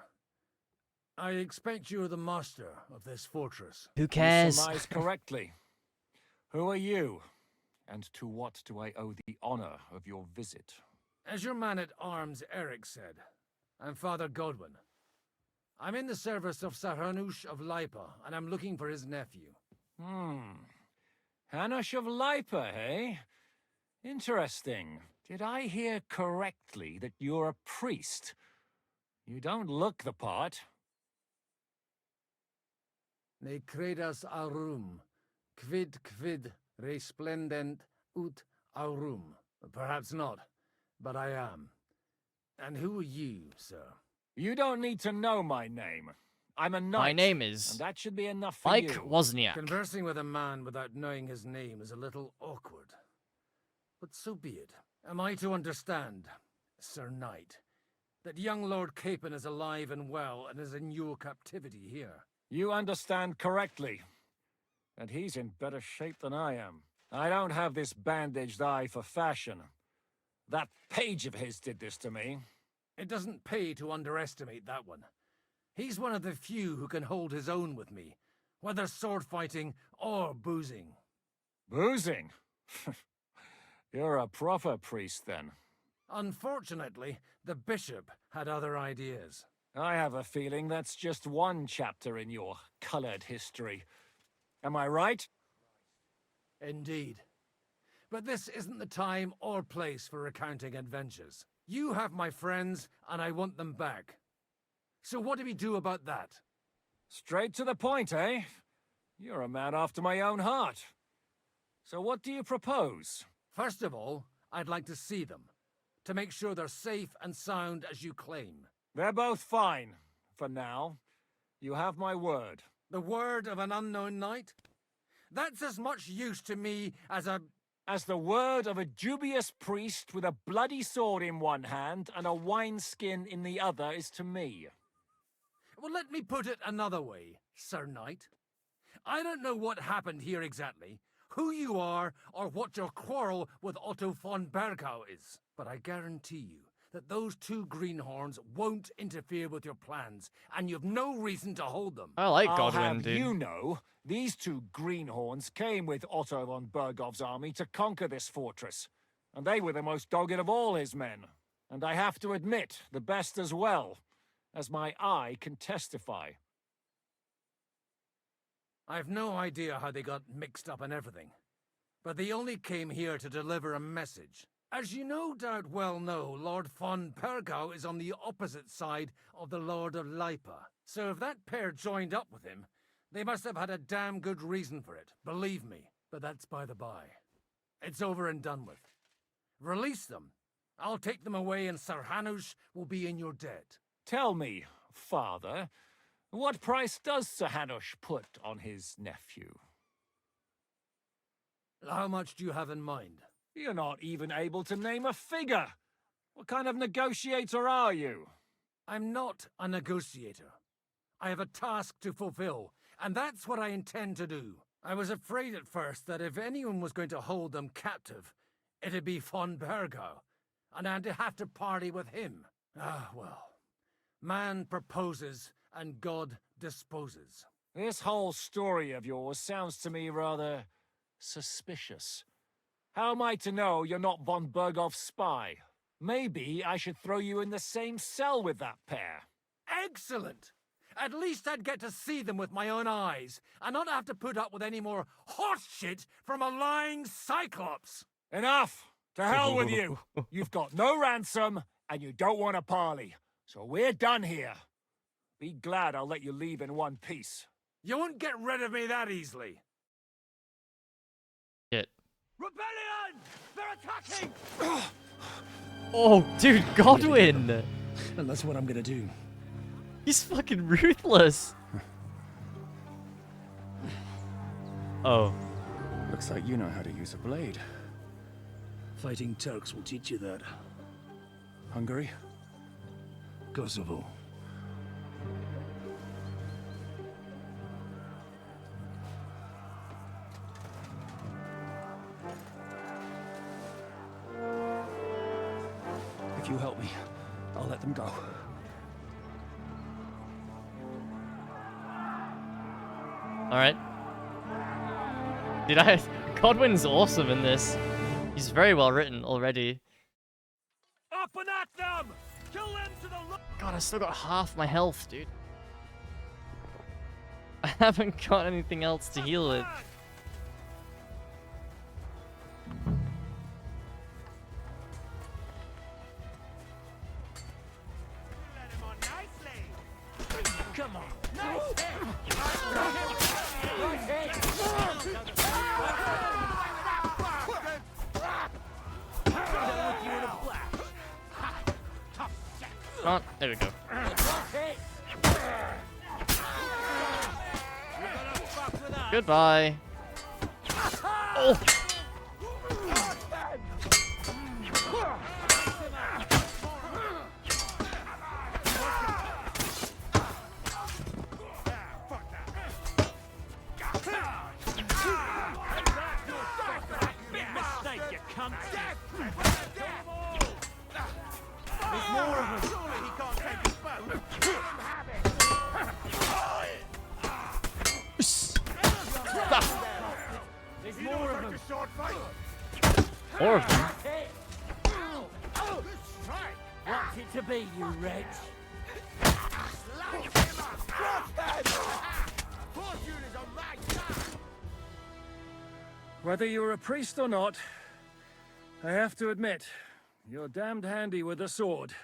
I expect you're the master of this fortress. Who cares? You surmise correctly. Who are you? And to what do I owe the honor of your visit? As your man-at-arms Eric said, I'm Father Godwin. I'm in the service of Sir Hanush of Lipa, and I'm looking for his nephew. Hanush of Lipa, eh? Interesting. Did I hear correctly that you're a priest? You don't look the part. Ne credas aurum, quid resplendent ut aurum. Perhaps not, but I am. And who are you, sir? You don't need to know my name. I'm a knight. My name is and that should be enough for Mike you. Wozniak. Conversing with a man without knowing his name is a little awkward. But so be it. Am I to understand, Sir Knight, that young Lord Capon is alive and well and is in your captivity here? You understand correctly. And he's in better shape than I am. I don't have this bandaged eye for fashion. That page of his did this to me. It doesn't pay to underestimate that one. He's one of the few who can hold his own with me, whether sword fighting or boozing. Boozing? You're a proper priest, then. Unfortunately, the bishop had other ideas. I have a feeling that's just one chapter in your colored history. Am I right? Indeed. But this isn't the time or place for recounting adventures. You have my friends, and I want them back. So what do we do about that? Straight to the point, eh? You're a man after my own heart. So what do you propose? First of all, I'd like to see them, to make sure they're safe and sound as you claim. They're both fine, for now. You have my word. The word of an unknown knight? That's as much use to me as the word of a dubious priest with a bloody sword in one hand and a wineskin in the other is to me. Well, let me put it another way, Sir Knight. I don't know what happened here exactly, who you are, or what your quarrel with Otto von Bergau is. But I guarantee you that those two greenhorns won't interfere with your plans, and you've no reason to hold them. I like I'll Godwin, have dude. you know, these two greenhorns came with Otto von Bergov's army to conquer this fortress, and they were the most dogged of all his men. And I have to admit, the best as well, as my eye can testify. I've no idea how they got mixed up in everything, but they only came here to deliver a message. As you no doubt well know, Lord von Bergau is on the opposite side of the Lord of Lipa. So if that pair joined up with him, they must have had a damn good reason for it, believe me. But that's by the by. It's over and done with. Release them. I'll take them away and Sir Hanush will be in your debt. Tell me, father, what price does Sir Hanush put on his nephew? How much do you have in mind? You're not even able to name a figure. What kind of negotiator are you? I'm not a negotiator. I have a task to fulfill, and that's what I intend to do. I was afraid at first that if anyone was going to hold them captive, it'd be von Bergau, and I'd have to parley with him. Ah, well. Man proposes, and God disposes. This whole story of yours sounds to me rather suspicious. How am I to know you're not von Bergov's spy? Maybe I should throw you in the same cell with that pair. Excellent! At least I'd get to see them with my own eyes, and not have to put up with any more horse shit from a lying cyclops! Enough! To hell with you! You've got no ransom, and you don't want to parley. So we're done here. Be glad I'll let you leave in one piece. You won't get rid of me that easily. Shit. Rebellion! They're attacking! Oh, dude, Godwin! And that's what I'm gonna do. He's fucking ruthless. Oh. Looks like you know how to use a blade. Fighting Turks will teach you that. Hungary? Kosovo. If you help me, I'll let them go. Alright. Dude, Godwin's awesome in this. He's very well written already. Up and at them! Kill them to the God, I still got half my health, dude. I haven't got anything else to heal it. Come on! Come on, there we go. Goodbye. Oh! Big mistake, you cunt! There's more of them! Surely he can't take his boat! Let him have it! There's more of them! More of them? What's it to be, you wretch? Whether you're a priest or not, I have to admit, you're damned handy with a sword.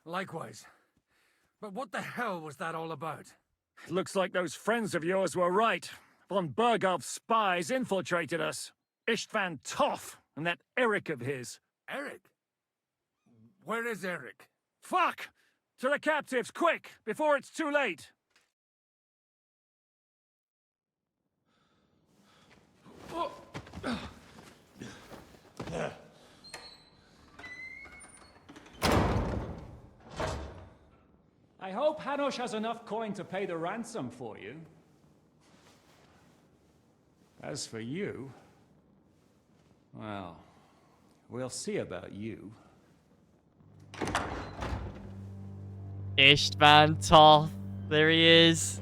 Likewise. But what the hell was that all about? It looks like those friends of yours were right. Von Bergov's spies infiltrated us. Istvan Toff and that Eric of his. Eric? Where is Eric? Fuck! To the captives, quick, before it's too late! I hope Hanush has enough coin to pay the ransom for you. As for you, well, we'll see about you. Ishvan Toth. There he is.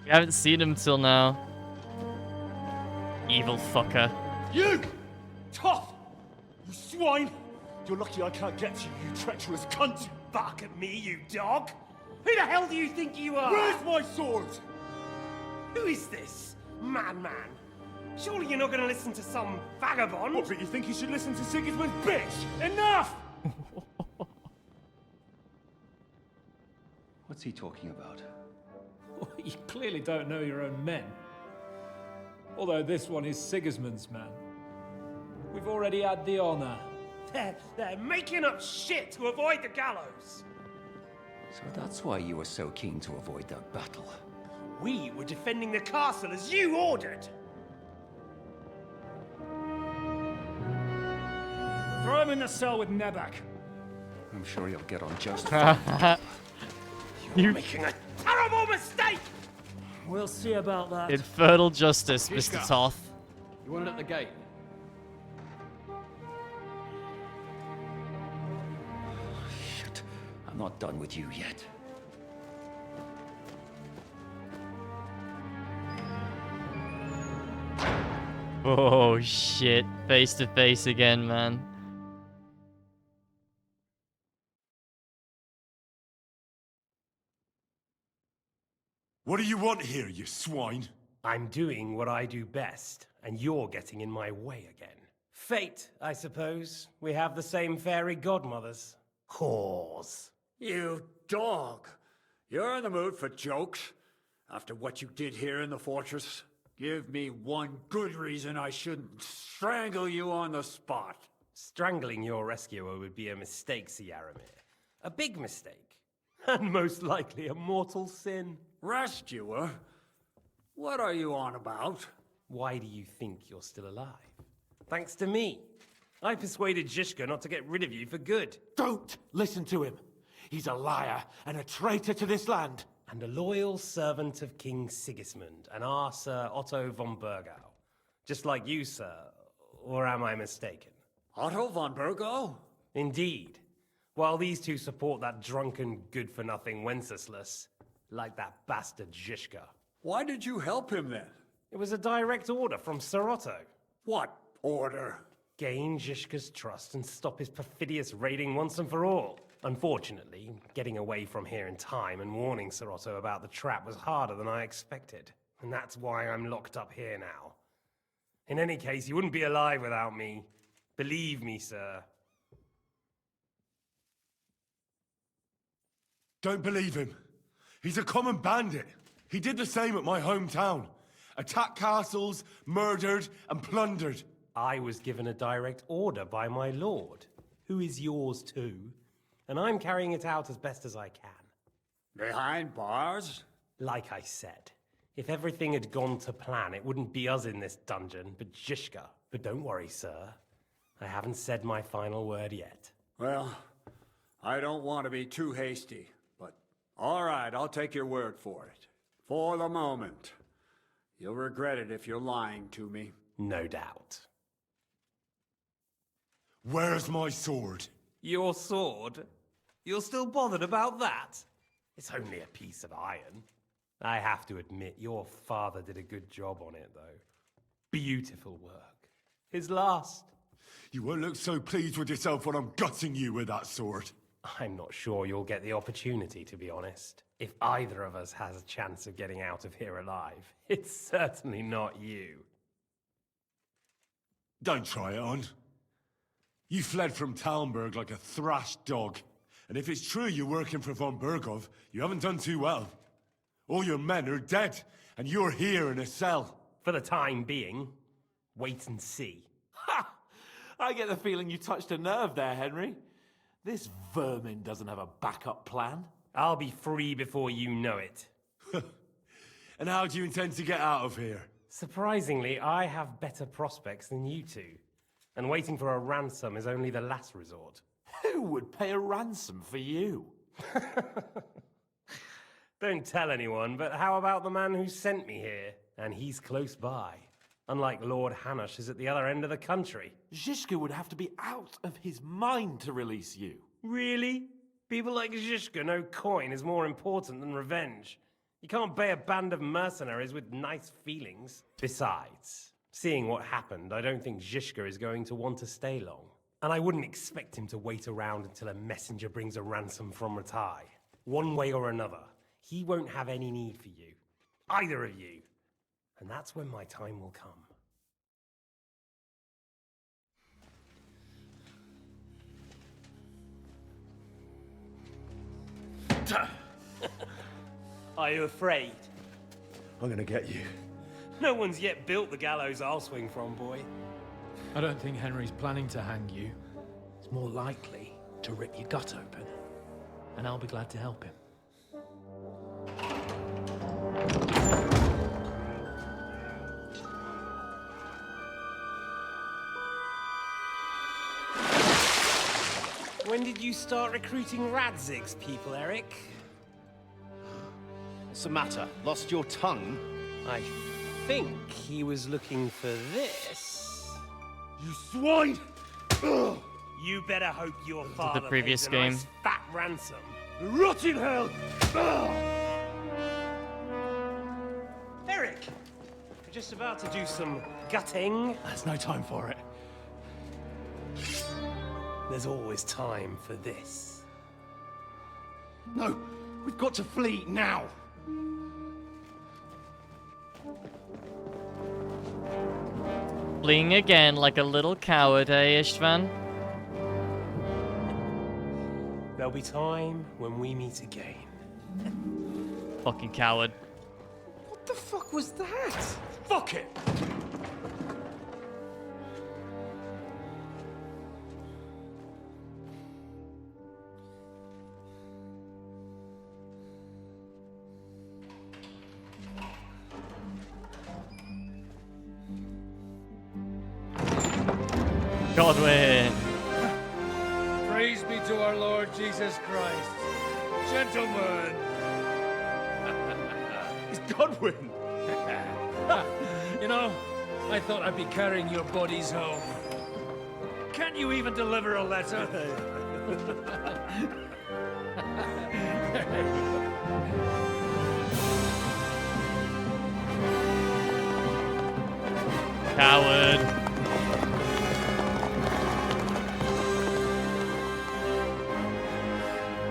We haven't seen him till now. Evil fucker. You! Toth! You swine! You're lucky I can't get to you, you treacherous cunt! You bark at me, you dog! Who the hell do you think you are? Where's my sword? Who is this? Man. Surely you're not gonna listen to some vagabond? What, but you think you should listen to Sigismund's bitch? Enough! What's he talking about? You clearly don't know your own men. Although this one is Sigismund's man. We've already had the honor. They're making up shit to avoid the gallows! So that's why you were so keen to avoid that battle. We were defending the castle as you ordered! Throw him in the cell with Nebak. I'm sure you'll get on just You're making a terrible mistake! We'll see about that. Infernal justice, Mr. Toth. You want it at the gate? Shit. I'm not done with you yet. Oh shit. Face to face again, man. What do you want here, you swine? I'm doing what I do best, and you're getting in my way again. Fate, I suppose. We have the same fairy godmothers. Whores. You dog! You're in the mood for jokes? After what you did here in the fortress? Give me one good reason I shouldn't strangle you on the spot. Strangling your rescuer would be a mistake, Yaramir. A big mistake. And most likely a mortal sin. Rescuer? What are you on about? Why do you think you're still alive? Thanks to me. I persuaded Zhishka not to get rid of you for good. Don't listen to him. He's a liar and a traitor to this land. And a loyal servant of King Sigismund and our Sir Otto von Burgau. Just like you, sir. Or am I mistaken? Otto von Burgau? Indeed. While these two support that drunken, good-for-nothing Wenceslas, like that bastard Zhishka. Why did you help him then? It was a direct order from Sir Otto. What order? Gain Zhishka's trust and stop his perfidious raiding once and for all. Unfortunately, getting away from here in time and warning Sir Otto about the trap was harder than I expected. And that's why I'm locked up here now. In any case, you wouldn't be alive without me. Believe me, sir. Don't believe him. He's a common bandit. He did the same at my hometown. Attacked castles, murdered, and plundered. I was given a direct order by my lord, who is yours too, and I'm carrying it out as best as I can. Behind bars? Like I said, if everything had gone to plan, it wouldn't be us in this dungeon, but Zhishka. But don't worry, sir. I haven't said my final word yet. Well, I don't want to be too hasty, but all right, I'll take your word for it. For the moment. You'll regret it if you're lying to me. No doubt. Where's my sword? Your sword? You're still bothered about that? It's only a piece of iron. I have to admit, your father did a good job on it, though. Beautiful work. His last. You won't look so pleased with yourself when I'm gutting you with that sword. I'm not sure you'll get the opportunity, to be honest. If either of us has a chance of getting out of here alive, it's certainly not you. Don't try it on. You fled from Talmberg like a thrashed dog. And if it's true you're working for von Burgov, you haven't done too well. All your men are dead, and you're here in a cell. For the time being, wait and see. Ha! I get the feeling you touched a nerve there, Henry. This vermin doesn't have a backup plan. I'll be free before you know it. And how do you intend to get out of here? Surprisingly, I have better prospects than you two. And waiting for a ransom is only the last resort. Who would pay a ransom for you? Don't tell anyone, but how about the man who sent me here? And he's close by. Unlike Lord Hanush is at the other end of the country. Zhishka would have to be out of his mind to release you. Really? People like Zhishka know coin is more important than revenge. You can't pay a band of mercenaries with nice feelings. Besides, seeing what happened, I don't think Zhishka is going to want to stay long. And I wouldn't expect him to wait around until a messenger brings a ransom from Ratai. One way or another, he won't have any need for you. Either of you. And that's when my time will come. Are you afraid? I'm gonna get you. No one's yet built the gallows I'll swing from, boy. I don't think Henry's planning to hang you. It's more likely to rip your gut open. And I'll be glad to help him. When did you start recruiting Radzig's people, Eric? What's the matter? Lost your tongue? I think he was looking for this. You swine! Ugh. You better hope your father the previous pays a game. nice fat ransom. Rot in hell! Ugh. Eric! We're just about to do some gutting. There's no time for it. There's always time for this. No, we've got to flee now. Fleeing again like a little coward, eh, Istvan? There'll be time when we meet again. Fucking coward. What the fuck was that? Fuck it! Godwin! Praise be to our Lord Jesus Christ. Gentlemen! It's Godwin! You know, I thought I'd be carrying your bodies home. Can't you even deliver a letter? Coward!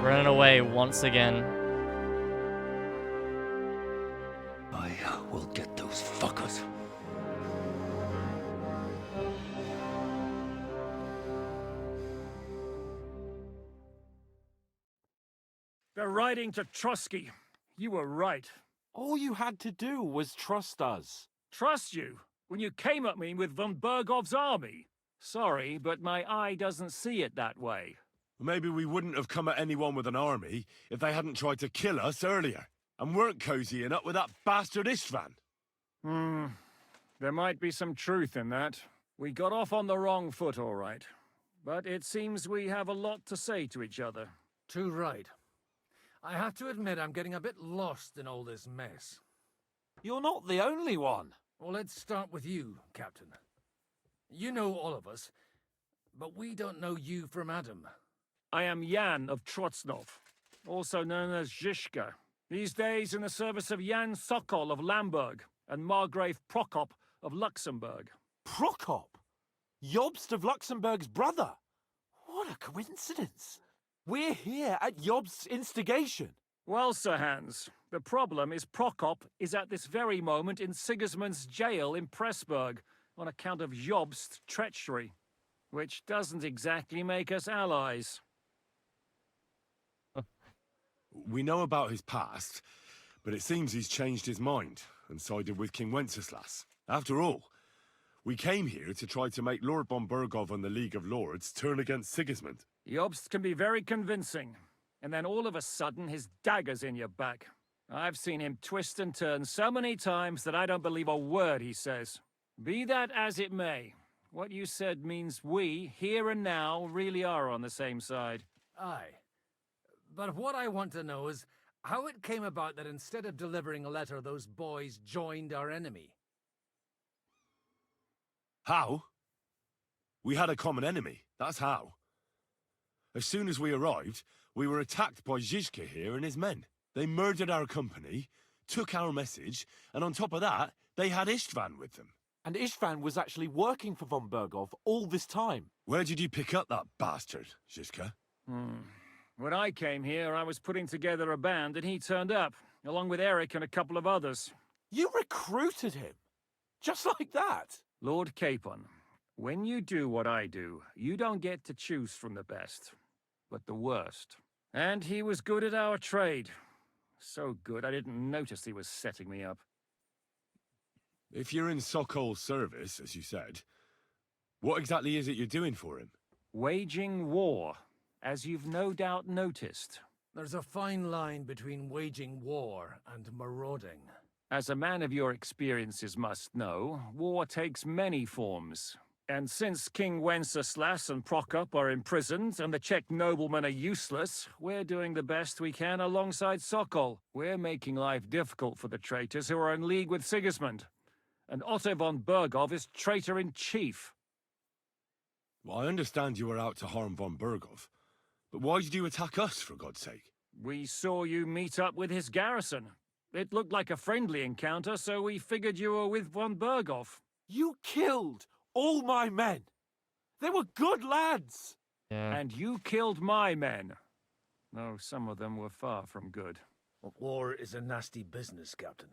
Running away once again. I will get those fuckers. They're riding to Trusky. You were right. All you had to do was trust us. Trust you? When you came at me with von Bergov's army? Sorry, but my eye doesn't see it that way. Maybe we wouldn't have come at anyone with an army if they hadn't tried to kill us earlier, and weren't cozying up with that bastard Istvan. There might be some truth in that. We got off on the wrong foot, all right. But it seems we have a lot to say to each other. Too right. I have to admit I'm getting a bit lost in all this mess. You're not the only one. Well, let's start with you, Captain. You know all of us, but we don't know you from Adam. I am Jan of Trotsnov, also known as Zhishka. These days in the service of Jan Sokol of Lamberg and Margrave Prokop of Luxembourg. Prokop? Jobst of Luxembourg's brother? What a coincidence. We're here at Jobst's instigation. Well, Sir Hans, the problem is Prokop is at this very moment in Sigismund's jail in Pressburg on account of Jobst's treachery, which doesn't exactly make us allies. We know about his past, but it seems he's changed his mind and sided with King Wenceslas. After all, we came here to try to make Lord von Bergov and the League of Lords turn against Sigismund. Jobst can be very convincing, and then all of a sudden his dagger's in your back. I've seen him twist and turn so many times that I don't believe a word he says. Be that as it may, what you said means we, here and now, really are on the same side. Aye. But what I want to know is how it came about that instead of delivering a letter, those boys joined our enemy. How? We had a common enemy, that's how. As soon as we arrived, We were attacked by Zizka here and his men. They murdered our company, took our message, and on top of that, they had Istvan with them. And Istvan was actually working for von Bergov all this time. Where did you pick up that bastard, Zizka? When I came here, I was putting together a band and he turned up, along with Eric and a couple of others. You recruited him? Just like that? Lord Capon, when you do what I do, you don't get to choose from the best, but the worst. And he was good at our trade. So good I didn't notice he was setting me up. If you're in Sokol's service, as you said, what exactly is it you're doing for him? Waging war, as you've no doubt noticed. There's a fine line between waging war and marauding. As a man of your experiences must know, war takes many forms. And since King Wenceslas and Prokop are imprisoned and the Czech noblemen are useless, we're doing the best we can alongside Sokol. We're making life difficult for the traitors who are in league with Sigismund. And Otto von Bergov is traitor-in-chief. Well, I understand you were out to harm von Bergov, but why did you attack us, for God's sake? We saw you meet up with his garrison. It looked like a friendly encounter, so we figured you were with von Bergov. You killed all my men! They were good lads! Yeah. And you killed my men. Though some of them were far from good. War is a nasty business, Captain.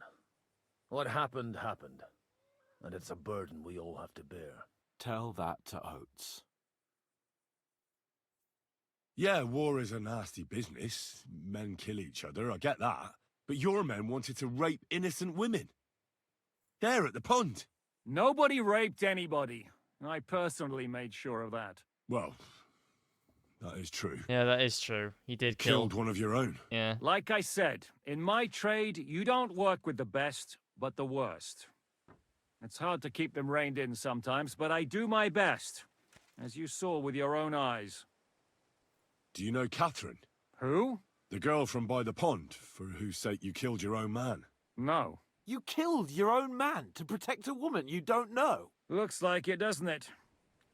What happened, happened. And it's a burden we all have to bear. Tell that to Oates. Yeah, war is a nasty business. Men kill each other, I get that. But your men wanted to rape innocent women. There at the pond. Nobody raped anybody. I personally made sure of that. Well, that is true. Yeah, that is true. He did kill... Killed one of your own. Yeah. Like I said, in my trade, you don't work with the best, but the worst. It's hard to keep them reined in sometimes, but I do my best, as you saw with your own eyes. Do you know Catherine? Who? The girl from by the pond, for whose sake you killed your own man. No. You killed your own man to protect a woman you don't know? Looks like it, doesn't it?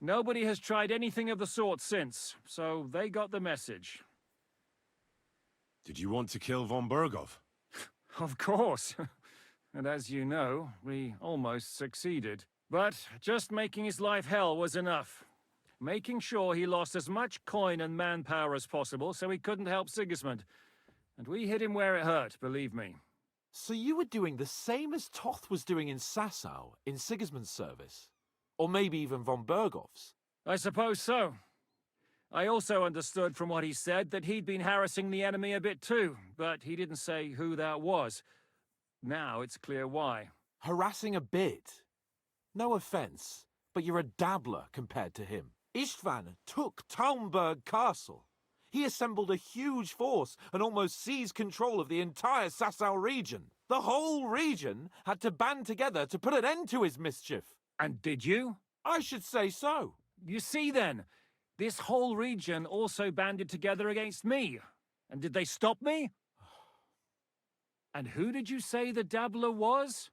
Nobody has tried anything of the sort since, so they got the message. Did you want to kill von Bergov? Of course. And as you know, we almost succeeded. But just making his life hell was enough. Making sure he lost as much coin and manpower as possible so he couldn't help Sigismund. And we hit him where it hurt, believe me. So you were doing the same as Toth was doing in Sasau, in Sigismund's service? Or maybe even von Bergov's? I suppose so. I also understood from what he said that he'd been harassing the enemy a bit too, but he didn't say who that was. Now it's clear why. Harassing a bit? No offense, but you're a dabbler compared to him. Istvan took Talmberg Castle. He assembled a huge force and almost seized control of the entire Sasau region. The whole region had to band together to put an end to his mischief. And did you? I should say so. You see then, this whole region also banded together against me. And did they stop me? And who did you say the dabbler was?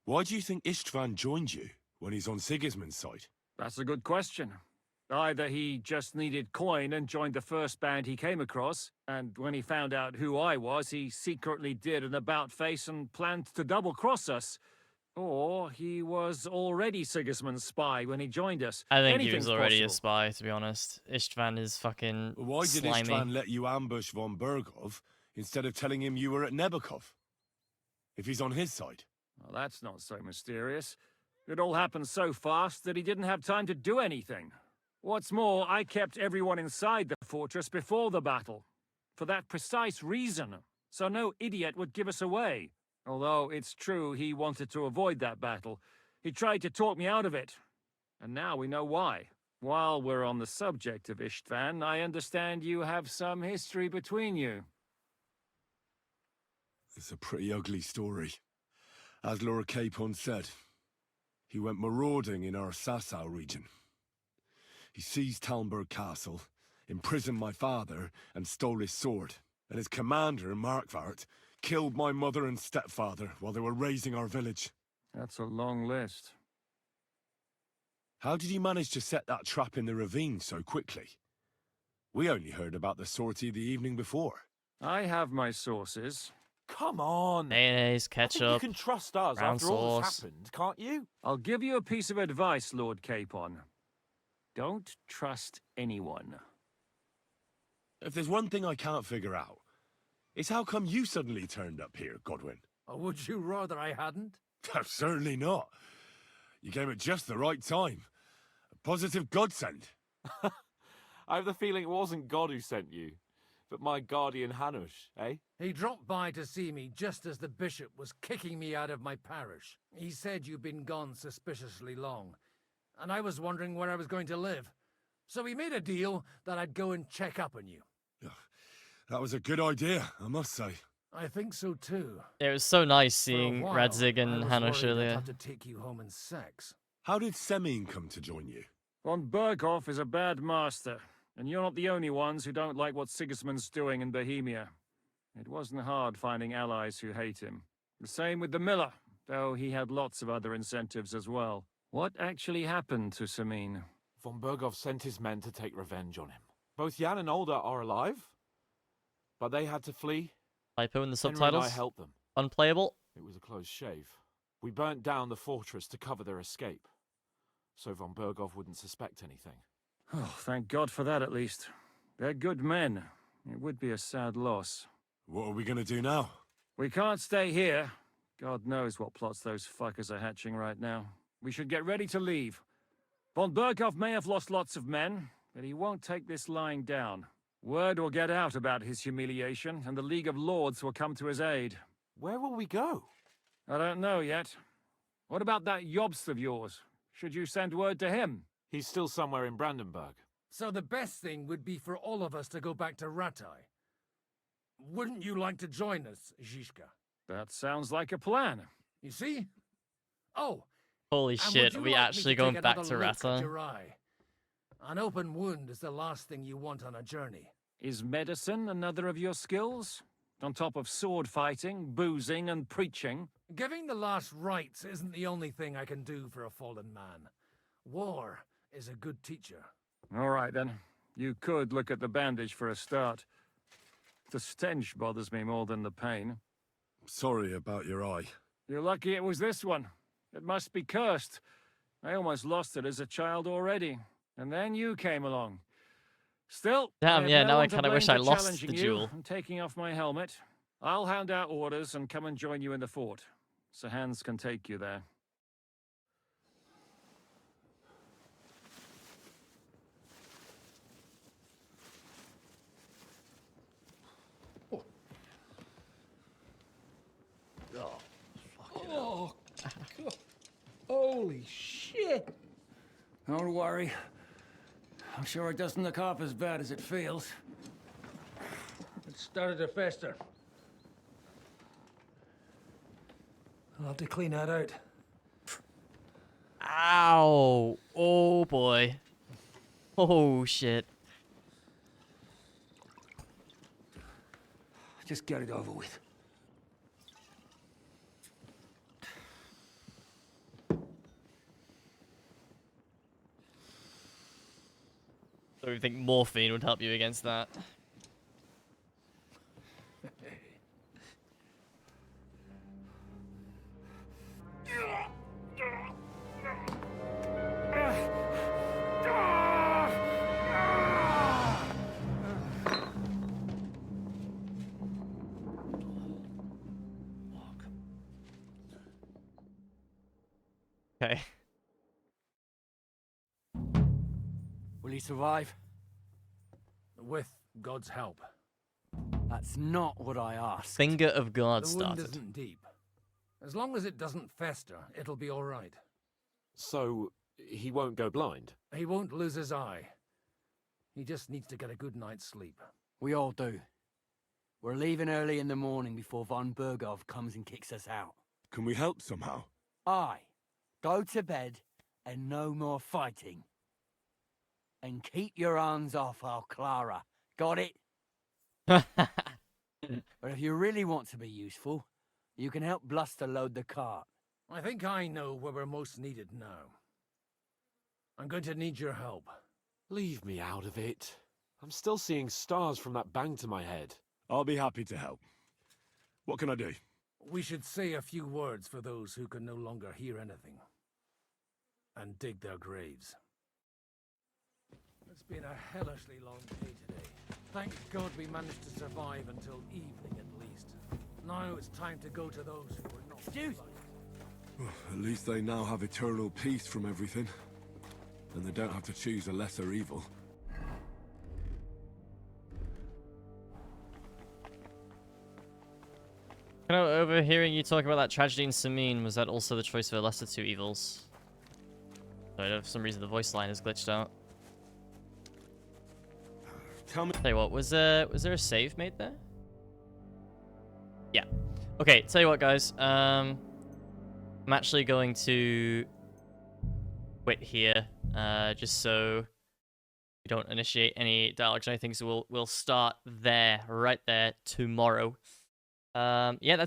Why do you think Istvan joined you when he's on Sigismund's side? That's a good question. Either he just needed coin and joined the first band he came across, and when he found out who I was, he secretly did an about-face and planned to double-cross us. Or he was already Sigismund's spy when he joined us. I think he Anything's was already possible. a spy, to be honest. Istvan is fucking Why did slimy. Istvan let you ambush von Bergov instead of telling him you were at Nebukov? If he's on his side. Well, that's not so mysterious. It all happened so fast that he didn't have time to do anything. What's more, I kept everyone inside the fortress before the battle. For that precise reason. So no idiot would give us away. Although it's true he wanted to avoid that battle. He tried to talk me out of it. And now we know why. While we're on the subject of Istvan, I understand you have some history between you. It's a pretty ugly story. As Lord Capon said, he went marauding in our Sasau region. He seized Talmberg Castle, imprisoned my father, and stole his sword. And his commander, Markvart, killed my mother and stepfather while they were raising our village. That's a long list. How did he manage to set that trap in the ravine so quickly? We only heard about the sortie the evening before. I have my sources. Come on! Mayonnaise, I think you ketchup, can trust us brown after all that's sauce. happened, can't you? I'll give you a piece of advice, Lord Capon. Don't trust anyone. If there's one thing I can't figure out, it's how come you suddenly turned up here, Godwin? Or would you rather I hadn't? Certainly not. You came at just the right time. A positive godsend. I have the feeling it wasn't God who sent you, but my guardian Hanush, eh? He dropped by to see me just as the bishop was kicking me out of my parish. He said you'd been gone suspiciously long, and I was wondering where I was going to live. So we made a deal that I'd go and check up on you. That was a good idea, I must say. I think so too. It was so nice For a seeing while, Radzig I and was Hanush worried I'd earlier. have to take you home in sex. How did Semine come to join you? Von Berghoff is a bad master, and you're not the only ones who don't like what Sigismund's doing in Bohemia. It wasn't hard finding allies who hate him. The same with the miller, though he had lots of other incentives as well. What actually happened to Semine? Von Berghoff sent his men to take revenge on him. Both Jan and Olda are alive, but they had to flee. Typo in the Henry and subtitles. I helped them. Unplayable. It was a close shave. We burnt down the fortress to cover their escape, so von Berghoff wouldn't suspect anything. Oh, thank God for that at least. They're good men. It would be a sad loss. What are we gonna do now? We can't stay here. God knows what plots those fuckers are hatching right now. We should get ready to leave. Von Berghoff may have lost lots of men, but he won't take this lying down. Word will get out about his humiliation, and the League of Lords will come to his aid. Where will we go? I don't know yet. What about that Jobst of yours? Should you send word to him? He's still somewhere in Brandenburg. So the best thing would be for all of us to go back to Ratai. Wouldn't you like to join us, Zizka? That sounds like a plan. You see? Oh, Holy and shit, would you we like me actually to going take back another to look at Rata. your eye? An open wound is the last thing you want on a journey. Is medicine another of your skills? On top of sword fighting, boozing, and preaching? Giving the last rites isn't the only thing I can do for a fallen man. War is a good teacher. All right, then. You could look at the bandage for a start. The stench bothers me more than the pain. Sorry about your eye. You're lucky it was this one. It must be cursed. I almost lost it as a child already. And then you came along. Still, Damn, I have yeah, no now I one to kinda blame wish I for lost challenging the you duel. and taking off my helmet. I'll hand out orders and come and join you in the fort. Sir Hans can take you there. Oh, God. Holy shit! Don't worry. I'm sure it doesn't look half as bad as it feels. It started to fester. I'll have to clean that out. Ow! Oh boy. Oh shit. Just get it over with. So we think morphine would help you against that. Okay. Will he survive? With God's help. That's not what I asked. Finger of God The wound started. isn't deep. As long as it doesn't fester, it'll be all right. So, he won't go blind? He won't lose his eye. He just needs to get a good night's sleep. We all do. We're leaving early in the morning before von Berghoff comes and kicks us out. Can we help somehow? Aye. Go to bed and no more fighting. And keep your hands off our Clara. Got it? But if you really want to be useful, you can help Bluster load the cart. I think I know where we're most needed now. I'm going to need your help. Leave me out of it. I'm still seeing stars from that bang to my head. I'll be happy to help. What can I do? We should say a few words for those who can no longer hear anything. And dig their graves. It's been a hellishly long day today. Thank God we managed to survive until evening at least. Now it's time to go to those who were not. Dude! At least they now have eternal peace from everything. And they don't have to choose a lesser evil. Kind of overhearing you talk about that tragedy in Samine, was that also the choice of the lesser two evils? Sorry, for some reason the voice line is glitched out. Tell me. Tell you what, was there a save made there? Yeah. Okay, tell you what, guys. I'm actually going to quit here, just so we don't initiate any dialogues or anything. So we'll start there, right there, tomorrow. Yeah, that's